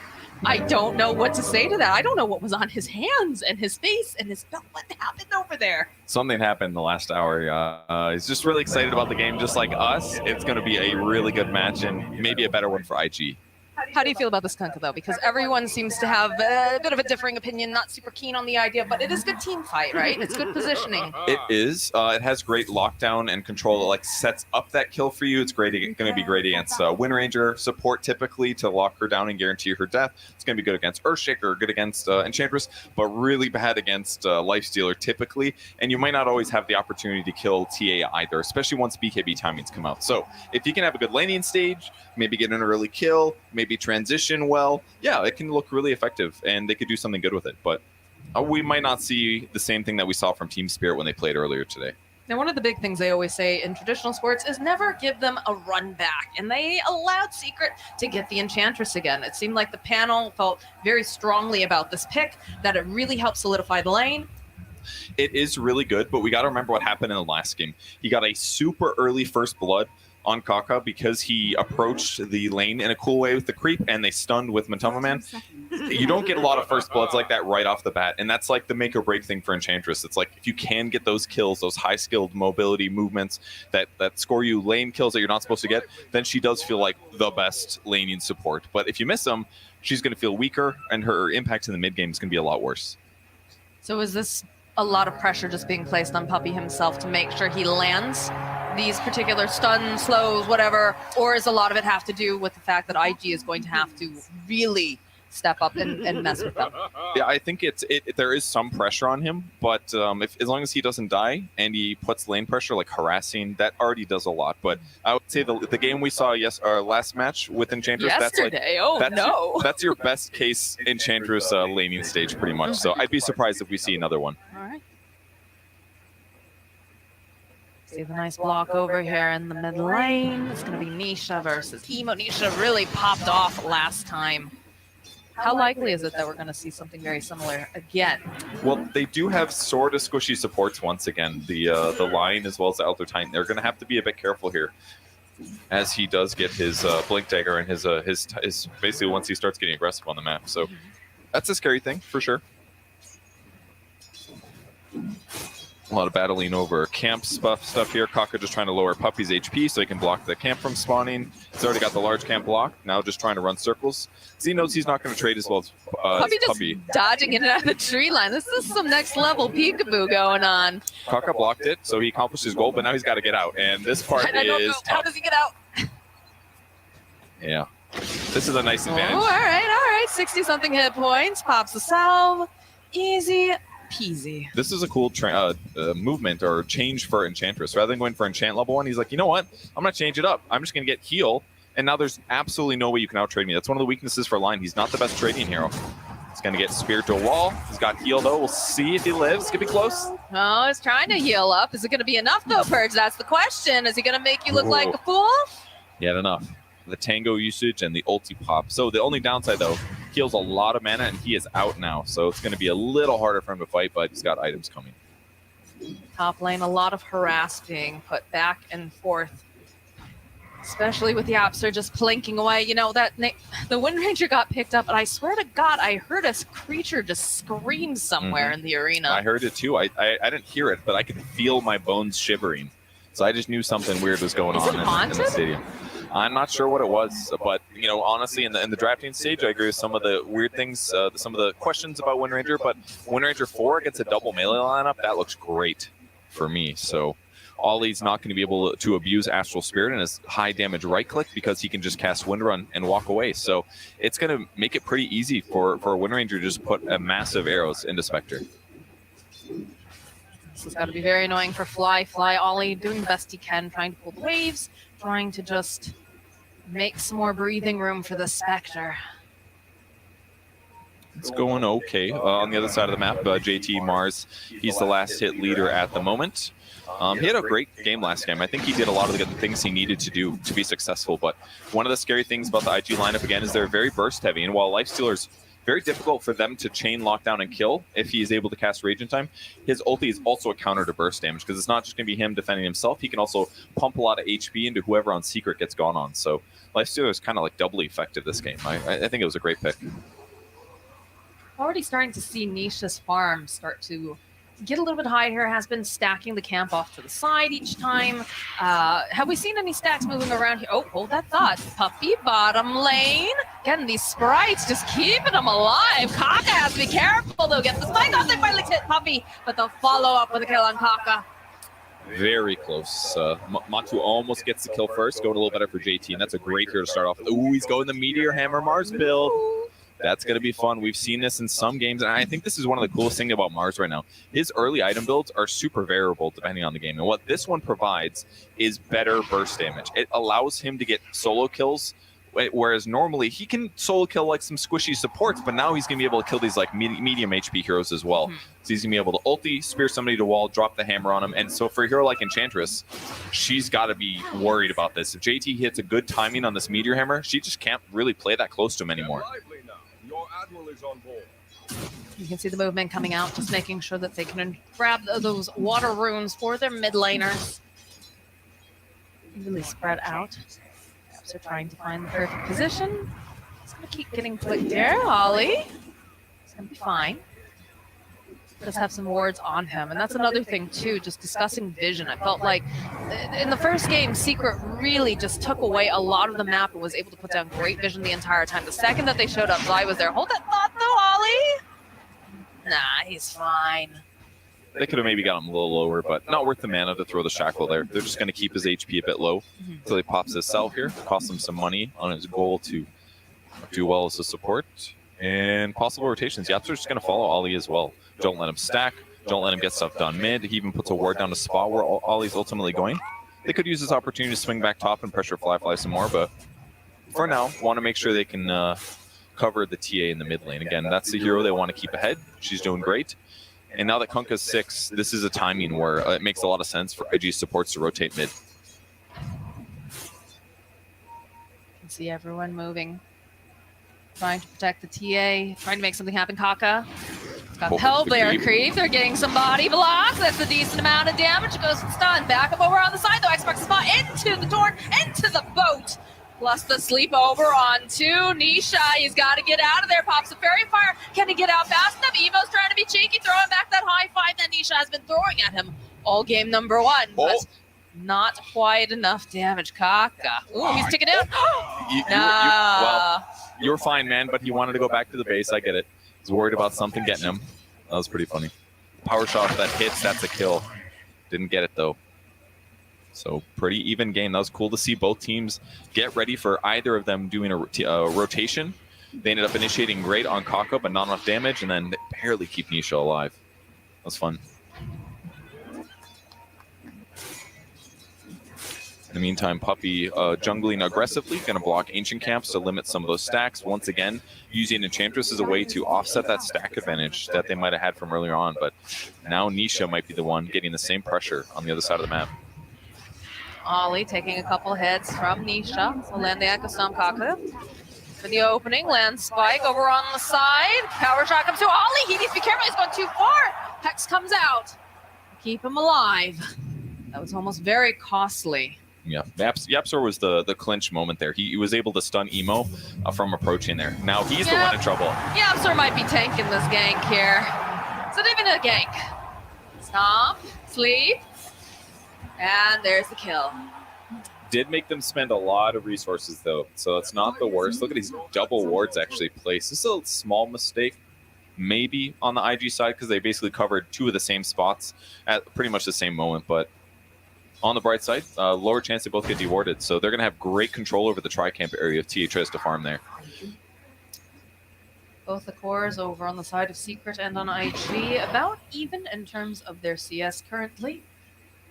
don't know what to say to that. I don't know what was on his hands and his face and his belt. What happened over there? Something happened in the last hour. He's just really excited about the game, just like us. It's going to be a really good match and maybe a better one for IG. How do you feel about this Kunkka, though? Because everyone seems to have a bit of a differing opinion, not super keen on the idea, but it is good team fight, right? It's good positioning. It is. It has great lockdown and control. It like sets up that kill for you. It's great. Going to be great against Wind Ranger support typically to lock her down and guarantee her death. It's going to be good against Earthshaker, good against Enchantress, but really bad against Lifestealer typically. And you might not always have the opportunity to kill TA either, especially once BKB timings come out. So if you can have a good laning stage, maybe get an early kill, maybe transition well, yeah, it can look really effective and they could do something good with it. But we might not see the same thing that we saw from Team Spirit when they played earlier today. Now, one of the big things they always say in traditional sports is never give them a run back. And they allowed Secret to get the Enchantress again. It seemed like the panel felt very strongly about this pick, that it really helped solidify the lane. It is really good, but we got to remember what happened in the last game. He got a super early first blood on Kaka because he approached the lane in a cool way with the creep and they stunned with Matama Man. You don't get a lot of first bloods like that right off the bat, and that's like the make or break thing for Enchantress. It's like if you can get those kills, those high skilled mobility movements that score you lane kills that you're not supposed to get, then she does feel like the best laning support. But if you miss them, she's going to feel weaker and her impact in the mid game is going to be a lot worse. So is this a lot of pressure just being placed on Puppy himself to make sure he lands these particular stuns, slows, whatever, or is a lot of it have to do with the fact that IG is going to have to really step up and mess with them? Yeah, I think there is some pressure on him, but as long as he doesn't die and he puts lane pressure, like harassing, that already does a lot. But I would say the game we saw our last match with Enchantress, yesterday, that's your best case Enchantress laning stage pretty much. So I'd be surprised if we see another one. All right. See the nice block over here in the mid lane. It's going to be Nisha versus Emo. Nisha really popped off last time. How likely is it that we're going to see something very similar again? Well, they do have sort of squishy supports once again. The Lion as well as the Elder Titan. They're going to have to be a bit careful here. as he does get his blink dagger and his basically once he starts getting aggressive on the map. So that's a scary thing for sure. A lot of battling over camp stuff here. Kaka just trying to lower Puppy's HP so he can block the camp from spawning. He's already got the large camp blocked. Now just trying to run circles. So he knows he's not going to trade as well as Puppy just dodging in and out of the tree line. This is some next level peekaboo going on. Kaka blocked it, so he accomplished his goal, but now he's got to get out. And this part I don't know. is How tough. does he get out? Yeah. This is a nice advantage. Oh, all right. 60-something hit points. Pops the salve. Easy peasy. This is a cool movement or change for Enchantress. Rather than going for Enchant level 1, he's like, you know what? I'm going to change it up. I'm just going to get heal, and now there's absolutely no way you can out-trade me. That's one of the weaknesses for Line. He's not the best trading hero. He's going to get speared to a wall. He's got heal, though. We'll see if he lives. It's going to be close. Oh, he's trying to heal up. Is it going to be enough, though, Purge? That's the question. Is he going to make you look like a fool? He had enough. The Tango usage and the ulti pop. So the only downside, though, heals a lot of mana, and he is out now. So it's going to be a little harder for him to fight, but he's got items coming. Top lane, a lot of harass being put back and forth. Especially with the Opser just plinking away. You know, the Wind Ranger got picked up, and I swear to God, I heard a creature just scream somewhere in the arena. I heard it too. I didn't hear it, but I could feel my bones shivering. So I just knew something weird was going on in the stadium. I'm not sure what it was, but you know, honestly, in the drafting stage, I agree with some of the weird things, some of the questions about Wind Ranger. But Wind Ranger 4 against a double melee lineup, that looks great for me. So Ollie's not going to be able to abuse Astral Spirit and his high damage right click because he can just cast Wind Run and walk away. So it's going to make it pretty easy for Wind Ranger to just put a massive arrows into Spectre. This has got to be very annoying for Fly. Ollie doing the best he can, trying to pull the waves, trying to just make some more breathing room for the Spectre. It's going okay. On the other side of the map, JT Mars, he's the last hit leader at the moment. He had a great game last game. I think he did a lot of the things he needed to do to be successful. But one of the scary things about the IG lineup, again, is they're very burst heavy. And while Lifestealer's very difficult for them to chain, lockdown, and kill if he is able to cast Rage in time, his ulti is also a counter to burst damage because it's not just going to be him defending himself. He can also pump a lot of HP into whoever on Secret gets gone on. So Lifestealer is kind of like doubly effective this game. I think it was a great pick. Already starting to see Nisha's farm start to get a little bit higher here. Has been stacking the camp off to the side each time. Have we seen any stacks moving around here? Oh, hold that thought. Puppy bottom lane. Again, these sprites just keeping them alive. Kaka has to be careful, though. Get the spike off. They finally hit Puppy, but they'll follow up with a kill on Kaka. Very close. Matu almost gets the kill first. Going a little better for JT, and that's a great hero to start off with. Ooh, he's going the Meteor Hammer Mars build. That's going to be fun. We've seen this in some games, and I think this is one of the coolest things about Mars right now. His early item builds are super variable depending on the game, and what this one provides is better burst damage. It allows him to get solo kills, whereas normally he can solo kill like some squishy supports, but now he's going to be able to kill these like medium HP heroes as well. So he's going to be able to ulti, spear somebody to wall, drop the hammer on him, and so for a hero like Enchantress, she's got to be worried about this. If JT hits a good timing on this Meteor Hammer, she just can't really play that close to him anymore. Your admiral is on board. You can see the movement coming out, just making sure that they can grab those water runes for their mid laners. Really spread out. Perhaps they're trying to find the perfect position. He's going to keep getting clicked here. Ollie. It's going to be fine. Does have some wards on him. And that's another thing, too, just discussing vision. I felt like in the first game, Secret really just took away a lot of the map and was able to put down great vision the entire time. The second that they showed up, Zai was there. Hold that thought, though, Ollie. Nah, he's fine. They could have maybe got him a little lower, but not worth the mana to throw the shackle there. They're just going to keep his HP a bit low until he pops his cell here. Cost him some money on his goal to do well as a support. And possible rotations. Yaps are just going to follow Ollie as well. Don't let him stack. Don't let him get stuff done mid. He even puts a ward down to spot where Ollie's ultimately going. They could use this opportunity to swing back top and pressure Fly some more, but for now, want to make sure they can cover the TA in the mid lane. Again, that's the hero they want to keep ahead. She's doing great. And now that Kunkka's 6, this is a timing where it makes a lot of sense for IG supports to rotate mid. You can see everyone moving. Trying to protect the TA, trying to make something happen. Kaka Got Hellbear creep. They're getting some body blocks. That's a decent amount of damage. It goes to stun. Back up over on the side, though. Xbox spot into the torn, into the boat. Plus the sleep over onto Nisha. He's got to get out of there. Pops a fairy fire. Can he get out fast enough? Emo's trying to be cheeky, throwing back that high five that Nisha has been throwing at him all game number one. But not quite enough damage. Kaka. Ooh, he's ticking down. Well, you're fine, man, but he wanted to go back to the base. I get it. He's worried about something getting him. That was pretty funny. Power shot that hits, that's a kill. Didn't get it, though. So pretty even game. That was cool to see both teams get ready for either of them doing a rotation. They ended up initiating great on Kaka, but not enough damage, and then they barely keep Nisha alive. That was fun. In the meantime, Puppy jungling aggressively, going to block Ancient Camps to limit some of those stacks. Once again, using Enchantress as a way to offset that stack advantage that they might have had from earlier on. But now Nisha might be the one getting the same pressure on the other side of the map. Ollie taking a couple hits from Nisha. So land the Echo Stomp Kaka. For the opening, land Spike over on the side. Power shot comes to Ollie. He needs to be careful. He's going too far. Hex comes out. Keep him alive. That was almost very costly. Yeah, Yapzor was the clinch moment there. He was able to stun Emo from approaching there. Now he's the one in trouble. Yapzor might be tanking this gank here. It's not even a gank. Stomp, sleep, and there's the kill. Did make them spend a lot of resources, though, so it's not the worst. Look at these double wards actually placed. This is a small mistake, maybe, on the IG side, because they basically covered two of the same spots at pretty much the same moment, but on the bright side, lower chance they both get dewarded. So they're going to have great control over the tri-camp area if TA tries to farm there. Both the cores over on the side of Secret and on IG, about even in terms of their CS currently.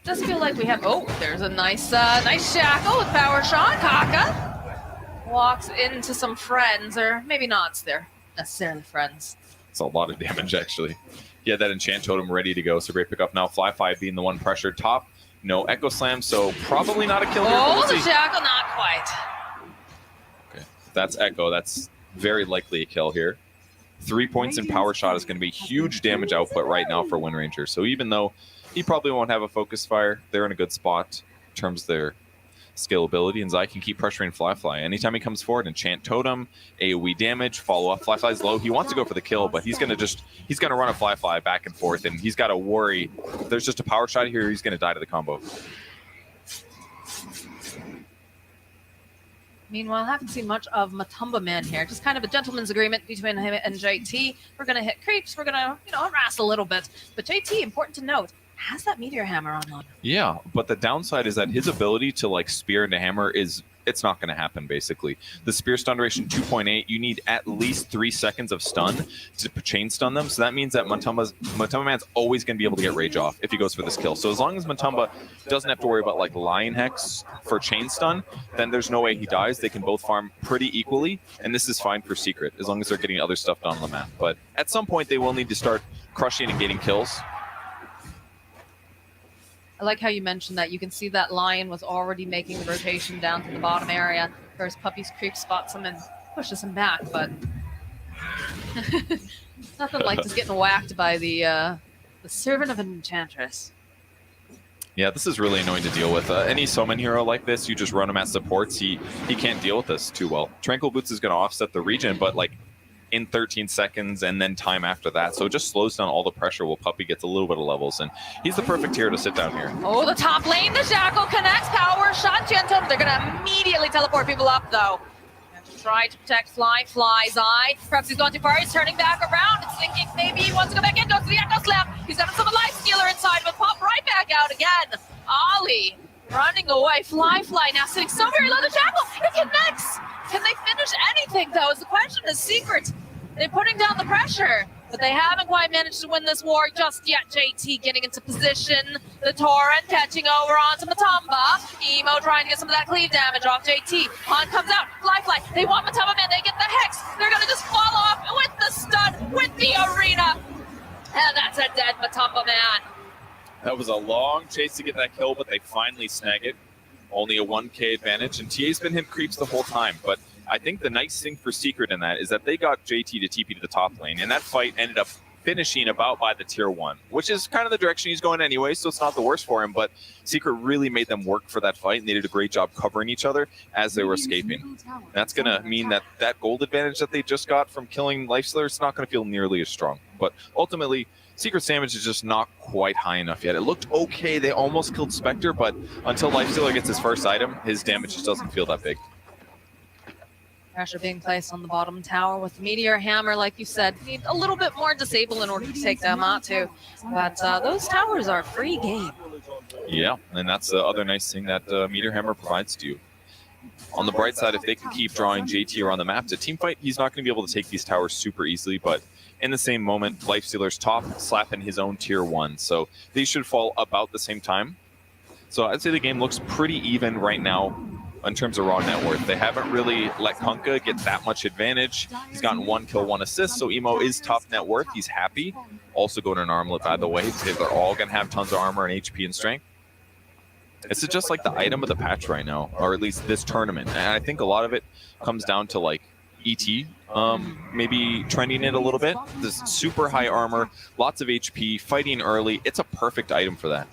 Does feel like we have, there's a nice shackle with power shot. Kaka walks into some friends, or maybe not, they're necessarily friends. It's a lot of damage, actually. He had that enchant totem ready to go, so great pickup. Now Fly being the one pressured top. No Echo Slam, so probably not a kill here. The shackle, not quite. Okay, that's Echo. That's very likely a kill here. 3 points in power shot is going to be huge damage output right now for Wind Ranger. So even though he probably won't have a focus fire, they're in a good spot in terms of their scalability, and Zai can keep pressuring Fly. Anytime he comes forward, enchant totem, AoE damage, follow up. Fly's low. He wants to go for the kill, but he's gonna run a Fly back and forth, and he's got to worry. If there's just a power shot here, he's gonna die to the combo. Meanwhile, haven't seen much of Matumba Man here. Just kind of a gentleman's agreement between him and JT. We're gonna hit creeps. We're gonna, harass a little bit. But JT, important to note, has that Meteor Hammer on. Yeah, but the downside is that his ability to spear into hammer it's not going to happen, basically. The spear stun duration 2.8, you need at least 3 seconds of stun to chain stun them. So that means that Matumba Man's always going to be able to get rage off if he goes for this kill. So as long as Matumba doesn't have to worry about Lion Hex for chain stun, then there's no way he dies. They can both farm pretty equally, and this is fine for Secret as long as they're getting other stuff done on the map. But at some point, they will need to start crushing and getting kills. I like how you mentioned that. You can see that Lion was already making the rotation down to the bottom area. First, Puppy's creep spots him and pushes him back, but nothing like just getting whacked by the servant of an enchantress. Yeah, this is really annoying to deal with. Any summon hero like this, you just run him at supports. He can't deal with this too well. Tranquil Boots is going to offset the regen, but in 13 seconds and then time after that. So it just slows down all the pressure while Puppy gets a little bit of levels. And he's the perfect hero to sit down here. Oh, the top lane, the shackle connects, power shot, Gentum. They're going to immediately teleport people up, though. Try to protect Fly's eye. Perhaps he's gone too far. He's turning back around. It's thinking maybe he wants to go back in. Goes to the Echo Slam. He's got some life stealer inside, but pop right back out again. Ollie running away. Fly now sitting so very low. The shackle, it connects. Can they finish anything, though, is the question. Is Secret. They're putting down the pressure, but they haven't quite managed to win this war just yet. JT getting into position. The Torrent catching over onto Matumba. Emo trying to get some of that cleave damage off JT. Han comes out. Fly. They want Matumba Man. They get the Hex. They're going to just follow up with the stun, with the arena. And that's a dead Matumba Man. That was a long chase to get that kill, but they finally snag it. Only a 1k advantage, and TA's been hitting creeps the whole time, but I think the nice thing for Secret in that is that they got JT to TP to the top lane, and that fight ended up finishing about by the tier 1, which is kind of the direction he's going anyway, so it's not the worst for him, but Secret really made them work for that fight, and they did a great job covering each other as they were escaping. That's going to mean that that gold advantage that they just got from killing Lifestealer is not going to feel nearly as strong. But ultimately, Secret's damage is just not quite high enough yet. It looked okay. They almost killed Spectre, but until Lifestealer gets his first item, his damage just doesn't feel that big. Pressure being placed on the bottom tower with the Meteor Hammer, like you said. Need a little bit more disable in order to take them out too. But those towers are free game. Yeah, and that's the other nice thing that Meteor Hammer provides to you. On the bright side, if they can keep drawing JT around the map to teamfight, he's not going to be able to take these towers super easily, but in the same moment, Lifestealer's top, slapping his own tier 1. So they should fall about the same time. So I'd say the game looks pretty even right now in terms of raw net worth. They haven't really let Kunkka get that much advantage. He's gotten 1 kill, 1 assist, so Emo is top net worth. He's happy. Also going to an armlet, by the way, because they're all going to have tons of armor and HP and strength. This is just like the item of the patch right now, or at least this tournament. And I think a lot of it comes down to like ET, maybe trending it a little bit. This super high armor, lots of HP, fighting early. It's a perfect item for that.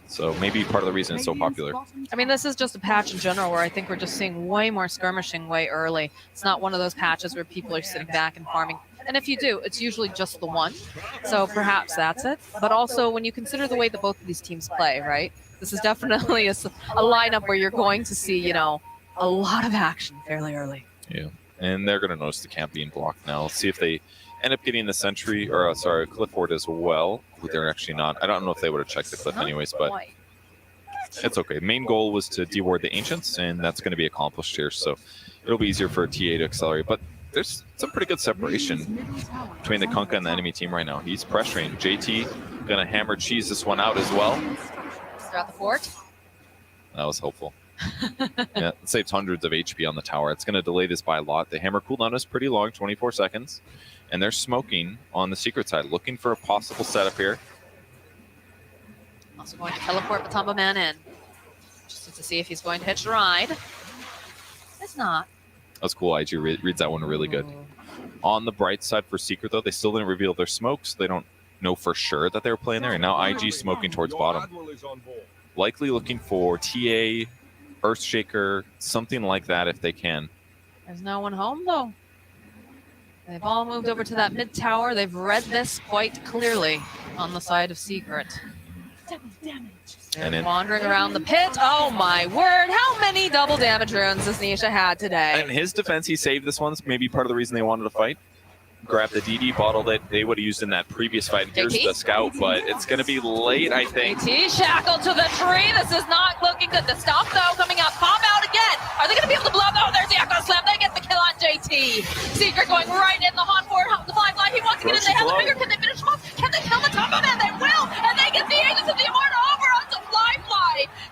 So maybe part of the reason it's so popular. I mean, this is just a patch in general where I think we're just seeing way more skirmishing way early. It's not one of those patches where people are sitting back and farming. And if you do, it's usually just the one. So perhaps that's it. But also, when you consider the way that both of these teams play, right? This is definitely a lineup where you're going to see, you know, a lot of action fairly early. Yeah, and they're going to notice the camp being blocked now. Let's see if they end up getting the sentry, or sorry, cliff ward as well. They're actually not. I don't know if they would have checked the cliff anyways, but it's okay. Main goal was to deward the Ancients, and that's going to be accomplished here. So it'll be easier for TA to accelerate. But there's some pretty good separation between the Kunkka and the enemy team right now. He's pressuring. JT going to hammer cheese this one out as well. Throughout the fort. That was helpful. Yeah, it saves hundreds of HP on the tower. It's going to delay this by a lot. The hammer cooldown is pretty long, 24 seconds. And they're smoking on the Secret side, looking for a possible setup here. Also going to teleport Matumba Man in. Just to see if he's going to hitch a ride. It's not. That's cool. IG reads that one really good. On the bright side for Secret, though, they still didn't reveal their smokes. They don't know for sure that they were playing there. And now IG smoking towards bottom. Likely looking for TA, Earthshaker, something like that if they can. There's no one home, though. They've all moved over to that mid tower. They've read this quite clearly on the side of Secret. They're wandering around the pit. Oh my word! How many double damage runes has Nisha had today? And in his defense, he saved this one. Maybe part of the reason they wanted to fight. Grabbed the DD, bottled it. They would have used in that previous fight. Here's the scout, but it's going to be late, I think. JT shackled to the tree. This is not looking good. The stop, though, coming out. Pop out again. Are they going to be able to blow? Oh, there's the Echo Slam. They get the kill on JT. Secret going right in the haunt forward. The fly. He wants to get in. They have the finger. Can they finish him off? Can they kill the top of it? They will. And they get the Aegis of the Immortal over onto Fly.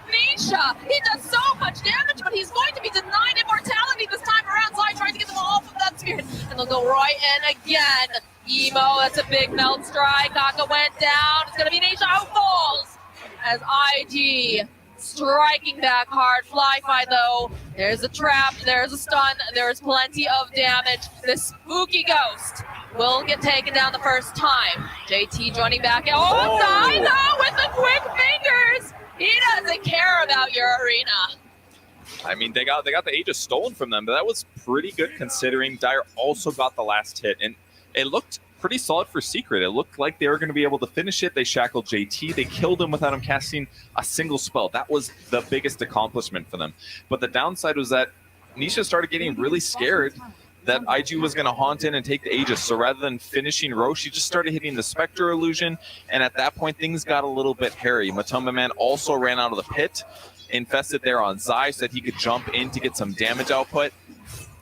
Nisha, he does so much damage, but he's going to be denied immortality this time around. So I tried to get them off of that spirit. And they'll go right in again. Emo, that's a big melt strike. Kaka went down. It's going to be Nisha who falls as IG striking back hard. Fly-Fi, though. There's a trap. There's a stun. There's plenty of damage. This spooky ghost will get taken down the first time. JT joining back. Oh, die, though, with the quick fingers. He doesn't care about your arena. I mean, they got the Aegis stolen from them, but that was pretty good considering Dire also got the last hit. And it looked pretty solid for Secret. It looked like they were going to be able to finish it. They shackled JT. They killed him without him casting a single spell. That was the biggest accomplishment for them. But the downside was that Nisha started getting really scared that IG was going to haunt in and take the Aegis. So rather than finishing Roche, she just started hitting the Spectre illusion. And at that point, things got a little bit hairy. Matumba Man also ran out of the pit, infested there on Zai so that he could jump in to get some damage output.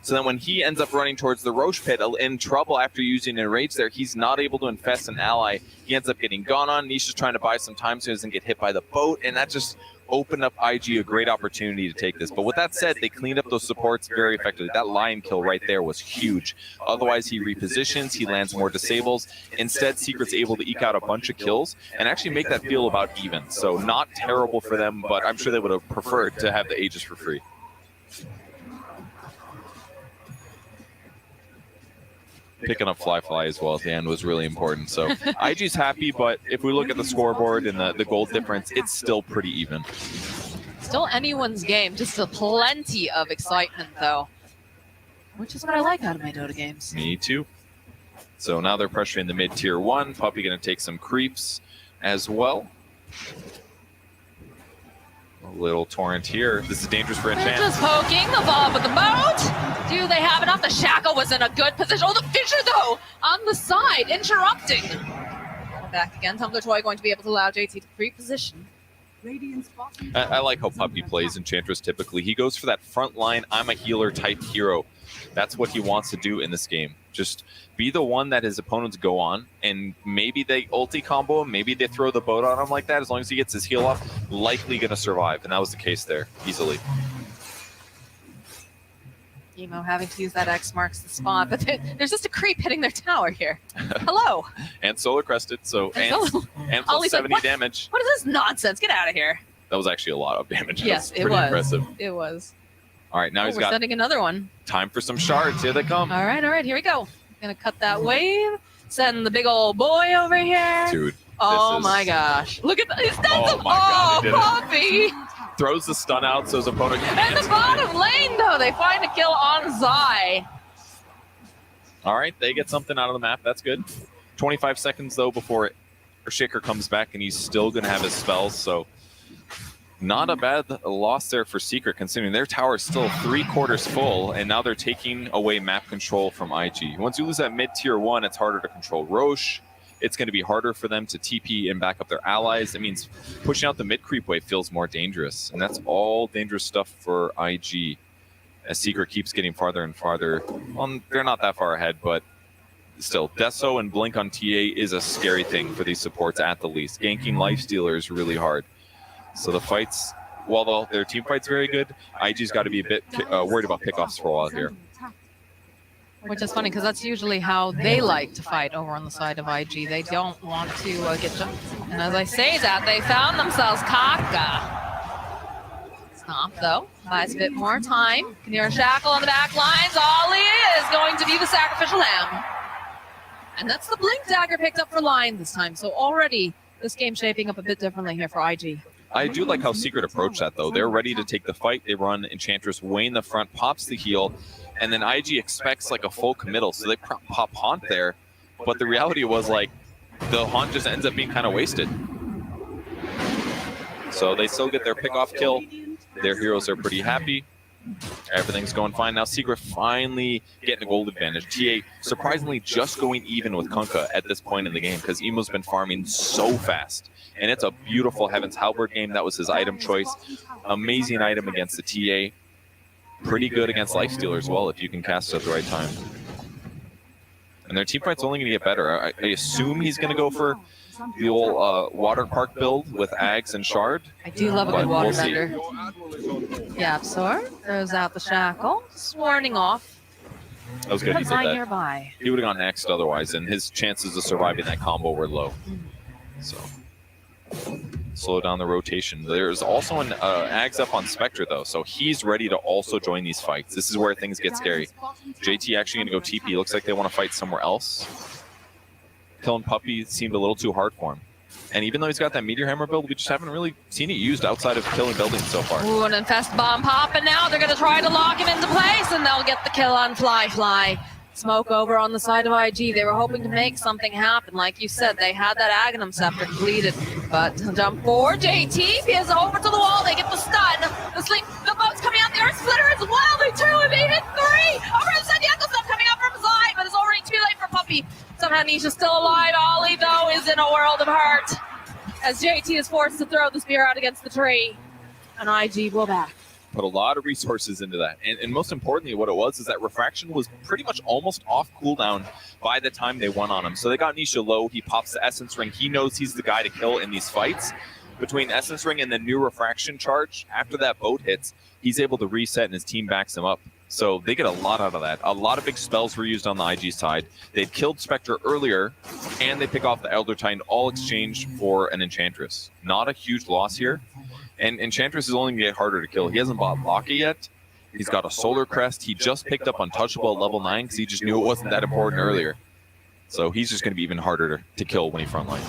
So then when he ends up running towards the Roche pit in trouble after using Enrage there, he's not able to infest an ally. He ends up getting gone on. Nisha's trying to buy some time so he doesn't get hit by the boat, and that just opened up IG a great opportunity to take this. But with that said, they cleaned up those supports very effectively. That lion kill right there was huge. Otherwise, he repositions, he lands more disables. Instead, Secret's able to eke out a bunch of kills and actually make that feel about even. So not terrible for them, but I'm sure they would have preferred to have the Aegis for free. picking up Fly as well at the end was really important. So IG's happy, but if we look at the scoreboard and the goal difference, it's still pretty even. Still anyone's game, just a plenty of excitement though, which is what I like out of my Dota games. Me too. So now they're pressuring the mid tier 1. Puppy going to take some creeps as well. A little torrent here. This is dangerous for Enchant. Just poking the ball with the boat. Do they have enough? The Shackle was in a good position. Oh, the Fissure though on the side, interrupting. Back again. Tumbler Toy going to be able to allow JT to creep position. I like how Puppy plays Enchantress typically. He goes for that front line, I'm a healer type hero. That's what he wants to do in this game. Just be the one that his opponents go on, and maybe they ulti combo him, maybe they throw the boat on him like that. As long as he gets his heal off, likely going to survive. And that was the case there, easily. Emo having to use that X marks the spot, but there's just a creep hitting their tower here. Hello. And Solar Crested, so and plus Ollie's 70 like, damage. What is this nonsense? Get out of here. That was actually a lot of damage. Yes, That's it pretty was. impressive. It was. All right, now he's We're got sending another one. time for some shards. Here they come. All right, here we go. Gonna cut that wave. Send the big old boy over here. Dude. Oh is- my gosh. Look at that. He's done Oh some. my God, he did it. Puppy. Throws the stun out so his opponent And can't. the bottom lane, though, they find a kill on Zai. All right, they get something out of the map. That's good. 25 seconds, though, before Shaker comes back, and he's still going to have his spells. So not a bad loss there for Secret, considering their tower is still 3/4 full, and now they're taking away map control from IG. Once you lose that mid-tier 1, it's harder to control Roche. It's going to be harder for them to TP and back up their allies. It means pushing out the mid-creep wave feels more dangerous, and that's all dangerous stuff for IG. As Secret keeps getting farther and farther. They're not that far ahead, but still, Deso and Blink on TA is a scary thing for these supports at the least. Ganking Lifestealer is really hard. So the fights, while their team fight's very good, IG's got to be a bit worried about pickoffs for a while here. Which is funny, because that's usually how they like to fight over on the side of IG. They don't want to get jumped. And as I say that, they found themselves Kaka. Stomp, though. Buys a bit more time. Can hear a Shackle on the back lines. Ollie is going to be the sacrificial lamb. And that's the Blink Dagger picked up for Lion this time. So already this game shaping up a bit differently here for IG. I do like how Secret approached that, though. They're ready to take the fight. They run Enchantress way in the front, pops the heal, and then IG expects like a full committal. So they pop Haunt there. But the reality was like the Haunt just ends up being kind of wasted. So they still get their pick-off kill. Their heroes are pretty happy. Everything's going fine. Now Secret finally getting a gold advantage. TA surprisingly just going even with Kunkka at this point in the game because Emo's been farming so fast. And it's a beautiful Heaven's Halberd game. That was his item choice. Amazing item against the TA. Pretty good against Lifestealer as well if you can cast it at the right time. And their team fight's only going to get better. I assume he's going to go for the old Water Park build with Ags and Shard. I do love a but good water we'll see. bender. Yeah, Absor throws out the Shackle, swarming off. That was good. He did Zai that. nearby. He would have gone next otherwise, and his chances of surviving that combo were low. So slow down the rotation. There's also an Ags up on Spectre, though, so he's ready to also join these fights. This is where things get scary. JT actually going to go TP. Looks like they want to fight somewhere else. Killing Puppy seemed a little too hard for him. And even though he's got that Meteor Hammer build, we just haven't really seen it used outside of killing buildings so far. Ooh, an Infest Bomb pop, and now they're going to try to lock him into place, and they'll get the kill on Fly. Smoke over on the side of IG. They were hoping to make something happen. Like you said, they had that Aghanim Scepter completed. But jump forward, JT is over to the wall. They get the stun. The boat's coming out. The Earth Splitter as well. They 2 and they hit 3. Over to the side, the Echo Stuff coming out from Zai, but it's already too late for Puppy. Somehow Nisha's still alive. Ollie, though, is in a world of hurt as JT is forced to throw the spear out against the tree. And IG will back. Put a lot of resources into that. And most importantly, what it was is that Refraction was pretty much almost off cooldown by the time they won on him. So they got Nisha low. He pops the Essence Ring. He knows he's the guy to kill in these fights. Between Essence Ring and the new Refraction charge, after that boat hits, he's able to reset and his team backs him up. So they get a lot out of that. A lot of big spells were used on the IG side. They'd killed Spectre earlier, and they pick off the Elder Titan, all exchanged for an Enchantress. Not a huge loss here. And Enchantress is only going to get harder to kill. He hasn't bought Locky yet. He's got a Solar Crest. He just picked up Untouchable at level 9 because he just knew it wasn't that important earlier. So he's just going to be even harder to kill when he frontlines.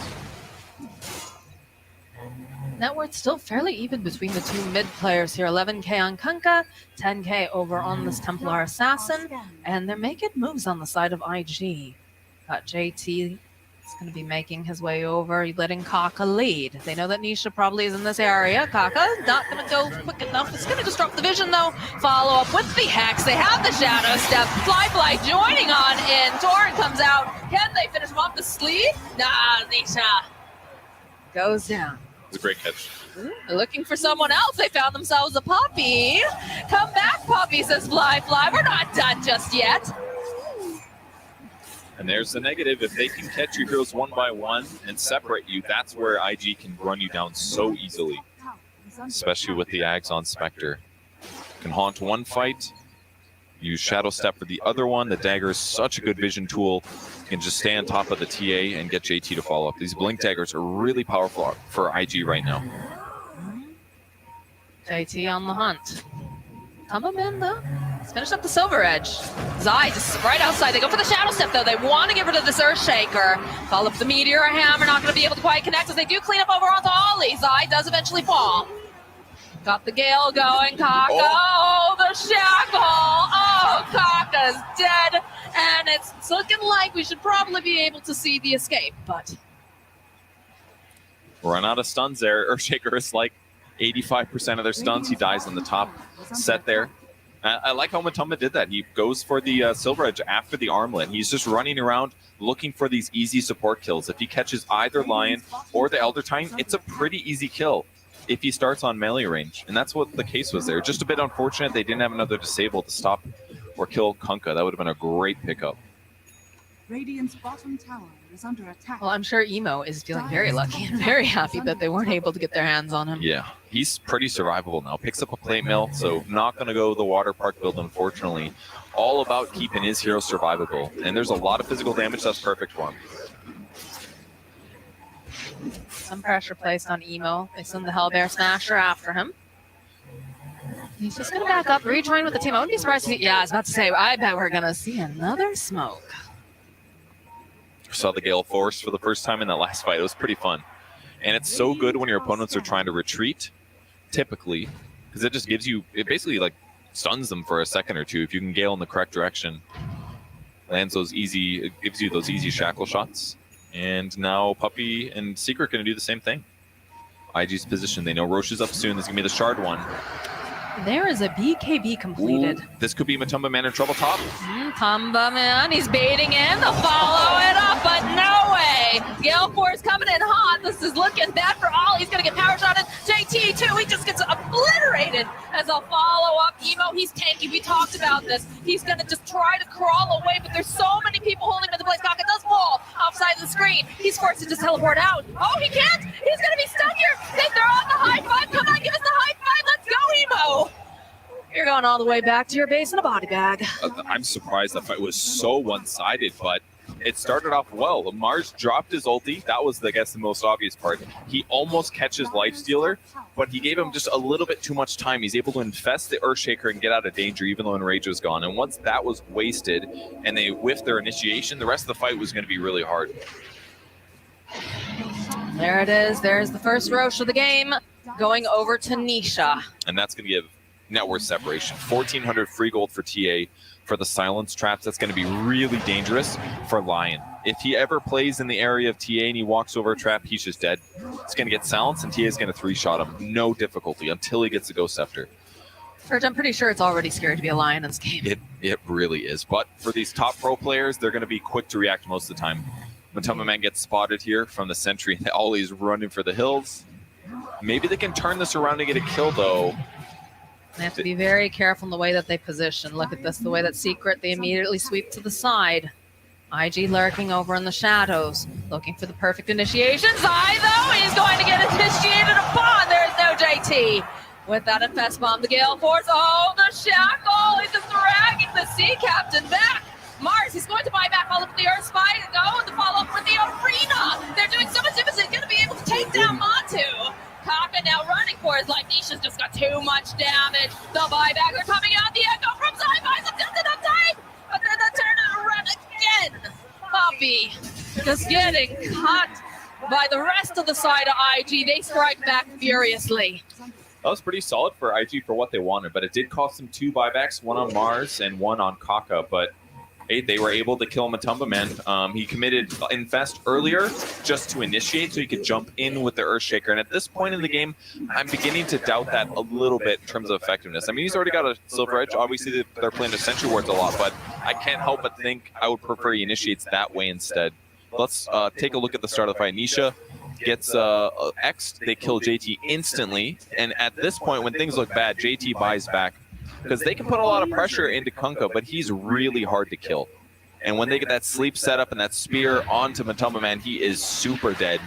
Net worth still fairly even between the two mid players here. 11k on Kunkka, 10k over on this Templar Assassin, and they're making moves on the side of IG. Got JT is going to be making his way over, letting Kaka lead. They know that Nisha probably is in this area. Kaka not going to go quick enough. It's going to disrupt the vision though. Follow up with the Hex. They have the Shadow Step. Fly joining on in. Torrent comes out. Can they finish him off the sleeve? Nah, Nisha goes down. It's a great catch. They're looking for someone else. They found themselves a puppy. Come back, puppy, says Fly. We're not done just yet. And there's the negative. If they can catch your heroes one by one and separate you, that's where IG can run you down so easily. Especially with the Ags on Spectre. Can haunt one fight, use Shadow Step for the other one. The dagger is such a good vision tool. You can just stay on top of the TA and get JT to follow up. These blink daggers are really powerful for IG right now. JT on the hunt. Tumbaman though, he's finished up the Silver Edge. Zai just right outside. They go for the Shadow Step though. They want to get rid of this Earthshaker. Follow up the Meteor Hammer, not going to be able to quite connect as they do clean up over onto Ollie. Zai does eventually fall. Got the Gale going, Kaka. Oh, the Shackle. Oh, Kaka's dead. And it's looking like we should probably be able to see the escape, but... Run out of stuns there. Earthshaker is like 85% of their stuns. He dies in the top set there. I like how Matumba did that. He goes for the Silver Edge after the armlet. He's just running around looking for these easy support kills. If he catches either Lion or the Elder Titan, it's a pretty easy kill if he starts on melee range. And that's what the case was there. Just a bit unfortunate they didn't have another Disable to stop or kill Kunkka. That would have been a great pickup. Radiant's bottom tower is under attack. Well, I'm sure Emo is feeling very lucky and very happy that they weren't able to get their hands on him. Yeah, he's pretty survivable now. Picks up a plate mill, so not going to go the water park build, unfortunately. All about keeping his hero survivable. And there's a lot of physical damage that's perfect for him. Some pressure placed on Emo. They send the Hellbear Smasher after him. He's just going to back up, rejoin with the team. I wouldn't be surprised to see, yeah, I was about to say, I bet we're going to see another smoke. Saw the Gale Force for the first time in that last fight. It was pretty fun. And it's so good when your opponents are trying to retreat, typically, because it just gives you, it basically like stuns them for a second or two if you can Gale in the correct direction. Lands those easy, it gives you those easy shackle shots. And now Puppy and Secret going to do the same thing. IG's position, they know Roche is up soon. This is going to be the Shard one. There is a BKB completed. Ooh, this could be Matumba Man in trouble top. Tumbaman, he's baiting in. They'll follow it up, but no way. Gale Force coming in hot. This is looking bad for all. He's going to get power shot at JT too. He just gets obliterated as they'll follow up. Emo, he's tanky. We talked about this. He's going to just try to crawl away, but there's so many people holding him in the place. Kaka does fall offside of the screen. He's forced to just teleport out. Oh, he can't. He's going to be stuck here. They throw out the high five. Come on, give us the high five. Let's go, Emo. You're going all the way back to your base in a body bag. I'm surprised that fight was so one-sided, but it started off well. Mars dropped his ulti. That was, I guess, the most obvious part. He almost catches Lifestealer, but he gave him just a little bit too much time. He's able to infest the Earthshaker and get out of danger, even though Enrage was gone. And once that was wasted and they whiffed their initiation, the rest of the fight was going to be really hard. There it is. There's the first Roche of the game going over to Nisha. And that's going to give net worth separation. 1,400 free gold for TA for the silence traps. That's going to be really dangerous for Lion. If he ever plays in the area of TA and he walks over a trap, he's just dead. It's going to get silenced and TA is going to 3-shot him. No difficulty until he gets the Ghost Scepter. Serge, I'm pretty sure it's already scary to be a Lion in this game. It really is. But for these top pro players, they're going to be quick to react most of the time. Matumba Man gets spotted here from the sentry. Ollie's running for the hills. Maybe they can turn this around and get a kill, though. They have to be very careful in the way that they position. Look at this, the way that Secret, they immediately sweep to the side. IG lurking over in the shadows, looking for the perfect initiation. Zai, though, he's going to get initiated upon. There's no JT. With that infest bomb, the Gale Force, oh, the shackle, he's just dragging the Sea Captain back. Mars, he's going to buy back all of the Earth Spy and go to follow up with the Arena. They're doing so much damage, they're going to be able to take down Matu. Kaka now running for his life. Nisha's just got too much damage. The buyback are coming out. The Coffee just getting cut by the rest of the side of IG. They strike back furiously. That was pretty solid for IG for what they wanted, but it did cost them 2 buybacks, one on Mars and one on Kaka. But hey, they were able to kill Matumba Man. He committed Infest earlier just to initiate so he could jump in with the Earthshaker. And at this point in the game, I'm beginning to doubt that a little bit in terms of effectiveness. I mean, he's already got a Silver Edge. Obviously, they're playing the Sentry Wards a lot, but I can't help but think I would prefer he initiates that way instead. Let's take a look at the start of the fight. Nisha gets X'd. They kill JT instantly. And at this point, when things look bad, JT buys back because they can put a lot of pressure into Kunkka, but he's really hard to kill. And when they get that sleep setup and that spear onto Matumba Man, he is super dead.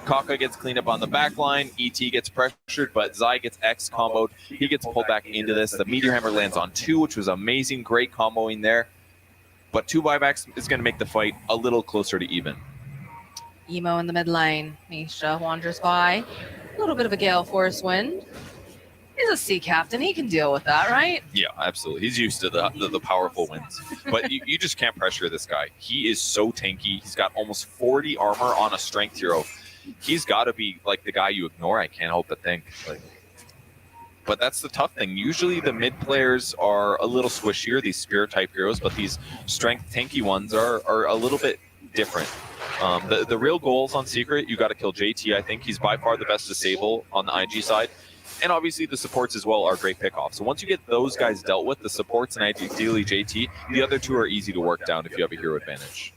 Kaka gets cleaned up on the back line. ET gets pressured, but Zai gets X comboed. He gets pulled back into this. The Meteor Hammer lands on 2, which was amazing. Great comboing there. But 2 buybacks is going to make the fight a little closer to even. Emo in the mid lane. Nisha wanders by. A little bit of a gale force wind. He's a sea captain. He can deal with that, right? Yeah, absolutely. He's used to the powerful winds. But you just can't pressure this guy. He is so tanky. He's got almost 40 armor on a strength hero. He's got to be like the guy you ignore, I can't help but think. But that's the tough thing. Usually the mid players are a little squishier, these spirit type heroes, but these strength tanky ones are a little bit different. The real goals on Secret, you got to kill JT. I think he's by far the best disable on the IG side. And obviously the supports as well are great pickoffs. So once you get those guys dealt with, the supports and ideally JT, the other 2 are easy to work down if you have a hero advantage.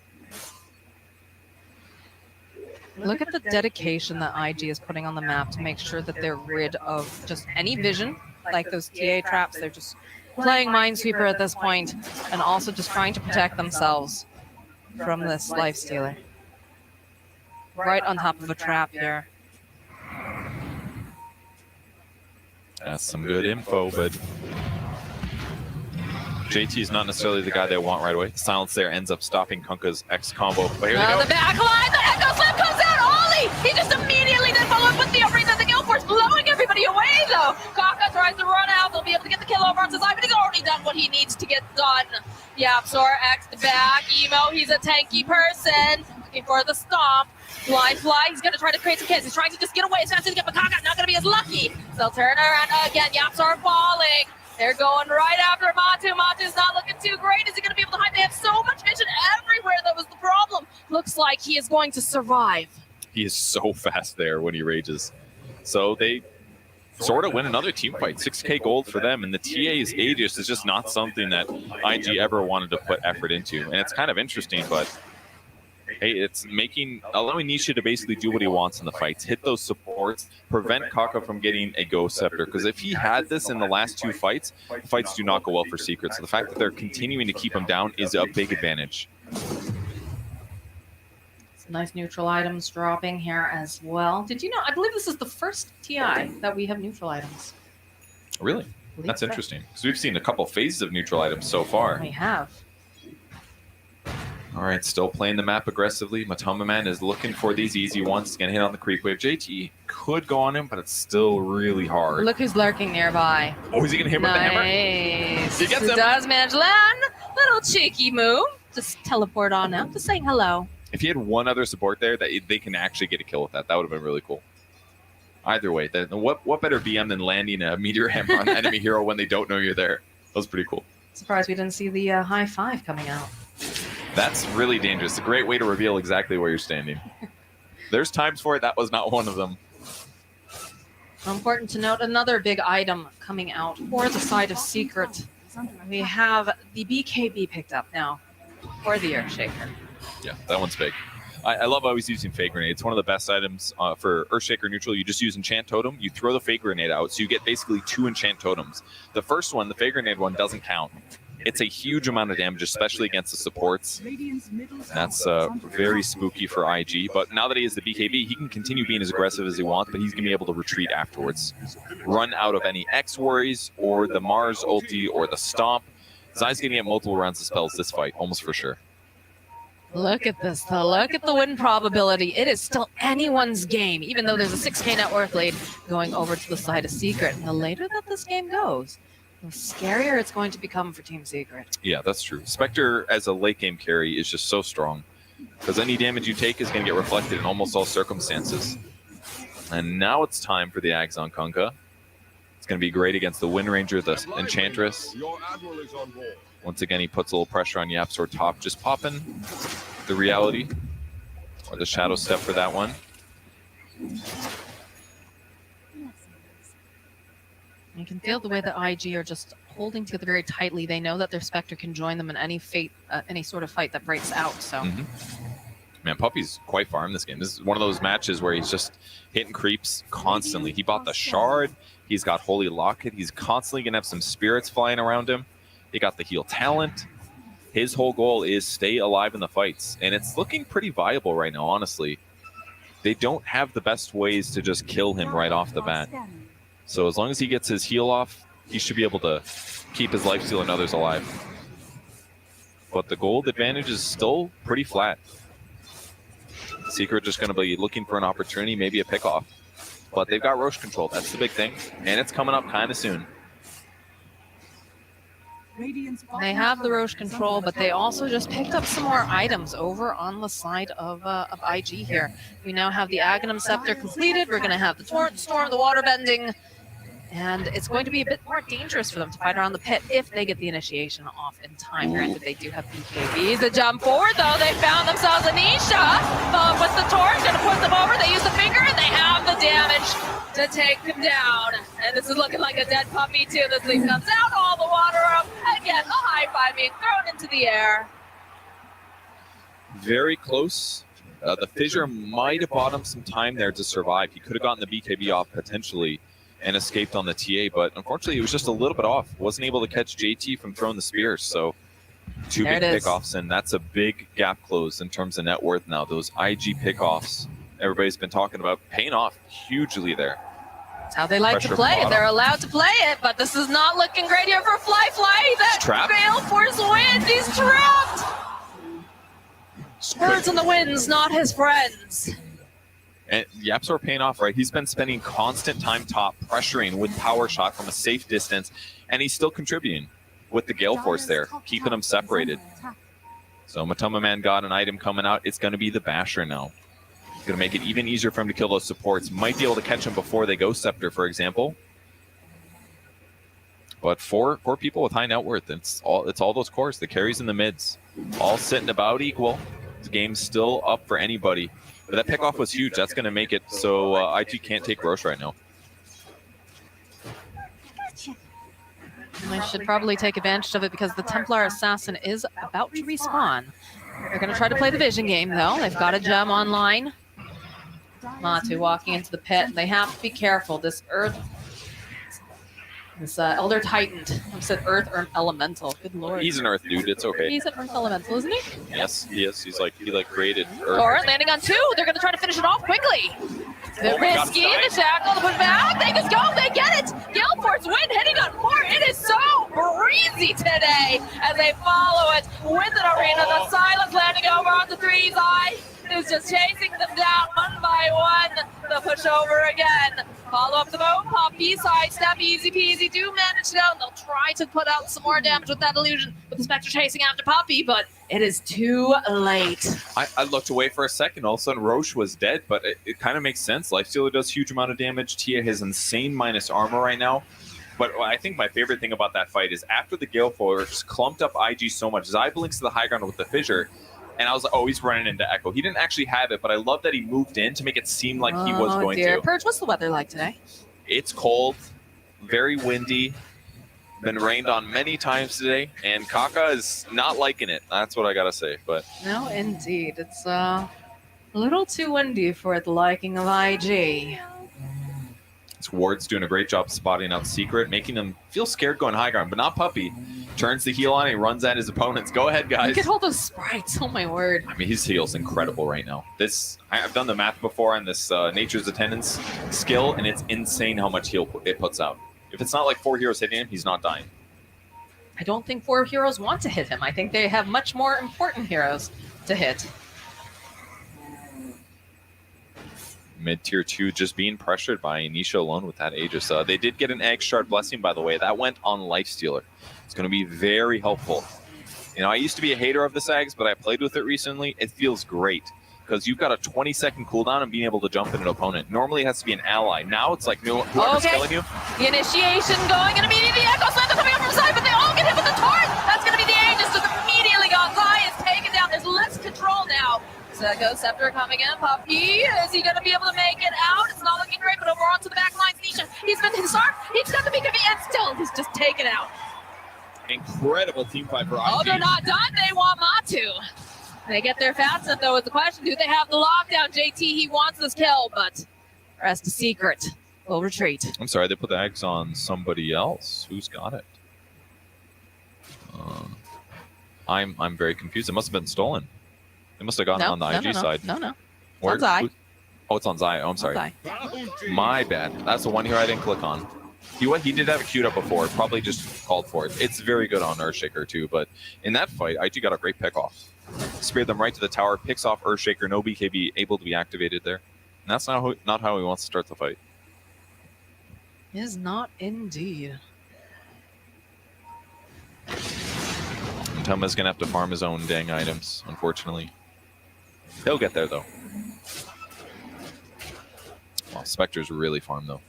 Look at the dedication that IG is putting on the map to make sure that they're rid of just any vision, like those TA traps. They're just playing Minesweeper at this point and also just trying to protect themselves from this Lifestealer. Right on top of a trap here. That's some good info, but JT is not necessarily the guy they want right away. The silence there ends up stopping Kunkka's X combo. But here they go. The back line, the Echo Slam comes out. Ollie! He just immediately then followed with the arena. The Gale Force blowing everybody away, though. Kaka tries to run out. They'll be able to get the kill over on Zai, but he's already done what he needs to get done. Yapzor X'd back. Emo, he's a tanky person. Looking for the stomp. Blind Fly, he's going to try to create some kills. He's trying to just get away as fast as he can, but Kaka's not going to be as lucky. They'll turn around again. Yapzor falling. They're going right after Matu. Matu's not looking too great. Is he going to be able to hide? They have so much vision everywhere. That was the problem. Looks like he is going to survive. He is so fast there when he rages. So they sort of win another team fight. 6K gold for them. And the TA's Aegis is just not something that IG ever wanted to put effort into. And it's kind of interesting, but hey, it's allowing Nisha to basically do what he wants in the fights, hit those supports, prevent Kaka from getting a Ghost Scepter. Because if he had this in the last 2 fights, the fights do not go well for Secret. So the fact that they're continuing to keep him down is a big advantage. Some nice neutral items dropping here as well. Did you know? I believe this is the first TI that we have neutral items. Really? That's interesting. Because we've seen a couple phases of neutral items so far. We have. All right, still playing the map aggressively. Matumba Man is looking for these easy ones. He's going to hit on the creep wave. JT could go on him, but it's still really hard. Look who's lurking nearby. Oh, is he going to hit with the hammer? Nice. He gets He him. does manage land. Little cheeky move. Just teleport on up. Just saying hello. If he had one other support there, that they can actually get a kill with that. That would have been really cool. Either way, what better BM than landing a meteor hammer on an enemy hero when they don't know you're there? That was pretty cool. Surprised we didn't see the high 5 coming out. That's really dangerous. A great way to reveal exactly where you're standing. There's times for it. That was not one of them. Important to note, another big item coming out for the side of Secret. We have the BKB picked up now for the Earthshaker. Yeah, that one's big. I love always using Fake Grenade. It's one of the best items for Earthshaker neutral. You just use Enchant Totem. You throw the Fake Grenade out, so you get basically 2 Enchant Totems. The first one, the Fake Grenade one, doesn't count. It's a huge amount of damage, especially against the supports. That's very spooky for IG. But now that he has the BKB, he can continue being as aggressive as he wants, but he's going to be able to retreat afterwards. Run out of any X worries, or the Mars ulti, or the Stomp. Zai's going to get multiple rounds of spells this fight, almost for sure. Look at this, though. Look at the win probability. It is still anyone's game, even though there's a 6K net worth lead going over to the side of Secret. And the later that this game goes, the scarier it's going to become for Team Secret. Yeah, that's true. Spectre as a late game carry is just so strong because any damage you take is going to get reflected in almost all circumstances. And now it's time for the Ags on Kunkka. It's going to be great against the Wind Ranger, the Enchantress. Once again, he puts a little pressure on YapzOr top, just popping the reality or the shadow step for that one. You can feel the way that IG are just holding together very tightly. They know that their Spectre can join them in any sort of fight that breaks out. So, Man, Puppey's quite far in this game. This is one of those matches where he's just hitting creeps constantly. He bought the Shard. He's got Holy Locket. He's constantly going to have some spirits flying around him. He got the heal talent. His whole goal is stay alive in the fights. And it's looking pretty viable right now, honestly. They don't have the best ways to just kill him right off the bat. So as long as he gets his heal off, he should be able to keep his lifesteal and others alive. But the gold advantage is still pretty flat. Secret just going to be looking for an opportunity, maybe a pickoff. But they've got Roche control. That's the big thing. And it's coming up kind of soon. they have the Roche control, but they also just picked up some more items over on the side of IG here. We now have the Aghanim Scepter completed. We're going to have the Torrent Storm, the Water Bending, and it's going to be a bit more dangerous for them to fight around the pit if they get the initiation off in time. Granted, they do have BKBs. The jump forward, though, they found themselves Anisha with the Torrent, going to push them over. They use the finger, and they have the damage to take him down. And this is looking like a dead puppy, too. This leaf comes out, all the water up. Again, the high five being thrown into the air. Very close. The Fissure might have bought him some time there to survive. He could have gotten the BKB off potentially and escaped on the TA, but unfortunately it was just a little bit off. Wasn't able to catch JT from throwing the spears, so two big pickoffs, and that's a big gap close in terms of net worth now. Those IG pickoffs everybody's been talking about paying off hugely there. That's how they like to play. They're allowed to play it, but this is not looking great here for Fly. That Veil Force wins. He's trapped. Birds in the winds, not his friends. And YapzOr paying off, right? He's been spending constant time top, pressuring with power shot from a safe distance, and he's still contributing with the Gale Force there, keeping them separated. So Matoma Man got an item coming out. It's going to be the Basher now. It's going to make it even easier for him to kill those supports. Might be able to catch them before they go Scepter, for example. But four people with high net worth, it's all those cores, the carries and the mids, all sitting about equal. The game's still up for anybody. But that pickoff was huge. That's going to make it so IG can't take Roche right now. And they should probably take advantage of it because the Templar Assassin is about to respawn. They're going to try to play the vision game, though. They've got a gem online. Matu walking into the pit. They have to be careful. This Elder Titan. I said Earth or Elemental. Good lord. He's an Earth dude. It's okay. He's an Earth Elemental, isn't he? Yes, he is. He created Earth. Or landing on two. They're going to try to finish it off quickly. The risky, the shackle, the push back. They just go. They get it. Gale Force win, hitting on four. It is so breezy today as they follow it with an arena. The silence landing over on the three's eye. Is just chasing them down one by one. The push over again. Follow up the boat. Poppy side step, easy peasy. Do manage down. They'll try to put out some more damage with that illusion. With the Spectre chasing after Poppy, but it is too late. I looked away for a second. All of a sudden, Roche was dead, but it kind of makes sense. Lifestealer does huge amount of damage. Tia has insane minus armor right now. But I think my favorite thing about that fight is after the Gale Force clumped up IG so much, Zai blinks to the high ground with the Fissure. And I was like, oh, he's running into Echo. He didn't actually have it, but I love that he moved in to make it seem like he was going to. Purge, what's the weather like today? It's cold, very windy, been rained on many times today, and Kaka is not liking it. That's what I got to say. But no, indeed. It's a little too windy for the liking of IG. It's Ward's doing a great job spotting out Secret, making them feel scared going high ground, but not Puppey. Turns the heal on, he runs at his opponents. Go ahead, guys. Look at all those sprites. Oh, my word. I mean, his heal's incredible right now. I've done the math before on this Nature's Attendance skill, and it's insane how much heal it puts out. If it's not like 4 heroes hitting him, he's not dying. I don't think 4 heroes want to hit him. I think they have much more important heroes to hit. Mid tier 2 just being pressured by Nisha alone with that Aegis. They did get an Egg Shard Blessing, by the way. That went on Lifestealer. It's going to be very helpful. You know, I used to be a hater of this Eggs, but I played with it recently. It feels great because you've got a 20-second cooldown and being able to jump in an opponent. Normally it has to be an ally. Now it's like whoever's killing you. The initiation going, and immediately the Echo Slam coming up from the side, but they all get hit with the torch. That's going to be the Aegis, just immediately gone. Zai is taken down. There's less control now. Echo Scepter coming in. Poppy, is he going to be able to make it out? It's not looking great, but over onto the back lines, Nisha. He's been disarmed. He's got the BKB, and still he's just taken out. Incredible team fight for IG. Oh, they're not done. They want Matu. They get their fast set, though, is the question. Do they have the lockdown? JT, he wants this kill, but rest a secret. Will retreat. I'm sorry, they put the Eggs on somebody else. Who's got it? I'm very confused. It must have been stolen. They must have gotten on the IG side. No. Where, it's on Zai. Oh, it's on Zai. Oh, I'm sorry. My bad. That's the one here I didn't click on. He did have it queued up before. Probably just called for it. It's very good on Earthshaker too, but in that fight, IG got a great pick off. Speared them right to the tower, picks off Earthshaker, no BKB able to be activated there. And that's not how he wants to start the fight. Is not indeed. Toma's gonna have to farm his own dang items, unfortunately. He'll get there though. Well, Spectre's really farmed though.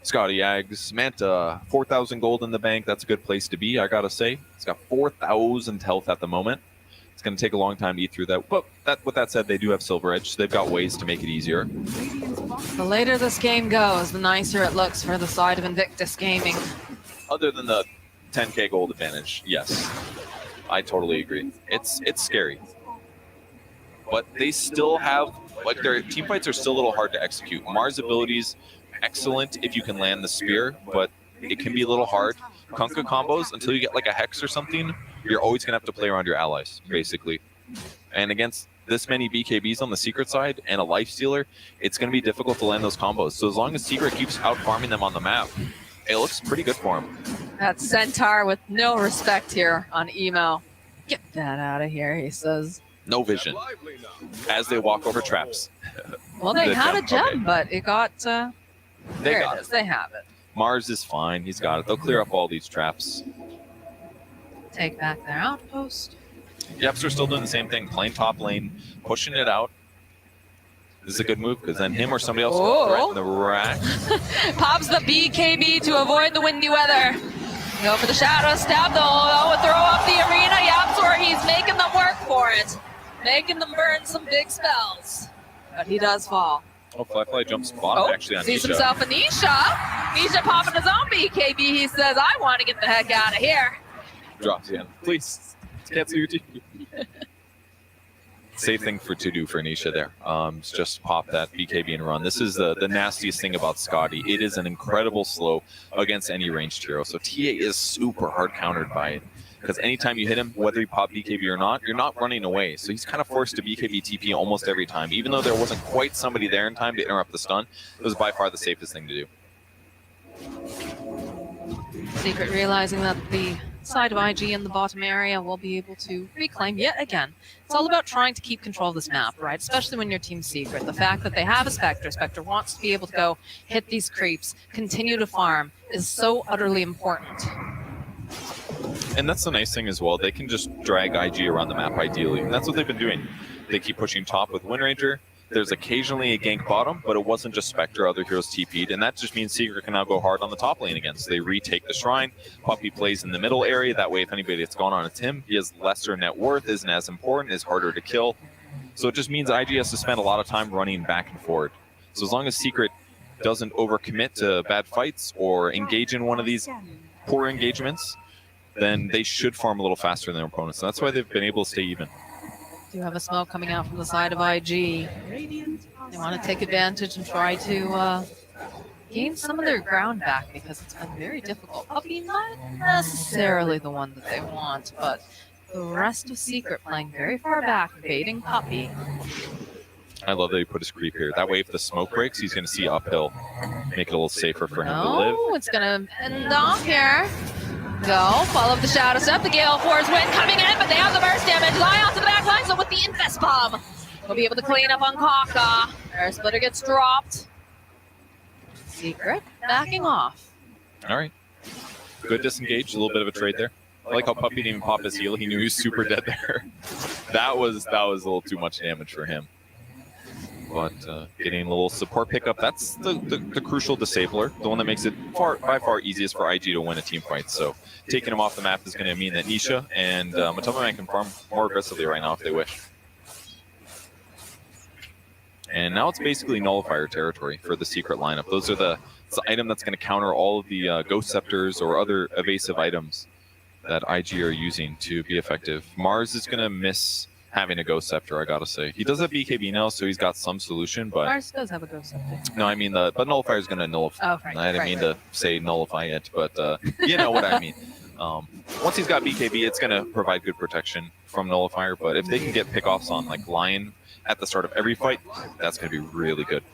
Scotty Yags, Manta, 4,000 gold in the bank. That's a good place to be, I gotta say. It's got 4,000 health at the moment. It's gonna take a long time to eat through that. But with that said, they do have Silver Edge, so they've got ways to make it easier. The later this game goes, the nicer it looks for the side of Invictus Gaming. Other than the 10k gold advantage, yes. I totally agree. It's scary. But they still have, like, their team fights are still a little hard to execute. Mars' abilities, excellent if you can land the spear, but it can be a little hard. Kunkka combos, until you get like a Hex or something, you're always going to have to play around your allies, basically. And against this many BKBs on the Secret side and a Lifestealer, it's going to be difficult to land those combos. So as long as Secret keeps out-farming them on the map, it looks pretty good for him. That's Centaur with no respect here on emo. Get that out of here, he says. No vision. As they walk over traps. Well, they had a gem, okay. but it got... there got it is. They have it. Mars is fine. He's got it. They'll clear up all these traps. Take back their outpost. Yeps are still doing the same thing. Playing top lane, pushing it out. This is a good move because then him or somebody else will threaten the rack. Pops the BKB to avoid the windy weather. Go for the shadow stab though. Oh, throw up the arena. Yapsor, he's making them work for it. Making them burn some big spells. But he does fall. Oh, Flyfly jumps bottom actually on Sees Nisha. himself a Nisha. Nisha popping his own BKB. He says, I want to get the heck out of here. Drops in. Please, cancel your TP. Safe thing to do for Nisha there. Just pop that BKB and run. This is the nastiest thing about Scotty. It is an incredible slow against any ranged hero. So TA is super hard countered by it. Because anytime you hit him, whether you pop BKB or not, you're not running away. So he's kind of forced to BKB TP almost every time. Even though there wasn't quite somebody there in time to interrupt the stun, it was by far the safest thing to do. Secret realizing that the side of IG in the bottom area will be able to reclaim yet again. It's all about trying to keep control of this map, right? Especially when you're Team Secret. The fact that they have a Spectre, Spectre wants to be able to go hit these creeps, continue to farm, is so utterly important. And that's the nice thing as well. They can just drag IG around the map ideally. And that's what they've been doing. They keep pushing top with Windranger. There's occasionally a gank bottom, but it wasn't just Spectre, other heroes TP'd. And that just means Secret can now go hard on the top lane again. So they retake the Shrine. Puppy plays in the middle area. That way, if anybody gets gone on, it's him. He has lesser net worth, isn't as important, is harder to kill. So it just means IG has to spend a lot of time running back and forward. So as long as Secret doesn't overcommit to bad fights or engage in one of these poor engagements, then they should farm a little faster than their opponents. So that's why they've been able to stay even. Do have a smoke coming out from the side of IG. They want to take advantage and try to gain some of their ground back because it's been very difficult. Puppy not necessarily the one that they want, but the rest of Secret playing very far back, baiting Puppy. I love that he put his creep here. That way, if the smoke breaks, he's going to see uphill. Make it a little safer for him to live. Oh, it's going to end off here. Go, follow the shadow step. The Gale Force wind coming in, but they have the burst damage. Lion to the back line, so with the Infest Bomb. We'll be able to clean up on Kaka. Air splitter gets dropped. Secret backing off. All right. Good disengage. A little bit of a trade there. I like how Puppy didn't even pop his heal. He knew he was super dead there. that was a little too much damage for him. But getting a little support pickup, that's the crucial disabler, the one that makes it by far easiest for IG to win a team fight. So taking him off the map is going to mean that Nisha and Matoma Man can farm more aggressively right now if they wish. And now it's basically nullifier territory for the secret lineup. Those are it's the item that's going to counter all of the Ghost Scepters or other evasive items that IG are using to be effective. Mars is going to miss having a Ghost Scepter, I gotta say. He does have BKB now, so he's got some solution, but... Mars does have a Ghost Scepter. No, I mean, but Nullifier is gonna nullify. Oh, right, I didn't mean to say nullify it, but you know what I mean. Once he's got BKB, it's gonna provide good protection from Nullifier, but if they can get pickoffs on, like, Lion at the start of every fight, that's gonna be really good.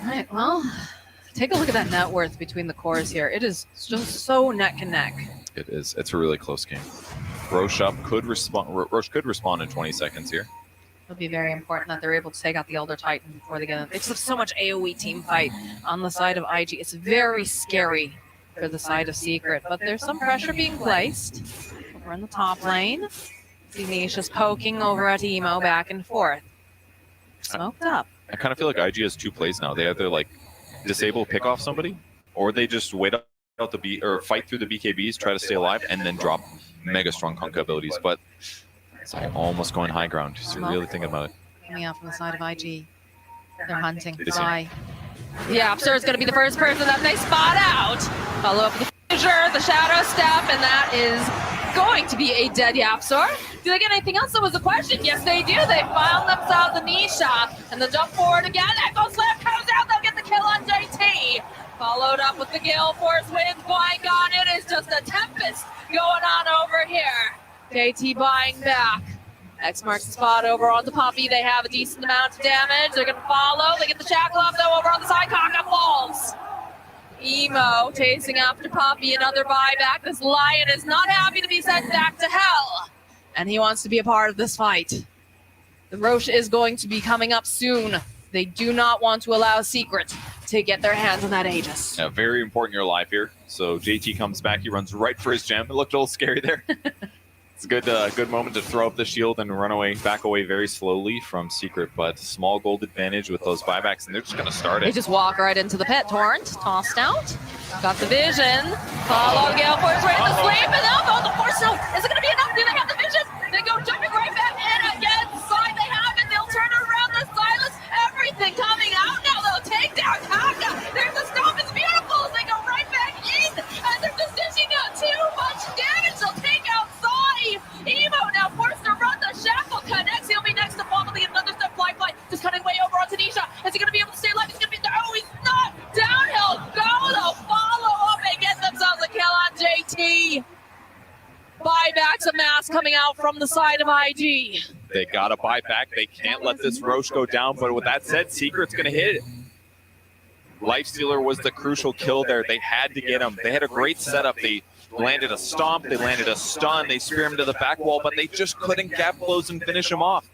All right, well, take a look at that net worth between the cores here. It is just so neck and neck. It is. It's a really close game. Roche could respawn in 20 seconds here. It'll be very important that they're able to take out the Elder Titan before they get it. They just have so much AoE team fight on the side of IG. It's very scary for the side of Secret, but there's some pressure being placed over in the top lane. See Nisha's poking over at Emo back and forth. Smoked up. I kind of feel like IG has two plays now. They either like disable pick off somebody, or they just wait out the fight through the BKBs, try to stay alive, and then drop mega strong Kunkka abilities. But it's like almost going high ground. Just really thinking about it. Coming out from the side of IG. They're hunting. They see Fly. Yeah, Upster is going to be the first person that they spot out. Follow up with the fissure, the shadow step, and that is going to be a dead Yapsor. Do they get anything else? That was the question. Yes, they do. They found themselves a Nisha, and the jump forward again. Echo Slam comes out. They'll get the kill on JT. Followed up with the Gale Force Winds. Going on. It is just a tempest going on over here. JT buying back. X marks the spot over on the Poppy. They have a decent amount of damage. They're going to follow. They get the shackle up though over on the side. Kaka falls. Emo chasing after Poppy. Another buyback. This Lion is not happy to be sent back to hell. And he wants to be a part of this fight. The Roche is going to be coming up soon. They do not want to allow Secret to get their hands on that Aegis. Yeah, very important you're alive here. So JT comes back. He runs right for his gem. It looked a little scary there. It's a good moment to throw up the shield and run away, back away very slowly from Secret, but small gold advantage with those buybacks, and they're just going to start They it. just walk right into the pit. Torrent tossed out. Got the vision. Follow Gale Force right to sleep, and elbow the force. No, is it going to be enough? Do they have the vision? They go jumping right back in again. Side they have it. They'll turn it around. The silence. Everything coming out now. They'll take down Kaka. There's the stomp. It's beautiful as they go right back in. And they're just dishing out too much damage. They'll take out Sai. Emo now forced to run. The shackle connects. He'll be next to fall. The another step fly. Just cutting way over onto Nisha. Is he going to be able to stay alive? He's going to be. Oh, he's not. Downhill. Go. They'll follow up and get themselves a kill on JT. Buybacks of mass coming out from the side of IG. They got to buy back. They can't let this Roche go down, but with that said, Secret's going to hit it. Lifestealer was the crucial kill there. They had to get him. They had a great setup. They landed a stomp. They landed a stun. They spear him to the back wall, but they just couldn't gap close and finish him off.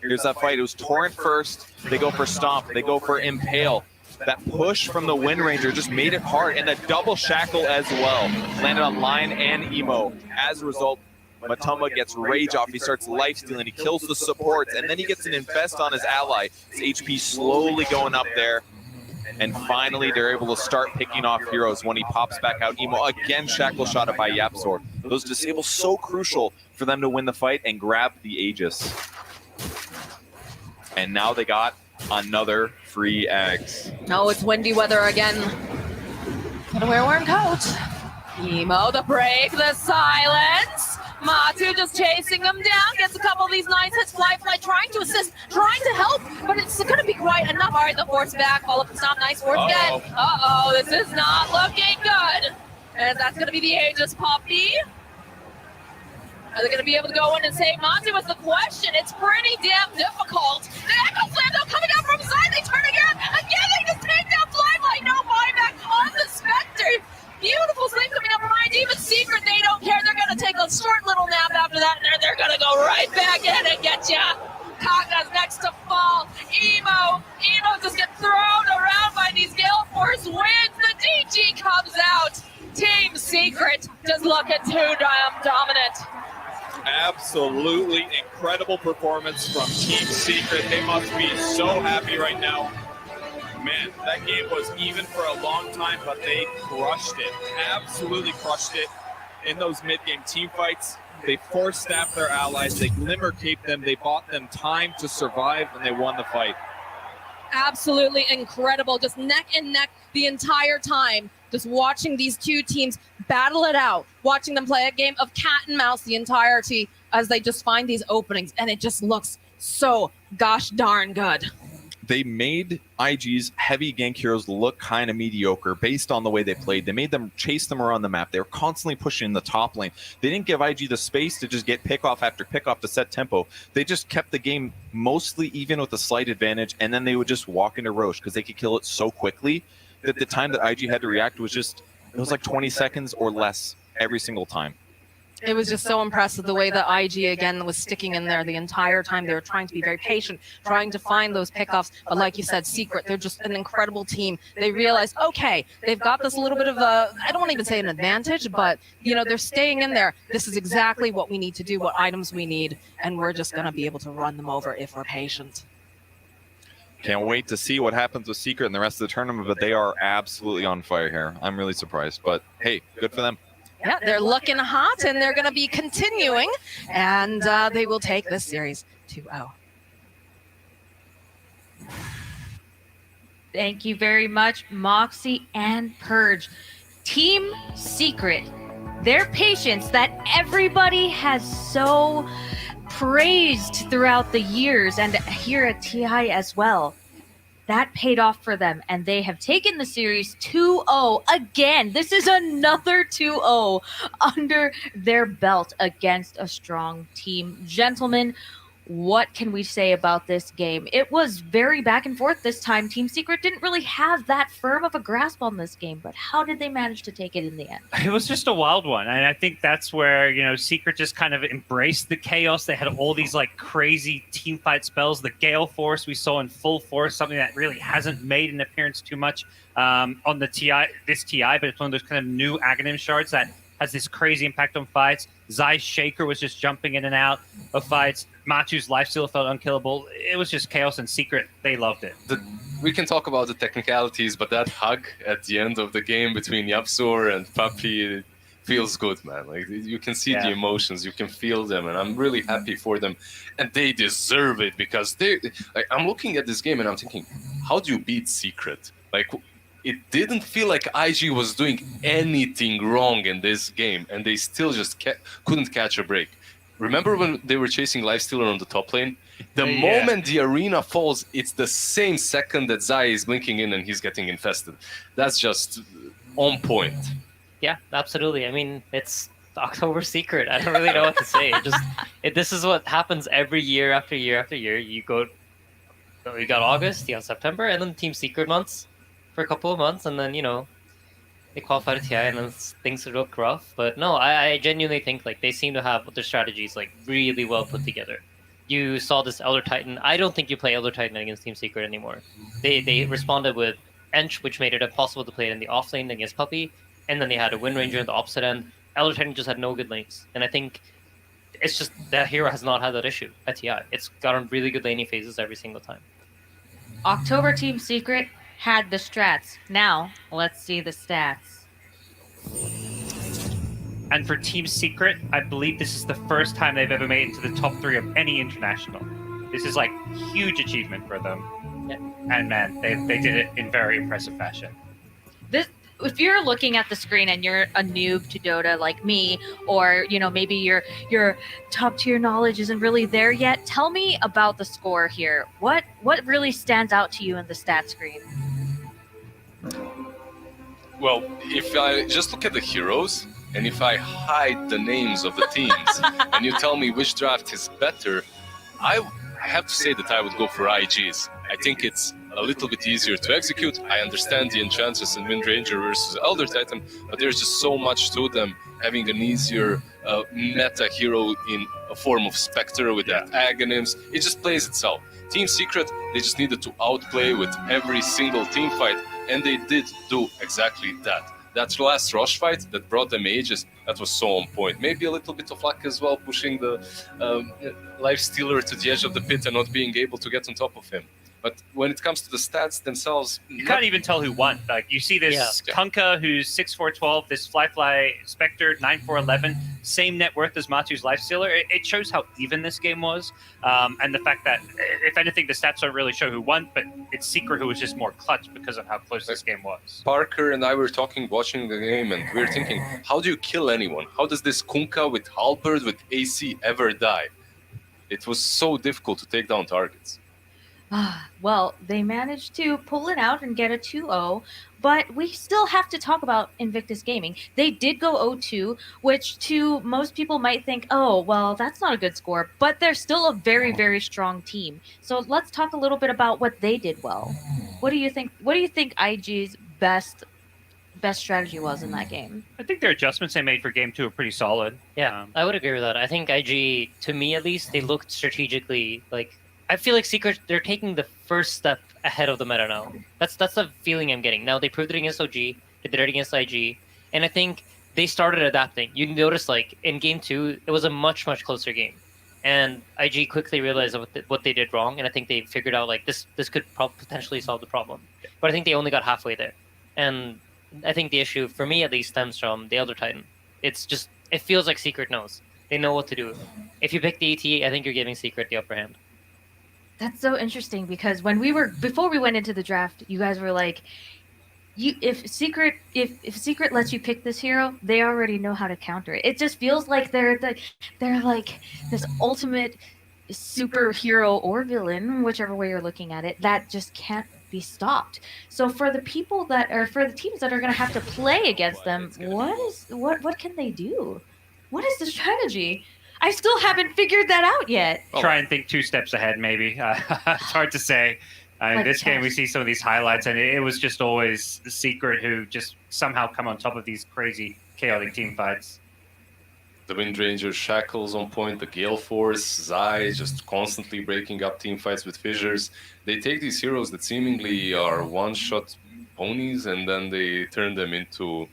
Here's that fight. It was Torrent first. They go for stomp. They go for impale. That push from the Wind Ranger just made it hard, and a double shackle as well. Landed on Lion and Emo. As a result, Matoma gets rage off. He starts life stealing. He kills the supports, and then he gets an infest on his ally. His HP slowly going up there. And finally, they're able to start picking off heroes when he pops back out. Emo again shackle shot by Yapsor. Those disables so crucial for them to win the fight and grab the Aegis. And now they got another free eggs. No, it's windy weather again. Gotta wear a warm coat. Emo, the break, the silence. Matu just chasing them down, gets a couple of these nice hits. Fly trying to assist, trying to help, but it's gonna be quite enough. All right, the force back, follow up the stop, nice force again. Uh-oh, this is not looking good. And that's gonna be the Aegis Poppy. Are they gonna be able to go in and save Matu was the question. It's pretty damn difficult. The Echo Slam though coming out from side, they turn again. Again, they just take down Flylight, no buyback on the Spectre. Beautiful sleep coming up from IG, but Secret, they don't care. They're going to take a short little nap after that, and they're going to go right back in and get ya. Kaga's next to fall. Emo just gets thrown around by these Gale Force winds. The DG comes out. Team Secret just looking too damn dominant. Absolutely incredible performance from Team Secret. They must be so happy right now. Man, that game was even for a long time, but they crushed it. Absolutely crushed it in those mid-game team fights. They force-staffed their allies. They glimmer-caped them. They bought them time to survive, and they won the fight. Absolutely incredible. Just neck and neck the entire time. Just watching these two teams battle it out. Watching them play a game of cat and mouse the entirety as they just find these openings. And it just looks so gosh darn good. They made IG's heavy gank heroes look kind of mediocre based on the way they played. They made them chase them around the map. They were constantly pushing the top lane. They didn't give IG the space to just get pickoff after pickoff to set tempo. They just kept the game mostly even with a slight advantage, and then they would just walk into Roche because they could kill it so quickly that the time that IG had to react was just, it was like 20 seconds or less every single time. It was just so impressive the way that IG again was sticking in there the entire time. They were trying to be very patient, trying to find those pickoffs. But like you said, Secret, they're just an incredible team. They realized, okay, they've got this little bit of a, I don't want to even say an advantage, but you know, they're staying in there. This is exactly what we need to do, what items we need, and we're just going to be able to run them over if we're patient. Can't wait to see what happens with Secret in the rest of the tournament, but they are absolutely on fire here. I'm really surprised, but hey, good for them. Yeah, they're looking hot, and they're going to be continuing, and they will take this series 2-0. Thank you very much, Moxie and Purge. Team Secret, their patience that everybody has so praised throughout the years, and here at TI as well. That paid off for them, and they have taken the series 2-0 again. This is another 2-0 under their belt against a strong team. Gentlemen, what can we say about this game? It was very back and forth this time. Team Secret didn't really have that firm of a grasp on this game, but how did they manage to take it in the end? It was just a wild one, and I think that's where, you know, Secret just kind of embraced the chaos. They had all these like crazy team fight spells. The Gale Force we saw in full force, something that really hasn't made an appearance too much on the this TI, but it's one of those kind of new Aghanim shards that has this crazy impact on fights. Zai's Shaker was just jumping in and out of fights. Matu's lifesteal felt unkillable. It was just chaos, and Secret, they loved it. We can talk about the technicalities, but that hug at the end of the game between Yapsur and Papi feels good, man. Like, you can see the emotions, you can feel them, and I'm really happy for them. And they deserve it, because I'm looking at this game and I'm thinking, how do you beat Secret? Like, it didn't feel like IG was doing anything wrong in this game, and they still just couldn't catch a break. Remember when they were chasing Lifestealer on the top lane? The moment the arena falls, it's the same second that Zai is blinking in and he's getting infested. That's just on point. Yeah, absolutely. I mean, it's October Secret. I don't really know what to say. This is what happens every year after year after year. You got August, you got September, and then Team Secret months for a couple of months, and then, you know, they qualify to TI, and then things look rough. But no, I genuinely think like they seem to have their strategies like really well put together. You saw this Elder Titan. I don't think you play Elder Titan against Team Secret anymore. They responded with Ench, which made it impossible to play it in the off lane against Puppey, and then they had a Wind Ranger on the opposite end. Elder Titan just had no good lanes, and I think it's just that hero has not had that issue at TI. It's gotten really good laning phases every single time. October Team Secret had the strats. Now, let's see the stats. And for Team Secret, I believe this is the first time they've ever made it to the top 3 of any international. This is like huge achievement for them. Yeah. And man, they did it in very impressive fashion. If you're looking at the screen and you're a noob to Dota like me, or you know, maybe your top tier knowledge isn't really there yet, tell me about the score here. What really stands out to you in the stat screen? Well, if I just look at the heroes, and if I hide the names of the teams, and you tell me which draft is better, I have to say that I would go for IG's. I think it's a little bit easier to execute. I understand the Enchantress and Windranger versus Elder Titan, but there's just so much to them. Having an easier meta hero in a form of Spectre with that Aghanims, it just plays itself. Team Secret, they just needed to outplay with every single team fight, and they did do exactly that. That last rush fight that brought them ages, that was so on point. Maybe a little bit of luck as well, pushing the Life Stealer to the edge of the pit and not being able to get on top of him. But when it comes to the stats themselves, you can't even tell who won. Like you see this Kunkka who's 6'4", this Fly Spectre 9'4", same net worth as Matu's Lifestealer. It shows how even this game was, and the fact that if anything, the stats don't really show who won, but it's Secret who was just more clutch because of how close this game was. Parker and I were watching the game, and we were thinking, how do you kill anyone? How does this Kunkka with Halberd with AC ever die? It was so difficult to take down targets. Well, they managed to pull it out and get a 2-0, but we still have to talk about Invictus Gaming. They did go 0-2, which to most people might think, oh, well, that's not a good score, but they're still a very, very strong team. So let's talk a little bit about what they did well. What do you think? What do you think IG's best strategy was in that game? I think their adjustments they made for game 2 are pretty solid. Yeah, I would agree with that. I think IG, to me at least, they looked strategically like. I feel like Secret, they're taking the first step ahead of the meta now. That's the feeling I'm getting. Now, they proved it against OG, they did it against IG, and I think they started adapting. You notice, like, in Game 2, it was a much, much closer game. And IG quickly realized what they did wrong, and I think they figured out, like, this could potentially solve the problem. But I think they only got halfway there. And I think the issue, for me at least, stems from the Elder Titan. It's just, it feels like Secret knows. They know what to do. If you pick the AT, I think you're giving Secret the upper hand. That's so interesting because before we went into the draft, you guys were like, if Secret lets you pick this hero, they already know how to counter it. It just feels like they're like this ultimate superhero or villain, whichever way you're looking at it, that just can't be stopped. So for the teams that are going to have to play against them, what can they do? What is the strategy? I still haven't figured that out yet. Try and think 2 steps ahead, maybe. It's hard to say. In this game, we see some of these highlights, and it was just always the Secret who just somehow come on top of these crazy, chaotic team fights. The Windranger Shackles on point, the Gale Force, Zai just constantly breaking up team fights with fissures. They take these heroes that seemingly are one-shot ponies, and then they turn them into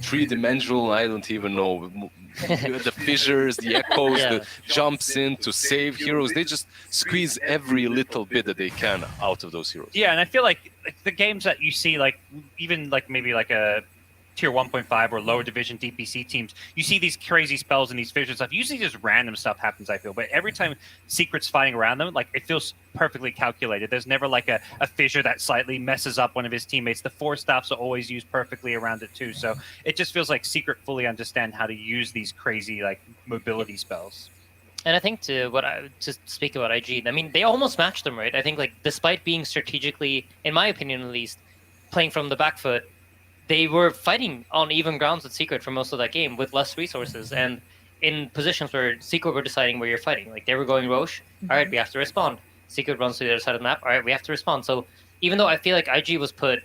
three-dimensional, I don't even know, the fissures, the echoes, the jumps in to save heroes. They just squeeze every little bit that they can out of those heroes. Yeah, and I feel like the games that you see, like even like maybe like a tier 1.5 or lower division DPC teams, you see these crazy spells and these fissures stuff. Usually just random stuff happens, I feel. But every time Secret's fighting around them, like it feels perfectly calculated. There's never like a fissure that slightly messes up one of his teammates. The 4 staffs are always used perfectly around it too. So it just feels like Secret fully understand how to use these crazy like mobility spells. And I think to speak about IG, I mean, they almost matched them, right? I think like despite being strategically, in my opinion at least, playing from the back foot, they were fighting on even grounds with Secret for most of that game with less resources and in positions where Secret were deciding where you're fighting. Like they were going Roche, all right, we have to respond. Secret runs to the other side of the map, all right, we have to respond. So even though I feel like IG was put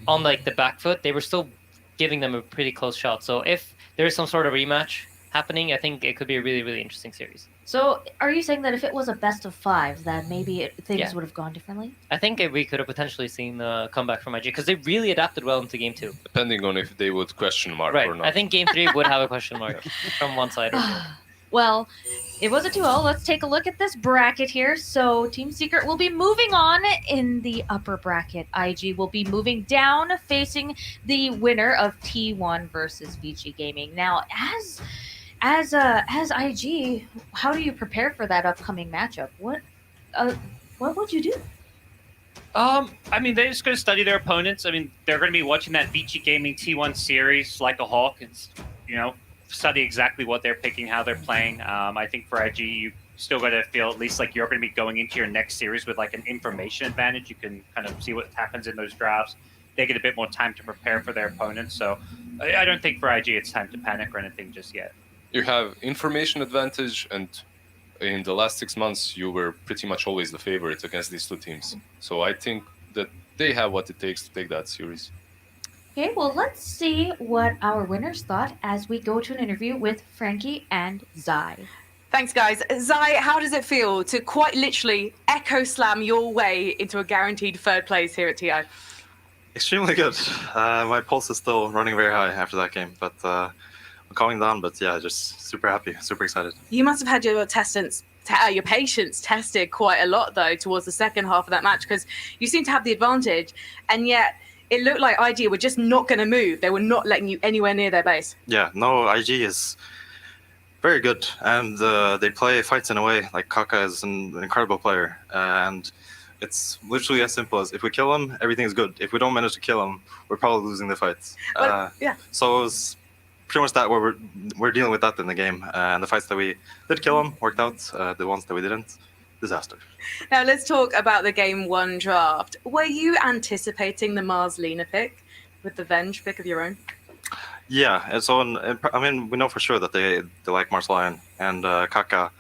on like the back foot, they were still giving them a pretty close shot. So if there is some sort of rematch happening, I think it could be a really, really interesting series. So are you saying that if it was a best of 5, that maybe things would have gone differently? I think we could have potentially seen a comeback from IG because they really adapted well into Game 2. Depending on if they would question mark or not. I think Game 3 would have a question mark from one side or the other. Well, it was a 2-0. Let's take a look at this bracket here. So Team Secret will be moving on in the upper bracket. IG will be moving down, facing the winner of T1 versus VG Gaming. Now, as IG, how do you prepare for that upcoming matchup? What would you do? I mean, they're just going to study their opponents. I mean, they're going to be watching that VG Gaming T1 series like a hawk. It's, study exactly what they're picking, how they're playing. I think for IG, you still got to feel at least like you're going to be going into your next series with like an information advantage. You can kind of see what happens in those drafts. They get a bit more time to prepare for their opponents. So I don't think for IG it's time to panic or anything just yet. You have information advantage and in the last 6 months, you were pretty much always the favorite against these two teams. So I think that they have what it takes to take that series. Okay, well, let's see what our winners thought as we go to an interview with Frankie and Zai. Thanks, guys. Zai, how does it feel to quite literally echo slam your way into a guaranteed third place here at TI? Extremely good. My pulse is still running very high after that game, but I'm calming down. But yeah, just super happy, super excited. You must have had your your patience tested quite a lot, though, towards the second half of that match, because you seem to have the advantage, and yet it looked like IG were just not going to move. They were not letting you anywhere near their base. Yeah, no, IG is very good, and they play fights in a way. Like Kaka is an incredible player, and it's literally as simple as if we kill him, everything is good. If we don't manage to kill him, we're probably losing the fights. Yeah. So it was pretty much that where we're dealing with that in the game, and the fights that we did kill him worked out. The ones that we didn't, disaster. Now let's talk about the game one draft. Were you anticipating the Mars Lina pick with the Venge pick of your own? Yeah, and so I mean we know for sure that they like Mars Lion, and Kaka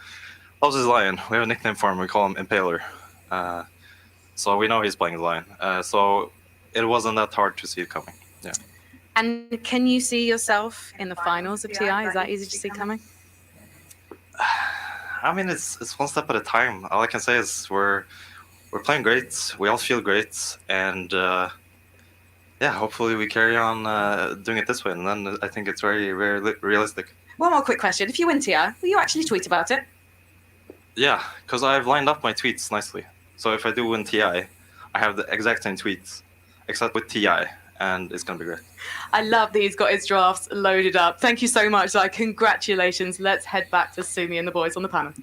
loves his lion. We have a nickname for him. We call him Impaler. So we know he's playing his lion. So it wasn't that hard to see it coming. Yeah. And can you see yourself in the finals of TI? Is that easy to see coming? I mean, it's one step at a time. All I can say is we're playing great. We all feel great, and yeah, hopefully we carry on doing it this way, and then I think it's very, very realistic. One more quick question. If you win TI, will you actually tweet about it? Yeah, because I've lined up my tweets nicely. So if I do win TI, I have the exact same tweets, except with TI, and it's going to be great. I love that he's got his drafts loaded up. Thank you so much, Zai. Congratulations. Let's head back to Sumi and the boys on the panel.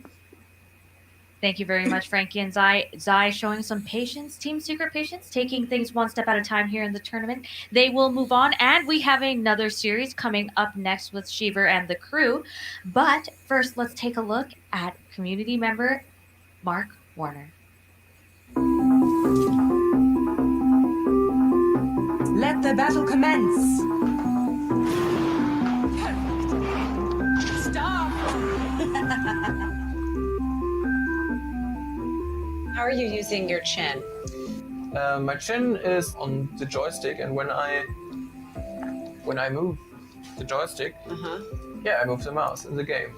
Thank you very much, Frankie and Zai. Zai showing some patience, Team Secret patience, taking things one step at a time here in the tournament. They will move on, and we have another series coming up next with Shiver and the crew. But first, let's take a look at community member Mark Warner. Let the battle commence. Stop! How are you using your chin? My chin is on the joystick, and when I move the joystick, yeah, I move the mouse in the game.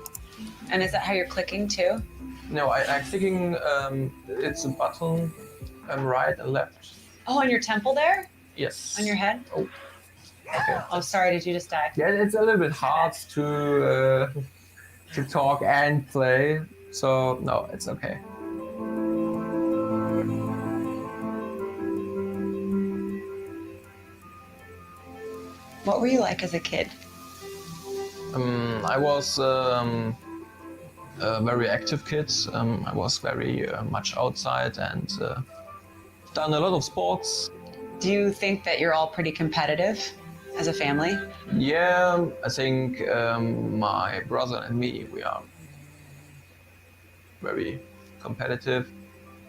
And is that how you're clicking too? No, I'm clicking. It's a button, right and left. Oh, on your temple there? Yes. On your head? Oh. Okay. Oh, sorry. Did you just die? Yeah, it's a little bit hard to talk and play. So no, it's okay. What were you like as a kid? I was a very active kid. I was very much outside and done a lot of sports. Do you think that you're all pretty competitive as a family? Yeah, I think my brother and me, we are very competitive.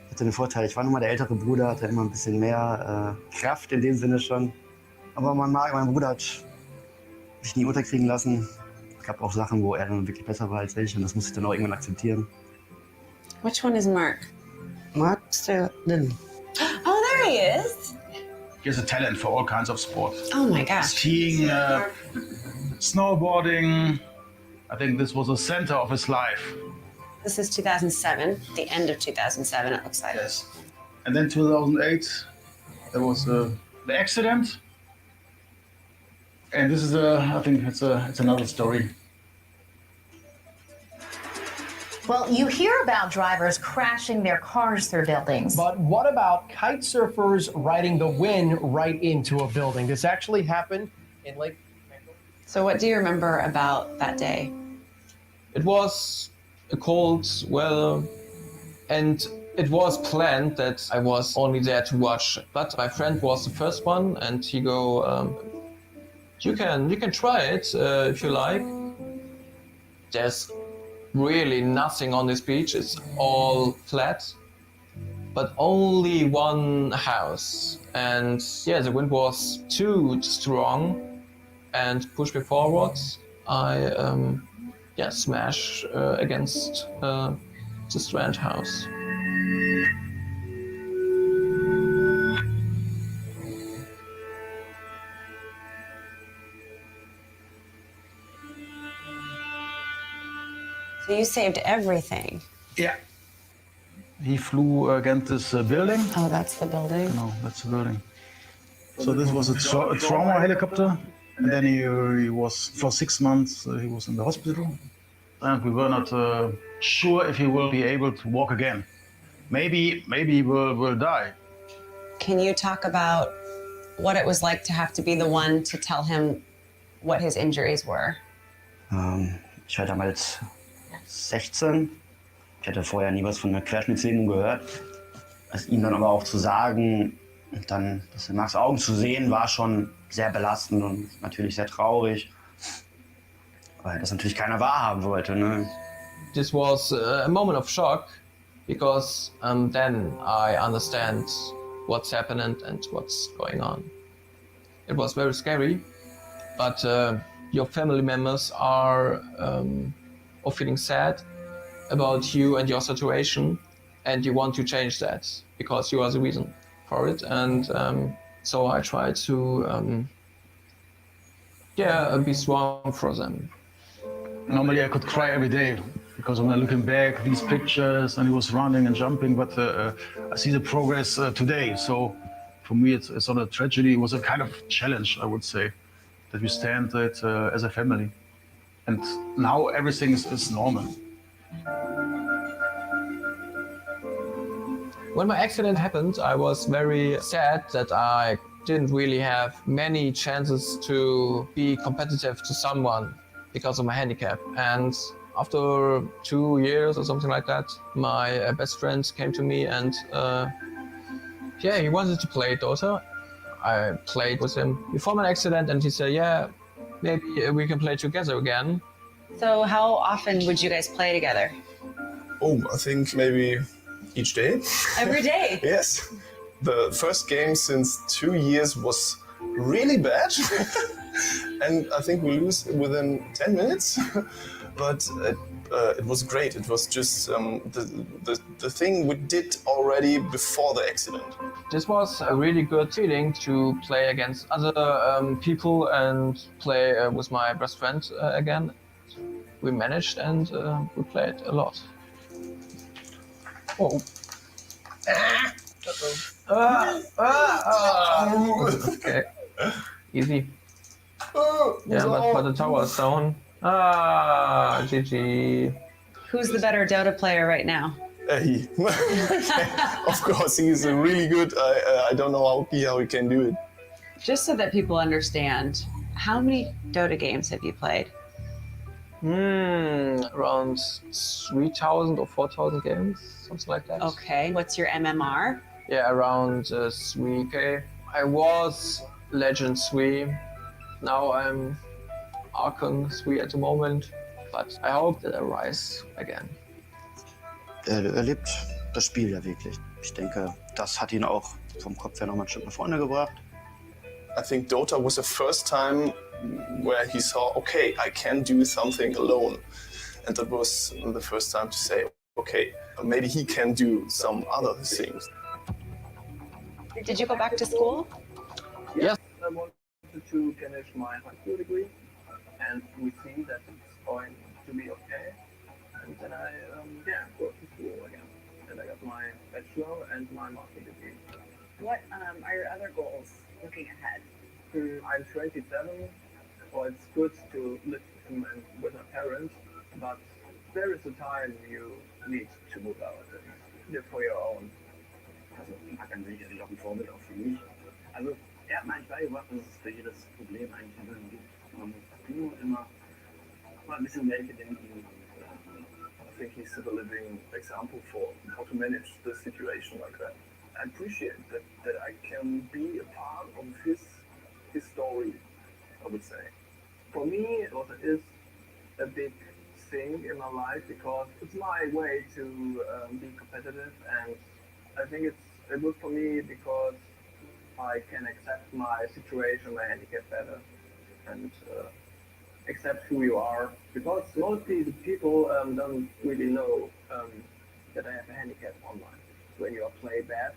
Ich hatte den Vorteil, ich war nun mal der ältere Bruder, hatte immer ein bisschen mehr Kraft in dem Sinne schon. Aber mein Bruder hat mich nie unterkriegen lassen. Es gab auch Sachen, wo er dann wirklich besser war als ich, und das musste ich dann auch irgendwann akzeptieren. Which one is Mark? Mark's der Lin. Oh, there he is. He has a talent for all kinds of sports. Oh my gosh. Skiing, snowboarding. I think this was the center of his life. This is 2007, the end of 2007, it looks like. Yes. And then 2008, there was the accident. And this is I think it's another story. Well, you hear about drivers crashing their cars through buildings. But what about kite surfers riding the wind right into a building? This actually happened in Lake. So what do you remember about that day? It was a cold weather, and it was planned that I was only there to watch. But my friend was the first one, and he go, you can try it if you like. There's really nothing on this beach. It's all flat, but only one house. And yeah, the wind was too strong and pushed me forward. I smash against the strange house. So you saved everything. Yeah. He flew against this building. Oh, that's the building? No, that's the building. So this was a trauma helicopter. And then he was, for 6 months, he was in the hospital. And we were not sure if he will be able to walk again. Maybe he will die. Can you talk about what it was like to have to be the one to tell him what his injuries were? Ich war damals 16. Ich hatte vorher nie was von einer Querschnittslähmung gehört. Es ihm dann aber auch zu sagen und dann das in Max' Augen zu sehen, war schon sehr belastend und natürlich sehr traurig. Weil das natürlich keiner wahrhaben wollte. Ne? This was a moment of shock because then I understand what's happening and what's going on. It was very scary, but your family members are feeling sad about you and your situation, and you want to change that because you are the reason for it. And so I try to be strong for them. Normally I could cry every day because when I'm looking back, these pictures, and he was running and jumping, but I see the progress today. So for me, it's not a tragedy. It was a kind of challenge, I would say, that we stand it as a family. And now everything is normal. When my accident happened, I was very sad that I didn't really have many chances to be competitive to someone because of my handicap. And after 2 years or something like that, my best friend came to me and he wanted to play Dota. I played with him before my accident and he said, yeah, maybe we can play together again. So how often would you guys play together? Oh, I think maybe each day. Every day? Yes. The first game since 2 years was really bad. And I think we lose within 10 minutes. But it was great. It was just the thing we did already before the accident. This was a really good feeling to play against other people and play with my best friend again. We managed and we played a lot. Oh. Okay. Easy. Yeah, but the tower is down. GG. Who's the better Dota player right now? He. Of course, he's really good. I don't know how he can do it. Just so that people understand, how many Dota games have you played? Around 3,000 or 4,000 games, something like that. Okay, what's your MMR? Yeah, around 3K. I was Legend 3. Now I'm Archon 3 at the moment, but I hope that I rise again. Er liebt das Spiel ja wirklich. Ich denke, das hat ihn auch vom Kopf her nochmal ein Stück nach vorne gebracht. I think Dota was the first time where he saw, okay, I can do something alone. And that was the first time to say, okay, maybe he can do some other things. Did you go back to school? Yes. I wanted to finish my high school degree, and we see that it's going to be okay. And then I go to school again. And I got my bachelor and my master degree. What are your other goals looking ahead? I'm 27, so it's good to live with my parents, but there is a time you need to move out and live for your own. Also Hakan sicherlich auch ein Vorbild auch für mich. Also er hat mir eigentlich beigebracht, dass es für jedes Problem eigentlich eine Lösung gibt. Man muss nur immer mal ein bisschen Geld denken. I think he's a living example for how to manage the situation like that. I appreciate that I can be a part of his story, I would say. For me, Dota is a big thing in my life because it's my way to be competitive, and I think it's good for me because I can accept my situation, my handicap better, and accept who you are. Because mostly the people don't really know handicap online. When you play bad,